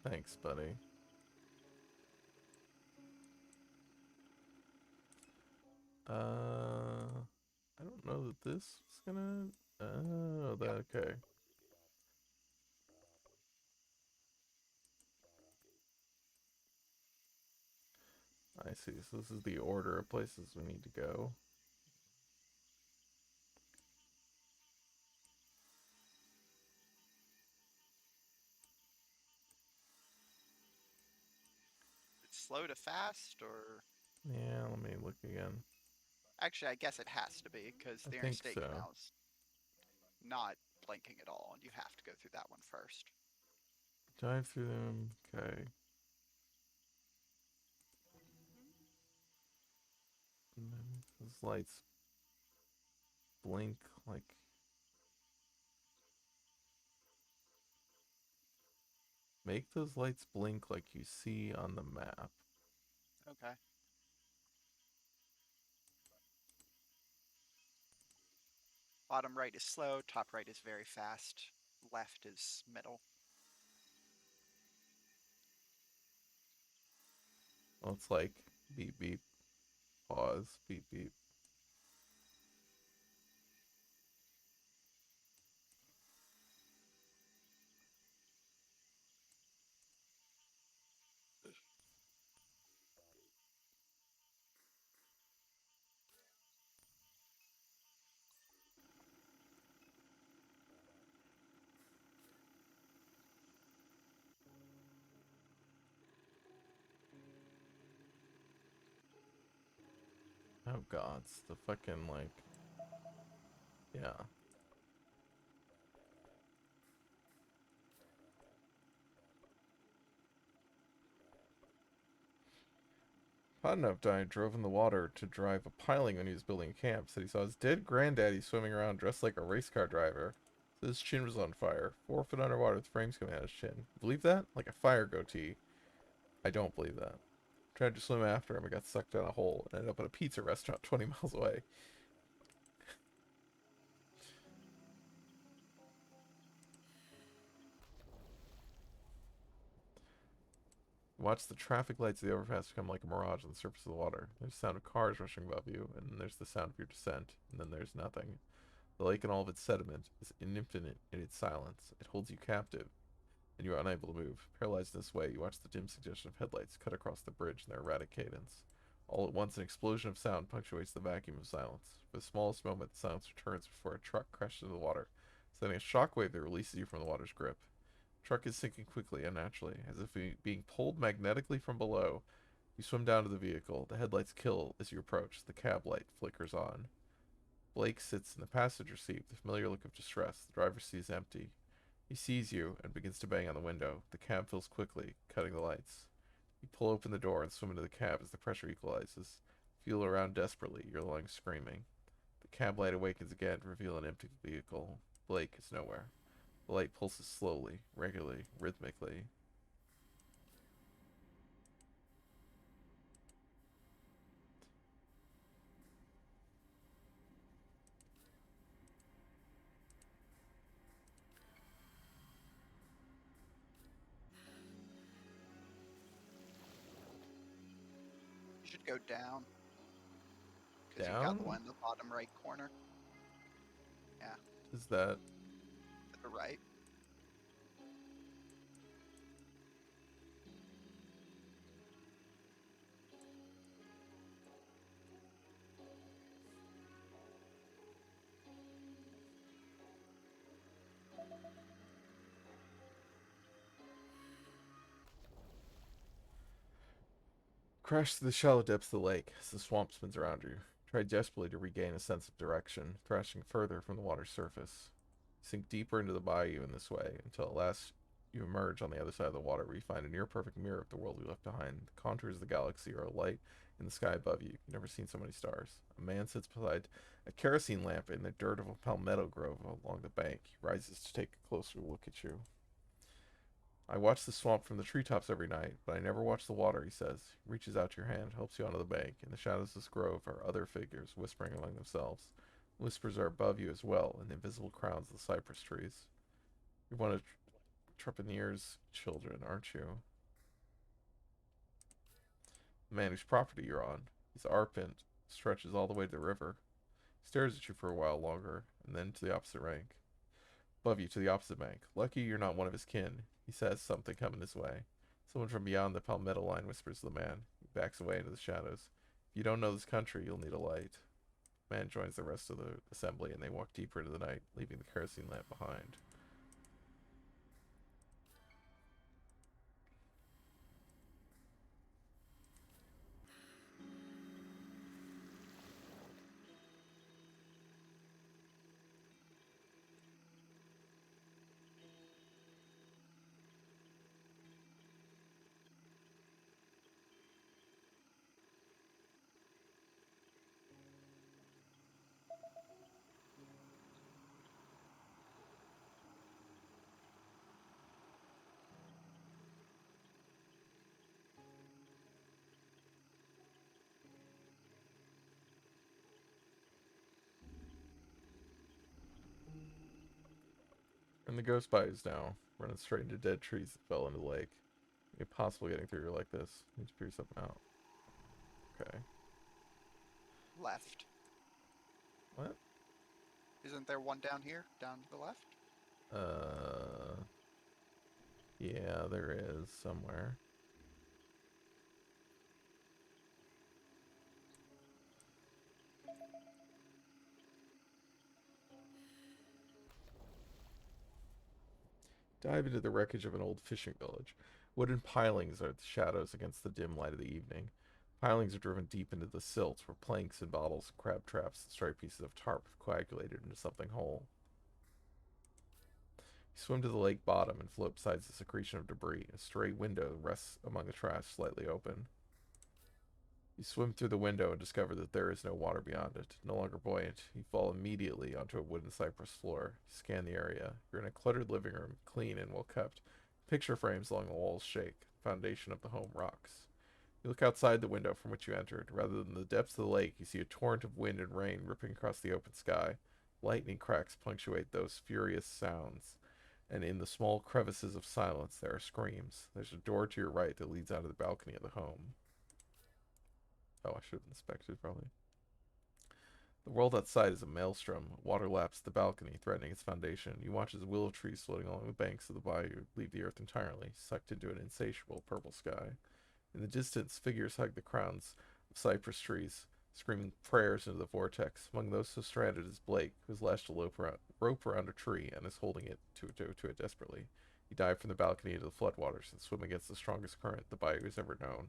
Thanks, buddy. I don't know that this is gonna. Oh, Yep. that okay. I see. So this is the order of places we need to go. It's slow to fast, or Yeah, let me look again. actually, I guess it has to be because I the think interstate so. canal's not blinking at all, and you have to go through that one first. Dive through them. Okay. And then those lights blink like. Make those lights blink like you see on the map. Okay. Bottom right is slow, top right is very fast, left is middle. Well, it's like beep beep, pause, beep beep. Oh god, it's the fucking like. Yeah. Died drove in the water to drive a piling when he was building a camp. Said he saw his dead granddaddy swimming around dressed like a race car driver. Said his chin was on fire. 4 foot underwater with frames coming out of his chin. Believe that? Like a fire goatee. I don't believe that. Tried to swim after him and got sucked down a hole and ended up at a pizza restaurant 20 miles away. You watch the traffic lights of the overpass become like a mirage on the surface of the water. There's the sound of cars rushing above you, and then there's the sound of your descent, and then there's nothing. The lake and all of its sediment is infinite in its silence. It holds you captive, and you are unable to move. Paralyzed in this way, you watch the dim suggestion of headlights cut across the bridge in their erratic cadence. All at once, an explosion of sound punctuates the vacuum of silence. For the smallest moment, the silence returns before a truck crashes into the water, sending a shockwave that releases you from the water's grip. The truck is sinking quickly, unnaturally, as if being pulled magnetically from below. You swim down to the vehicle. The headlights kill as you approach. The cab light flickers on. Blake sits in the passenger seat with a familiar look of distress. The driver's seat is empty. He sees you and begins to bang on the window. The cab fills quickly, cutting the lights. You pull open the door and swim into the cab as the pressure equalizes. Feel around desperately, your lungs screaming. The cab light awakens again to reveal an empty vehicle. Blake is nowhere. The light pulses slowly, regularly, rhythmically. You should go down because you got the Down? one in the bottom right corner. Yeah, Is that... to the right. Crash to the shallow depths of the lake as the swamp spins around you. Try desperately to regain a sense of direction, thrashing further from the water's surface. Sink deeper into the bayou in this way until at last you emerge on the other side of the water where you find a near perfect mirror of the world you left behind. The contours of the galaxy are alight in the sky above you. You've never seen so many stars. A man sits beside a kerosene lamp in the dirt of a palmetto grove along the bank. He rises to take a closer look at you. I watch the swamp from the treetops every night, but I never watch the water, he says. He reaches out your hand, helps you onto the bank. In the shadows of this grove are other figures, whispering among themselves. Whispers are above you as well, in the invisible crowns of the cypress trees. You're one of Trepanier's children, aren't you? The man whose property you're on. His arpent stretches all the way to the river. He stares at you for a while longer, and then to the opposite bank. Above you to the opposite bank. Lucky you're not one of his kin. He says, something coming his way. Someone from beyond the palmetto line whispers to the man. He backs away into the shadows. If you don't know this country, you'll need a light. The man joins the rest of the assembly, and they walk deeper into the night, leaving the kerosene lamp behind. And the ghost bayous now, running straight into dead trees that fell into the lake. Impossible getting through here like this. Need to figure something out. Okay. Left. What? Isn't there one down here? Down to the left? Yeah, there is somewhere. Dive into the wreckage of an old fishing village. Wooden pilings are the shadows against the dim light of the evening. Pilings are driven deep into the silt where planks and bottles, crab traps, and stray pieces of tarp have coagulated into something whole. You swim to the lake bottom and float beside the secretion of debris. A stray window rests among the trash, slightly open. You swim through the window and discover that there is no water beyond it. No longer buoyant, you fall immediately onto a wooden cypress floor. You scan the area. You're in a cluttered living room, clean and well kept. Picture frames along the walls shake. The foundation of the home rocks. You look outside the window from which you entered. Rather than the depths of the lake, you see a torrent of wind and rain ripping across the open sky. Lightning cracks punctuate those furious sounds. and in the small crevices of silence there are screams. There's a door to your right that leads out of the balcony of the home. Oh, I should have inspected, probably. The world outside is a maelstrom. Water laps the balcony, threatening its foundation. You watch as willow trees floating along the banks of the bayou leave the earth entirely, sucked into an insatiable purple sky. In the distance, figures hug the crowns of cypress trees, screaming prayers into the vortex. Among those so stranded is Blake, who has lashed a rope around a tree and is holding it to it desperately. You dive from the balcony into the floodwaters and swim against the strongest current the bayou has ever known.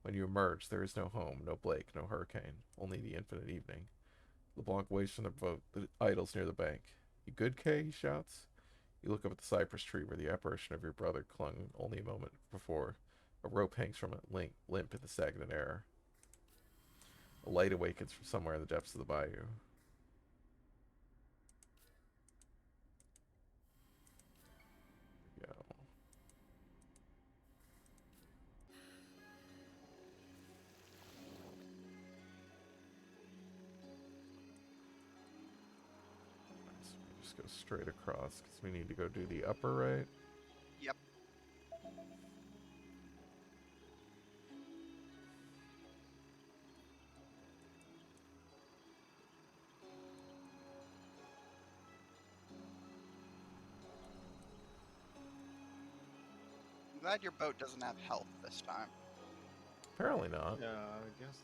When you emerge, there is no home, no Blake, no hurricane, only the infinite evening. LeBlanc waves from the boat that idles near the bank. You good, Kay? He shouts. You look up at the cypress tree where the apparition of your brother clung only a moment before. A rope hangs from it, limp in the stagnant air. A light awakens from somewhere in the depths of the bayou. Go. So we just go straight across because we need to go do the upper right. Yep. I'm glad your boat doesn't have health this time. Apparently not. Yeah, I guess.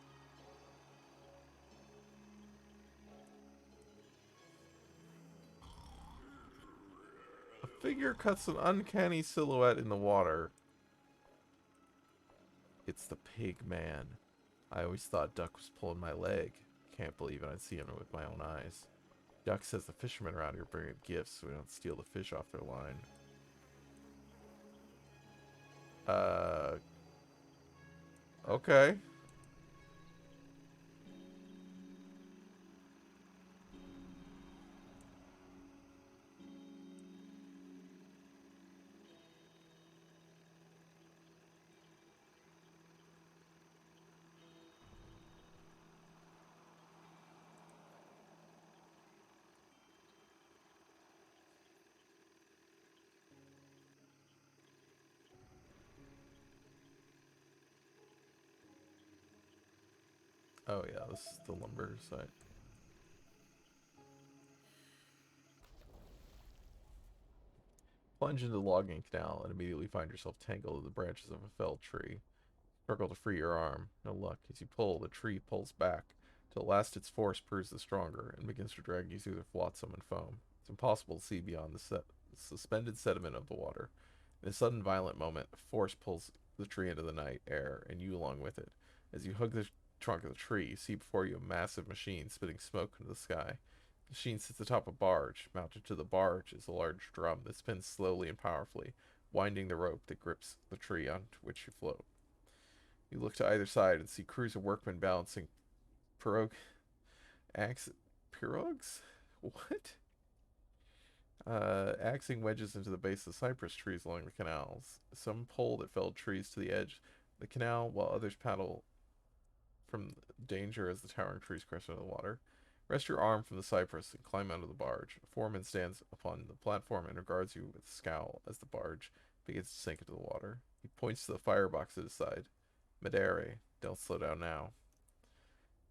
A figure cuts an uncanny silhouette in the water. It's the pig man. I always thought Duck was pulling my leg. Can't believe it. I'd see him with my own eyes. Duck says the fishermen around here bring up gifts so we don't steal the fish off their line. Okay. Oh yeah, this is the lumber site. Plunge into the logging canal and immediately find yourself tangled in the branches of a felled tree. Struggle to free your arm. No luck. As you pull, the tree pulls back, till at last its force proves the stronger and begins to drag you through the flotsam and foam. It's impossible to see beyond the suspended sediment of the water. In a sudden violent moment, force pulls the tree into the night air, and you along with it. As you hug the trunk of the tree, you see before you a massive machine spitting smoke into the sky. The machine sits atop a barge. Mounted to the barge is a large drum that spins slowly and powerfully, winding the rope that grips the tree on which you float. You look to either side and see crews of workmen balancing pirogue, pirogues? What? Axing wedges into the base of cypress trees along the canals. Some pull the felled trees to the edge of the canal, while others paddle from danger as the towering trees crash into the water. Rest your arm from the cypress and climb out of the barge. A foreman stands upon the platform and regards you with a scowl as the barge begins to sink into the water. He points to the firebox at his side. Madere, don't slow down now.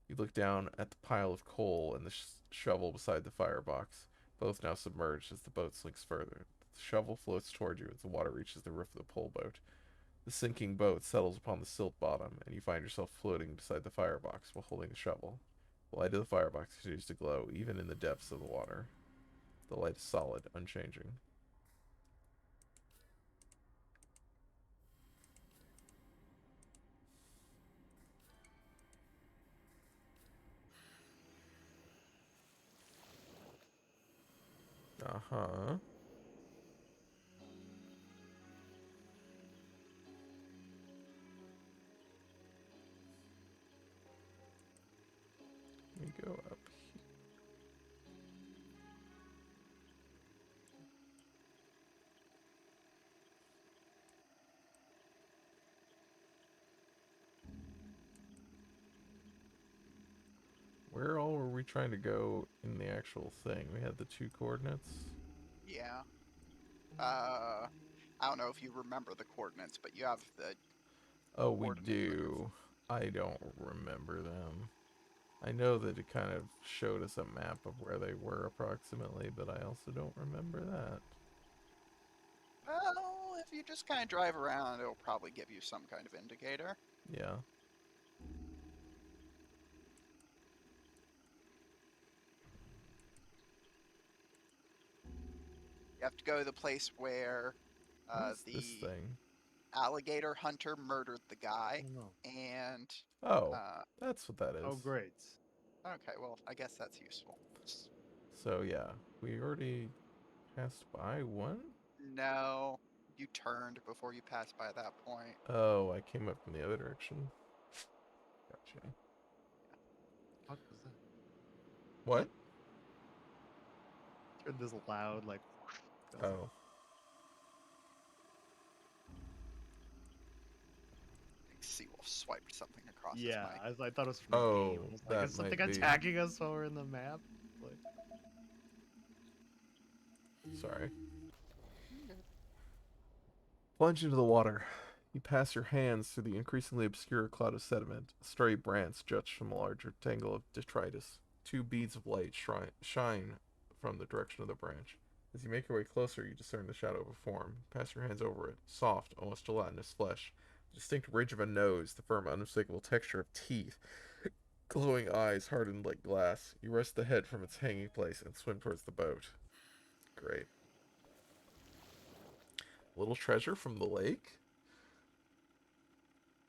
You look down at the pile of coal and the shovel beside the firebox, both now submerged as the boat sinks further. The shovel floats toward you as the water reaches the roof of the pole boat. The sinking boat settles upon the silt bottom, and you find yourself floating beside the firebox while holding the shovel. The light of the firebox continues to glow, even in the depths of the water. The light is solid, unchanging. Uh-huh. We go up. Where all were we trying to go in the actual thing? We had the 2 coordinates. Yeah. I don't know if you remember the coordinates, but you have the Oh, we coordinate move. do. I don't remember them. I know that it kind of showed us a map of where they were approximately, but I also don't remember that. Well, if you just kind of drive around, it'll probably give you some kind of indicator. Yeah. You have to go to the place where What is this the thing? alligator hunter murdered the guy, Oh no. and Oh, uh, that's what that is. Oh great. okay, well, I guess that's useful. So yeah, we already passed by one? No, you turned before you passed by that point. Oh, I came up from the other direction. Gotcha. Fuck was that? What? Heard this loud like. I was like, Oh. Seawolf swiped something across his yeah, mic. I thought it was from the game. Oh, I was like, that is something might be. attacking us while we're in the map? Like, Sorry. Plunge into the water. You pass your hands through the increasingly obscure cloud of sediment. A stray branch juts from a larger tangle of detritus. Two beads of light shine from the direction of the branch. As you make your way closer, you discern the shadow of a form. Pass your hands over it. Soft, almost gelatinous flesh. A distinct ridge of a nose, the firm, unmistakable texture of teeth. Glowing eyes hardened like glass. You wrest the head from its hanging place and swim towards the boat. Great. Little treasure from the lake?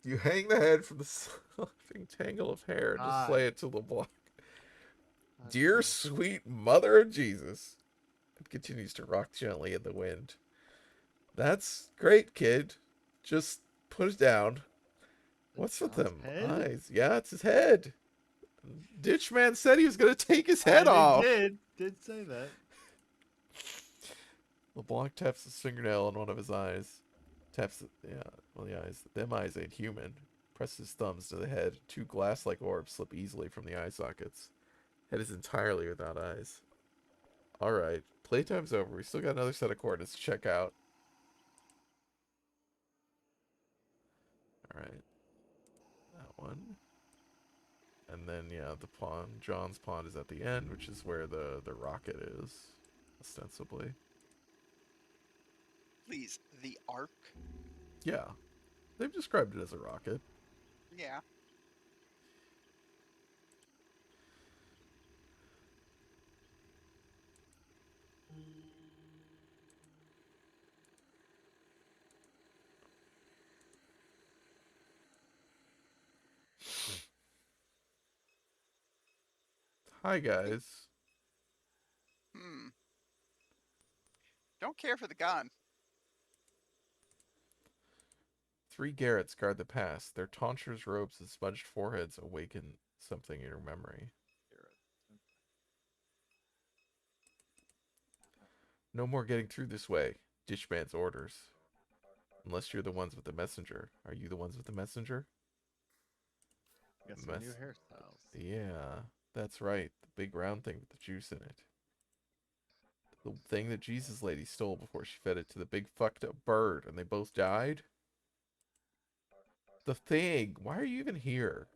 You hang the head from the sloping tangle of hair and just God, lay it to the block. God Dear damn. sweet mother of Jesus. It continues to rock gently in the wind. That's great, kid. Just put it down. That's What's with John's them head? eyes? Yeah, it's his head. Ditchman said he was going to take his head They off. did say that. LeBlanc taps his fingernail on one of his eyes. Taps it, yeah, well, the eyes. Them eyes ain't human. Presses his thumbs to the head. Two glass-like orbs slip easily from the eye sockets. Head is entirely without eyes. Alright, playtime's over. We still got another set of coordinates to check out. Alright, that one. And then, yeah, the pond. John's pond is at the end, which is where the rocket is, ostensibly. Please, the arc. Yeah, they've described it as a rocket. Yeah. Hi, guys. Hmm. Don't care for the gun. Three Garrets guard the pass. Their tonsures' robes and smudged foreheads awaken something in your memory. No more getting through this way. Ditchman's orders. Unless you're the ones with the messenger. Are you the ones with the messenger? Got some new hairstyles. Yeah, that's right. The big round thing with the juice in it. The thing that Jesus lady stole before she fed it to the big fucked up bird and they both died? The thing! Why are you even here?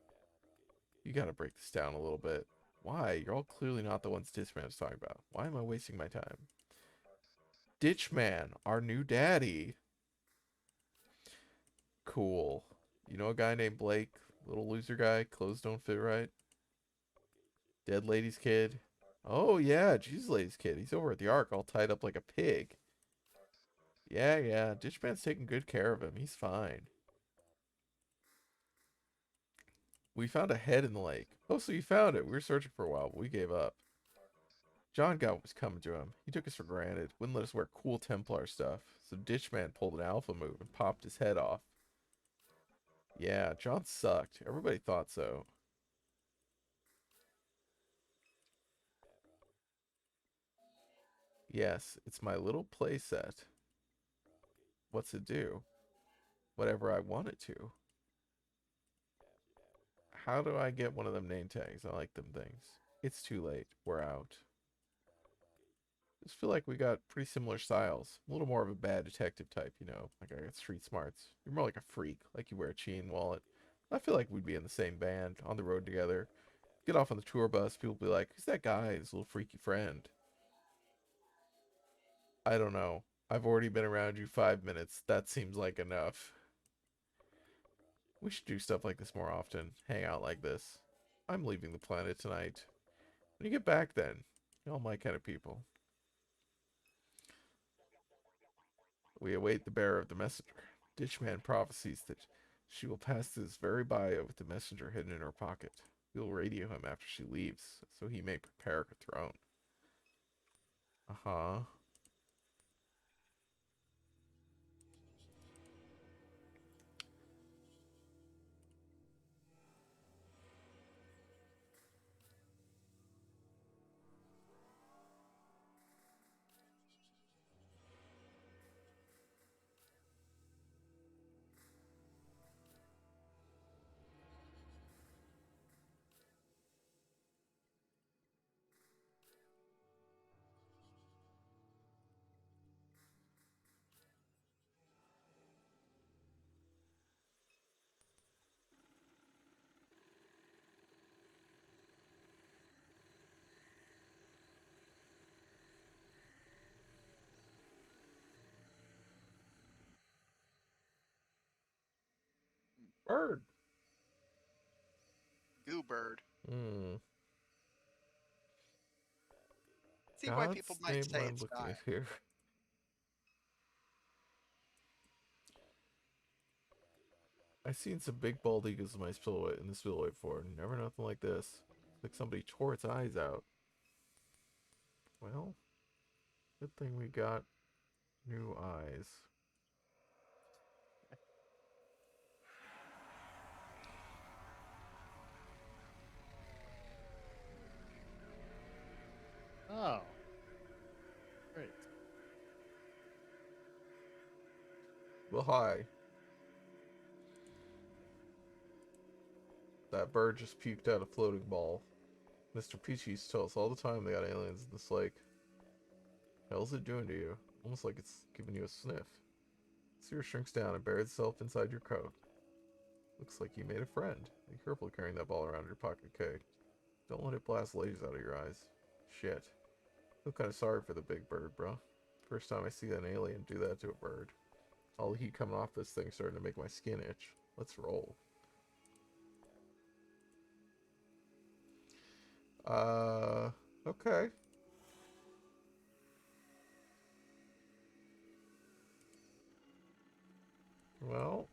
You gotta break this down a little bit. Why? You're all clearly not the ones Ditchman is talking about. Why am I wasting my time? Ditchman, our new daddy. Cool. You know a guy named Blake? Little loser guy, clothes don't fit right. Dead lady's kid. Oh yeah, Jesus lady's kid. He's over at the Ark all tied up like a pig. Yeah, yeah. Ditchman's taking good care of him. He's fine. We found a head in the lake. Oh, so you found it. We were searching for a while, but we gave up. John got what was coming to him. He took us for granted. Wouldn't let us wear cool Templar stuff. So Ditchman pulled an alpha move and popped his head off. Yeah, John sucked. Everybody thought so. Yes, it's my little play set. What's it do? Whatever I want it to. How do I get one of them name tags? I like them things. It's too late. We're out. just feel like we got pretty similar styles. A little more of a bad detective type, you know. Like I got street smarts. You're more like a freak, like you wear a chain wallet. I feel like we'd be in the same band, on the road together. Get off on the tour bus, people be like, "Who's that guy? His little freaky friend." I don't know. I've already been around you 5 minutes. That seems like enough. We should do stuff like this more often. Hang out like this. I'm leaving the planet tonight. When you get back, then, you're all my kind of people. We await the bearer of the messenger. Ditchman prophesies that she will pass this very bio with the messenger hidden in her pocket. We'll radio him after she leaves, so he may prepare her throne. Uh-huh. Bird. Goo Bird. Hmm. See why people God's might name say I'm it's looking not. at here. I seen some big bald eagles in my silhouette in the silhouette before. Never nothing like this. It's like somebody tore its eyes out. Well, good thing we got new eyes. Oh, great. Well, hi. That bird just puked out a floating ball. Mr. Peach used to tell us all the time they got aliens in this lake. Hell's it doing to you? Almost like it's giving you a sniff. Sear shrinks down and buries itself inside your coat. Looks like you made a friend. Be careful carrying that ball around your pocket, Kay. Don't let it blast lasers out of your eyes. Shit. Feel kind of sorry for the big bird, bro. First time I see an alien do that to a bird. All the heat coming off this thing starting to make my skin itch. Let's roll. Okay. Well,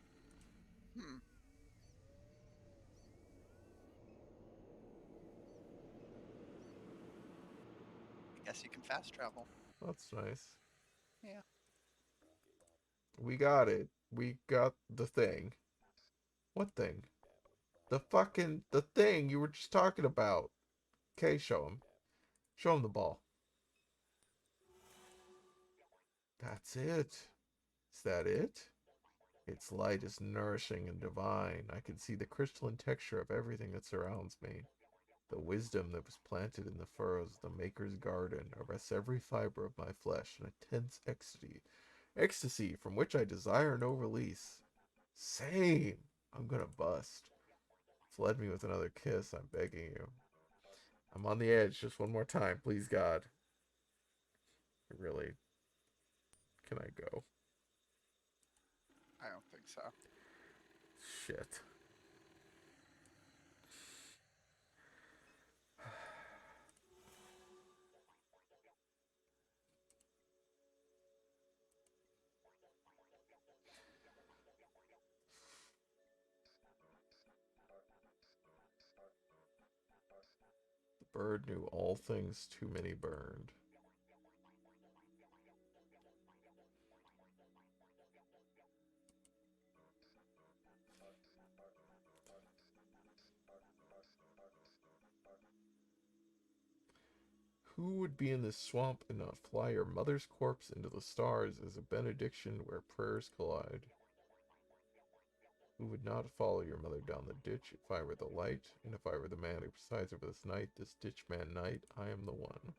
Hmm. I guess you can fast travel. that's nice. Yeah. We got it. We got the thing. What thing? The thing you were just talking about. Okay, show him. Show him the ball. That's it. Is that it? Its light is nourishing and divine. I can see the crystalline texture of everything that surrounds me. The wisdom that was planted in the furrows of the Maker's garden arrests every fiber of my flesh in a tense ecstasy from which I desire no release. Same. I'm gonna bust. Flood me with another kiss, I'm begging you. I'm on the edge just one more time, please God. Really? Can I go? I don't think so. Shit. The bird knew all things too many burned. Who would be in this swamp and not fly your mother's corpse into the stars as a benediction where prayers collide? Who would not follow your mother down the ditch if I were the light, and if I were the man who presides over this night, this ditch man knight, I am the one.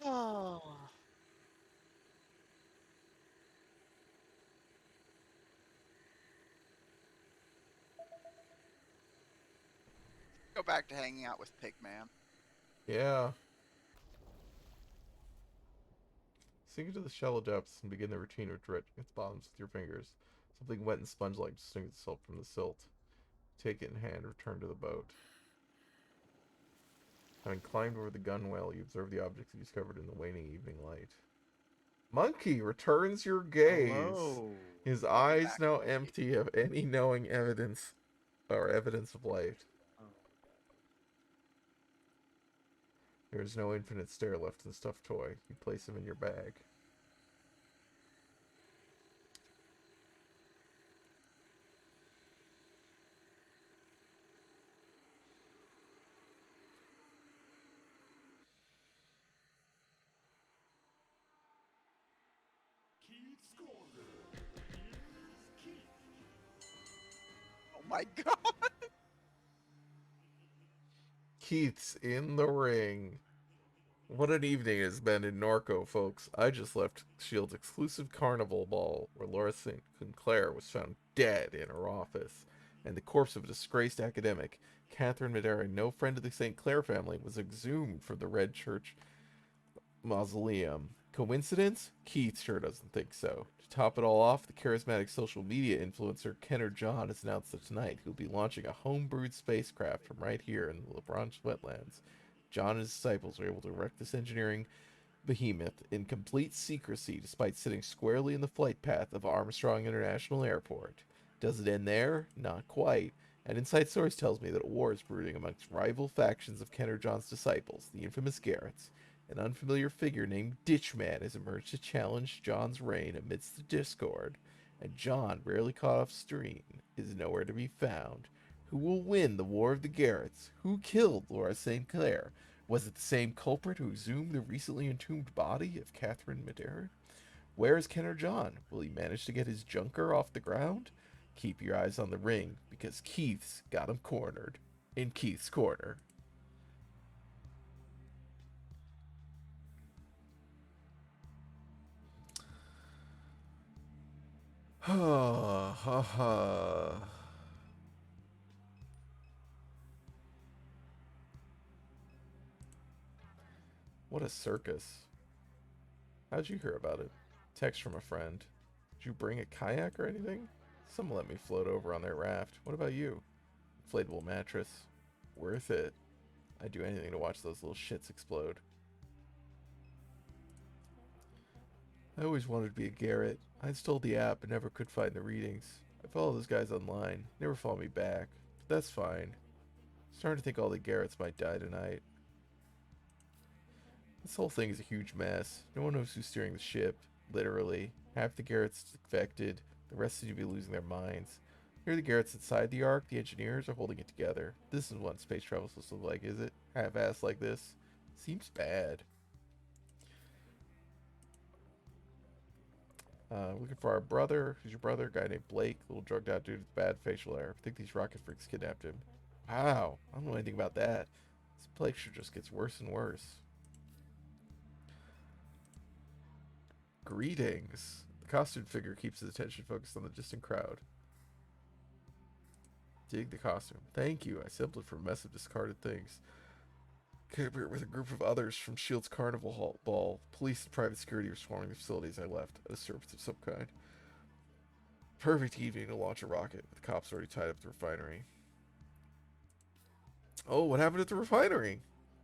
Oh. Go back to hanging out with Pigman. Yeah. Sink into the shallow depths and begin the routine of dredging its bottoms with your fingers. Something wet and sponge-like distinguishes itself from the silt. Take it in hand, return to the boat. Having climbed over the gunwale, you observe the objects you discovered in the waning evening light. Monkey returns your gaze. Hello. His Welcome eyes back, now Monkey. empty of any knowing evidence or evidence of light. Oh. There is no infinite stare left in the stuffed toy. You place him in your bag. Oh my god. Keith's in the ring. What an evening it has been in Norco, folks. I just left S.H.I.E.L.D.'s exclusive carnival ball where Laura St. Clair was found dead in her office, and the corpse of a disgraced academic, Catherine Madera, no friend of the St. Clair family, was exhumed from the Red Church mausoleum. Coincidence? Keith sure doesn't think so. To top it all off, the charismatic social media influencer Kenner John has announced that tonight he'll be launching a homebrewed spacecraft from right here in the LeBron's wetlands. John and his disciples were able to wreck this engineering behemoth in complete secrecy despite sitting squarely in the flight path of Armstrong International Airport. Does it end there? Not quite. An inside source tells me that a war is brewing amongst rival factions of Kenner John's disciples, the infamous Garretts. An unfamiliar figure named Ditchman has emerged to challenge John's reign amidst the discord, and John, rarely caught off screen, is nowhere to be found. Who will win the War of the Garretts? Who killed Laura St. Clair? Was it the same culprit who exhumed the recently entombed body of Catherine Madera? Where is Kenner John? Will he manage to get his junker off the ground? Keep your eyes on the ring, because Keith's got him cornered. In Keith's Corner. Ha ha ha. What a circus. How'd you hear about it? Text from a friend. Did you bring a kayak or anything? Someone let me float over on their raft. What about you? Inflatable mattress. Worth it. I'd do anything to watch those little shits explode. I always wanted to be a Garrett. I installed the app but never could find the readings. I follow those guys online. Never follow me back. But that's fine. Starting to think all the Garretts might die tonight. This whole thing is a huge mess. No one knows who's steering the ship. Literally. Half the Garretts defected. The rest seem to be losing their minds. Here are the Garretts inside the Ark. The engineers are holding it together. This isn't what space travel supposed to look like, is it? Half-assed like this? Seems bad. Looking for our brother. Who's your brother? A guy named Blake. Little drugged out dude with bad facial hair. I think these rocket freaks kidnapped him. Wow. I don't know anything about that. This picture just gets worse and worse. Greetings. The costume figure keeps his attention focused on the distant crowd. Dig the costume. Thank you. I sampled from a mess of discarded things. Came here with a group of others from S.H.I.E.L.D.'s carnival ball. Police and private security were swarming the facilities I left. A service of some kind. Perfect evening to launch a rocket, with the cops already tied up at the refinery. Oh, what happened at the refinery?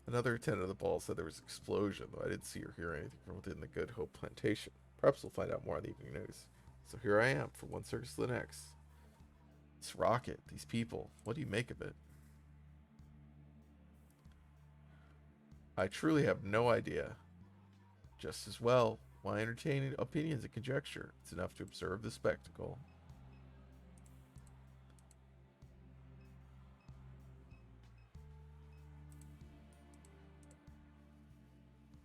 Another attendant of the ball said there was an explosion, though I didn't see or hear anything from within the Good Hope plantation. Perhaps we'll find out more on the evening news. So here I am, from one circus to the next. This rocket, these people, what do you make of it? I truly have no idea. Just as well. Why entertain opinions and conjecture? It's enough to observe the spectacle.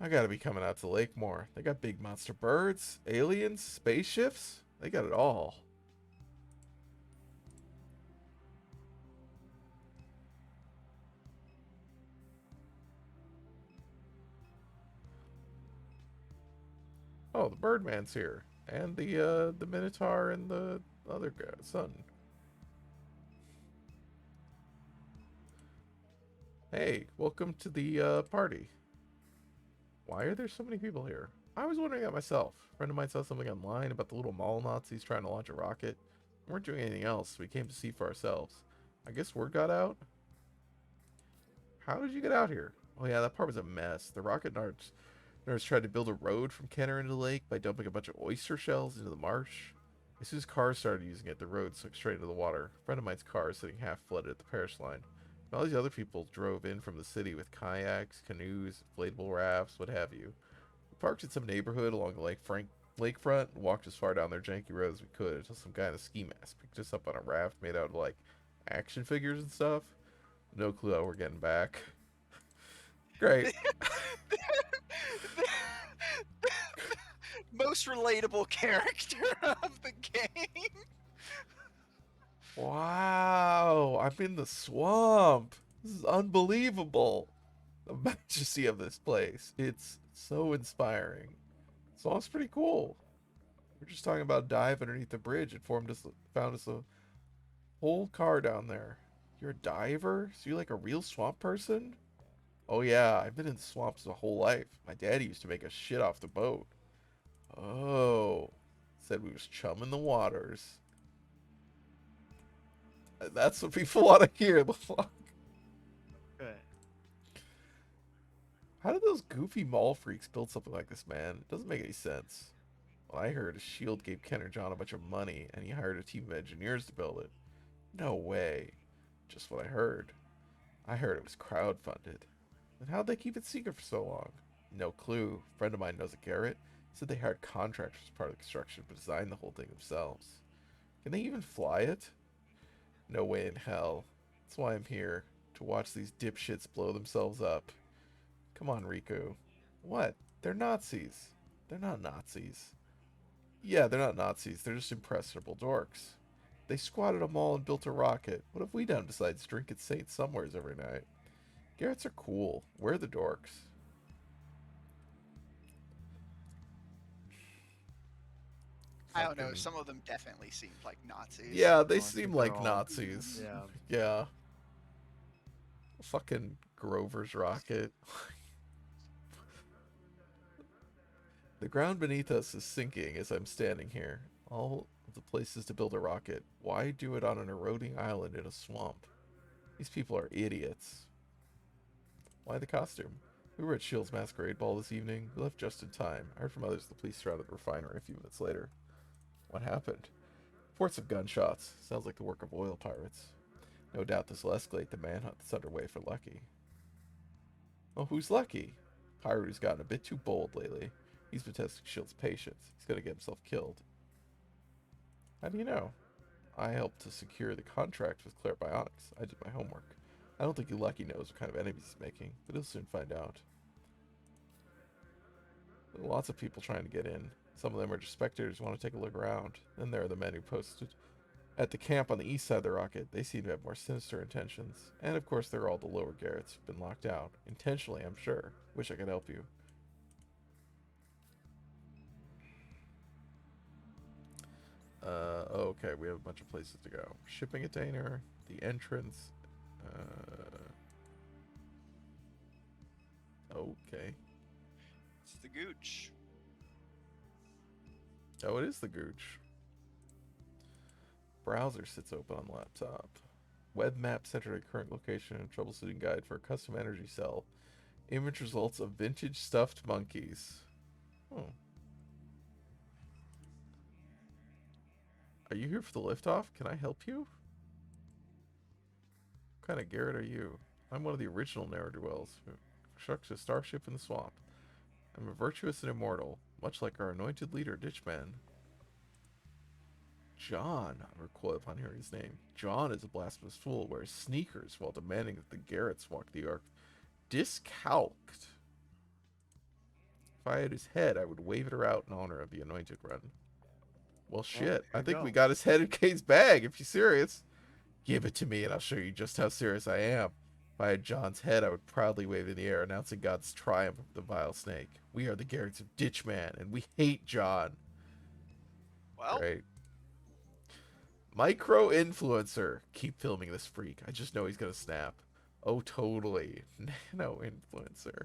I gotta be coming out to the lake more. They got big monster birds, aliens, spaceships. They got it all. Oh, the Birdman's here, and the Minotaur and the other guy, son. Hey, welcome to the party. Why are there so many people here? I was wondering that myself. A friend of mine saw something online about the little mall Nazis trying to launch a rocket. We weren't doing anything else, so we came to see for ourselves. I guess word got out? How did you get out here? Oh yeah, that part was a mess. The rocket nerds tried to build a road from Kenner into the lake by dumping a bunch of oyster shells into the marsh. As soon as cars started using it, the road took straight into the water. A friend of mine's car is sitting half flooded at the parish line. And all these other people drove in from the city with kayaks, canoes, inflatable rafts, what have you. We parked in some neighborhood along the lakefront and walked as far down their janky road as we could until some guy in a ski mask picked us up on a raft made out of like action figures and stuff. No clue how we're getting back. Great. Most relatable character of the game. Wow, I'm in the swamp. This is unbelievable. The majesty of this place. It's so inspiring. Swamp's pretty cool. We're just talking about dive underneath the bridge. It found us a whole car down there. You're a diver? So you're like a real swamp person? Oh yeah, I've been in swamps my whole life. My daddy used to make us shit off the boat. Oh, said we was chumming the waters. That's what people want to hear. The fuck? Okay. How did those goofy mall freaks build something like this, man? It doesn't make any sense. Well, I heard S.H.I.E.L.D. gave Ken or John a bunch of money, and he hired a team of engineers to build it. No way. Just what I heard. I heard it was crowdfunded. Then how'd they keep it secret for so long? No clue. A friend of mine knows a Garrett. He said they hired contractors as part of the construction, but designed the whole thing themselves. Can they even fly it? No way in hell. That's why I'm here. To watch these dipshits blow themselves up. Come on, Riku. What? They're Nazis. They're not Nazis. Yeah, they're not Nazis. They're just impressionable dorks. They squatted a mall and built a rocket. What have we done besides drink at St. Somewheres every night? Garretts are cool. We're the dorks. I don't know. Fucking- Some of them definitely seemed like Nazis. Yeah, they No, I seem think like they're all- Nazis. Yeah. Yeah. Fucking Grover's rocket. The ground beneath us is sinking as I'm standing here. All of the places to build a rocket. Why do it on an eroding island in a swamp? These people are idiots. Why the costume? We were at Shield's masquerade ball this evening. We left just in time. I heard from others the police surrounded the refinery a few minutes later. What happened? Reports of gunshots. Sounds like the work of oil pirates. No doubt this will escalate the manhunt that's underway for Lucky. Well, who's Lucky? Pirate who's gotten a bit too bold lately. He's been testing Shield's patience. He's gonna get himself killed. How do you know? I helped to secure the contract with Claire Bionics. I did my homework. I don't think Lucky knows what kind of enemies he's making, but he'll soon find out. There are lots of people trying to get in. Some of them are just spectators who want to take a look around. Then there are the men who posted at the camp on the east side of the rocket. They seem to have more sinister intentions. And of course there are all the lower Garretts who've been locked out. Intentionally, I'm sure. Wish I could help you. Okay, we have a bunch of places to go. Shipping container, the entrance. Okay. It's the Gooch. Oh, it is the Gooch. Browser sits open on laptop. Web map centered at current location and troubleshooting guide for a custom energy cell. Image results of vintage stuffed monkeys. Oh. Are you here for the liftoff? Can I help you? What kind of Garrett are you? I'm one of the original ne'er-do-wells who constructs a starship in the swamp. I'm a virtuous and immortal, much like our anointed leader, Ditchman. John, I recoil upon hearing his name. John is a blasphemous fool, wears sneakers while demanding that the Garretts walk the earth. Discalced. If I had his head, I would wave it out in honor of the anointed run. Well, shit. I think we got his head in Kate's bag, if you're serious. Give it to me and I'll show you just how serious I am. If I had John's head, I would proudly wave in the air, announcing God's triumph of the vile snake. We are the Garretts of Ditchman, and we hate John. Well, Right? Micro-influencer. Keep filming this freak. I just know he's gonna snap. Oh, totally. Nano-influencer.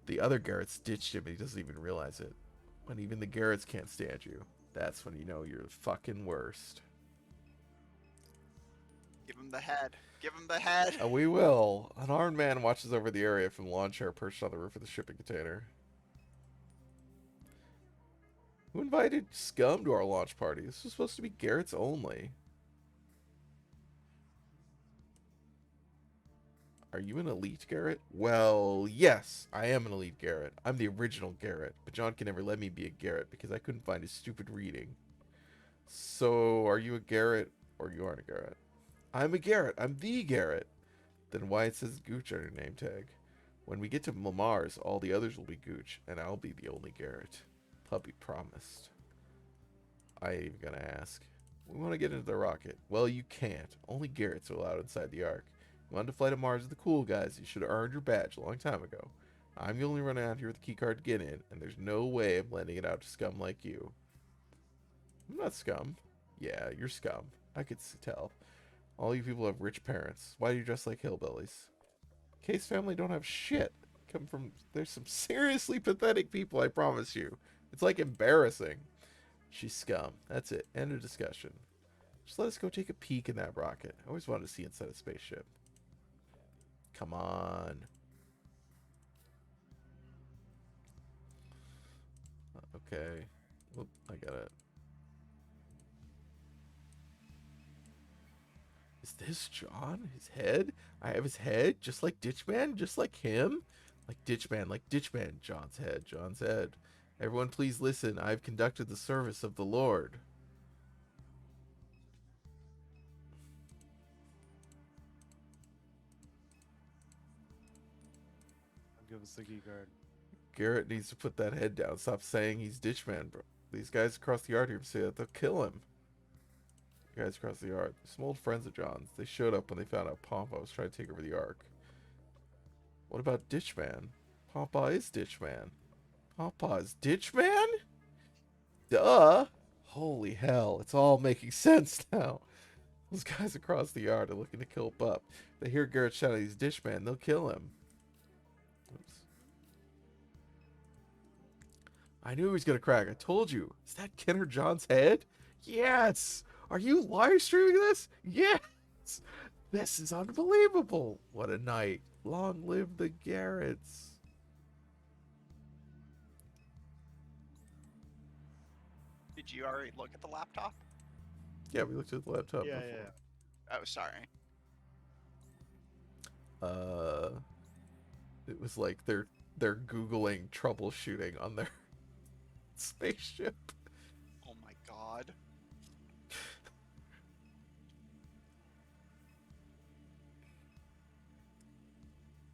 The other Garretts ditched him and he doesn't even realize it. When even the Garretts can't stand you, that's when you know you're the fucking worst. give him the head. Give him the head. We will. An armed man watches over the area from the lawn chair perched on the roof of the shipping container. Who invited scum to our launch party? This was supposed to be Garrett's only. Are you an elite Garrett? Well, yes, I am an elite Garrett. I'm the original Garrett, but John can never let me be a Garrett because I couldn't find his stupid reading. So, are you a Garrett or you aren't a Garrett? I'm a Garrett. I'm the Garrett. Then why it says Gooch on your name tag? When we get to Lamar's, all the others will be Gooch, and I'll be the only Garrett. Puppy promised. I ain't even gonna ask. We want to get into the rocket. Well, you can't. Only Garrett's are allowed inside the Ark. You wanted to fly to Mars with the cool guys. You should have earned your badge a long time ago. I'm the only one out here with a keycard to get in, and there's no way I'm lending it out to scum like you. I'm not scum. Yeah, you're scum. I could tell. All you people have rich parents. Why do you dress like hillbillies? Case family don't have shit. There's some seriously pathetic people, I promise you. It's like embarrassing. She's scum. That's it. End of discussion. Just let us go take a peek in that rocket. I always wanted to see inside a spaceship. Come on. Okay. Oop, I got it. Is this John? His head? I have his head? Just like Ditchman? Just like him? Like Ditchman. John's head. John's head. Everyone please listen. I have conducted the service of the Lord. Give us the key card. Garrett needs to put that head down. Stop saying he's Ditchman, bro. These guys across the yard here say that they'll kill him. Guys across the yard. Some old friends of John's. They showed up when they found out Pampa was trying to take over the Ark. What about Ditchman? Pampa is Ditchman. Pampa is Ditchman? Duh! Holy hell, it's all making sense now. Those guys across the yard are looking to kill Pup. They hear Garrett shout he's Ditchman, they'll kill him. Oops. I knew he was gonna crack. I told you. Is that Kenner John's head? Yes! Are you live streaming this? Yes! This is unbelievable! What a night. Long live the Garretts. Did you already look at the laptop? Yeah, we looked at the laptop Yeah, before. yeah. Oh, sorry. It was like they're Googling troubleshooting on their spaceship. Oh my god.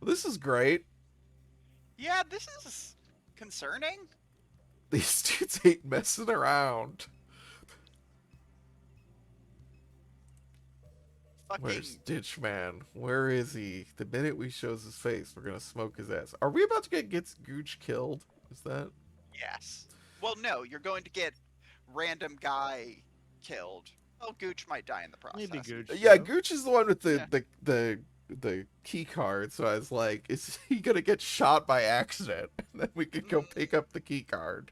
This is great. Yeah, this is concerning. These dudes ain't messing around. Fucking. Where's Ditchman? Where is he? The minute we shows his face, we're gonna smoke his ass. Are we about to get Gooch killed? Is that? Yes. Well, no, you're going to get random guy killed. Well, Gooch might die in the process. Maybe Gooch. Yeah, too. Gooch is the one with Yeah. the key card. So I was like, is he gonna get shot by accident? And then we could go pick up the key card.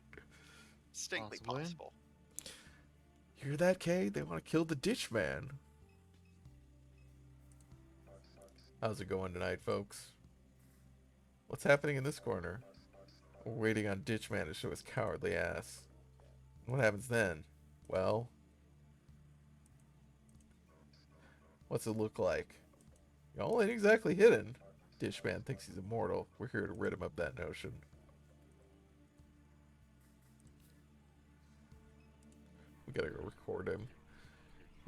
Distinctly Possibly. possible. Hear that, Kay? They want to kill the Ditchman. How's it going tonight, folks? What's happening in this corner? We're waiting on Ditchman to show his cowardly ass. What happens then? Well, what's it look like? Y'all ain't exactly hidden. Ditchman thinks he's immortal. We're here to rid him of that notion. We gotta go record him.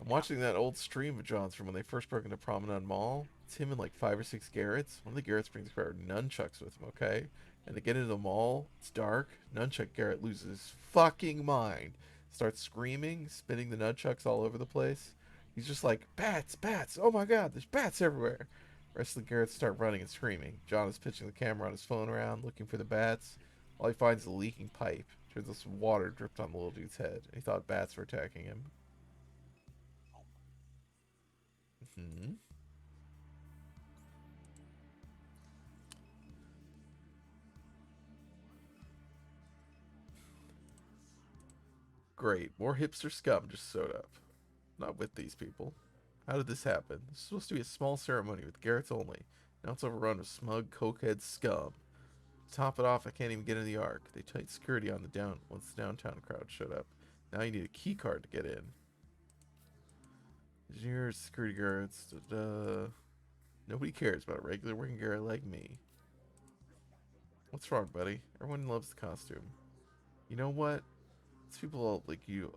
I'm watching that old stream of John's from when they first broke into Promenade Mall. It's him and like 5 or 6 Garretts. One of the Garretts brings a pair of nunchucks with him, okay? And they get into the mall. It's dark. Nunchuck Garrett loses his fucking mind. Starts screaming, spinning the nunchucks all over the place. He's just like, bats, bats. Oh my god, there's bats everywhere. Rest of the Garretts start running and screaming. John is pitching the camera on his phone around, looking for the bats. All he finds is a leaking pipe. Turns out some water dripped on the little dude's head. He thought bats were attacking him. Hmm. Great. More hipster scum just showed up. Not with these people. How did this happen? This is supposed to be a small ceremony with Garrett's only. Now it's overrun with smug, cokehead scum. To top it off, I can't even get in the Ark. They tight security on the once the downtown crowd showed up. Now you need a key card to get in. Engineers, security guards, nobody cares about a regular working Garrett like me. What's wrong, buddy? Everyone loves the costume. You know what? It's people like you.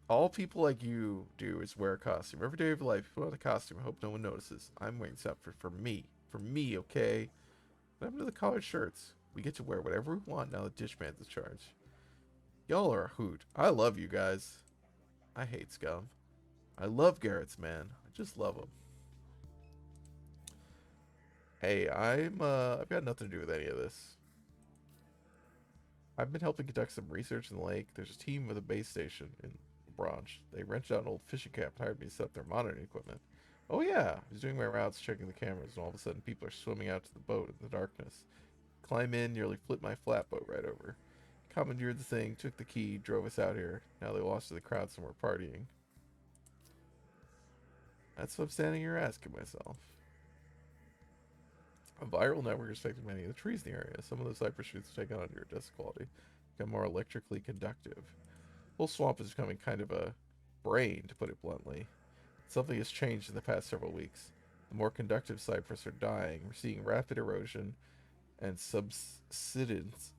All people like you do is wear a costume. Every day of your life, you put on a costume. I hope no one notices. I'm wearing something for me. For me, okay? What happened to the collared shirts? We get to wear whatever we want now that Dishman's in charge. Y'all are a hoot. I love you guys. I hate scum. I love Garrett's, man. I just love them. Hey, I've got nothing to do with any of this. I've been helping conduct some research in the lake. There's a team with a base station in Branch. They rented out an old fishing camp and hired me to set up their monitoring equipment. Oh yeah, I was doing my routes, checking the cameras, and all of a sudden people are swimming out to the boat in the darkness. Climb in, nearly flipped my flatboat right over. Commandeered the thing, took the key, drove us out here. Now they lost to the crowd somewhere partying. That's what I'm standing here asking myself. A viral network is affecting many of the trees in the area. Some of the cypress shoots have taken on your dust quality, become more electrically conductive. The whole swamp is becoming kind of a brain, to put it bluntly. Something has changed in the past several weeks. The more conductive cypress are dying. We're seeing rapid erosion and subsidence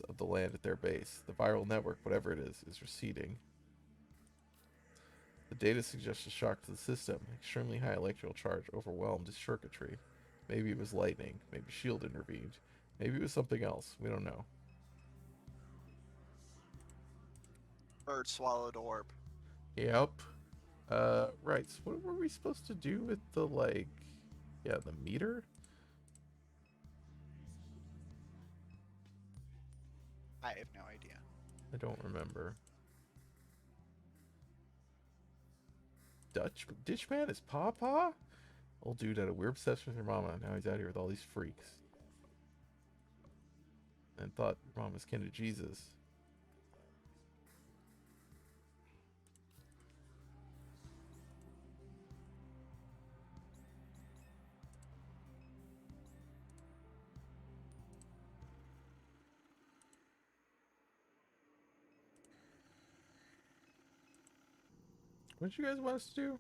of the land at their base. The viral network, whatever it is receding. The data suggests a shock to the system. Extremely high electrical charge overwhelmed its circuitry. Maybe it was lightning. Maybe S.H.I.E.L.D. intervened. Maybe it was something else. We don't know. Bird swallowed orb. Yep. Right. So what were we supposed to do with the, like... Yeah, the meter? I have no idea. I don't remember. Ditchman is Pawpaw? Old dude had a weird obsession with your mama. Now he's out here with all these freaks. And thought your mom was kin to Jesus. What did you guys want us to do?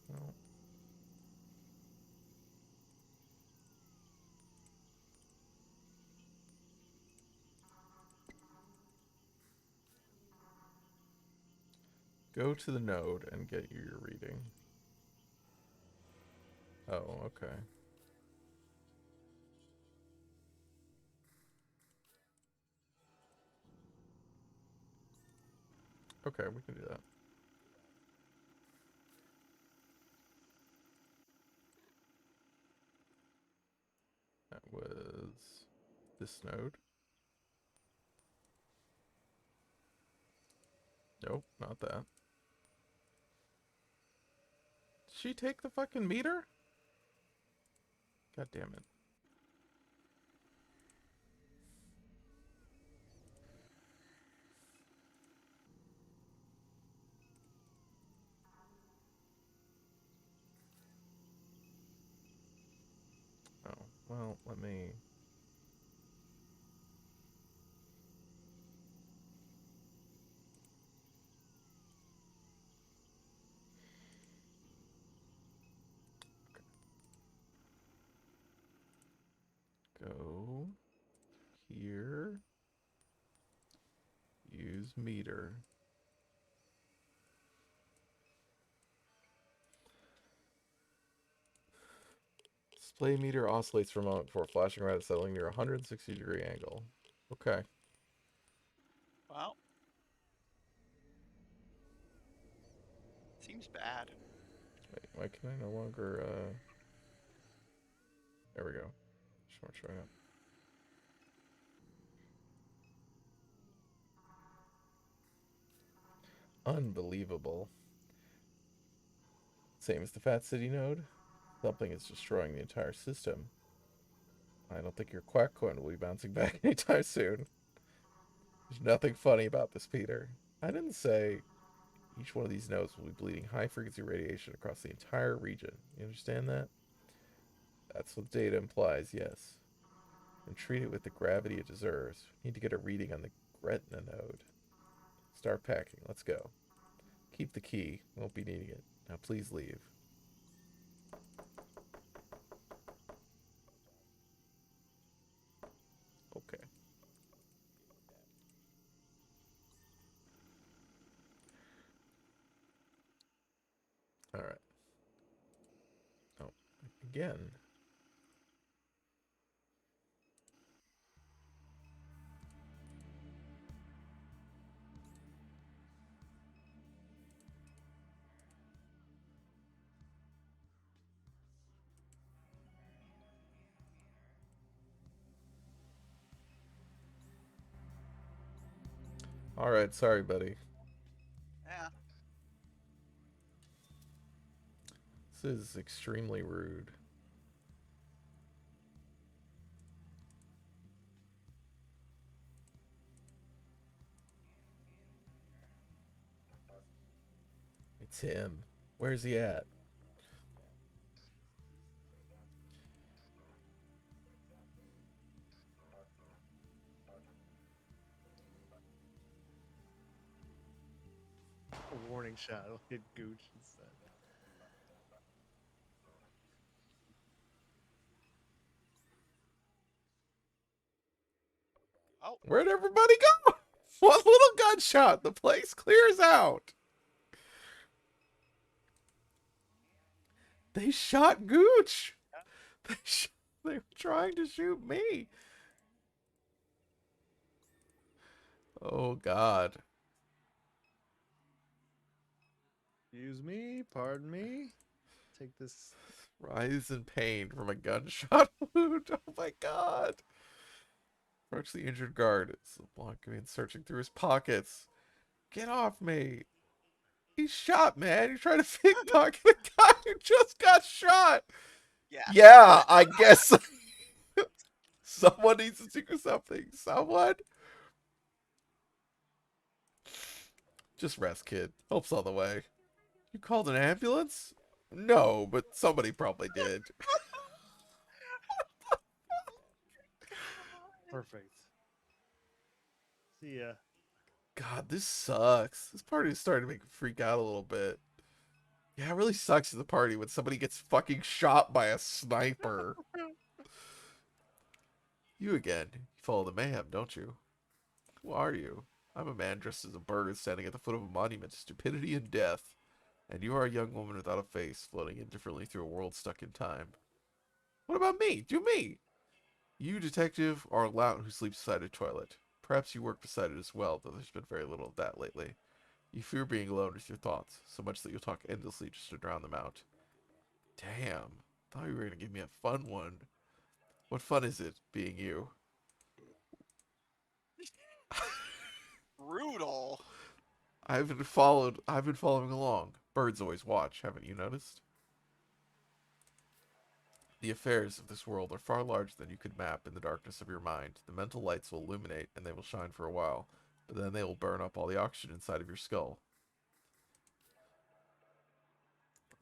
Well, go to the node and get you your reading. Oh, okay. Okay, we can do that. That was this node. Nope, not that. Did she take the fucking meter? God damn it. Oh, well, let me... Go here. Use meter. Display meter oscillates for a moment before flashing around and settling near a 160-degree angle. Okay. Well, seems bad. Wait, why can I no longer, There we go. Showing up. Unbelievable. Same as the Fat City node. Something is destroying the entire system. I don't think your quack coin will be bouncing back anytime soon. There's nothing funny about this, Peter. I didn't say each one of these nodes will be bleeding high-frequency radiation across the entire region. You understand that? That's what the data implies, yes. And treat it with the gravity it deserves. We need to get a reading on the Gretna node. Start packing. Let's go. Keep the key. Won't be needing it. Now please leave. Okay. Alright. Oh, again. Alright, sorry, buddy. Yeah. This is extremely rude. It's him. Where's he at? A warning shot will hit Gooch instead. Oh, Where'd everybody go? One little gunshot. The place clears out. They shot Gooch. They were trying to shoot me. Oh, God. Excuse me, pardon me. Take this. Writhes in pain from a gunshot wound. Oh, my God. Approach the injured guard. It's blocking and searching through his pockets. Get off me. He's shot, man. You're trying to pickpocket a guy who just got shot. yeah. Yeah, I guess someone needs to do something. Someone? Just rest, kid. Help's on the way. You called an ambulance? No, but somebody probably did. Perfect. See ya. God, this sucks. This party is starting to make me freak out a little bit. Yeah, it really sucks at the party when somebody gets fucking shot by a sniper. You again. You follow the mayhem, don't you? Who are you? I'm a man dressed as a bird standing at the foot of a monument to stupidity and death. And you are a young woman without a face, floating indifferently through a world stuck in time. What about me? Do me! You, detective, are a lout who sleeps beside a toilet. Perhaps you work beside it as well, though there's been very little of that lately. You fear being alone with your thoughts, so much that you'll talk endlessly just to drown them out. Damn. Thought you were going to give me a fun one. What fun is it, being you? Brutal. I've been following along. Birds always watch, haven't you noticed? The affairs of this world are far larger than you could map in the darkness of your mind. The mental lights will illuminate, and they will shine for a while, but then they will burn up all the oxygen inside of your skull.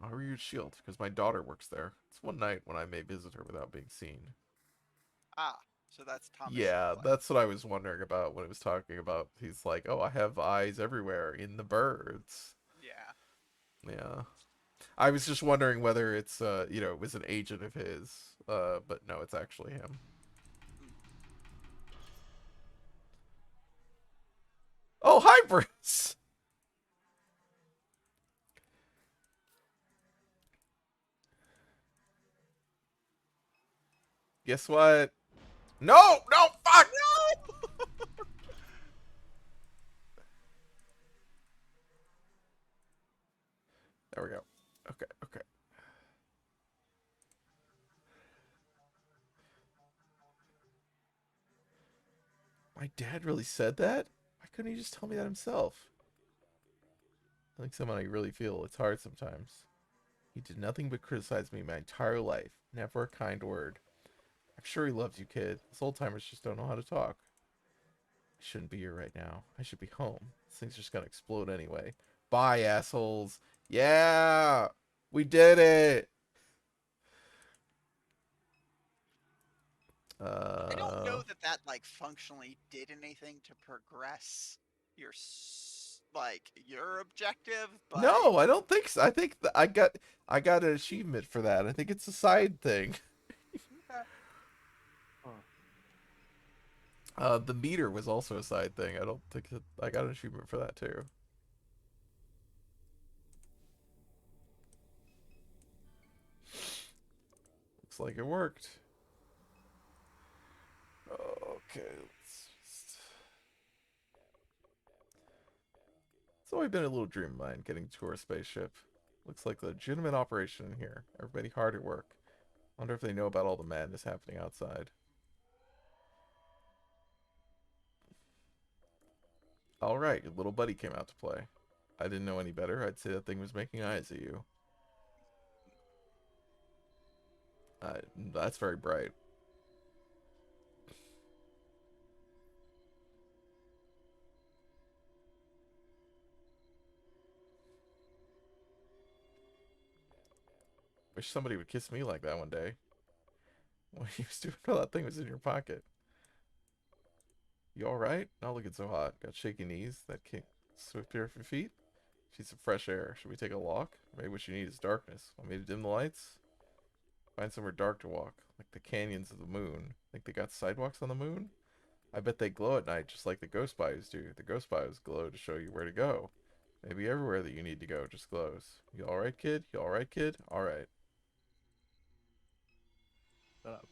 How are you at Shield? Because my daughter works there. It's one night when I may visit her without being seen. Ah, so that's Thomas's Yeah, life. that's what I was wondering about when it was talking about. He's like, oh, I have eyes everywhere in the birds. Yeah. Yeah. I was just wondering whether it's, it was an agent of his. But no, it's actually him. Oh, hi, Bruce! Guess what? No! No! Fuck! No! There we go. Okay, okay. My dad really said that? Why couldn't he just tell me that himself? I think someone I really feel. It's hard sometimes. He did nothing but criticize me my entire life. Never a kind word. I'm sure he loves you, kid. Us old timers just don't know how to talk. I shouldn't be here right now. I should be home. This thing's just gonna explode anyway. Bye, assholes. Yeah! We did it! I don't know that that like functionally did anything to progress your like your objective, but No, I don't think so. I think I got an achievement for that. I think it's a side thing. okay. The meter was also a side thing. I don't think that I got an achievement for that too. Looks like it worked. Okay, it's always been a little dream of mine getting to our spaceship. Looks like a legitimate operation in here. Everybody hard at work. Wonder if they know about all the madness happening outside. Alright, your little buddy came out to play. I didn't know any better. I'd say that thing was making eyes at you. That's very bright. Wish somebody would kiss me like that one day. What are you doing while that thing was in your pocket? You alright? Not looking so hot. Got shaky knees. That kick swift pair of your feet? Need some fresh air. Should we take a walk? Maybe what you need is darkness. Want me to dim the lights? Find somewhere dark to walk. Like the canyons of the moon. Think they got sidewalks on the moon? I bet they glow at night just like the ghost bayous do. The ghost bayous glow to show you where to go. Maybe everywhere that you need to go just glows. You alright, kid? You alright, kid? Alright. Shut up.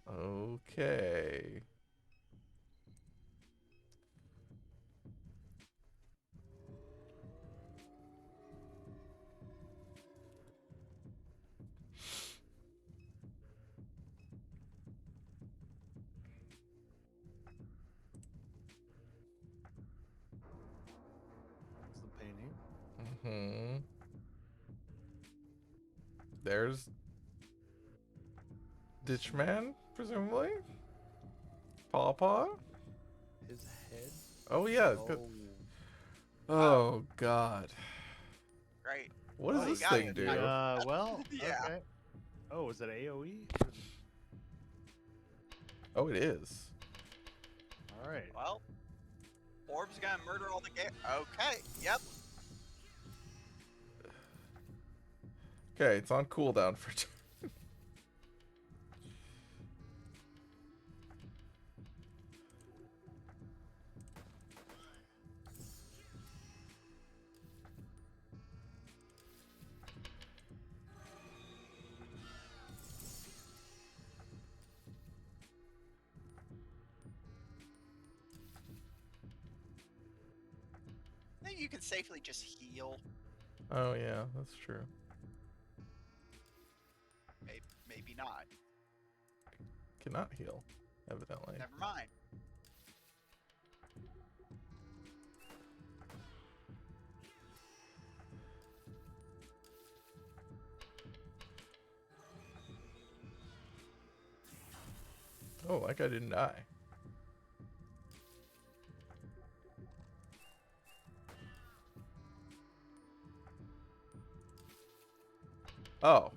Okay. It's the painting. Mm-hmm. There's Ditchman, presumably? Pawpaw? His head. Oh yeah. It's got... Oh god. Great. What does Well, you this got thing it. do? Well, Yeah. okay. Oh, is it AoE? Oh, it is. All right. Well, Orb's gonna murder all the game. Okay. Yep. Okay, it's on cooldown for... I think you can safely just heal. Oh yeah, that's true. Maybe not. Cannot heal, evidently. Never mind. Oh, that guy didn't die. Oh.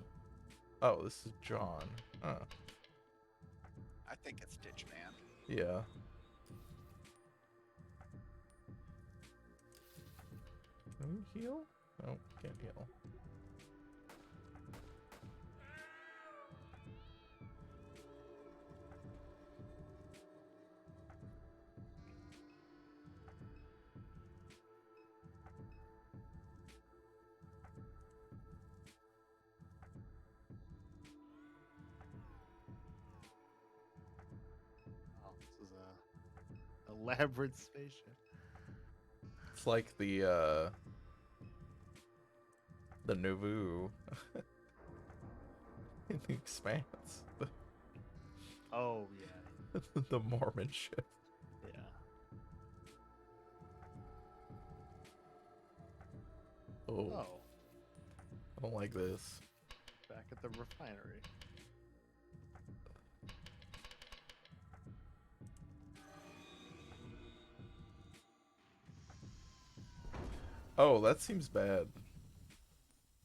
Oh, this is John. Huh. I think it's Ditch Man. Yeah. Can we heal? No, can't heal. Oh, this is a elaborate spaceship. It's like the The Nauvoo. In the Expanse. Oh yeah, The Mormon ship. yeah. Oh, Oh, I don't like this. back at the refinery. Oh, that seems bad.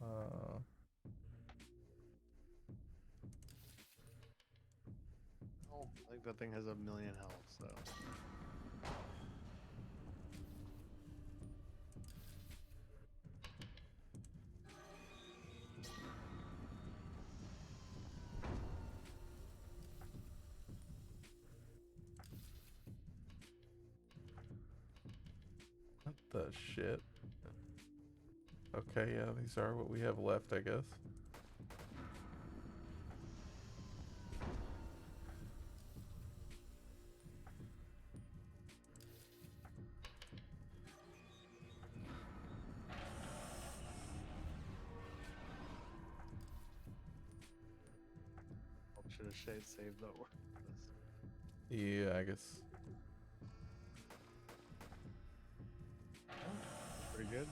Uh, Oh, I think that thing has 1,000,000 health. So what the shit? Okay, yeah, these are what we have left, I guess. should have saved the order. Yeah, I guess. Pretty good.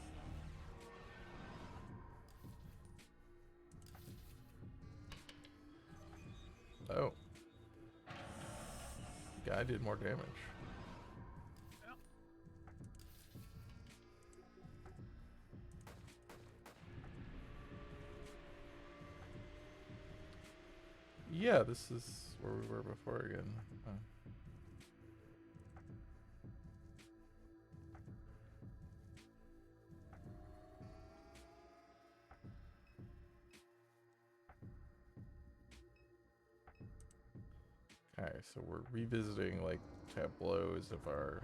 Oh. Guy did more damage. Yeah, this is where we were before again. Oh. Alright, so we're revisiting like tableaus of our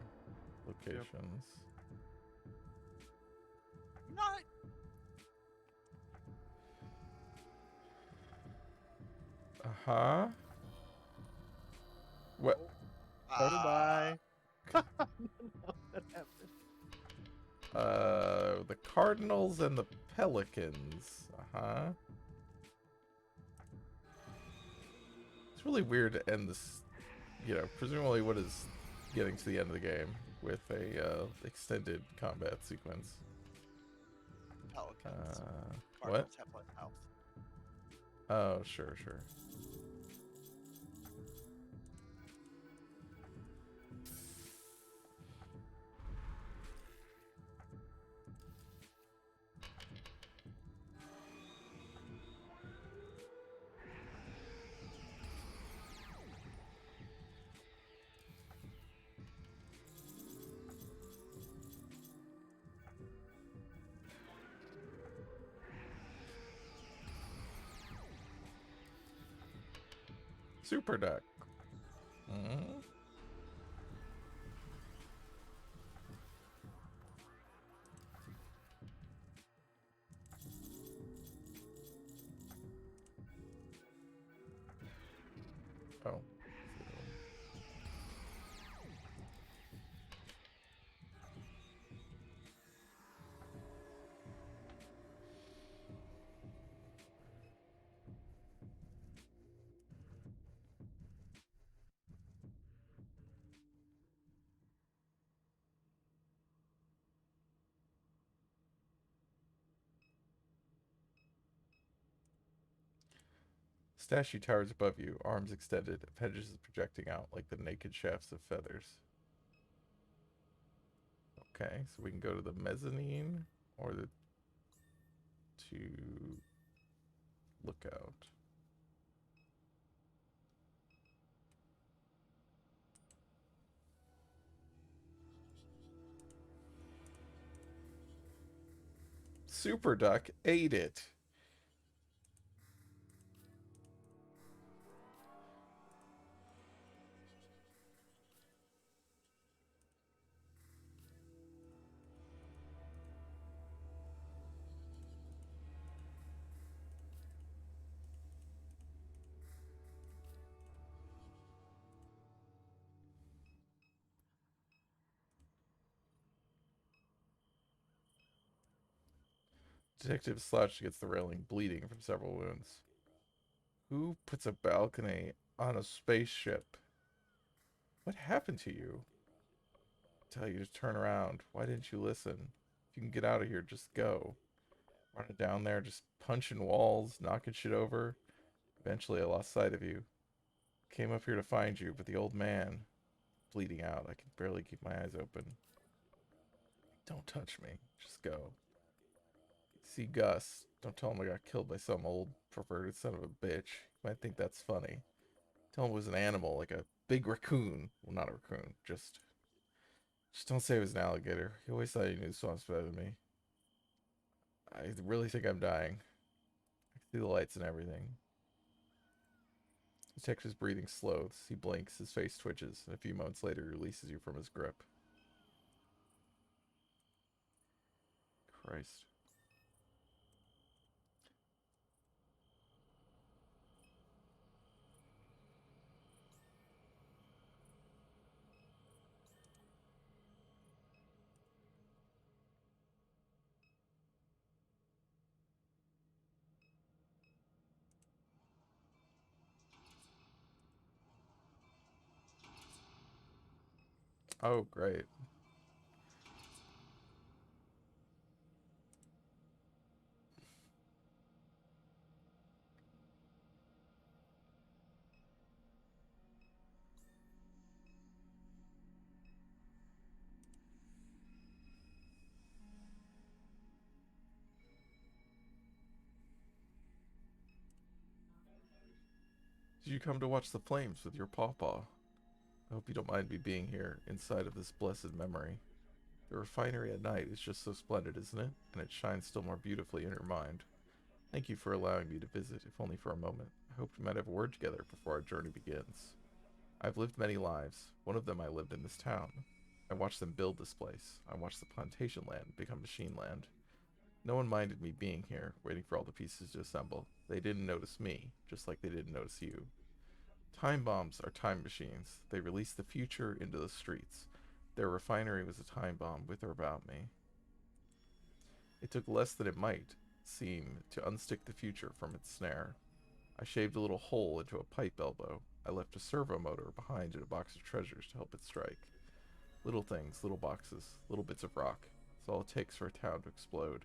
locations. Not. Uh-huh. What? Goodbye. What happened? The Cardinals and the Pelicans. Uh-huh. It's really weird to end this, presumably what is getting to the end of the game with a extended combat sequence. Pelicans. What? Cardinals have less health. Oh, sure. Super Duck. Mm-hmm. Oh. Statue towers above you, arms extended, appendages projecting out like the naked shafts of feathers. Okay, so we can go to the mezzanine or the to lookout. Super Duck ate it. Detective slouched against the railing, bleeding from several wounds. Who puts a balcony on a spaceship? What happened to you? I tell you to turn around. Why didn't you listen? If you can get out of here, just go. Running down there, just punching walls, knocking shit over. Eventually, I lost sight of you. Came up here to find you, but the old man, bleeding out, I can barely keep my eyes open. Don't touch me. Just go. See Gus. Don't tell him I got killed by some old perverted son of a bitch. He might think that's funny. Tell him it was an animal, like a big raccoon. Well, not a raccoon. Just don't say it was an alligator. He always thought he knew swamps better than me. I really think I'm dying. I can see the lights and everything. The detective's breathing slows. He blinks, his face twitches, and a few moments later he releases you from his grip. Christ. Oh, great. Did you come to watch the flames with your pawpaw? I hope you don't mind me being here, inside of this blessed memory. The refinery at night is just so splendid, isn't it? And it shines still more beautifully in your mind. Thank you for allowing me to visit, if only for a moment. I hoped we might have a word together before our journey begins. I've lived many lives. One of them I lived in this town. I watched them build this place. I watched the plantation land become machine land. No one minded me being here, waiting for all the pieces to assemble. They didn't notice me, just like they didn't notice you. Time bombs are time machines. They release the future into the streets. Their refinery was a time bomb with or about me. It took less than it might seem to unstick the future from its snare. I shaved a little hole into a pipe elbow. I left a servo motor behind in a box of treasures to help it strike. Little things, little boxes, little bits of rock. It's all it takes for a town to explode.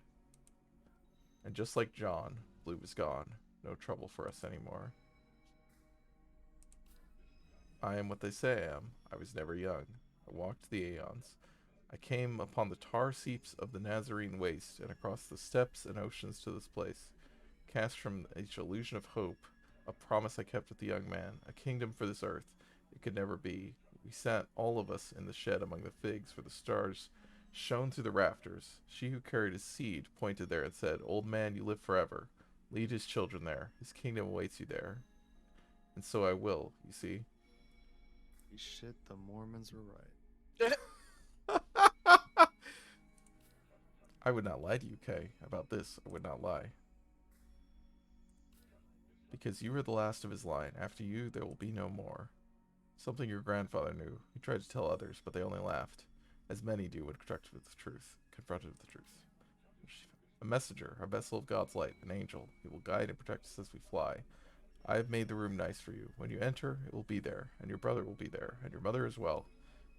And just like John, Blue was gone. No trouble for us anymore. I am what they say I am. I was never young. I walked the aeons. I came upon the tar seeps of the Nazarene waste and across the steppes and oceans to this place, cast from each illusion of hope, a promise I kept with the young man, a kingdom for this earth. It could never be. We sat, all of us, in the shed among the figs where the stars shone through the rafters. She who carried his seed pointed there and said, Old man, you live forever. Lead his children there. His kingdom awaits you there. And so I will, you see. Shit, the Mormons were right. I would not lie to you, Kay. About this, I would not lie. Because you were the last of his line. After you, there will be no more. Something your grandfather knew. He tried to tell others, but they only laughed, as many do when confronted with the truth. A messenger, a vessel of God's light, an angel. He will guide and protect us as we fly. I have made the room nice for you. When you enter, it will be there, and your brother will be there, and your mother as well.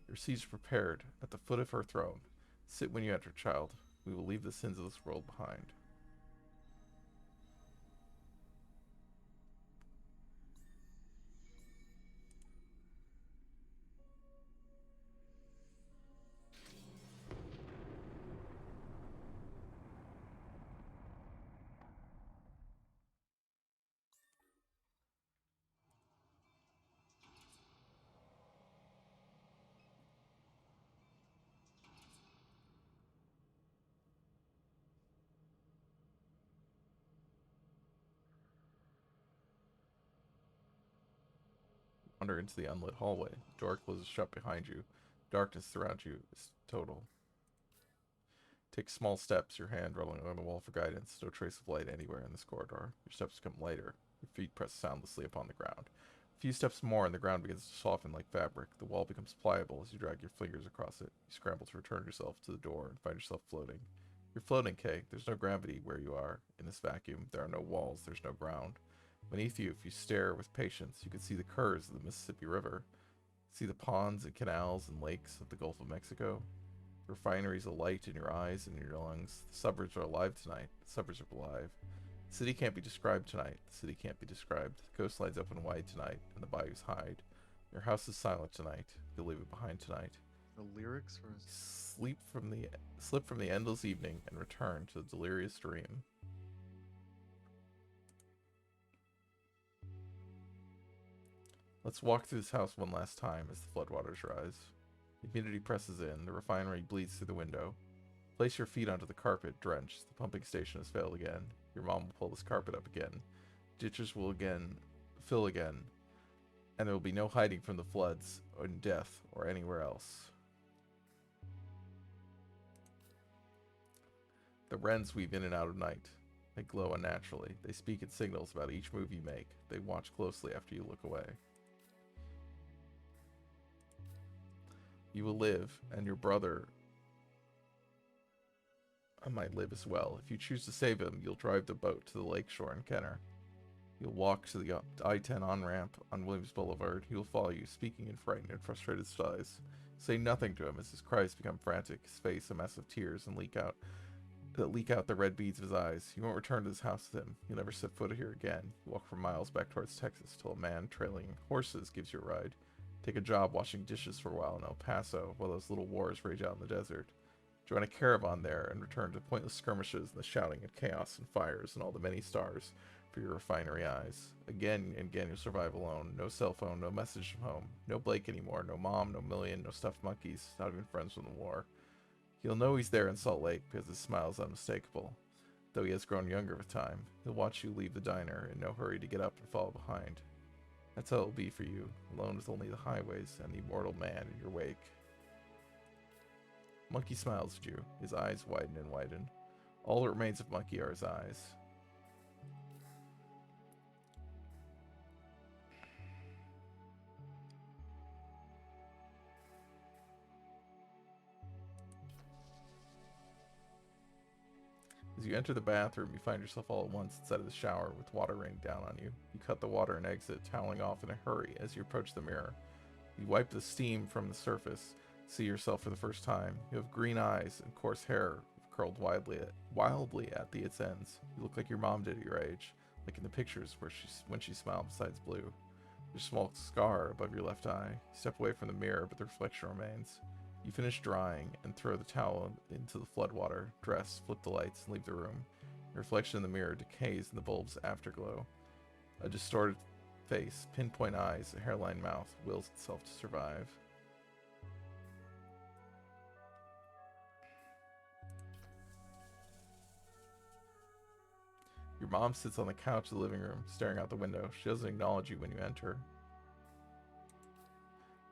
Your seats are prepared at the foot of her throne. Sit when you enter, child. We will leave the sins of this world behind. Wander into the unlit hallway. The door closes shut behind you. Darkness around you is total. Take small steps, your hand rolling on the wall for guidance. No trace of light anywhere in this corridor. Your steps become lighter. Your feet press soundlessly upon the ground. A few steps more and the ground begins to soften like fabric. The wall becomes pliable as you drag your fingers across it. You scramble to return yourself to the door and find yourself floating You're floating, Kay. There's no gravity where you are. In this vacuum, there are no walls, there's no ground. Beneath you, if you stare with patience, you can see the curves of the Mississippi River. See the ponds and canals and lakes of the Gulf of Mexico. The refineries alight in your eyes and in your lungs. The suburbs are alive tonight. The suburbs are alive. The city can't be described tonight. The city can't be described. The coast lines open wide tonight, and the bayous hide. Your house is silent tonight. You'll leave it behind tonight. The lyrics were Slip from the endless evening and return to the delirious dream. Let's walk through this house one last time as the floodwaters rise. The humidity presses in, the refinery bleeds through the window. Place your feet onto the carpet, drenched. The pumping station has failed again. Your mom will pull this carpet up again. Ditches will again fill again. And there will be no hiding from the floods, or in death, or anywhere else. The wrens weave in and out of night. They glow unnaturally. They speak in signals about each move you make. They watch closely after you look away. You will live, and your brother might live as well. If you choose to save him, you'll drive the boat to the lakeshore in Kenner. You'll walk to the I-10 on-ramp on Williams Boulevard. He will follow you, speaking in frightened and frustrated sighs. Say nothing to him as his cries become frantic, his face a mess of tears and leak out the red beads of his eyes. You won't return to this house with him. You'll never set foot here again. You walk for miles back towards Texas till a man trailing horses gives you a ride. Take a job washing dishes for a while in El Paso while those little wars rage out in the desert. Join a caravan there and return to pointless skirmishes and the shouting and chaos and fires and all the many stars for your refinery eyes. Again and again you'll survive alone. No cell phone, no message from home. No Blake anymore, no mom, no million, no stuffed monkeys, not even friends from the war. He'll know he's there in Salt Lake because his smile is unmistakable. Though he has grown younger with time, he'll watch you leave the diner in no hurry to get up and follow behind. That's how it'll be for you, alone with only the highways and the immortal man in your wake. Monkey smiles at you. His eyes widen and widen. All that remains of Monkey are his eyes. As you enter the bathroom, you find yourself all at once inside of the shower with water raining down on you. You cut the water and exit, toweling off in a hurry as you approach the mirror. You wipe the steam from the surface, see yourself for the first time. You have green eyes and coarse hair curled wildly at the its ends. You look like your mom did at your age, like in the pictures when she smiled besides blue. There's a small scar above your left eye. You step away from the mirror, but the reflection remains. You finish drying and throw the towel into the floodwater, dress, flip the lights, and leave the room. Your reflection in the mirror decays in the bulb's afterglow. A distorted face, pinpoint eyes, a hairline mouth wills itself to survive. Your mom sits on the couch of the living room, staring out the window. She doesn't acknowledge you when you enter.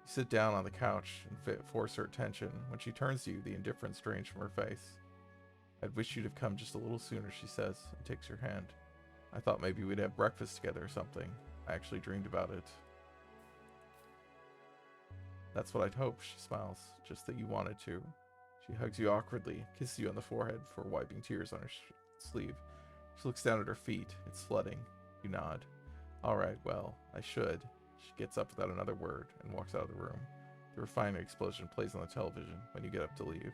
You sit down on the couch and force her attention. When she turns to you, the indifference drains from her face. I'd wish you'd have come just a little sooner, she says, and takes your hand. I thought maybe we'd have breakfast together or something. I actually dreamed about it. That's what I'd hoped, she smiles, just that you wanted to. She hugs you awkwardly, kisses you on the forehead before wiping tears on her sleeve. She looks down at her feet. It's flooding. You nod. All right, well, I should. She gets up without another word and walks out of the room. The refinery explosion plays on the television when you get up to leave.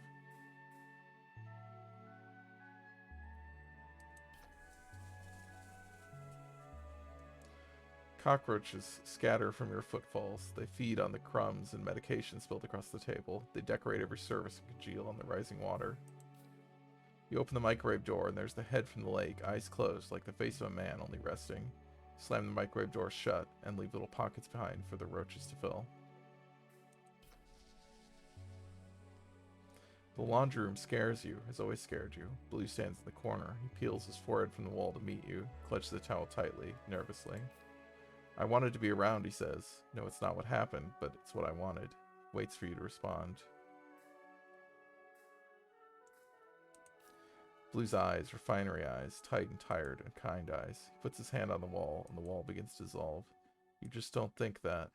Cockroaches scatter from your footfalls. They feed on the crumbs and medication spilled across the table. They decorate every surface and congeal on the rising water. You open the microwave door, and there's the head from the lake, eyes closed, like the face of a man only resting. You slam the microwave door shut, and leave little pockets behind for the roaches to fill. The laundry room scares you, has always scared you. Blue stands in the corner. He peels his forehead from the wall to meet you, clutches the towel tightly, nervously. I wanted to be around, he says. No, it's not what happened, but it's what I wanted. Waits for you to respond. Blue's eyes, refinery eyes, tight and tired and kind eyes. He puts his hand on the wall, and the wall begins to dissolve. You just don't think that.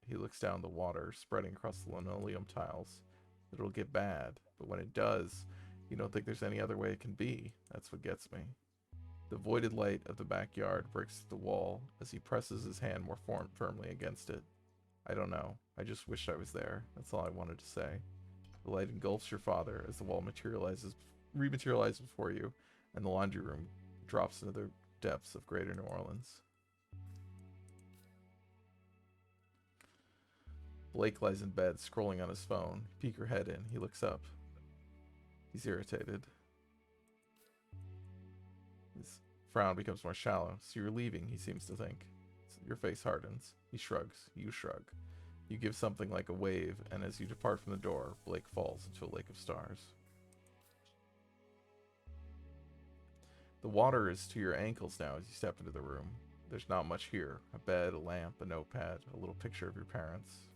He looks down the water, spreading across the linoleum tiles. It'll get bad, but when it does, You don't think there's any other way it can be. That's what gets me. The voided light of the backyard breaks the wall as he presses his hand more firmly against it. I don't know. I just wished I was there. That's all I wanted to say. The light engulfs your father as the wall rematerializes before you, and the laundry room drops into the depths of Greater New Orleans. Blake lies in bed, scrolling on his phone. You peek your head in. He looks up. He's irritated. His frown becomes more shallow. So you're leaving, he seems to think. Your face hardens. He shrugs. You shrug. You give something like a wave, and as you depart from the door, Blake falls into a lake of stars. The water is to your ankles now as you step into the room. There's not much here. A bed, a lamp, a notepad, a little picture of your parents.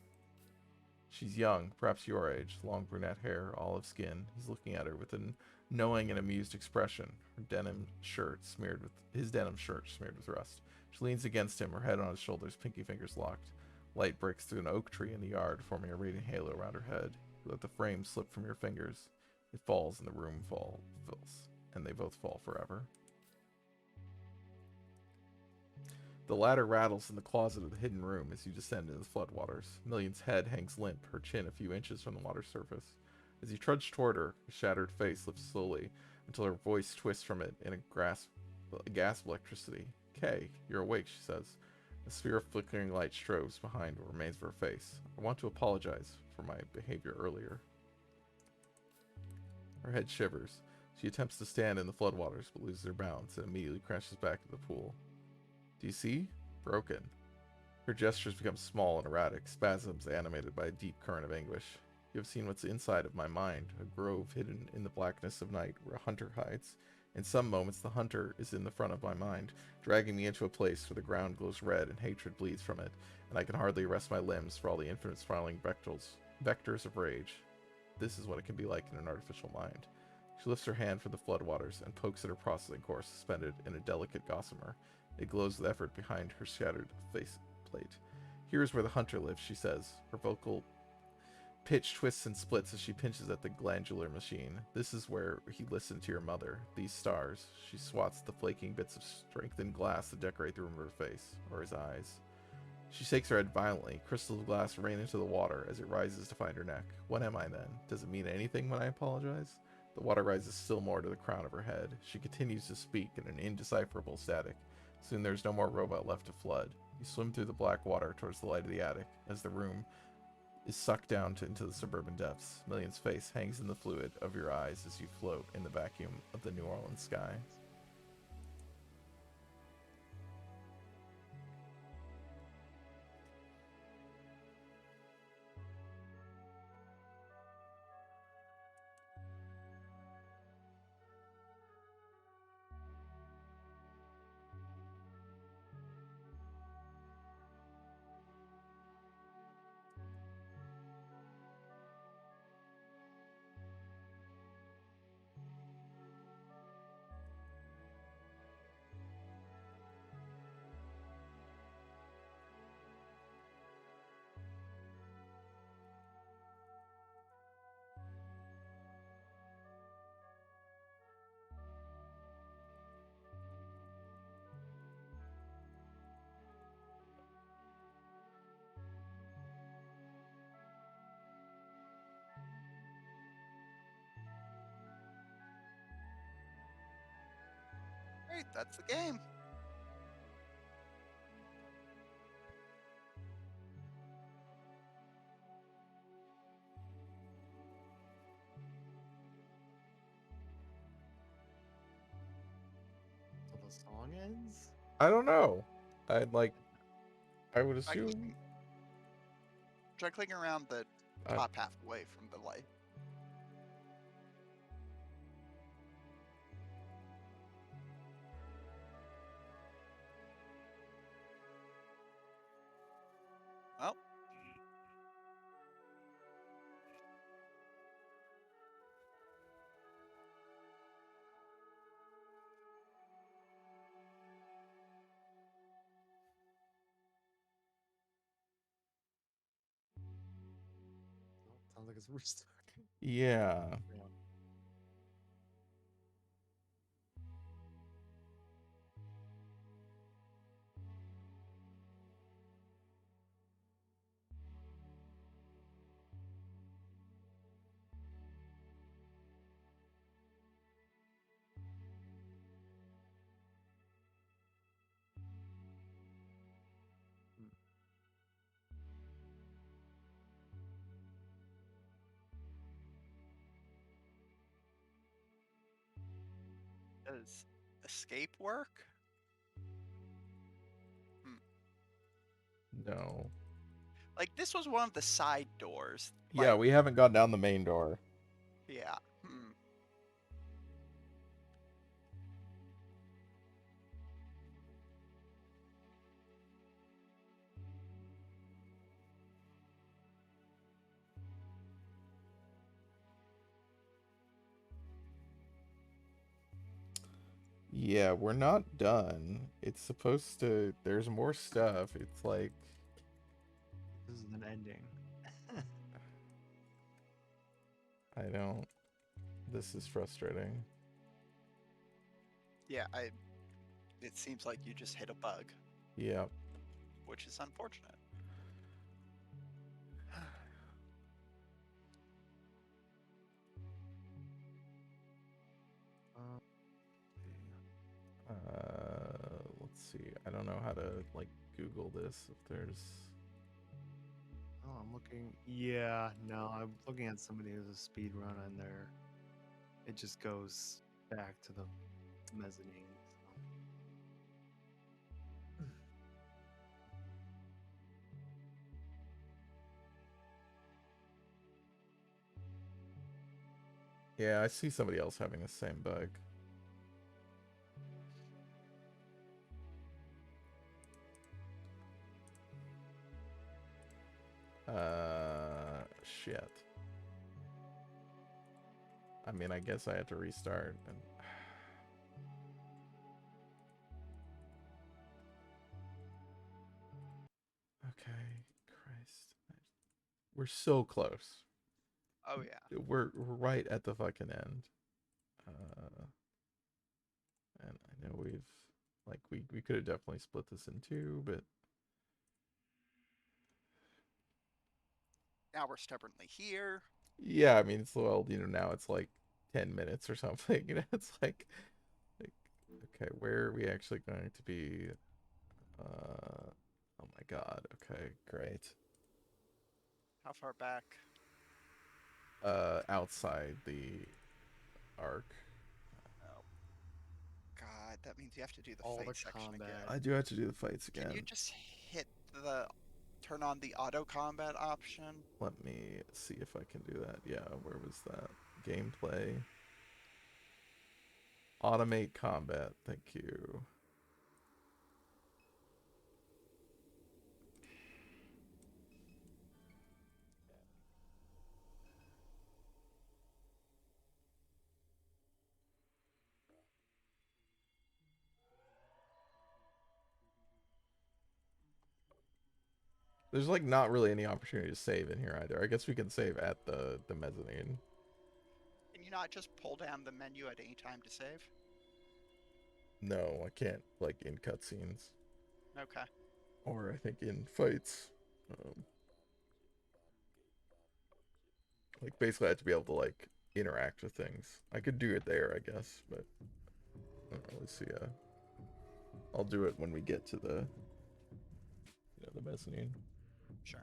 She's young, perhaps your age, long brunette hair, olive skin. He's looking at her with a knowing and amused expression. His denim shirt smeared with rust. She leans against him, her head on his shoulders, pinky fingers locked. Light breaks through an oak tree in the yard, forming a radiant halo around her head. You let the frame slip from your fingers. It falls, and the room fills, and they both fall forever. The ladder rattles in the closet of the hidden room as you descend into the floodwaters. Million's head hangs limp, her chin a few inches from the water surface. As you trudge toward her, her shattered face lifts slowly until her voice twists from it in a gasp of electricity. Kay, you're awake, she says. A sphere of flickering light strobes behind what remains of her face. I want to apologize for my behavior earlier. Her head shivers. She attempts to stand in the floodwaters, but loses her balance and immediately crashes back to the pool. Do you see? Broken. Her gestures become small and erratic, spasms animated by a deep current of anguish. You have seen what's inside of my mind, a grove hidden in the blackness of night where a hunter hides. In some moments, the hunter is in the front of my mind, dragging me into a place where the ground glows red and hatred bleeds from it, and I can hardly arrest my limbs for all the infinite spiraling vectors of rage. This is what it can be like in an artificial mind. She lifts her hand from the floodwaters and pokes at her processing core suspended in a delicate gossamer. It glows with effort behind her shattered face plate. Here is where the hunter lives, she says. Her vocal pitch twists and splits as she pinches at the glandular machine. This is where he listened to your mother. These stars. She swats the flaking bits of strengthened glass that decorate the room of her face, or his eyes. She shakes her head violently. Crystals of glass rain into the water as it rises to find her neck. What am I then? Does it mean anything when I apologize? The water rises still more to the crown of her head. She continues to speak in an indecipherable static. Soon there's no more robot left to flood. You swim through the black water towards the light of the attic as the room is sucked down into the suburban depths. Million's face hangs in the fluid of your eyes as you float in the vacuum of the New Orleans sky. Great, that's the game. Till the song ends? I don't know. I would Try assume. clicking, try clicking around the top half away from the light. Well, Oh, sounds like it's restarting. Yeah. Yeah. Does escape work? No. Like, this was one of the side doors. Yeah, Like, we haven't gone down the main door. yeah. Yeah, we're not done. It's supposed to... There's more stuff. It's like... This is an ending. I don't... This is frustrating. Yeah, it seems like you just hit a bug, Yeah. which is unfortunate. Let's see. I don't know how to, like, Google this. If there's... Oh, I'm looking. Yeah, no, I'm looking at somebody who's a speed run and there. It just goes back to the mezzanine. So. Yeah, I see somebody else having the same bug. Shit. I mean, I guess I had to restart. And... Okay, Christ. We're so close. Oh, yeah. We're right at the fucking end. And I know we've... Like, we could have definitely split this in two, but... Now we're stubbornly here. Yeah, I mean, it's, well, you know, now it's like 10 minutes or something. You know, it's like, okay, where are we actually going to be? Oh my God. Okay, great. How far back? Outside the arc. Oh, God, that means you have to do the All fight the section combat. again. I do have to do the fights again. Can you just turn on the auto combat option? Let me see if I can do that. Yeah, where was that? Gameplay. Automate combat. Thank you. There's like not really any opportunity to save in here either. I guess we can save at the mezzanine. Can you not just pull down the menu at any time to save? No, I can't, like, in cutscenes. Okay. Or I think in fights. Like, basically I have to be able to, like, interact with things. I could do it there, I guess, but... I don't really see I'll do it when we get to the... You know, the mezzanine. Sure.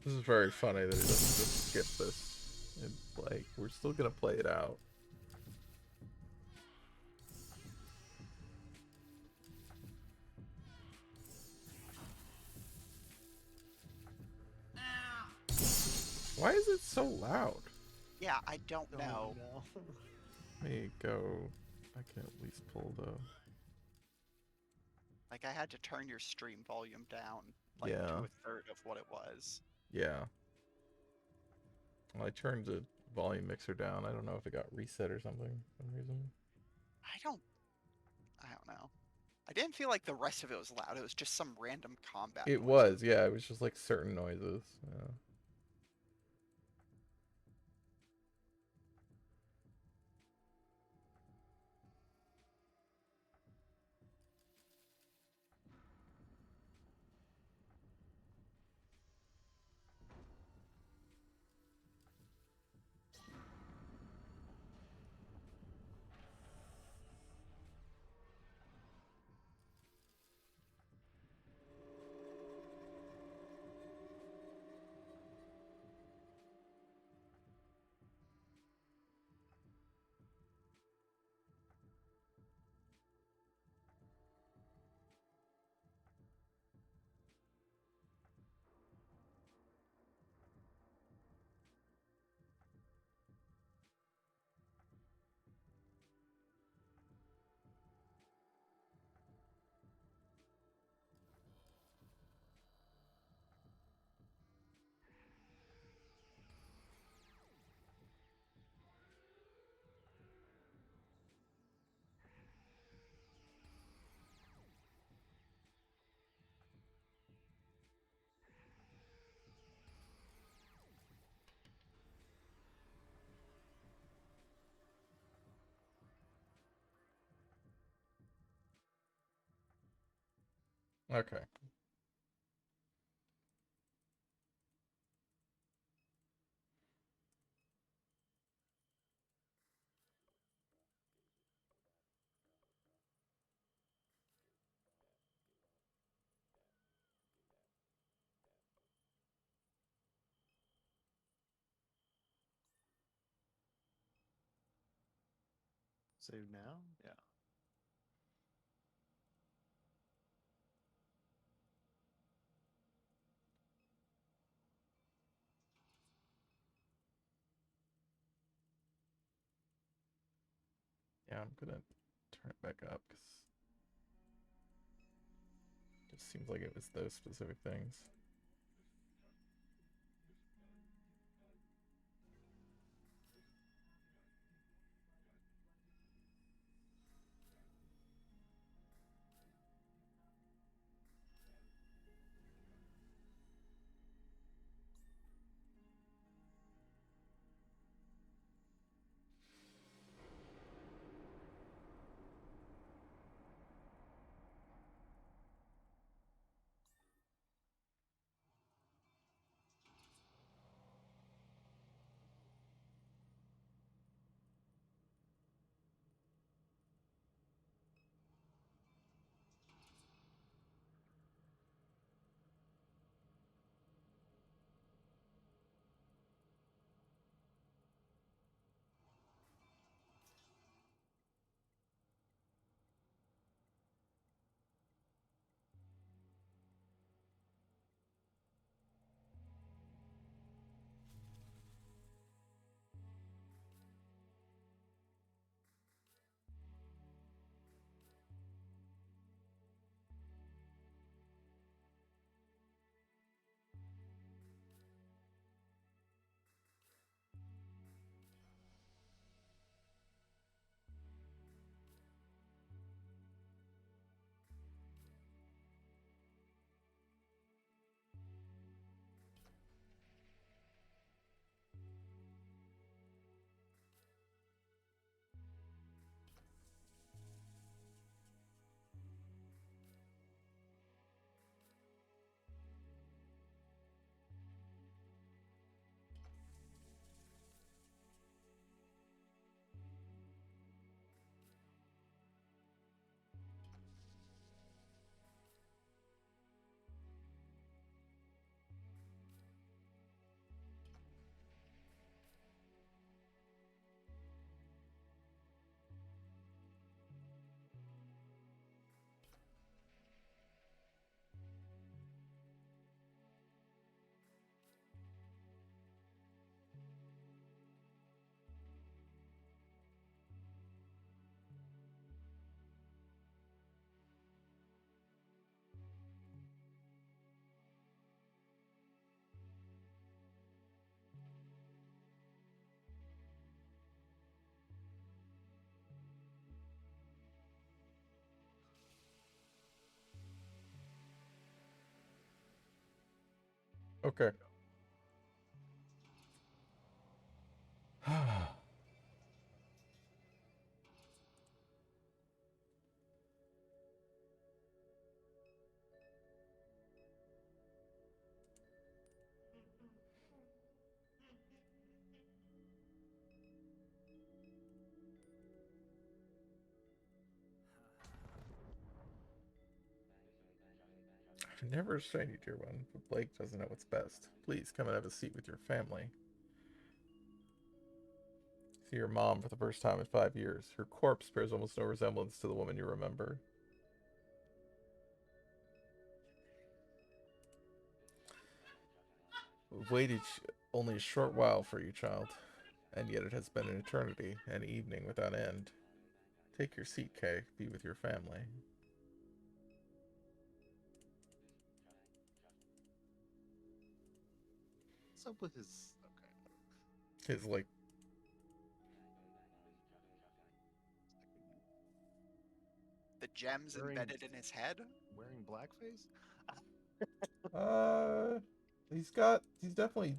This is very funny that it doesn't just skip this. It's like, we're still gonna play it out. Why is it so loud? Yeah, I don't know. Let me go... I can at least pull the... Like, I had to turn your stream volume down, like, Yeah. to a third of what it was. Yeah. Well, I turned the volume mixer down. I don't know if it got reset or something for some reason. I don't know. I didn't feel like the rest of it was loud. It was just some random combat It noises. was, yeah. It was just like certain noises. Yeah. Okay. Save now? Yeah. Yeah, I'm gonna turn it back up because it just seems like it was those specific things. Okay. I've never restrained you, dear one, but Blake doesn't know what's best. Please come and have a seat with your family. See your mom for the first time in 5 years. Her corpse bears almost no resemblance to the woman you remember. We've waited only a short while for you, child, and yet it has been an eternity, an evening without end. Take your seat, Kay. Be with your family. What's up with his? Okay. His, like, The gems Wearing- embedded in his head. Wearing blackface? uh, he's definitely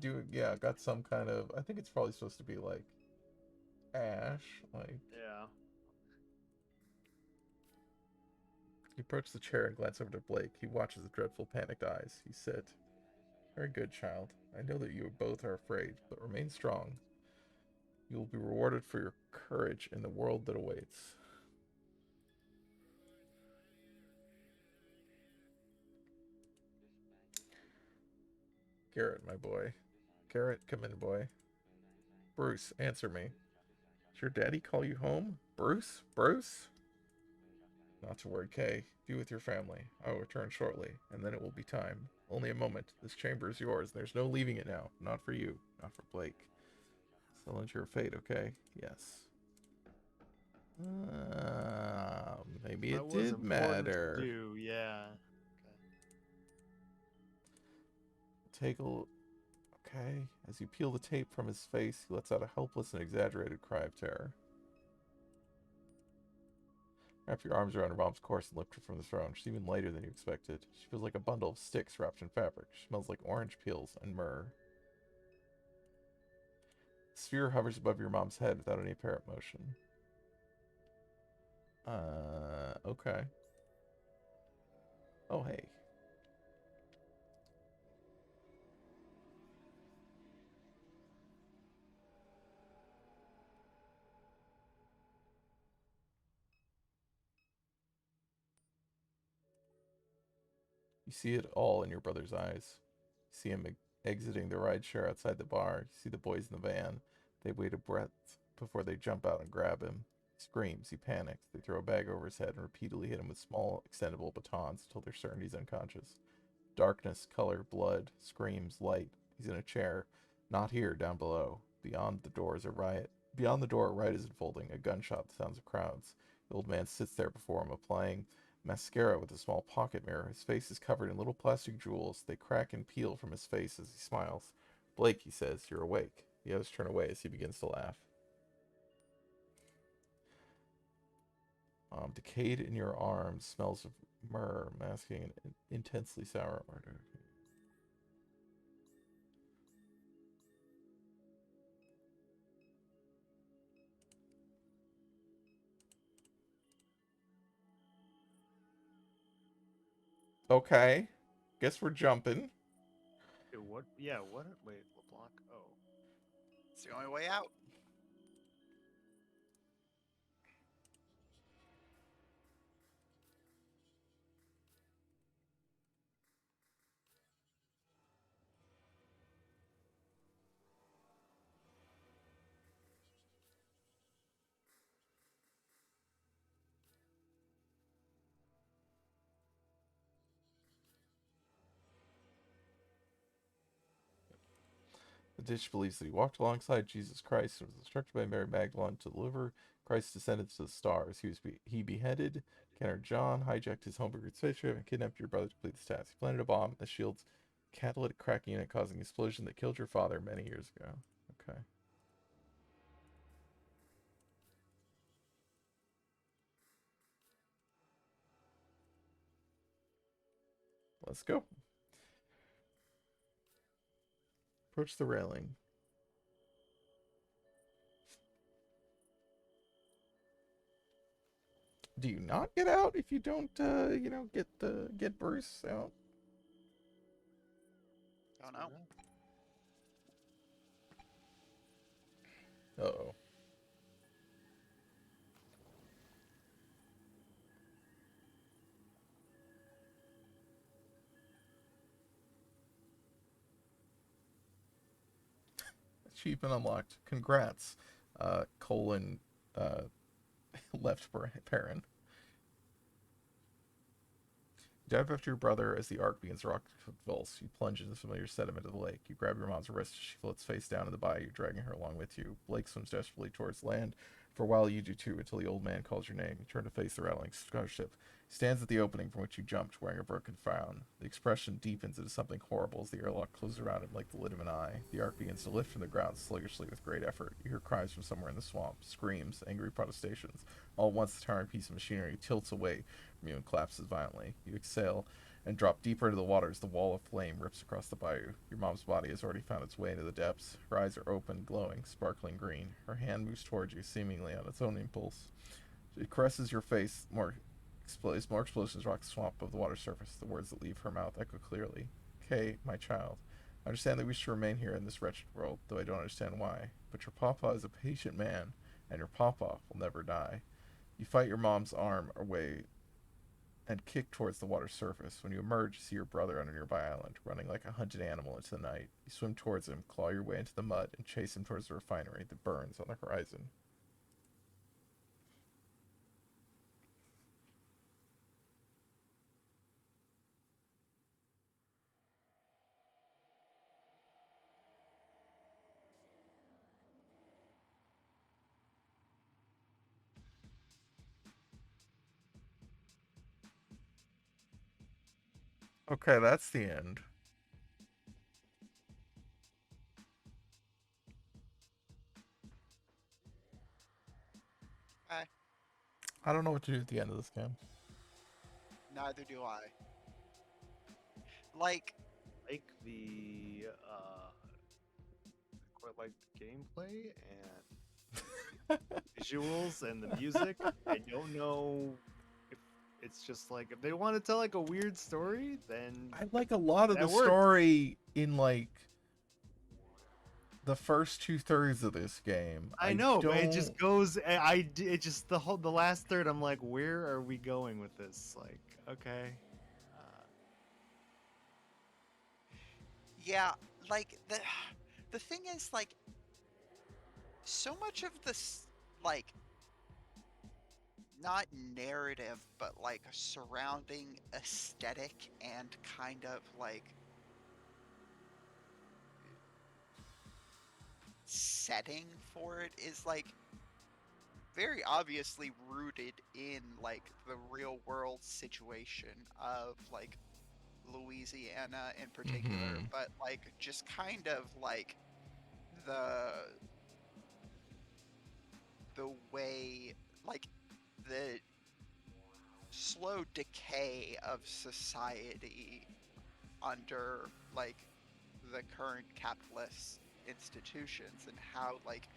got some kind of, I think it's probably supposed to be, like, ash, like, Yeah. You approach the chair and glance over to Blake. He watches with dreadful, panicked eyes. You sit. Very good, child. I know that you both are afraid, but remain strong. You will be rewarded for your courage in the world that awaits. Garrett, my boy. Garrett, come in, boy. Bruce, answer me. Did your daddy call you home? Bruce? Bruce? Not to worry, Kay. Be with your family. I will return shortly, and then it will be time. Only a moment. This chamber is yours. There's no leaving it now. Not for you. Not for Blake. Still into your fate, okay? Yes. Maybe That it was did important to matter. do, yeah. Take a look. Okay. As you peel the tape from his face, he lets out a helpless and exaggerated cry of terror. Wrap your arms around her mom's corpse and lift her from the throne. She's even lighter than you expected. She feels like a bundle of sticks wrapped in fabric. She smells like orange peels and myrrh. The sphere hovers above your mom's head without any apparent motion. Okay. Oh, hey. You see it all in your brother's eyes. You see him exiting the ride share outside the bar. You see the boys in the van. They wait a breath before they jump out and grab him. He screams. He panics. They throw a bag over his head and repeatedly hit him with small, extendable batons until they're certain he's unconscious. Darkness, color, blood, screams, light. He's in a chair. Not here, down below. Beyond the door is a riot. Beyond the door, a riot is unfolding. A gunshot, the sounds of crowds. The old man sits there before him, applying mascara with a small pocket mirror. His face is covered in little plastic jewels. They crack and peel from his face as he smiles. Blake, he says, you're awake. The others turn away as he begins to laugh. Decayed in your arms, smells of myrrh, masking an intensely sour odor. Okay. Guess we're jumping. Dude, what? Yeah, what? Wait, LeBlanc? Oh. It's the only way out. The ditch believes that he walked alongside Jesus Christ and was instructed by Mary Magdalene to deliver Christ's descendants to the stars. He beheaded Kenner John, hijacked his homebrew spaceship, and kidnapped your brother to complete this task. He planted a bomb in the shield's catalytic cracking unit, causing an explosion that killed your father many years ago. Okay. Let's go. Approach the railing. Do you not get out if you don't, get Bruce out? Don't know. Uh-oh. Achievement unlocked. Congrats. Colon, uh, left parent. Dive after your brother as the arc begins to rock the convulse. You plunge into the familiar sediment of the lake. You grab your mom's wrist as she floats face down in the bayou, dragging her along with you. Blake swims desperately towards land. For a while, you do too, until the old man calls your name. You turn to face the rattling ship. He stands at the opening from which you jumped, wearing a broken frown. The expression deepens into something horrible as the airlock closes around him like the lid of an eye. The arc begins to lift from the ground sluggishly with great effort. You hear cries from somewhere in the swamp, screams, angry protestations. All at once, the towering piece of machinery tilts away from you and collapses violently. You exhale and drop deeper into the water as the wall of flame rips across the bayou. Your mom's body has already found its way into the depths. Her eyes are open, glowing, sparkling green. Her hand moves towards you, seemingly on its own impulse. She caresses your face more More explosions rock the swamp above the water surface. The words that leave her mouth echo clearly. Kay, my child. I understand that we should remain here in this wretched world, though I don't understand why. But your papa is a patient man, and your papa will never die. You fight your mom's arm away and kick towards the water's surface. When you emerge, you see your brother on a nearby island, running like a hunted animal into the night. You swim towards him, claw your way into the mud, and chase him towards the refinery that burns on the horizon. Okay, that's the end. Okay. I don't know what to do at the end of this game. Neither do I. Like, Like the quite like the gameplay and visuals and the music. I don't know if it's just like if they want to tell like a weird story, then I like a lot of the that worked. story in like the first 2/3 of this game. I know, don't... but it just goes. It just the last third. I'm like, where are we going with this? Like, okay, yeah, like the thing is, like, so much of this, like, not narrative, but like surrounding aesthetic and kind of like setting for it is like very obviously rooted in like the real world situation of like Louisiana in particular, Mhm. but like just kind of like the the way like the slow decay of society under like the current capitalist institutions and how like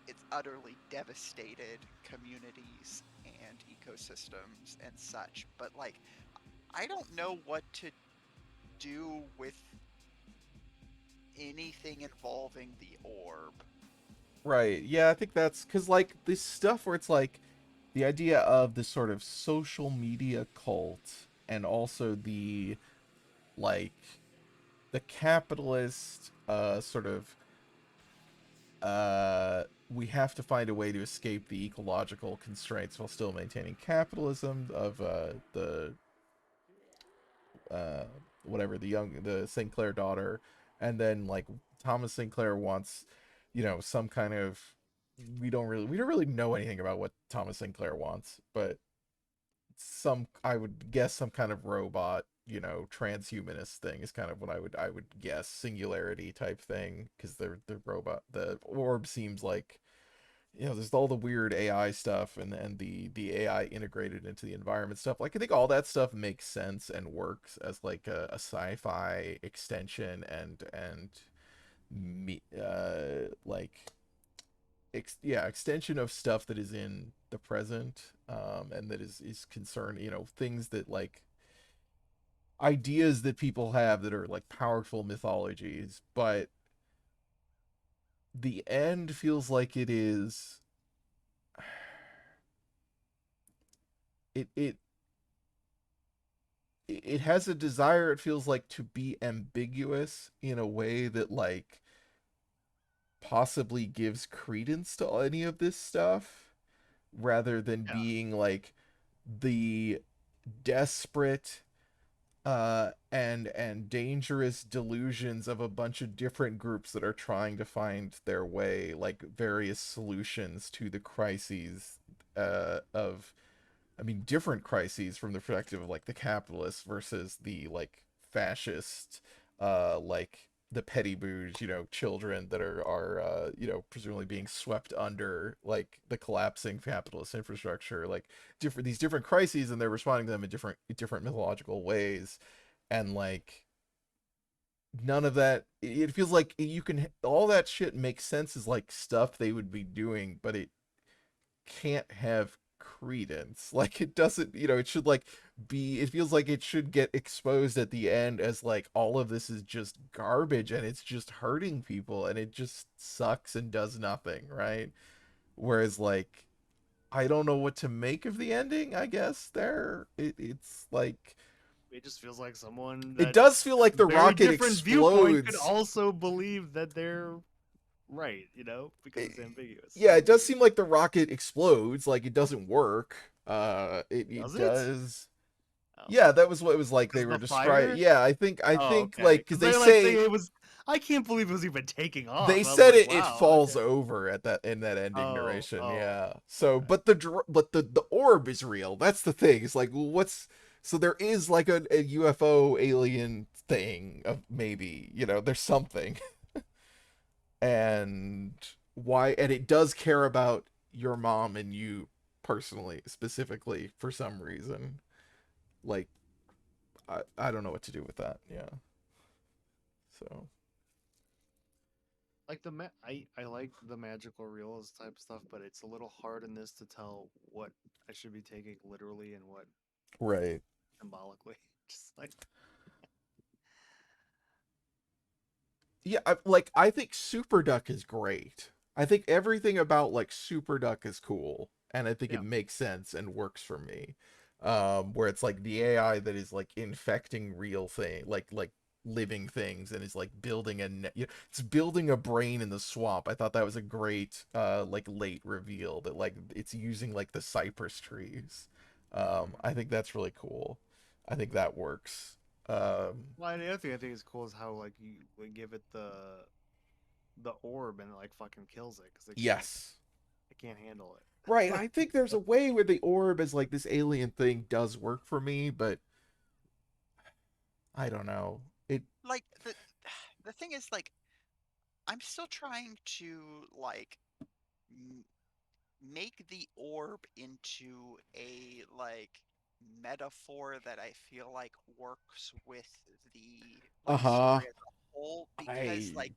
it's utterly devastated communities and ecosystems and such. But like I don't know what to do with anything involving the orb. Right. Yeah, I think that's cuz like this stuff where it's like the idea of this sort of social media cult and also the like the capitalist sort of we have to find a way to escape the ecological constraints while still maintaining capitalism of the uh, whatever the St. Clair daughter, and then like Thomas St. Clair wants, some kind of we don't really know anything about what Thomas St. Clair wants, but some I would guess some kind of robot, transhumanist thing is kind of what I would guess singularity type thing because the robot the orb seems like there's all the weird AI stuff and the AI integrated into the environment stuff. Like I think all that stuff makes sense and works as like a sci-fi extension and like extension of stuff that is in the present and that is concerned, things that like ideas that people have that are like powerful mythologies, but the end feels like it it it has a desire, it feels like, to be ambiguous in a way that like possibly gives credence to any of this stuff rather than yeah, being like the desperate and dangerous delusions of a bunch of different groups that are trying to find their way, like various solutions to the crises of I mean, different crises from the perspective of like the capitalists versus the like fascist, like the petty bouge, children that are presumably being swept under like the collapsing capitalist infrastructure, like these different crises, and they're responding to them in different mythological ways, and like none of that. It feels like you can all that shit makes sense as like stuff they would be doing, but it can't have credence. Like it doesn't, it should like be, it feels like it should get exposed at the end as like all of this is just garbage and it's just hurting people and it just sucks and does nothing, right? Whereas like I don't know what to make of the ending, I guess there. It's like It just feels like someone it that does feel has like a the very rocket different viewpoint could explodes. also believe that they're right, because It- it's ambiguous. yeah, it does seem like the rocket explodes, like it doesn't work. It Does it? does. Oh, Yeah, that was what it was like they because were the describing. fire. Yeah, I think Oh, like okay. because Because they they're like saying say it was. I can't believe it was even taking they off. I was said like, it wow. falls Okay. over at that in that ending Oh. narration. Oh. Yeah. So, Okay. but the orb is real. That's the thing. It's like, well, what's so there is like a UFO alien thing of maybe there's something, and why, and it does care about your mom and you personally, specifically for some reason. Like, I don't know what to do with that. Yeah. So. Like I like the magical realism type stuff, but it's a little hard in this to tell what I should be taking literally and what Right. symbolically. Just like Yeah, I think Super Duck is great. I think everything about like Super Duck is cool, and I think it yeah. makes sense and works for me. Where it's like the AI that is like infecting real thing, like living things, and is like building it's building a brain in the swamp. I thought that was a great like late reveal that like it's using like the cypress trees. I think that's really cool. I think that works. Well, and the other thing I think is cool is how like you would give it the orb and it like fucking kills it because yes. it can't handle it. Right, Like, I think there's a way where the orb as like this alien thing does work for me, but I don't know. It Like the thing is like I'm still trying to like m- make the orb into a like metaphor that I feel like works with the like uh-huh. story as a whole because I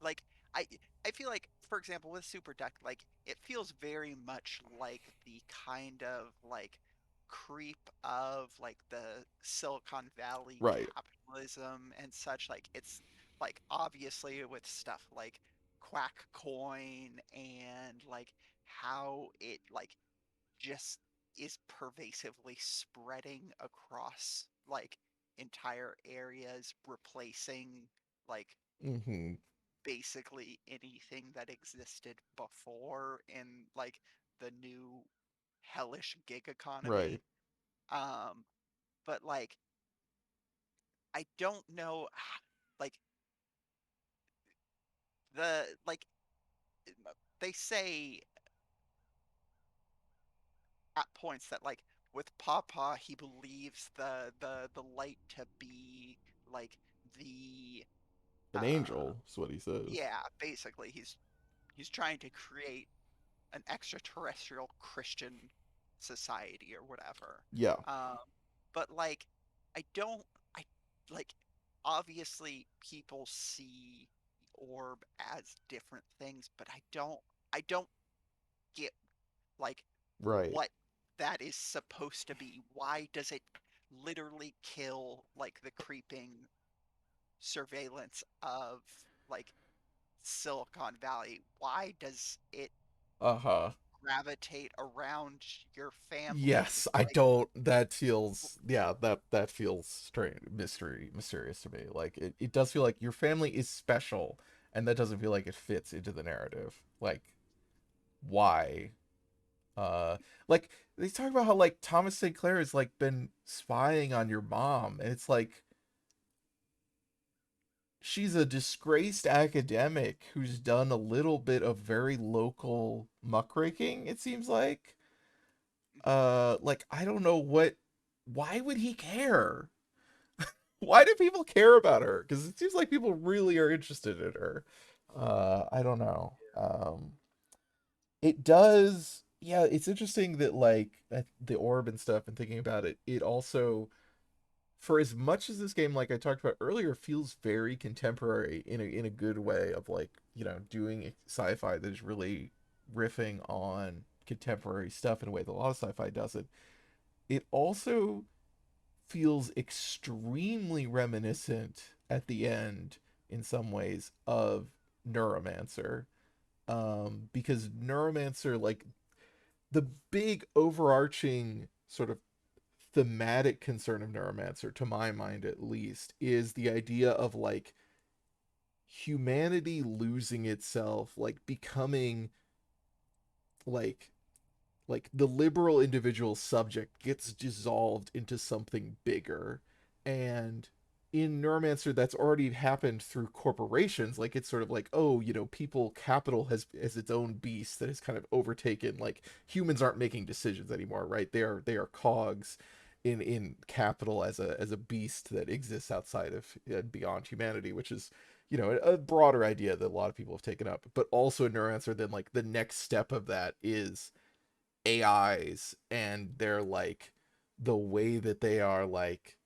like I I feel like for example with Super Duck like it feels very much like the kind of like creep of like the Silicon Valley right. capitalism and such like it's like obviously with stuff like Quack Coin and like how it like just is pervasively spreading across like entire areas replacing like Mhm. basically anything that existed before in like the new hellish gig Right. economy. Um, but like I don't know like the like they say at points that like with Papa he believes the light to be like the An uh angel is what he says. yeah basically he's trying to create an extraterrestrial Christian society or whatever. Yeah. Um, but like, I don't, I like, obviously people see the orb as different things, but I don't get like Right. what that is supposed to be. Why does it literally kill like the creeping surveillance of like Silicon Valley? Why does it Uh-huh. gravitate around your family. Yes, I Like, don't that feels yeah, that feels strange, mysterious to me. Like it does feel like your family is special and that doesn't feel like it fits into the narrative. Like why? Uh, like they talk about how like Thomas St. Clair has like been spying on your mom, and it's like she's a disgraced academic who's done a little bit of very local muckraking, it seems like. mhm. Like I don't know what why would he care? Why do people care about her? Because it seems like people really are interested in her. I don't know. It does yeah, it's interesting that like the orb and stuff and thinking about it, it also for as much as this game like I talked about earlier feels very contemporary in a good way of like, doing sci-fi that is really riffing on contemporary stuff in a way that a lot of sci-fi doesn't. It also feels extremely reminiscent at the end in some ways of Neuromancer. Because Neuromancer, like the big overarching sort of thematic concern of Neuromancer, to my mind at least, is the idea of like humanity losing itself, like becoming like the liberal individual subject gets dissolved into something bigger. And in Neuromancer, that's already happened through corporations. Like it's sort of like, oh, people, capital has its own beast that has kind of overtaken. Like humans aren't making decisions anymore, right? They are cogs in capital as a beast that exists outside of beyond humanity, which is a broader idea that a lot of people have taken up. But also in Neuromancer, then like the next step of that is AIs and they're like the way that they are like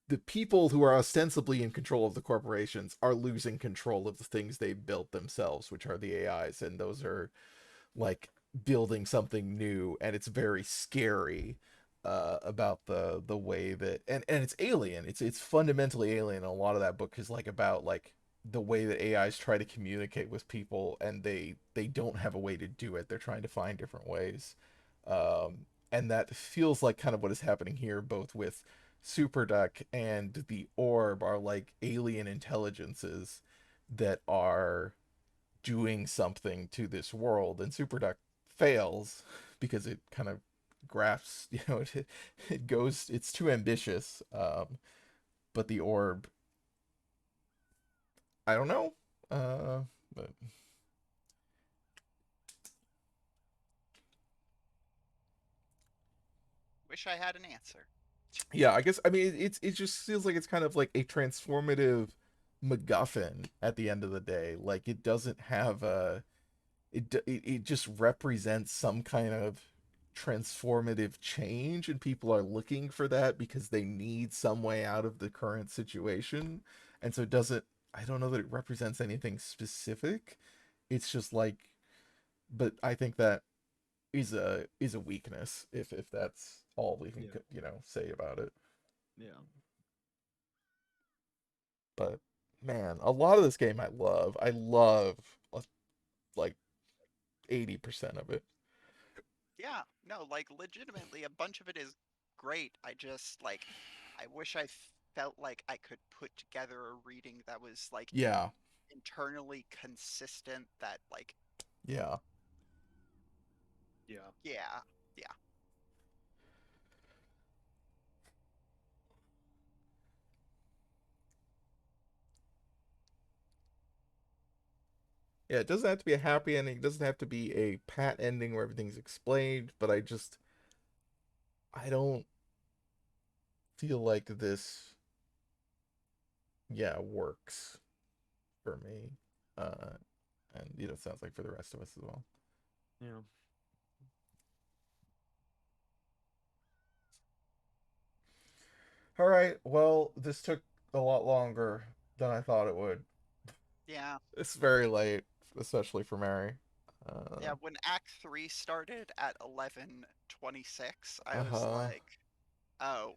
the people who are ostensibly in control of the corporations are losing control of the things they built themselves, which are the AIs, and those are like building something new, and it's very scary about the way that and it's alien. It's fundamentally alien. And a lot of that book is like about like the way that AIs try to communicate with people, and they don't have a way to do it. They're trying to find different ways, and that feels like kind of what is happening here, both with Superduck and the Orb are like alien intelligences that are doing something to this world, and Superduck fails because it kind of grasps, it goes, it's too ambitious. But the Orb, I don't know. But Wish I had an answer. yeah, I guess I mean it just feels like it's kind of like a transformative MacGuffin at the end of the day. Like it doesn't have a it just represents some kind of transformative change, and people are looking for that because they need some way out of the current situation. And so it doesn't, I don't know that it represents anything specific. It's just like, but I think that is a weakness if that's all we can Yeah. say about it. Yeah. But man, a lot of this game I love like 80% of it. Yeah, no, like legitimately, a bunch of it is great. I just like, I wish I felt like I could put together a reading that was like Yeah, internally consistent. That like, yeah. Yeah. yeah, yeah, Yeah, it doesn't have to be a happy ending. It doesn't have to be a pat ending where everything's explained, but I don't feel like this, yeah, works for me. Uh, and it sounds like for the rest of us as well. Yeah. All right, well, this took a lot longer than I thought it would. yeah, It's very late, especially for Mary. yeah. When Act 3 started at 11:26, I was Uh-huh. like, oh,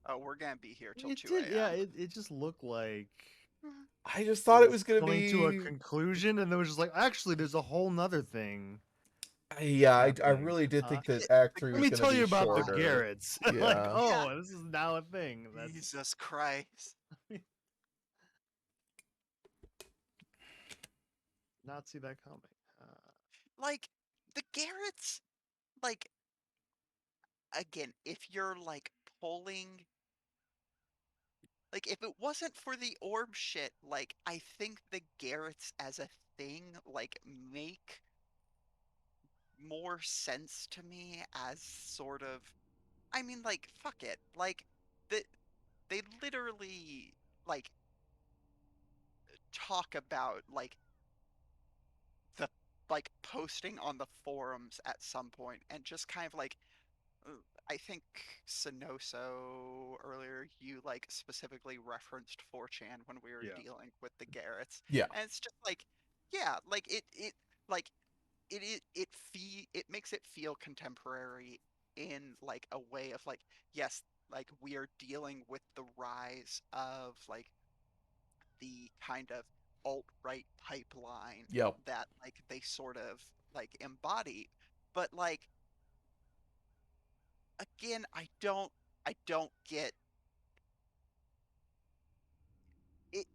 oh, we're gonna be here till It 2 did, yeah. a.m. It just looked like I just it thought it was was gonna coming to a be. conclusion, and there was just like, actually, there's a whole nother thing Yeah, I happening. really did think that The Act 3 Let was me gonna tell be you about the shorter. Garretts. Like, Yeah. Yeah, oh, this is now a thing. That's Jesus Christ. not see that coming. Like the Garretts, like again, if you're like pulling, like if it wasn't for the orb shit, like I think the Garretts as a thing like make more sense to me as sort of, I mean, like fuck it, like the they literally like talk about like the like posting on the forums at some point and just kind of like, uh, I think Sannoso earlier, you like specifically referenced 4chan when we were Yeah. dealing with the Garretts. Yeah. And it's just like, yeah, like like it makes it feel contemporary in like a way of like, yes, like we are dealing with the rise of like the kind of alt-right pipeline Yep. that like they sort of like embody, but like again, I don't get it.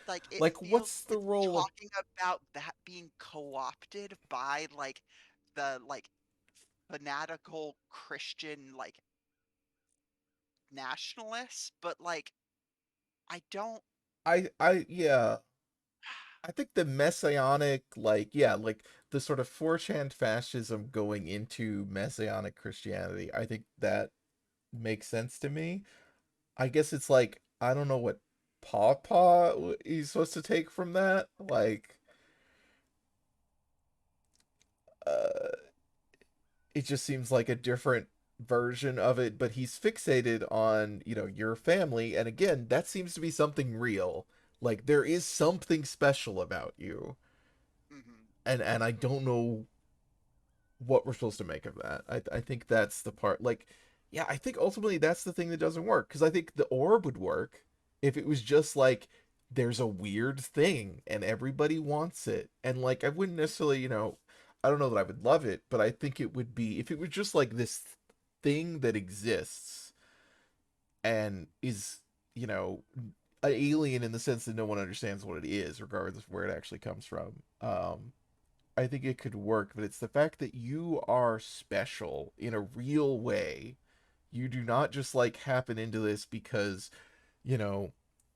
Like it Like, feels what's the it's role of talking about that being co-opted by like the like fanatical Christian like nationalists, but like I don't. yeah. I think the messianic, like, yeah, like the sort of 4chan fascism going into messianic Christianity, I think that makes sense to me. I guess it's like, I don't know what Pawpaw he's supposed to take from that. Like, uh, it just seems like a different version of it, but he's fixated on, your family. And again, that seems to be something real. Like, there is something special about you. Mhm. And I don't know what we're supposed to make of that. I think that's the part. Like, yeah, I think ultimately that's the thing that doesn't work. Because I think the orb would work if it was just like there's a weird thing and everybody wants it. And like I wouldn't necessarily, I don't know that I would love it, but I think it would be if it was just like this thing that exists and is, you know, an alien in the sense that no one understands what it is, regardless of where it actually comes from. I think it could work, but it's the fact that you are special in a real way. You do not just like happen into this because, you know,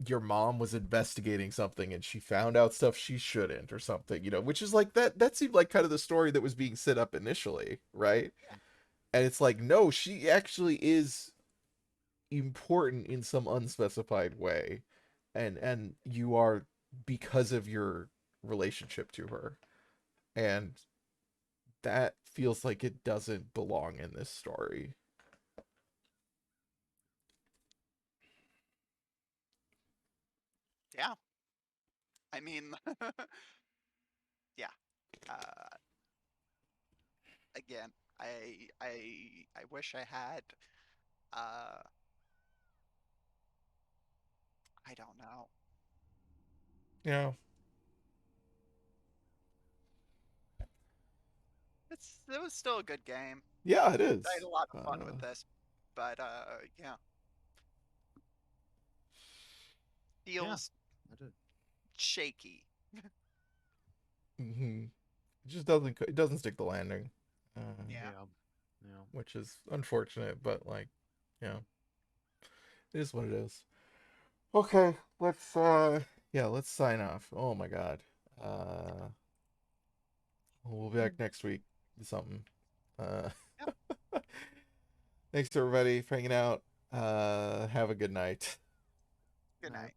your mom was investigating something and she found out stuff she shouldn't or something, which is like that seemed like kind of the story that was being set up initially, right? Yeah. And it's like, no, she actually is important in some unspecified way. And you are because of your relationship to her. And that feels like it doesn't belong in this story. Yeah. I mean, yeah. Uh, Again, I wish I had. Uh, I don't know. Yeah. It was still a good game. Yeah, it I had is. a lot of fun with this, but yeah, Yeah, feels I did. shaky. Mhm. It just it doesn't stick the landing. Yeah. Yeah, yeah, Which is unfortunate, but like, yeah, it is what it is. Okay, let's sign off. Oh my god. Uh we'll be back next week with something. Uh Yep. Thanks everybody for hanging out. Have a good night. Good All right. night.